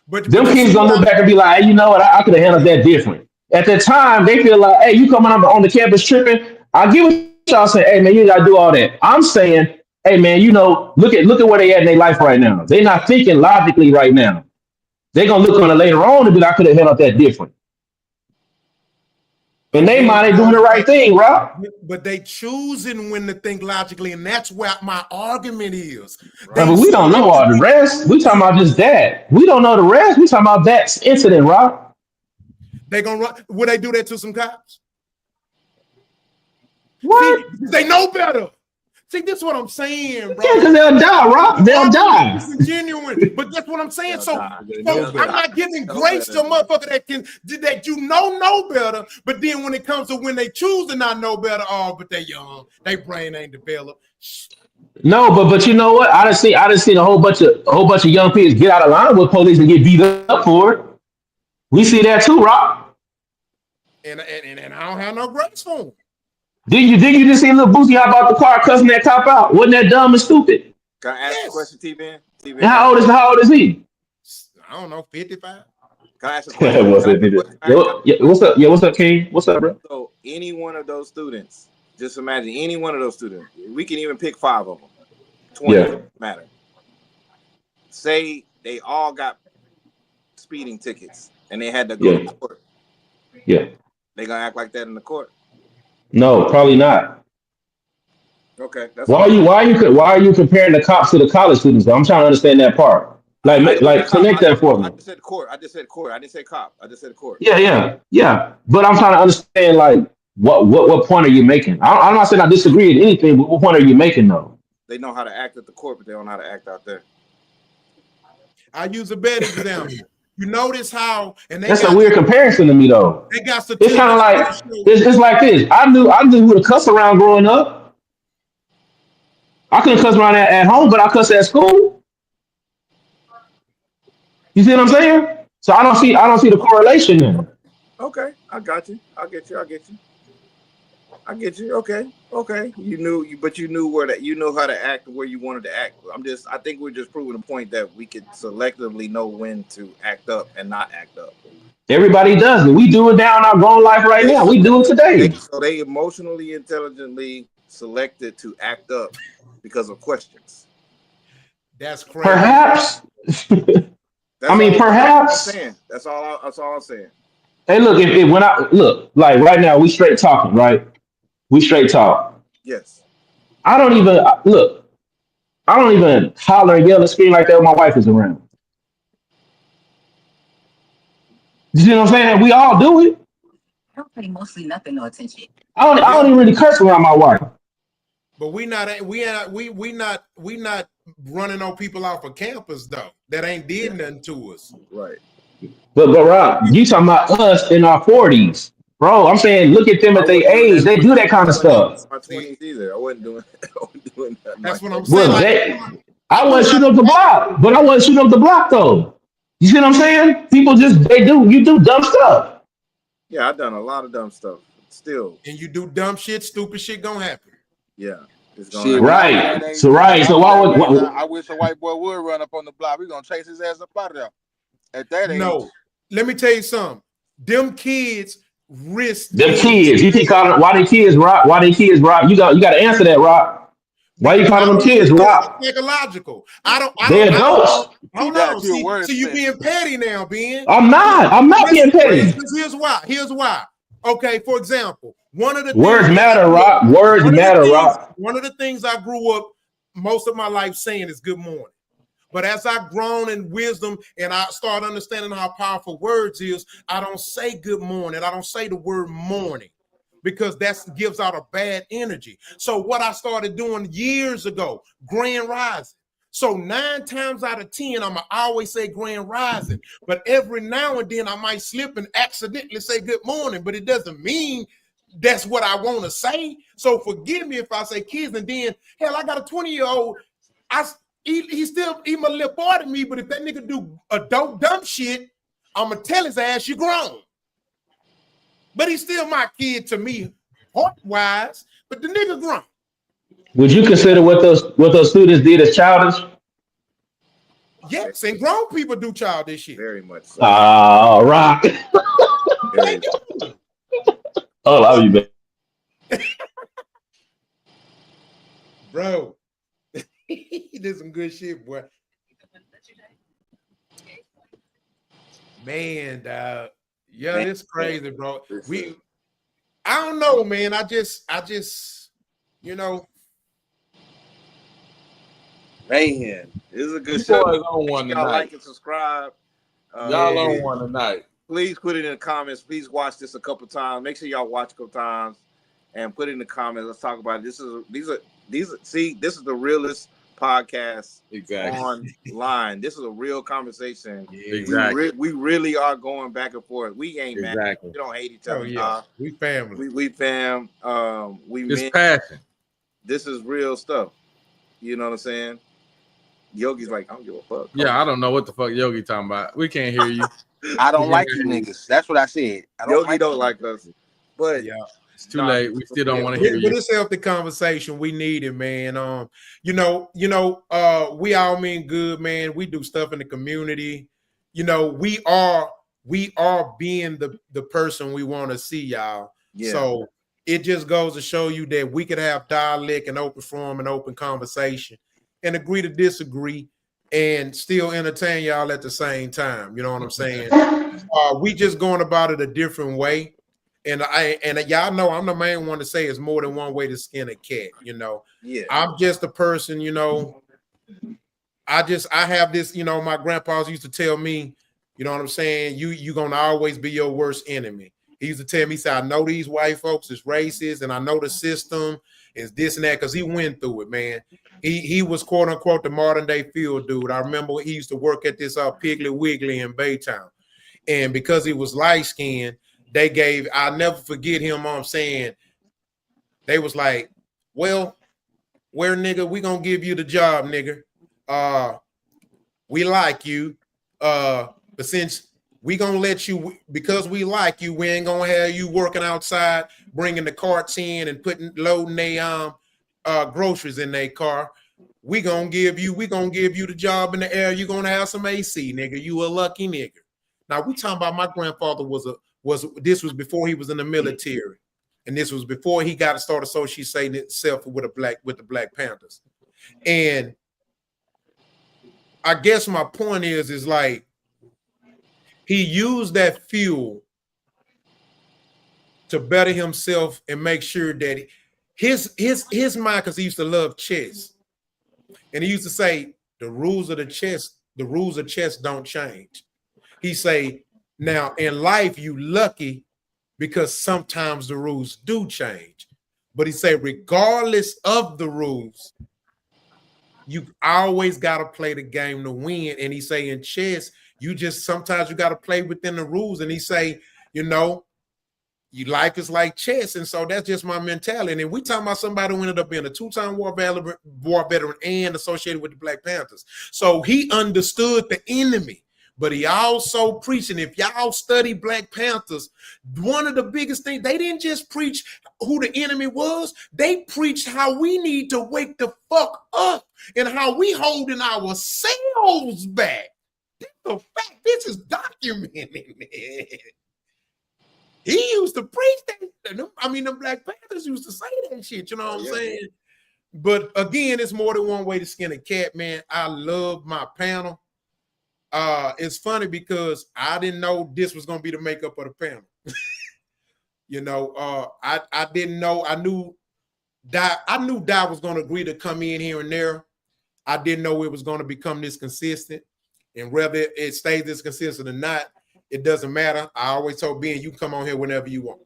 But them kids gonna look back and be like, hey, you know what? I could have handled that different. At that time, they feel like, hey, you coming on the campus tripping. I get what y'all saying. Hey, man, you gotta do all that. I'm saying, hey, man, you know, look at where they at in their life right now. They're not thinking logically right now. They're gonna look on it later on and be like, I could have handled that different. And they mind they doing the right thing, Rob. But they choosing when to think logically, and that's where my argument is. Right, but we don't know all the rest. We talking about just that. We don't know the rest. We talking about that incident, Rob. They gonna run. Would they do that to some cops? What? See, they know better. See, this is what I'm saying, bro. Yeah, because they'll die, Rob. They'll die. Genuine, but that's what I'm saying. So I'm not giving grace to a motherfucker that you know better. But then when it comes to when they choose to not know better, but they young, their brain ain't developed. No, but you know what? I done seen a whole bunch of young kids get out of line with police and get beat up for it. We see that too, Rob. And I don't have no grace for them. Did you just see little Boosie hop out the car cussing that cop out? Wasn't that dumb and stupid? Can I ask you a question, T-Ben? And how old is he? I don't know, 55. Can I ask a question? What's up, King? What's up, bro? So any one of those students, just imagine any one of those students. We can even pick 5 of them. 20 doesn't matter. Say they all got speeding tickets and they had to go to court. Yeah. They gonna act like that in the court? No, probably not. Okay. That's why are you comparing the cops to the college students? I'm trying to understand that part. Like connect that for me. I just said court. I didn't say cop. I just said court. Yeah. But I'm trying to understand, like, What point are you making? I'm not saying I disagree with anything, but what point are you making though? They know how to act at the court, but they don't know how to act out there. I use a better example. You notice how, and they That's got a weird comparison to me though. they got It's kind of statistics. like it's like this. I knew who to cuss around growing up. I couldn't cuss around at home, but I cuss at school. You see what I'm saying? So I don't see the correlation there. Okay, I got you. I get you. Okay. You knew where that you know how to act where you wanted to act. I think we're just proving the point that we could selectively know when to act up and not act up. Everybody does it. We do it now in our grown life right now. We do it today. So they emotionally intelligently selected to act up because of questions. That's crazy. Perhaps. Perhaps. That's all I'm saying. Hey, look, if when I look like right now, we straight talking, right? We straight talk. Yes. I don't even holler and yell and scream like that when my wife is around. You see what I'm saying? We all do it. I don't pay mostly nothing no attention. I don't even really curse around my wife. But we not running on people off of campus though. That ain't did nothing to us. Right. But Rob, you talking about us in our 40s. Bro, I'm saying look at them at their age. They do that kind of stuff. My 20s either. I wasn't doing that. That's what I'm saying. I wasn't shooting up the block, but I wasn't shooting up the block though. You see what I'm saying? People you do dumb stuff. Yeah, I've done a lot of dumb stuff. Still. And you do dumb shit, stupid shit gonna happen. Yeah. Shit, right. So why would I wish a white boy would run up on the block. We're gonna chase his ass up out of there. At that age. No, let me tell you something. Them kids risk. Them kids. You keep calling why they kids, Rob? Why they kids, Rob? You got to answer that, Rob. Why you calling them kids, Rob? Psychological. They're adults. Hold on. See, you being petty now, Ben. I'm not being petty. Here's why. Okay, for example, one of the words matter, Rob. Words matter, Rob. One of the things I grew up most of my life saying is good morning. But as I've grown in wisdom and I start understanding how powerful words is, I don't say good morning. I don't say the word morning because that gives out a bad energy. So what I started doing years ago, grand rising. So 9 times out of 10, I'm always say grand rising. But every now and then I might slip and accidentally say good morning, but it doesn't mean that's what I want to say. So forgive me if I say kids, and then, hell, I got a 20-year-old. He still my little boy to me, but if that nigga do adult dumb shit, I'm gonna tell his ass you grown. But he's still my kid to me, heart-wise, but the nigga grown. Would you consider what those students did as childish? Yes, and grown people do childish shit. Very much so. Oh, Rock. Oh, I love you, man. Bro. He did some good shit, boy. Man, dog. Yeah, it's crazy, bro. I don't know, man. I just, you know. Man, this is a good You show. boys on one Y'all tonight. like and subscribe. Y'all on one tonight. Please put it in the comments. Please watch this a couple times. Make sure y'all watch a couple times and put it in the comments. Let's talk about it. This is the realest podcast online. This is a real conversation. Exactly. We really are going back and forth. We ain't mad. We don't hate each other. Oh, yeah. We family. We fam. It's passion. This is real stuff. You know what I'm saying? Yogi's like, I don't give a fuck. Yeah, I don't know what the fuck Yogi talking about. We can't hear you. I don't like you niggas. That's what I said. Yogi don't like us. But yeah. It's too late. We still don't want to hear you. But it's healthy conversation. We need it, man. We all mean good, man. We do stuff in the community. You know, we are being the person we want to see, y'all. Yeah. So it just goes to show you that we could have dialect and open forum and open conversation and agree to disagree and still entertain y'all at the same time. You know what I'm saying? We just going about it a different way. And y'all know I'm the main one to say it's more than one way to skin a cat, you know. Yeah. I'm just a person, you know. I have this, you know, my grandpas used to tell me, you know what I'm saying, you gonna always be your worst enemy. He used to tell me, he said, I know these white folks is racist, and I know the system is this and that, because he went through it, man. He was quote unquote the modern day field dude. I remember he used to work at this Piggly Wiggly in Baytown. And because he was light skinned, they gave, I'll never forget him saying, they was like, well, where nigga, we gonna give you the job, nigga. We like you. But since we gonna let you, because we like you, we ain't gonna have you working outside, bringing the carts in and loading their groceries in their car. We gonna give you the job in the air. You're gonna have some AC, nigga. You a lucky nigga. Now we talking about my grandfather this was before he was in the military, and this was before he got to start associating himself with the Black Panthers. And I guess my point is like he used that fuel to better himself and make sure that his mind, because he used to love chess, and he used to say the rules of chess don't change. He say, now in life you lucky because sometimes the rules do change, but he say regardless of the rules, you always got to play the game to win. And he say in chess, sometimes you got to play within the rules. And he say, your life is like chess. And so that's just my mentality. And we talking about somebody who ended up being a 2-time war veteran and associated with the Black Panthers. So he understood the enemy, but he also preaching. If y'all study Black Panthers, one of the biggest things, they didn't just preach who the enemy was. They preached how we need to wake the fuck up and how we holding ourselves back. The fact, this is documented. He used to preach that. I mean, the Black Panthers used to say that shit, you know what I'm saying? But again, it's more than one way to skin a cat, man. I love my panel. It's funny because I didn't know this was going to be the makeup of the panel. I didn't know. I knew Di was going to agree to come in here and there. I didn't know it was going to become this consistent. And whether it stays this consistent or not, it doesn't matter. I always told Ben, you come on here whenever you want.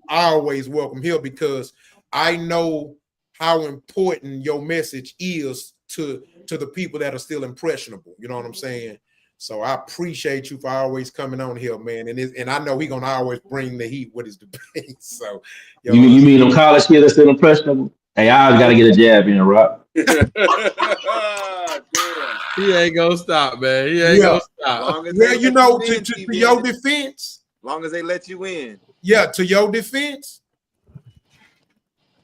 I always welcome here because I know how important your message is to the people that are still impressionable. You know what I'm saying? So I appreciate you for always coming on here, man. And I know he's gonna always bring the heat with his debate. So you mean them college kids that still impressionable? Hey, I gotta get a jab in, Rock. He ain't gonna stop, man. He ain't gonna stop. To your defense. As long as they let you in. Yeah, to your defense.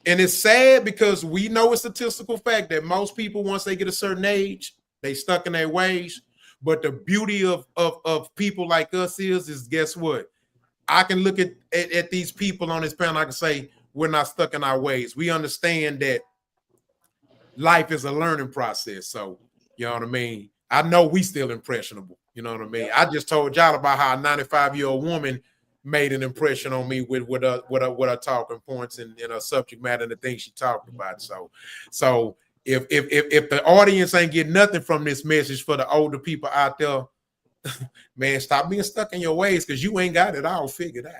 And it's sad because we know a statistical fact that most people, once they get a certain age, they stuck in their ways. But the beauty of people like us is guess what? I can look at these people on this panel. I can say we're not stuck in our ways. We understand that life is a learning process. So, you know what I mean? I know we still impressionable. You know what I mean? I just told y'all about how a 95-year-old woman made an impression on me with her talking points and her subject matter and the things she talked about. So if the audience ain't get nothing from this message for the older people out there, man, stop being stuck in your ways because you ain't got it all figured out.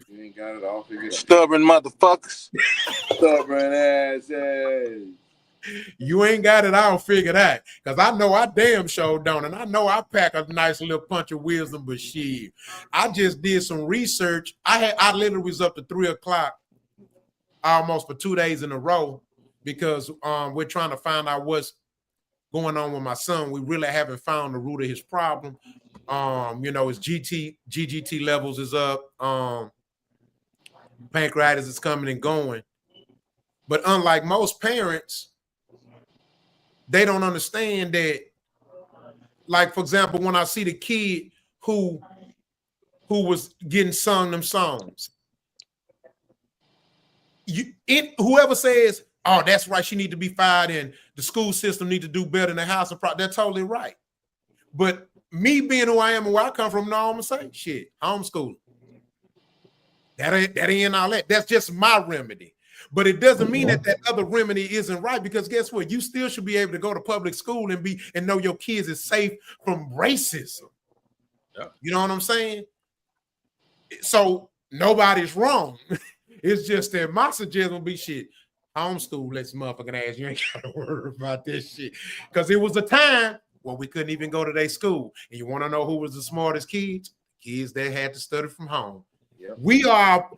You ain't got it all figured out. Stubborn motherfuckers. Stubborn asses. You ain't got it all figured out. Because I know I damn sure don't. And I know I pack a nice little punch of wisdom, but shit. I just did some research. I literally was up to 3 o'clock almost for 2 days in a row because we're trying to find out what's going on with my son. We really haven't found the root of his problem. His GGT levels is up. Pancreatitis is coming and going. But unlike most parents, they don't understand that. Like, for example, when I see the kid who was getting sung them songs, whoever says, "Oh, that's right, she need to be fired and the school system need to do better in the house," they're totally right. But me being who I am and where I come from, no, I'm gonna say, shit, homeschooling. That ain't all that. That's just my remedy. But it doesn't mean that other remedy isn't right, because guess what? You still should be able to go to public school and know your kids is safe from racism. Yeah. You know what I'm saying? So nobody's wrong. It's just that my suggestion would be shit. Homeschool, let's motherfucking ass. You ain't gotta worry about this shit. Because it was a time where we couldn't even go to their school. And you want to know who was the smartest kids? Kids that had to study from home. Yep. We are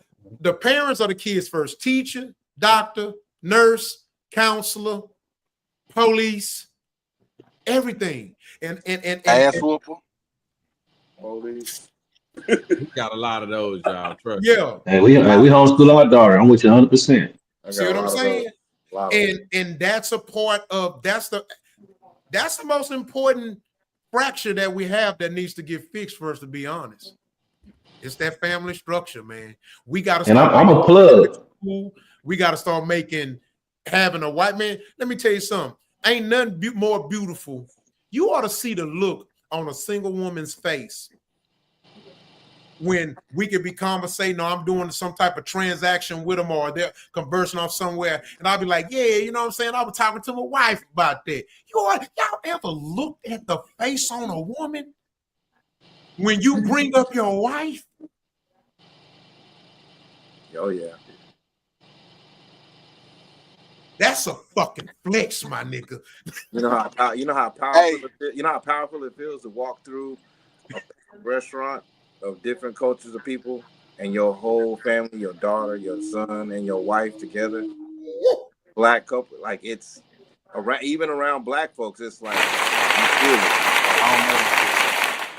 the parents of the kids first. Teacher, doctor, nurse, counselor, police, everything. And ass whooper. Police. We got a lot of those, y'all. Trust. Yeah. Hey, we homeschool our daughter. I'm with you 100%. See what I'm saying? And that's a part of that's the most important fracture that we have that needs to get fixed for us, to be honest. It's that family structure, man. We got to start. And I'm a plug. We got to start having a white man. Let me tell you something. Ain't nothing more beautiful. You ought to see the look on a single woman's face when we could be conversating, or I'm doing some type of transaction with them, or they're conversing off somewhere, and I'll be like, yeah, you know what I'm saying? I was talking to my wife about that. Y'all ever looked at the face on a woman when you bring up your wife? Oh, yeah. That's a fucking flex, my nigga. You know how powerful it feels to walk through a restaurant of different cultures of people and your whole family, your daughter, your son, and your wife together. Black couple, like it's around, even around black folks, it's like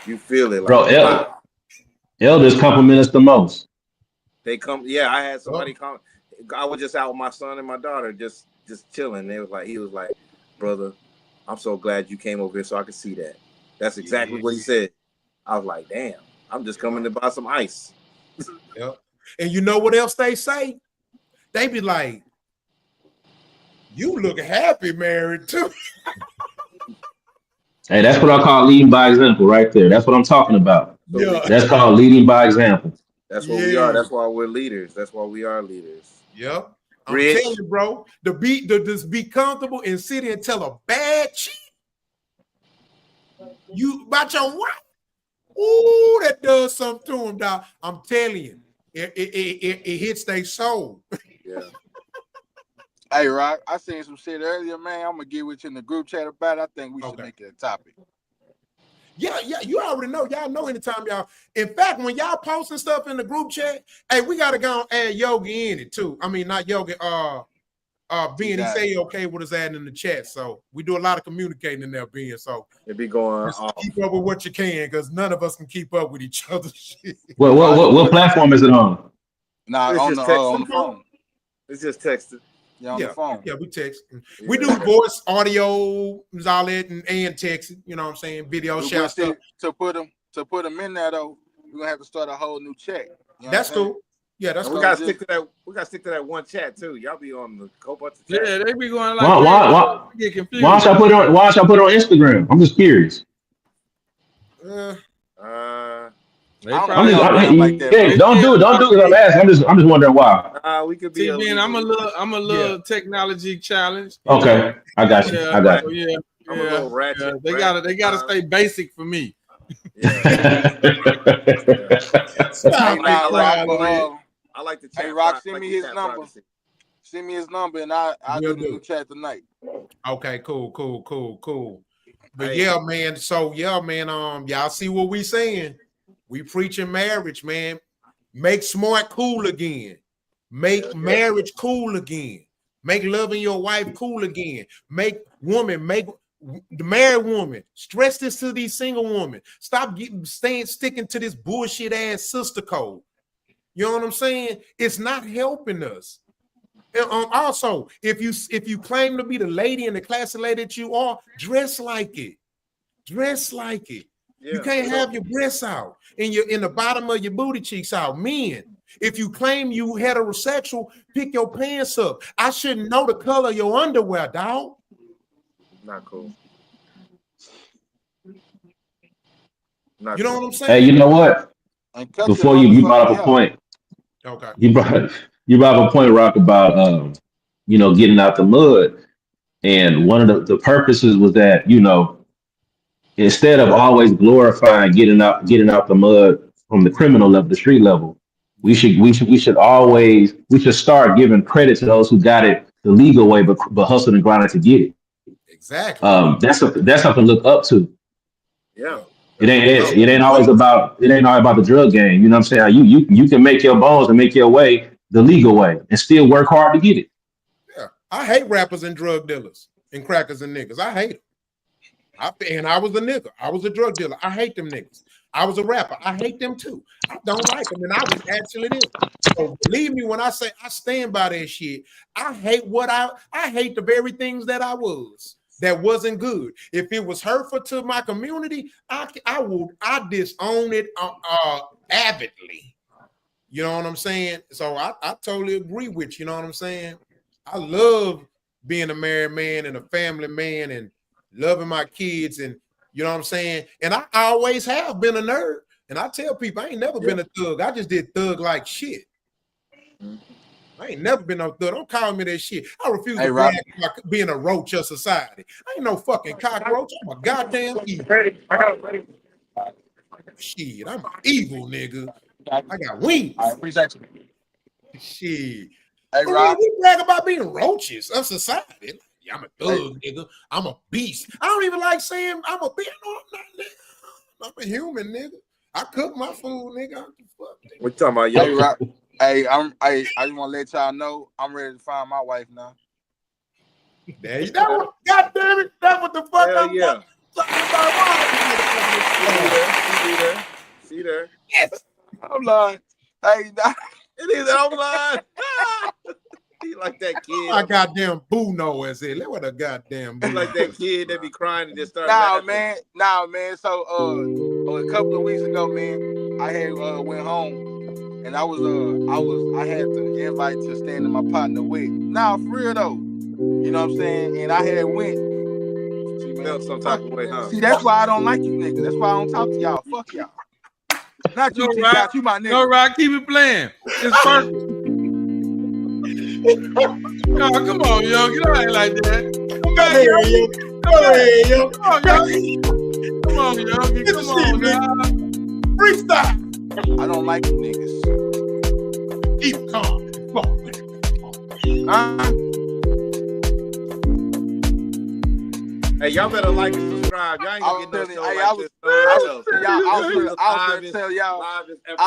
you feel it. Like, bro, elders compliment us the most. They come, yeah. I had somebody come. I was just out with my son and my daughter, just chilling. He was like, brother, I'm so glad you came over here so I could see that. That's exactly what he said. I was like, damn, I'm just coming to buy some ice. Yep. And you know what else they say? They be like, you look happy married too. Hey, that's what I call leading by example right there. That's what I'm talking about. Yeah. That's called leading by example. That's what we are. That's why we're leaders. That's why we are leaders. Yep. I'm telling you, bro, to just be comfortable and sit and tell a bad cheat you about your wife. Ooh, that does something to him, dog. I'm telling you, it hits their soul. Yeah. Hey, Rock, I seen some shit earlier, man. I'm gonna get with you in the group chat about it. I think we should make it a topic. Yeah, you already know. Y'all know anytime y'all. In fact, when y'all posting stuff in the group chat, hey, we gotta go and add Yogi in it too. I mean, not Yogi. Ben, he say he okay with us adding in the chat. So we do a lot of communicating in there, Ben. So it be going keep up with what you can, because none of us can keep up with each other. Shit. What platform is it on? Nah, on the phone. It's just texted. On the phone. Yeah, we text. We do voice, audio, all that, and texting. You know what I'm saying? Video shout stuff. To put them in there though, we're gonna have to start a whole new chat. You know that's cool. Yeah, that's cool. We gotta stick to that. We gotta stick to that one chat too. Y'all be on the whole bunch of chats. Yeah, they be going like, why should I put it on Instagram? I'm just curious. Don't do it. I'm asking. I'm just wondering why. We could be. See, I'm a little technology challenged. Okay, I got you. I got you. Yeah. I'm a little ratchet. They gotta stay basic for me. I like to chat. Hey, Rock, send me his number. Send me his number, and I'll do the new chat tonight. Okay, cool. But yeah, man. So yeah, man. Y'all see what we saying? We preaching marriage, man. Make smart cool again. Make marriage cool again. Make loving your wife cool again. Make the married woman, stress this to these single women. Stop sticking to this bullshit ass sister code. You know what I'm saying? It's not helping us. And, also, if you claim to be the lady and the classy lady that you are, dress like it. Dress like it. Yeah, you can't have your breasts out and in the bottom of your booty cheeks out. Men, if you claim you heterosexual, pick your pants up. I shouldn't know the color of your underwear, dog. Not cool. You know what I'm saying? Hey, you know what? Before you brought up a point. Okay. You brought up a point, Rock, about getting out the mud. And one of the purposes was that, instead of always glorifying getting out the mud from the criminal level, the street level. We should start giving credit to those who got it the legal way, but hustled and grinded to get it. Exactly. That's something to look up to. Yeah. It ain't always about the drug game. You know what I'm saying? You can make your bones and make your way the legal way and still work hard to get it. Yeah. I hate rappers and drug dealers and crackers and niggas. I hate them. And I was a nigga. I was a drug dealer. I hate them niggas. I was a rapper. I hate them too. I don't like them. And I was actually them. So believe me when I say I stand by that shit. I hate I hate the very things that I was. That wasn't good. If it was hurtful to my community, I disown it avidly. You know what I'm saying? So I totally agree with you. You know what I'm saying? I love being a married man and a family man and loving my kids, and you know what I'm saying? And I always have been a nerd. And I tell people I ain't never been a thug. I just did thug like shit. I ain't never been no thug. Don't call me that shit. I refuse to brag about being a roach of society. I ain't no fucking cockroach. I'm a goddamn evil. Shit, I'm an evil nigga. I got wings. Shit. Hey, Rob. We brag about being roaches of society. Yeah, I'm a thug, nigga. I'm a beast. I don't even like saying I'm a beast. No, I'm not, nigga. I'm a human, nigga. I cook my food, nigga. What you talking about, yo? Hey, Rob. Hey, I just want to let y'all know I'm ready to find my wife now. There you go. God damn it. That's what the fuck I'm talking about. See there. Yes. I'm lying. Hey, it is. I'm lying. He like that kid. I goddamn boo know as it. Let what a goddamn boo. Like that kid that be crying and just start. Nah, man. So a couple of weeks ago, man, I had went home. And I had to invite to stand in my partner with. Nah, for real though. You know what I'm saying? And I had went. See, man, felt some type of way, huh? See, that's why I don't like you niggas. That's why I don't talk to y'all. Fuck y'all. Not you, T-Dot, you my nigga. No, Rock, keep it playing. It's perfect. No, come on, yo. You don't act like that. Come back here, yo. Come on, yo. Come on, freestyle. I don't like you niggas. Keep calm. Hey, y'all better like and subscribe. Y'all ain't gonna get no show like this. I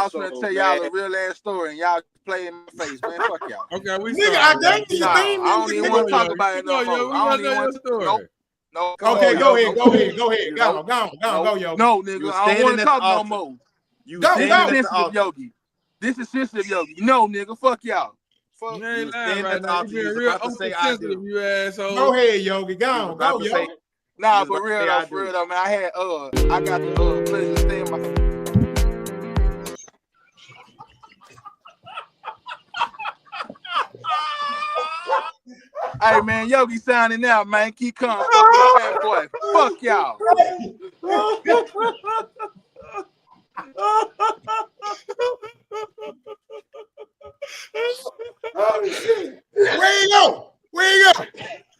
was gonna tell y'all a real ass story, and y'all play in my face, man. Fuck y'all. Okay, we nigga, I got you. I don't even want to talk about it no more. I don't even want to story. No. Okay, go ahead. Go, yo. No, nigga, I don't want to talk no more. This is sensitive, Yogi. This is sensitive, Yogi. No, nigga, fuck y'all. Fuck. You ain't lying right now. You being real sensitive, you asshole. Go ahead, Yogi. Go, yo. Nah, but real though, man. I got the pleasure to stay in my. Hey man, Yogi signing out, man. Keep calm. Fuck your fat boy. Fuck y'all. Oh shit! Where you go?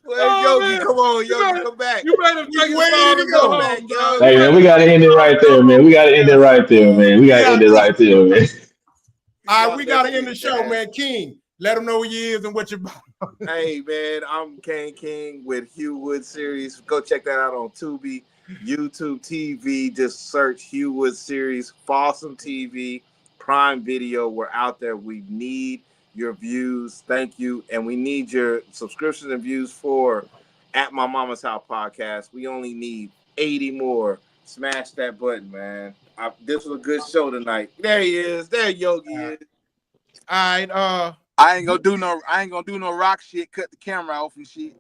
Yogi, come on, Yogi, come back. You better take it go back, yo. Hey man, we gotta end it right there, man. We gotta end it right there, man. All right, we gotta end the show, man. King, let them know who you is and what you're about. Hey man, I'm King with Hugh Wood series. Go check that out on Tubi, YouTube TV. Just search Hugh Wood series, Fawsome TV, Prime Video. We're out there. We need your views. Thank you. And we need your subscriptions and views for At My Momas House podcast. We only need 80 more. Smash that button, man. This was a good show tonight. There he is. There Yogi is. All right. I ain't gonna do no rock shit. Cut the camera off and shit.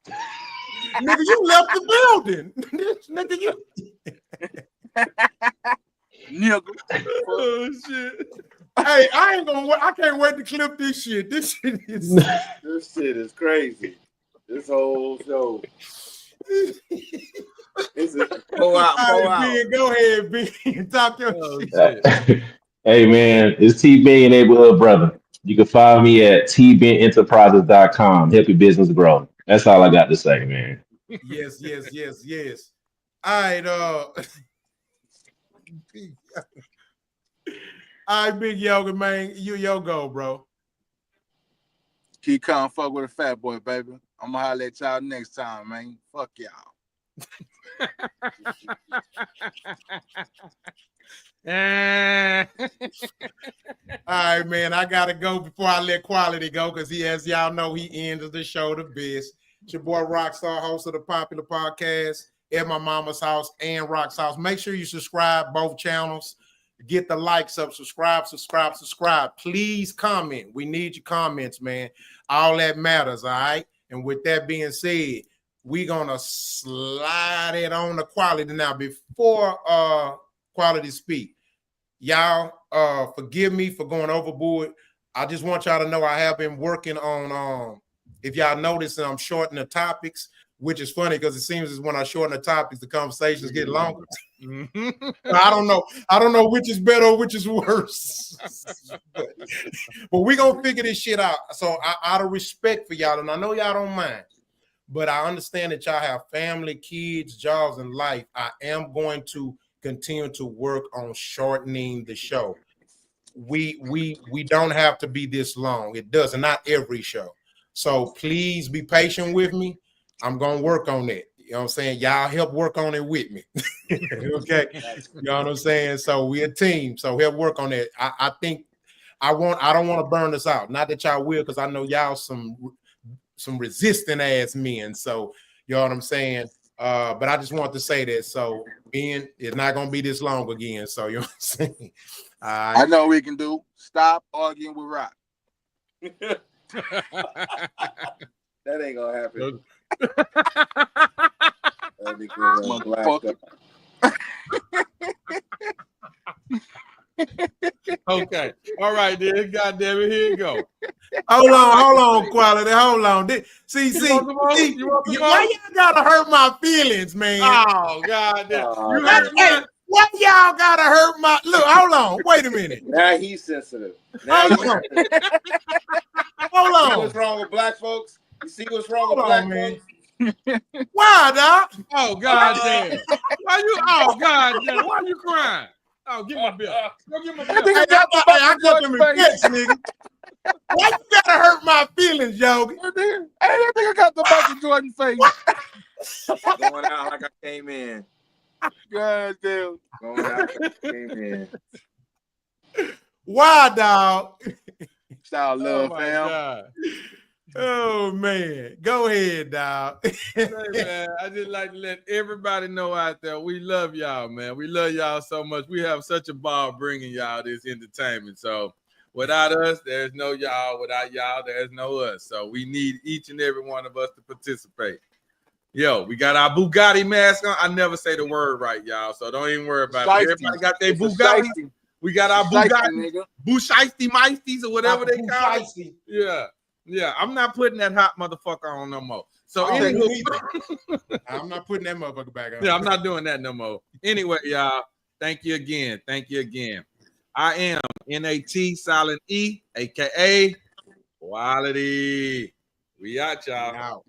Nigga, you left the building. Nigga, you. Nigga. Oh shit. Hey, I can't wait to clip this shit. This shit is crazy. This whole show. Pull out. Go ahead, B. Talk your shit. Hey man, it's T-Ben, your neighborhood brother. You can find me at tbenenterprises.com. Help your business grow. That's all I got to say, man. Yes. All right, All right, big yoga, man. Yo go, bro. Keep calm, fuck with a fat boy, baby. I'm gonna holler at y'all next time, man. Fuck y'all. All right, man. I gotta go before I let Quality go, because he, as y'all know, he ends the show the best. It's your boy Rockstar, host of the popular podcast At My Momas House and Rock's House. Make sure you subscribe both channels. Get the likes up. Subscribe. Please comment. We need your comments, man. All that matters. All right. And with that being said, we're gonna slide it on to Quality now. Before Quality speak, y'all forgive me for going overboard. I just want y'all to know I have been working on if y'all notice, I'm shortening the topics, which is funny because it seems as when I shorten the topics, the conversations get longer. I don't know which is better or which is worse. but we're gonna figure this shit out. So out of respect for y'all, and I know y'all don't mind, but I understand that y'all have family, kids, jobs, and life. I am going to continue to work on shortening the show. We don't have to be this long. It doesn't, not every show. So please be patient with me. I'm gonna work on it. You know what I'm saying? Y'all help work on it with me. Okay. You know what I'm saying? So we're a team. So help work on it. I think I don't want to burn this out. Not that y'all will, because I know y'all some resistant ass men. So you know what I'm saying? But I just want to say that. So Ben, it's not gonna be this long again. So you know what I'm saying? I know what we can do. Stop arguing with Rock. That ain't gonna happen. Okay. All right, then. God damn it. Here you go. Hold on, Quality. Hold on. See, why y'all gotta hurt my feelings, man? Oh, God damn. Why y'all gotta hurt my look? Hold on, wait a minute. Now he's sensitive. Hold on. Hold on. See what's wrong with black folks? You see what's wrong with black folks? Why, Doc? Oh, God damn. Oh, God damn. Why you crying? Oh, give me a bill. Go give me a bill. I got them in fix, nigga. Why you gotta hurt my feelings, Yogi? I think I got the Michael Jordan face. Going out like I came in. God damn. Going out like I came in. Why, dog? Style love, fam. God. Oh man, go ahead, dog. Hey, man, I just like to let everybody know out there we love y'all, man. We love y'all so much. We have such a ball bringing y'all this entertainment. So without us, there's no y'all. Without y'all, there's no us. So we need each and every one of us to participate. Yo, we got our Bugatti mask on. I never say the word right, y'all. So don't even worry about it. Everybody got their Bugatti. We got our Bugatti, Bushiesty Meisties or whatever they call it. Yeah, I'm not putting that hot motherfucker on no more. So anyway, I'm not putting that motherfucker back on. Yeah, I'm not doing that no more. Anyway, y'all, thank you again. Thank you again. I am Nat silent E, aka Quality. We out, y'all.